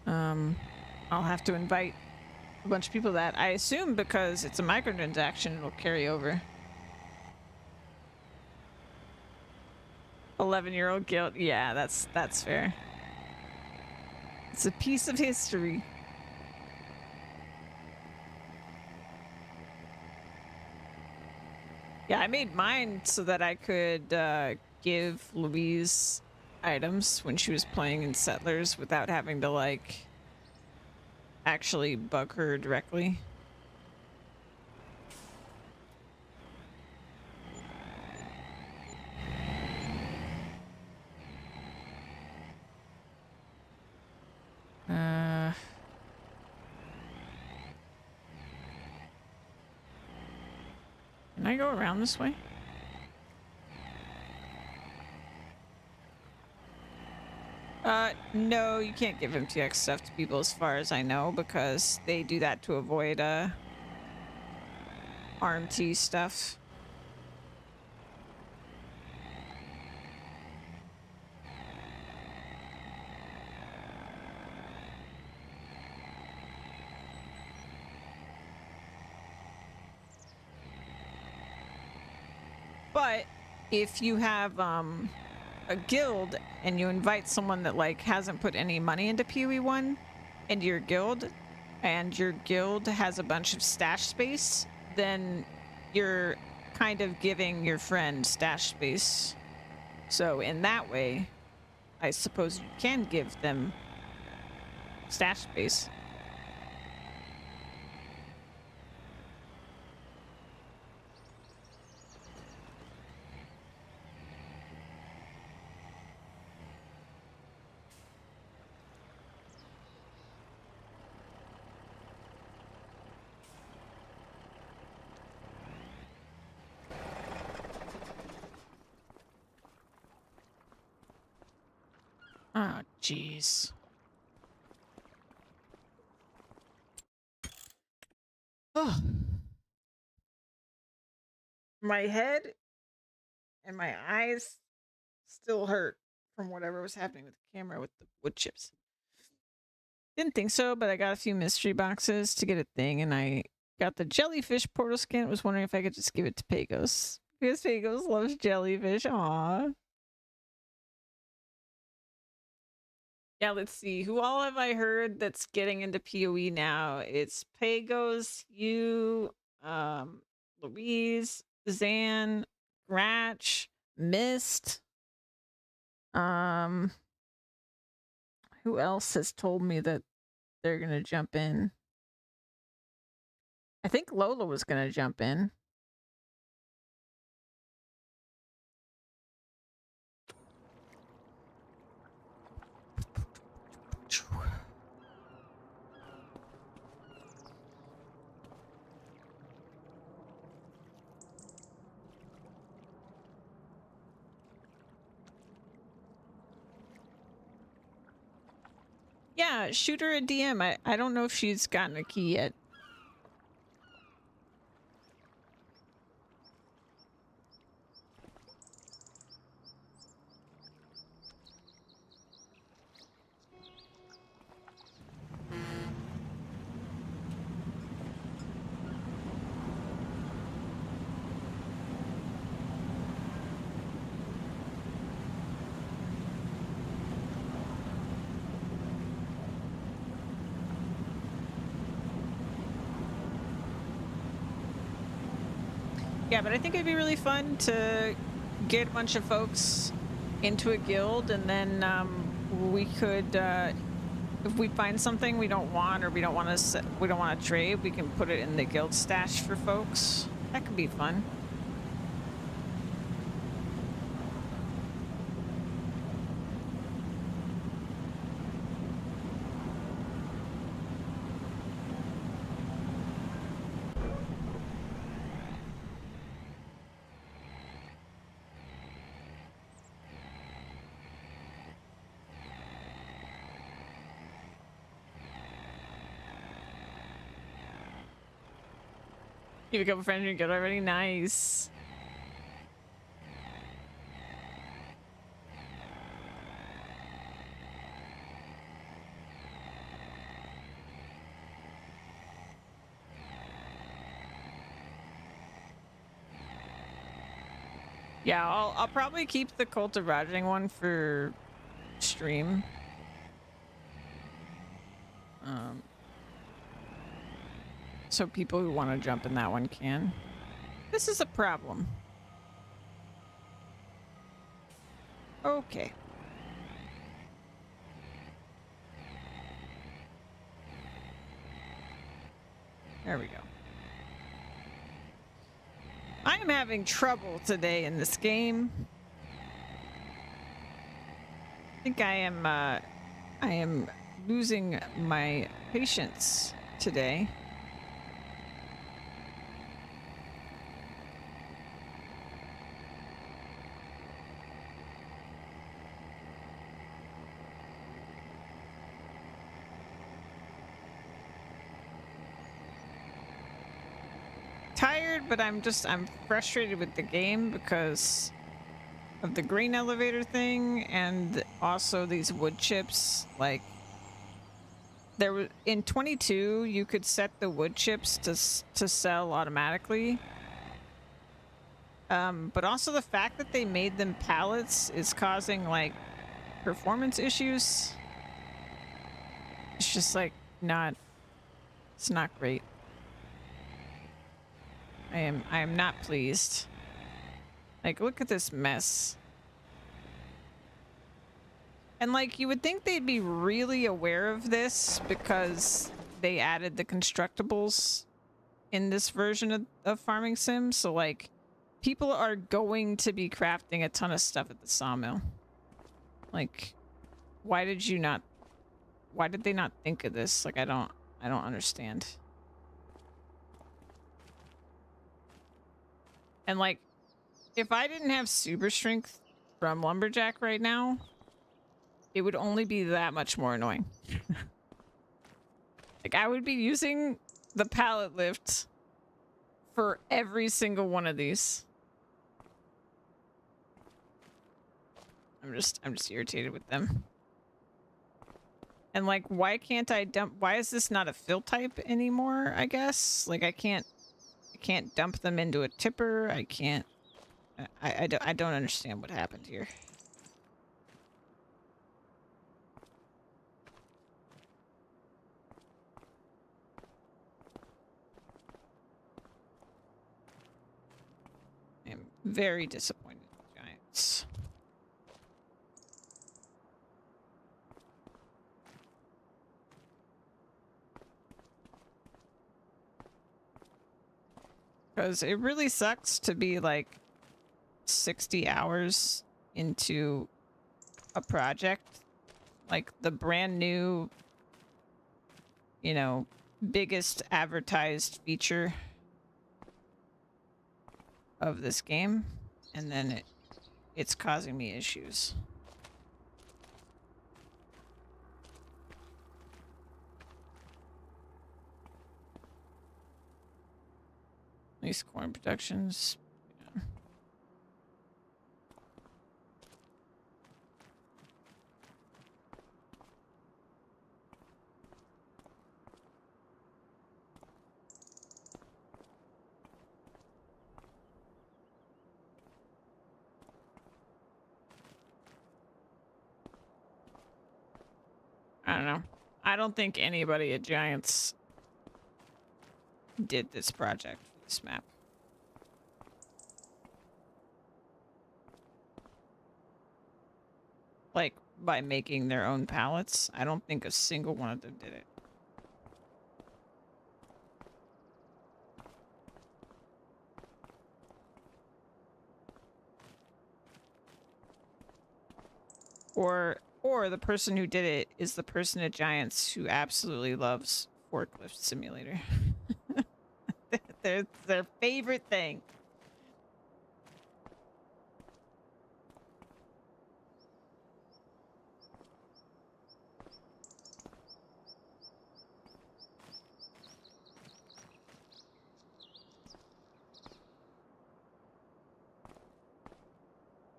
I'll have to invite a bunch of people that I assume because it's a microtransaction, it'll carry over. 11-year-old guild. Yeah, that's fair. It's a piece of history. Yeah, I made mine so that I could give Louise items when she was playing in Settlers without having to, like, actually bug her directly. Can I go around this way? No, you can't give MTX stuff to people as far as I know, because they do that to avoid, RMT stuff. But if you have, a guild and you invite someone that, like, hasn't put any money into PoE 1 into your guild, and your guild has a bunch of stash space, then you're kind of giving your friend stash space. So in that way, I suppose you can give them stash space. Oh, jeez. Oh. My head and my eyes still hurt from whatever was happening with the camera with the wood chips. Didn't think so, but I got a few mystery boxes to get a thing, and I got the jellyfish portal scan. Was wondering if I could just give it to Pagos. Because Pagos loves jellyfish. Aww. Yeah, let's see. Who all have I heard that's getting into PoE now? It's Pagos, you, Louise, Zan, Gratch, Mist. Who else has told me that they're gonna jump in? I think Lola was gonna jump in. Yeah, shoot her a DM. I don't know if she's gotten a key yet. Yeah, but I think it'd be really fun to get a bunch of folks into a guild, and then we could, if we find something we don't want or we don't want to trade, we can put it in the guild stash for folks. That could be fun. You have a couple friends in your guild already? Nice. Yeah, I'll probably keep the Cult of Rajang one for stream. So people who want to jump in that one can. This is a problem. Okay. There we go. I am having trouble today in this game. I think I am losing my patience today. Tired, but I'm frustrated with the game because of the green elevator thing, and also these wood chips. Like, there was in 22 you could set the wood chips to sell automatically, but also the fact that they made them pallets is causing like performance issues. It's just like it's not great. I am not pleased. Like, look at this mess. And like, you would think they'd be really aware of this because they added the constructibles in this version of Farming Sim. So like, people are going to be crafting a ton of stuff at the sawmill. Like, why did they not think of this? Like, I don't understand. And like, if I didn't have super strength from Lumberjack right now, it would only be that much more annoying. Like, I would be using the pallet lift for every single one of these. I'm just irritated with them. And like, why can't I dump? Why is this not a fill type anymore? I guess like I can't dump them into a tipper. I can't. I don't understand what happened here. I'm very disappointed in Giants. Because it really sucks to be like 60 hours into a project, like the brand new, you know, biggest advertised feature of this game, and then it's causing me issues. These corn productions. Yeah. I don't know. I don't think anybody at Giants did this project for this map. Like, by making their own pallets. I don't think a single one of them did it. Or the person who did it is the person at Giants who absolutely loves Forklift Simulator. Their favorite thing.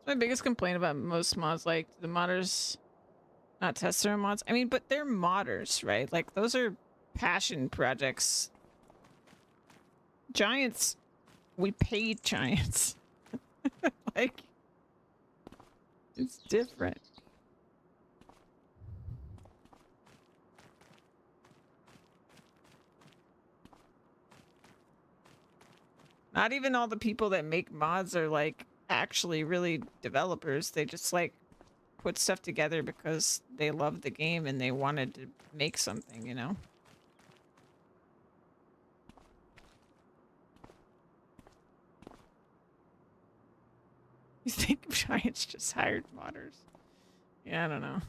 My biggest complaint about most mods, like the modders not test their own mods. I mean, but they're modders, right? Like those are passion projects. Giants, we paid Giants. Like, it's different. Not even all the people that make mods are like actually really developers. They just like put stuff together because they love the game and they wanted to make something, you know? You think Giants just hired modders? Yeah, I don't know.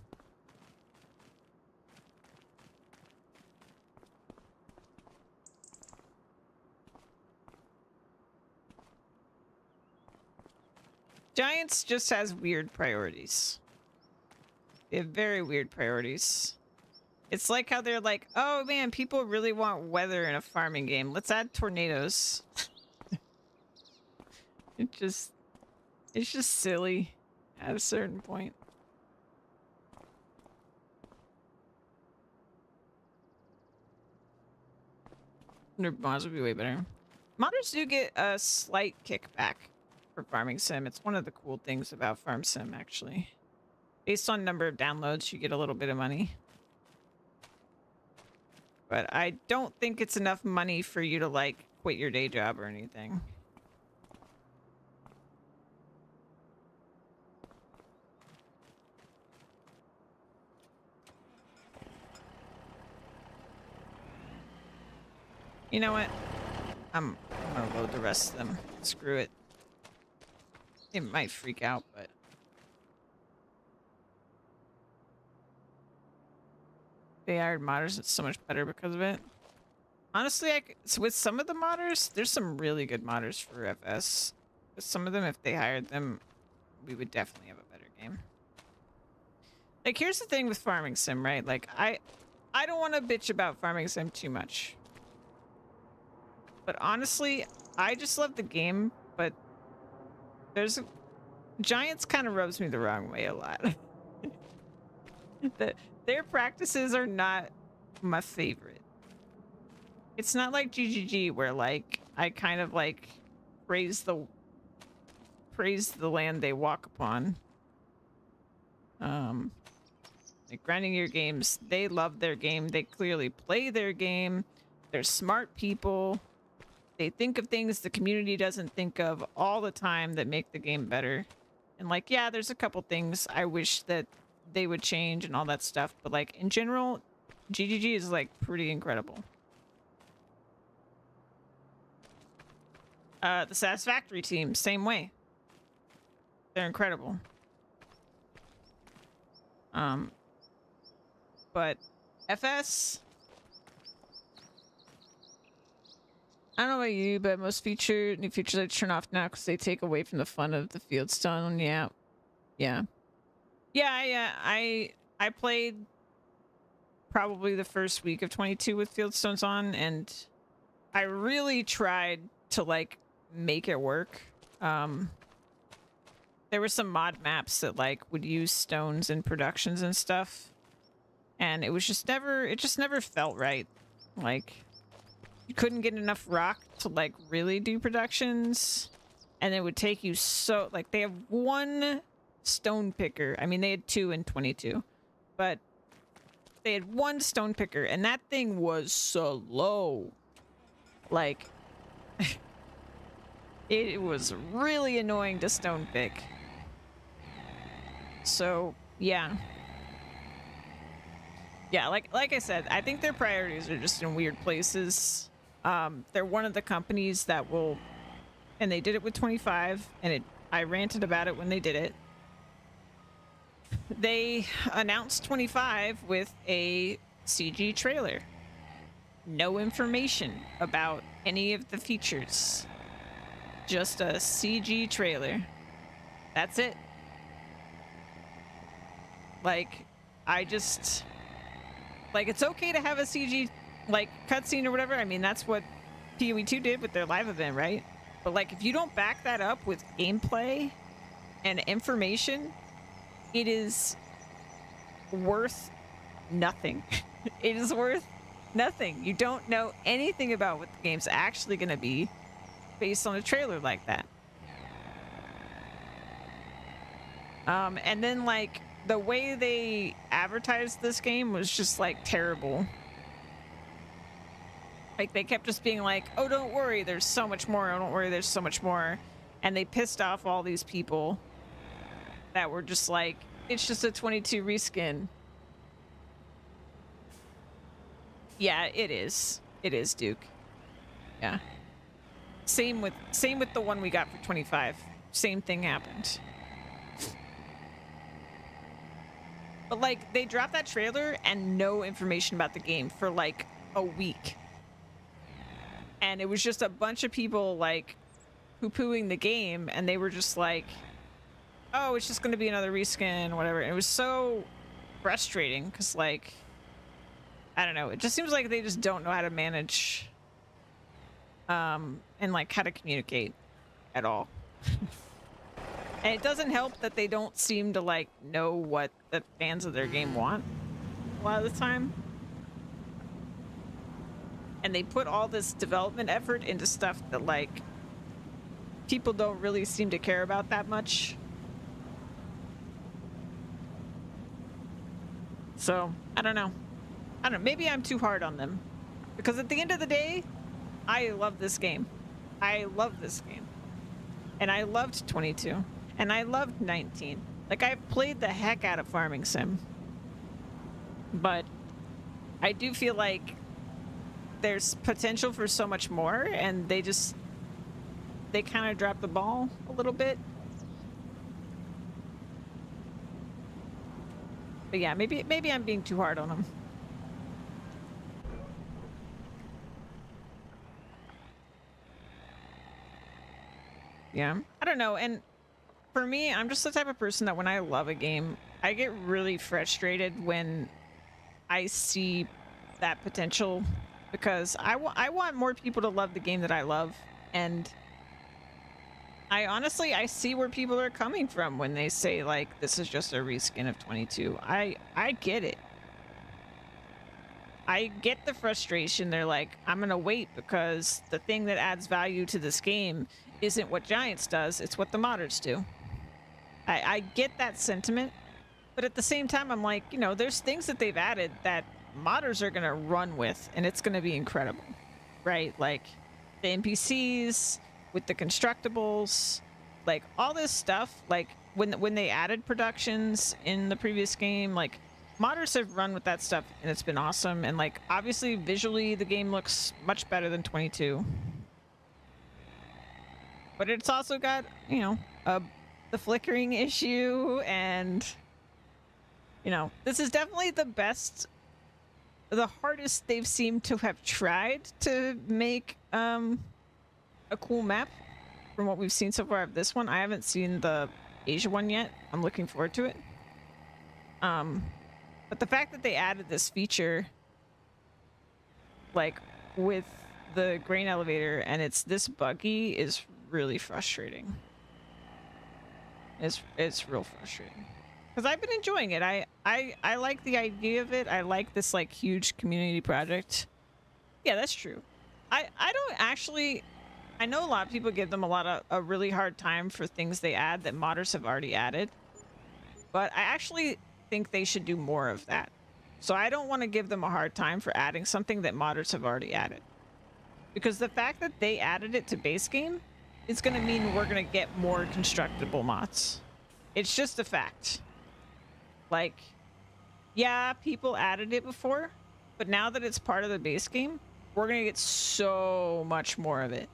Giants just has weird priorities. They have very weird priorities. It's like how they're like, oh man, people really want weather in a farming game. Let's add tornadoes. It's just silly at a certain point. Their mods would be way better. Modders do get a slight kickback for Farming Sim. It's one of the cool things about Farm Sim, actually. Based on number of downloads, you get a little bit of money. But I don't think it's enough money for you to, like, quit your day job or anything. You know what? I'm gonna load the rest of them. Screw it. It might freak out, but... They hired modders. It's so much better because of it. Honestly, so with some of the modders, there's some really good modders for FS. With some of them, if they hired them, we would definitely have a better game. Like, here's the thing with Farming Sim, right? Like, I don't want to bitch about Farming Sim too much. But honestly, I just love the game, but Giants kind of rubs me the wrong way a lot. Their practices are not my favorite. It's not like GGG where like I kind of like praise the land they walk upon. Like Grinding Your Games, they love their game. They clearly play their game. They're smart people. They think of things the community doesn't think of all the time that make the game better. And like, yeah, there's a couple things I wish that they would change and all that stuff. But like in general, GGG is like pretty incredible. The Satisfactory team, same way. They're incredible. But FS, I don't know about you, but most new features I turn off now because they take away from the fun of the Fieldstone. Yeah. I played probably the first week of 22 with Fieldstones on, and I really tried to like make it work. There were some mod maps that like would use stones in productions and stuff, and it just never felt right. Like, you couldn't get enough rock to like really do productions, and it would take you so like they have one stone picker. I mean, they had 2 in 22, but they had one stone picker, and that thing was slow. Like, it was really annoying to stone pick. So yeah, like I said, I think their priorities are just in weird places. They're one of the companies that will, and they did it with 25, and I ranted about it when they did it. They announced 25 with a CG trailer. No information about any of the features. Just a CG trailer. That's it. Like, it's okay to have a CG, like, cutscene or whatever. I mean, that's what PoE 2 did with their live event, right? But, like, if you don't back that up with gameplay and information, it is worth nothing. It is worth nothing. You don't know anything about what the game's actually going to be based on a trailer like that. And then, like, the way they advertised this game was just like terrible. Like, they kept just being like, oh, don't worry, there's so much more. Oh, don't worry, there's so much more. And they pissed off all these people that were just like, it's just a 22 reskin. Yeah, it is. It is, Duke. Yeah. Same with the one we got for 25. Same thing happened. But, like, they dropped that trailer and no information about the game for, like, a week. And it was just a bunch of people, like, poo-pooing the game, and they were just like, oh, it's just going to be another reskin, whatever. And it was so frustrating, because, like, I don't know. It just seems like they just don't know how to manage, and, like, how to communicate at all. And it doesn't help that they don't seem to, like, know what the fans of their game want a lot of the time. And they put all this development effort into stuff that, like, people don't really seem to care about that much. So, I don't know. Maybe I'm too hard on them. Because at the end of the day, I love this game. I love this game. And I loved 22. And I loved 19. Like, I've played the heck out of Farming Sim. But I do feel like there's potential for so much more, and they kind of dropped the ball a little bit. But yeah, maybe I'm being too hard on them. Yeah, I don't know. And for me, I'm just the type of person that when I love a game, I get really frustrated when I see that potential, because I want more people to love the game that I love. And I see where people are coming from when they say, like, this is just a reskin of 22. I get it. I get the frustration. They're like, I'm gonna wait because the thing that adds value to this game isn't what Giants does, it's what the modders do. I get that sentiment, but at the same time, I'm like, you know, there's things that they've added that modders are gonna run with, and it's gonna be incredible, right? Like the NPCs with the constructibles, like all this stuff. Like when they added productions in the previous game, like modders have run with that stuff, and it's been awesome. And like obviously visually, the game looks much better than 22, but it's also got, you know, the flickering issue, and you know, this is definitely the hardest they've seemed to have tried to make a cool map from what we've seen so far of this one. I haven't seen the Asia one yet. I'm looking forward to it. But the fact that they added this feature, like with the grain elevator and it's this buggy is really frustrating. It's real frustrating. Because I've been enjoying it. I like the idea of it. I like this like huge community project. Yeah, that's true. I don't actually. I know a lot of people give them a really hard time for things they add that modders have already added, but I actually think they should do more of that. So I don't want to give them a hard time for adding something that modders have already added, because the fact that they added it to base game is going to mean we're going to get more constructible mods. It's just a fact. Like, yeah, people added it before, but now that it's part of the base game, we're gonna get so much more of it.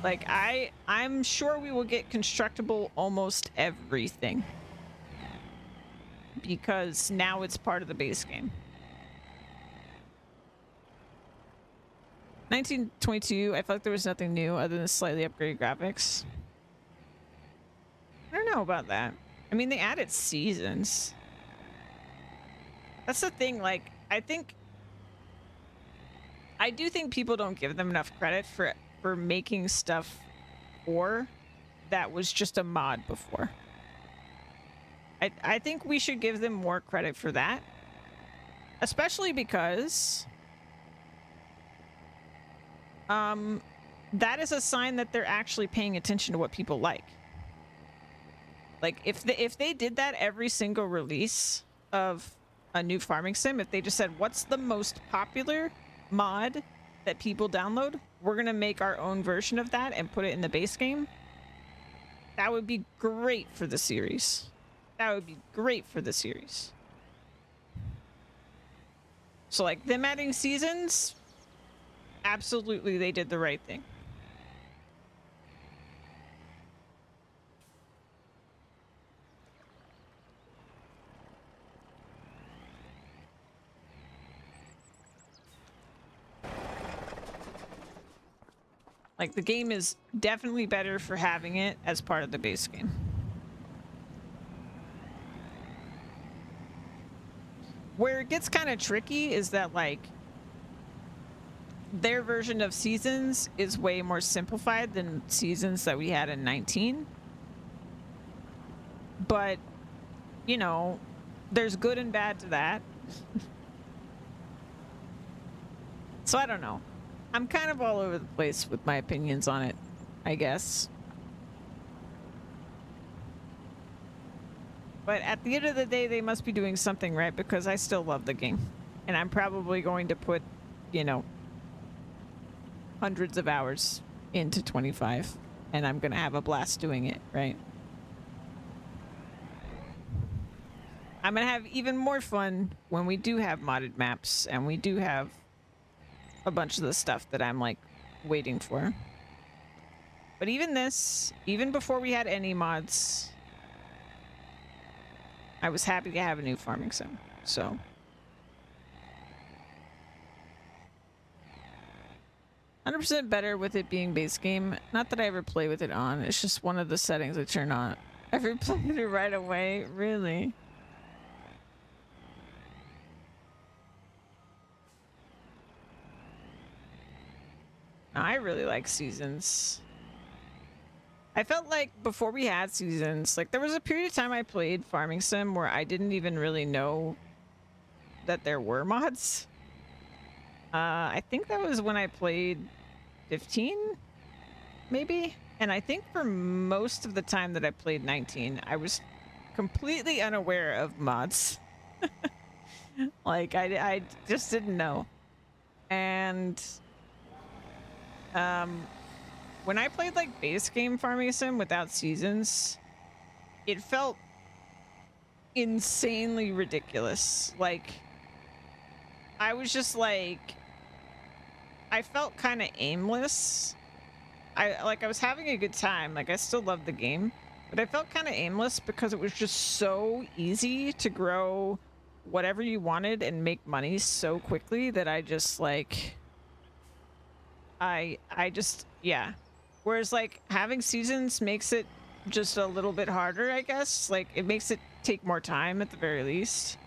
Like, I'm sure we will get constructible almost everything, because now it's part of the base game. 1922, I felt like there was nothing new other than slightly upgraded graphics. I don't know about that. I mean, they added seasons. That's the thing, like, I do think people don't give them enough credit for making stuff for that was just a mod before. I think we should give them more credit for that. Especially because that is a sign that they're actually paying attention to what people like. Like, if they did that every single release of a new farming sim, if they just said, what's the most popular mod that people download, we're gonna make our own version of that and put it in the base game, that would be great for the series. That would be great for the series. So, like, them adding seasons, absolutely they did the right thing. Like, the game is definitely better for having it as part of the base game. Where it gets kind of tricky is that, like, their version of seasons is way more simplified than seasons that we had in 19. But, you know, there's good and bad to that. So I don't know. I'm kind of all over the place with my opinions on it, I guess. But at the end of the day, they must be doing something right, because I still love the game. And I'm probably going to put, you know, hundreds of hours into 25. And I'm going to have a blast doing it, right? I'm going to have even more fun when we do have modded maps and we do have a bunch of the stuff that I'm, like, waiting for. But even this, even before we had any mods, I was happy to have a new farming sim. So 100% better with it being base game. Not that I ever play with it on. It's just one of the settings I turn on. I replayed it right away. Really? I really like seasons. I felt like before we had seasons, like, there was a period of time I played farming sim where I didn't even really know that there were mods. I think that was when I played 15, maybe? And I think for most of the time that I played 19, I was completely unaware of mods. Like, I just didn't know. And when I played, like, base game farming sim without seasons, it felt insanely ridiculous. Like, I was just like, I felt kind of aimless. I was having a good time. Like, I still loved the game, but I felt kind of aimless because it was just so easy to grow whatever you wanted and make money so quickly that I just, like, I just, yeah. Whereas, like, having seasons makes it just a little bit harder, I guess. Like, it makes it take more time at the very least.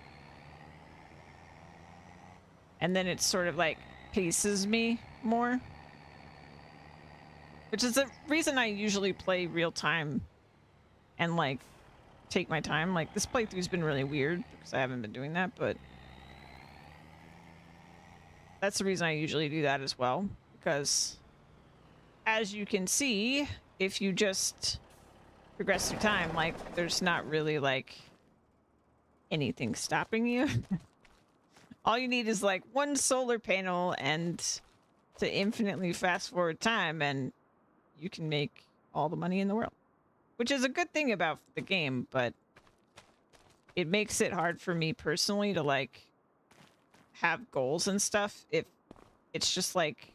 And then it's sort of like, paces me more. Which is the reason I usually play real time and like take my time. Like this playthrough's been really weird because I haven't been doing that, but that's the reason I usually do that as well. Because as you can see, if you just progress through time, like there's not really like anything stopping you. All you need is like one solar panel and to infinitely fast forward time and you can make all the money in the world, which is a good thing about the game, but it makes it hard for me personally to like have goals and stuff if it's just like,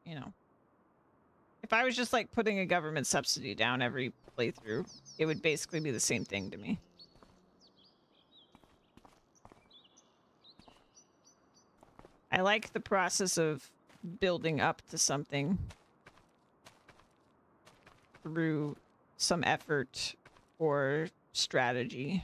you know, if I was just like putting a government subsidy down every playthrough, it would basically be the same thing to me. I like the process of building up to something through some effort or strategy.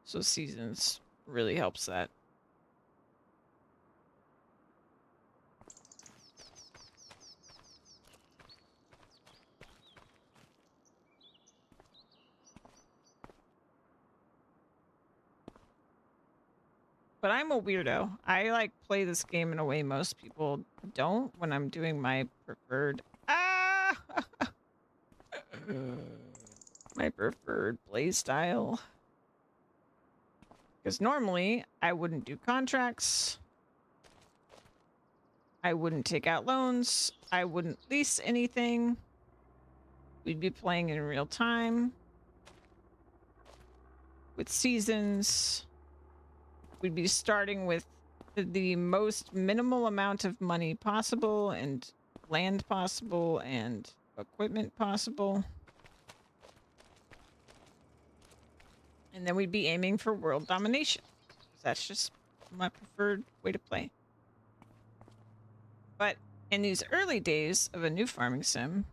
So seasons really helps that. But I'm a weirdo. I like play this game in a way most people don't when I'm doing my preferred my preferred play style. Because normally I wouldn't do contracts. I wouldn't take out loans. I wouldn't lease anything. We'd be playing in real time with seasons. We'd be starting with the most minimal amount of money possible and land possible and equipment possible. And then we'd be aiming for world domination. That's just my preferred way to play. But in these early days of a new farming sim,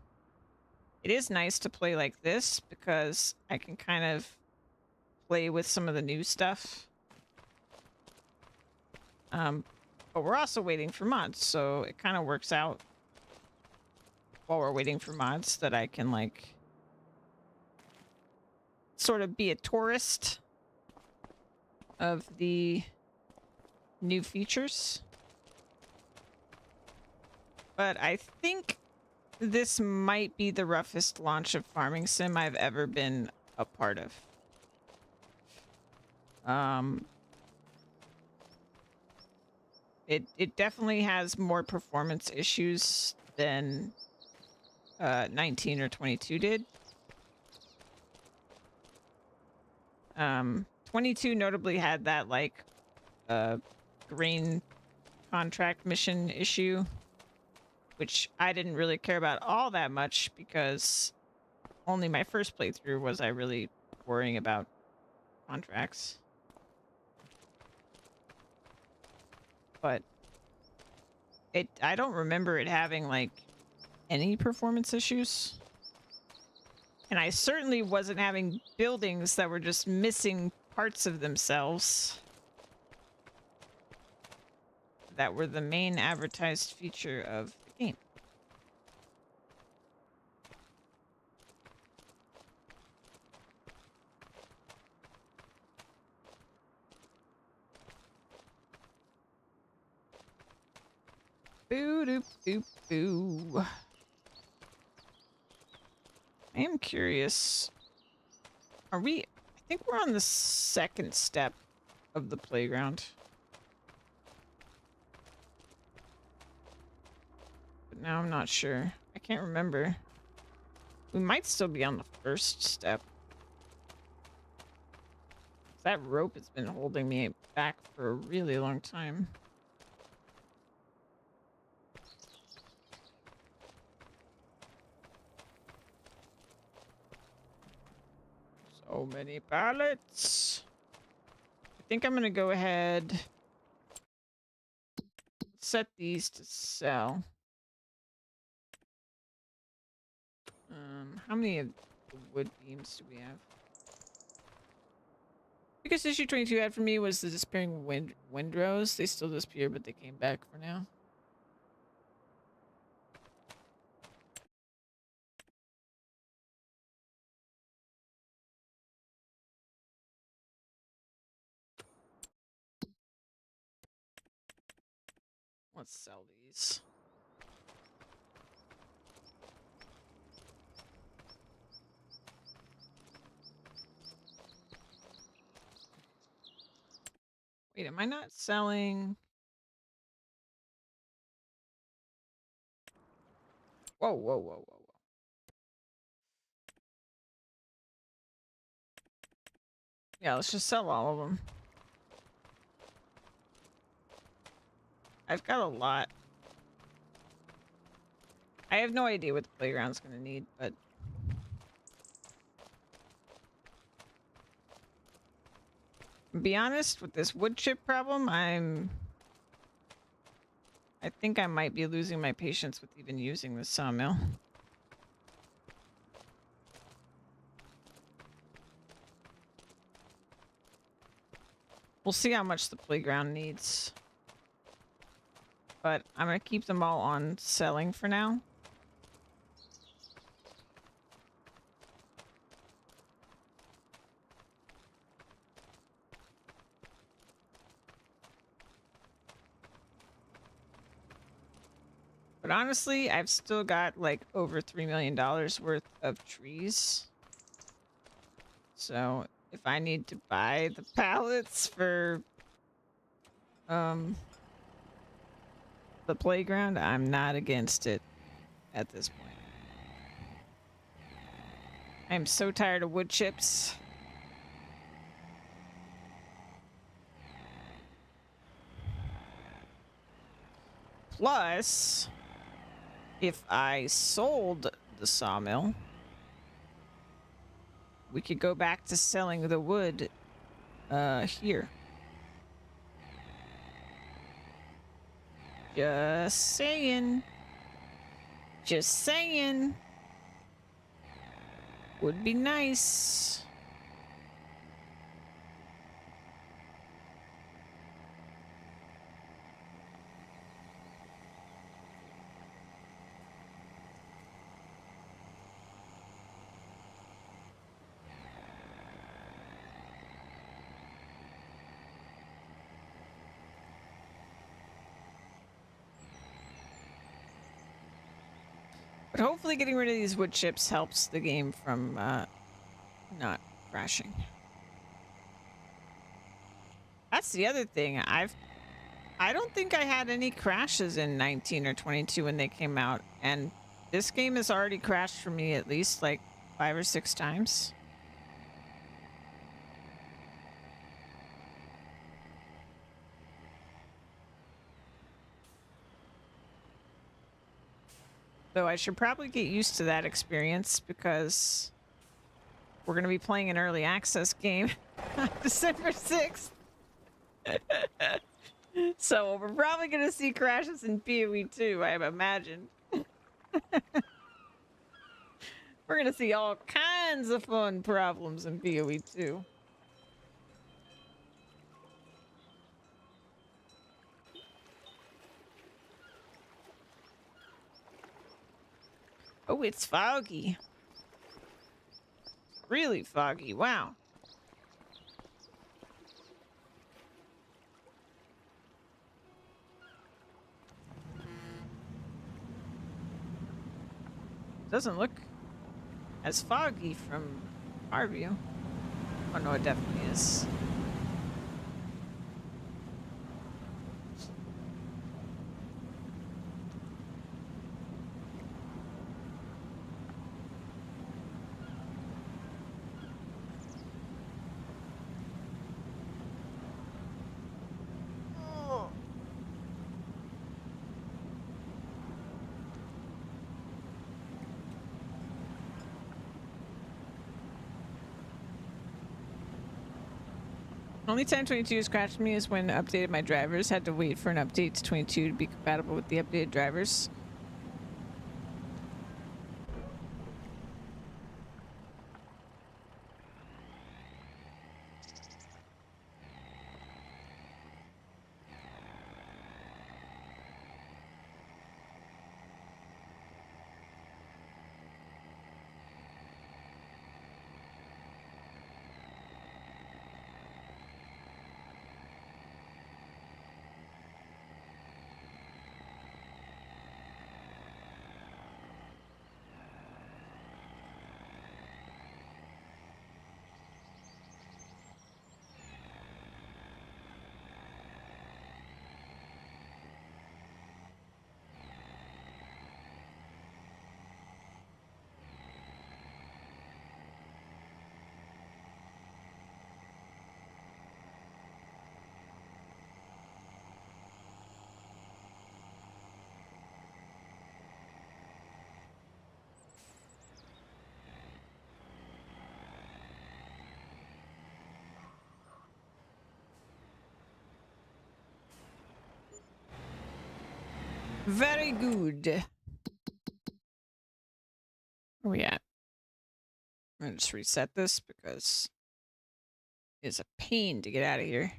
it is nice to play like this because I can kind of play with some of the new stuff. But we're also waiting for mods, so it kind of works out while we're waiting for mods that I can like sort of be a tourist of the new features. But I think this might be the roughest launch of farming sim I've ever been a part of. It definitely has more performance issues than 19 or 22 did. 22 notably had that like grain contract mission issue, which I didn't really care about all that much because only my first playthrough was I really worrying about contracts. But I don't remember it having like any performance issues. And I certainly wasn't having buildings that were just missing parts of themselves that were the main advertised feature of the game. Boo doop doop boo. I am curious. Are we? I think we're on the second step of the playground. But now I'm not sure. I can't remember. We might still be on the first step. That rope has been holding me back for a really long time. So many pallets. I think I'm gonna go ahead. Set these to sell. How many of the wood beams do we have? Biggest issue 22 had for me was the disappearing windrows. They still disappeared, but they came back for now. Let's sell these. Wait, am I not selling? Whoa, whoa, whoa, whoa, whoa. Yeah, let's just sell all of them. I've got a lot. I have no idea what the playground's gonna need, but to be honest, with this wood chip problem, I think I might be losing my patience with even using the sawmill. We'll see how much the playground needs. But I'm gonna keep them all on selling for now. But honestly, I've still got like over $3 million worth of trees. So if I need to buy the pallets for the playground, I'm not against it at this point. I'm so tired of wood chips. Plus, if I sold the sawmill, we could go back to selling the wood here. Just saying. Just saying. Would be nice. But hopefully getting rid of these wood chips helps the game from not crashing. That's the other thing. I don't think I had any crashes in 19 or 22 when they came out, and this game has already crashed for me at least like 5 or 6 times. Though I should probably get used to that experience because we're going to be playing an early access game on December 6th. So we're probably going to see crashes in PoE too, I imagine. We're going to see all kinds of fun problems in PoE too. Oh, it's foggy. Really foggy. Wow. Doesn't look as foggy from our view. Oh no, it definitely is. Only time 22 has crashed me is when I updated my drivers. Had to wait for an update to 22 to be compatible with the updated drivers. Very good. Where we at? I'm gonna just reset this because it's a pain to get out of here.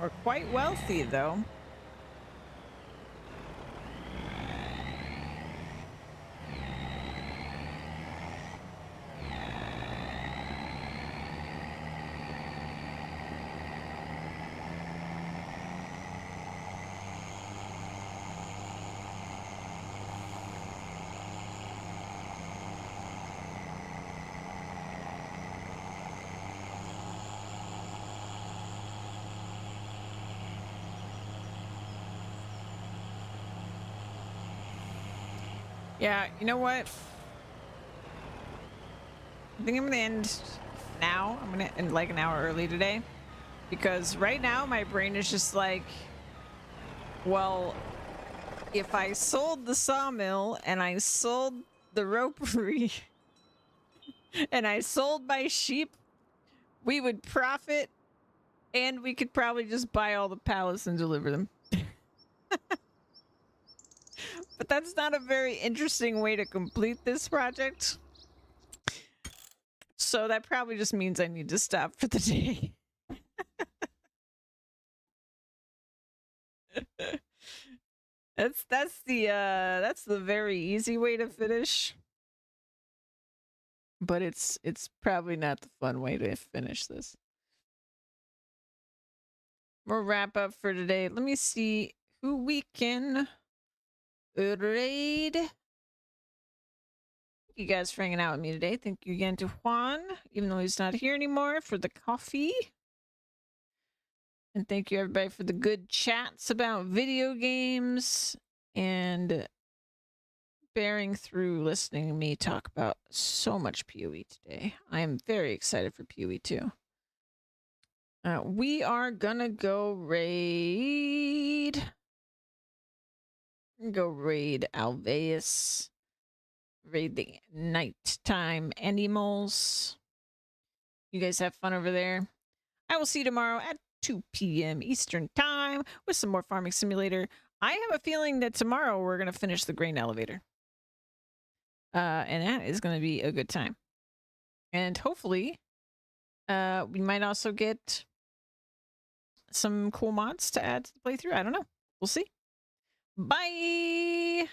We're quite wealthy, though. Yeah, you know what? I think I'm gonna end now. I'm gonna end like an hour early today. Because right now my brain is just like, well, if I sold the sawmill and I sold the ropery and I sold my sheep, we would profit and we could probably just buy all the pallets and deliver them. But that's not a very interesting way to complete this project. So that probably just means I need to stop for the day. That's the very easy way to finish. But it's probably not the fun way to finish this. We'll wrap up for today. Let me see who we can raid. Thank you guys for hanging out with me today. Thank you again to Juan, even though he's not here anymore, for the coffee. And thank you everybody for the good chats about video games and bearing through listening to me talk about so much PoE today. I am very excited for PoE too. We are gonna go raid. Go raid Alveus. Raid the nighttime animals. You guys have fun over there. I will see you tomorrow at 2 p.m. Eastern time with some more Farming Simulator. I have a feeling that tomorrow we're gonna finish the grain elevator. And that is gonna be a good time. And hopefully, we might also get some cool mods to add to the playthrough. I don't know. We'll see. Bye!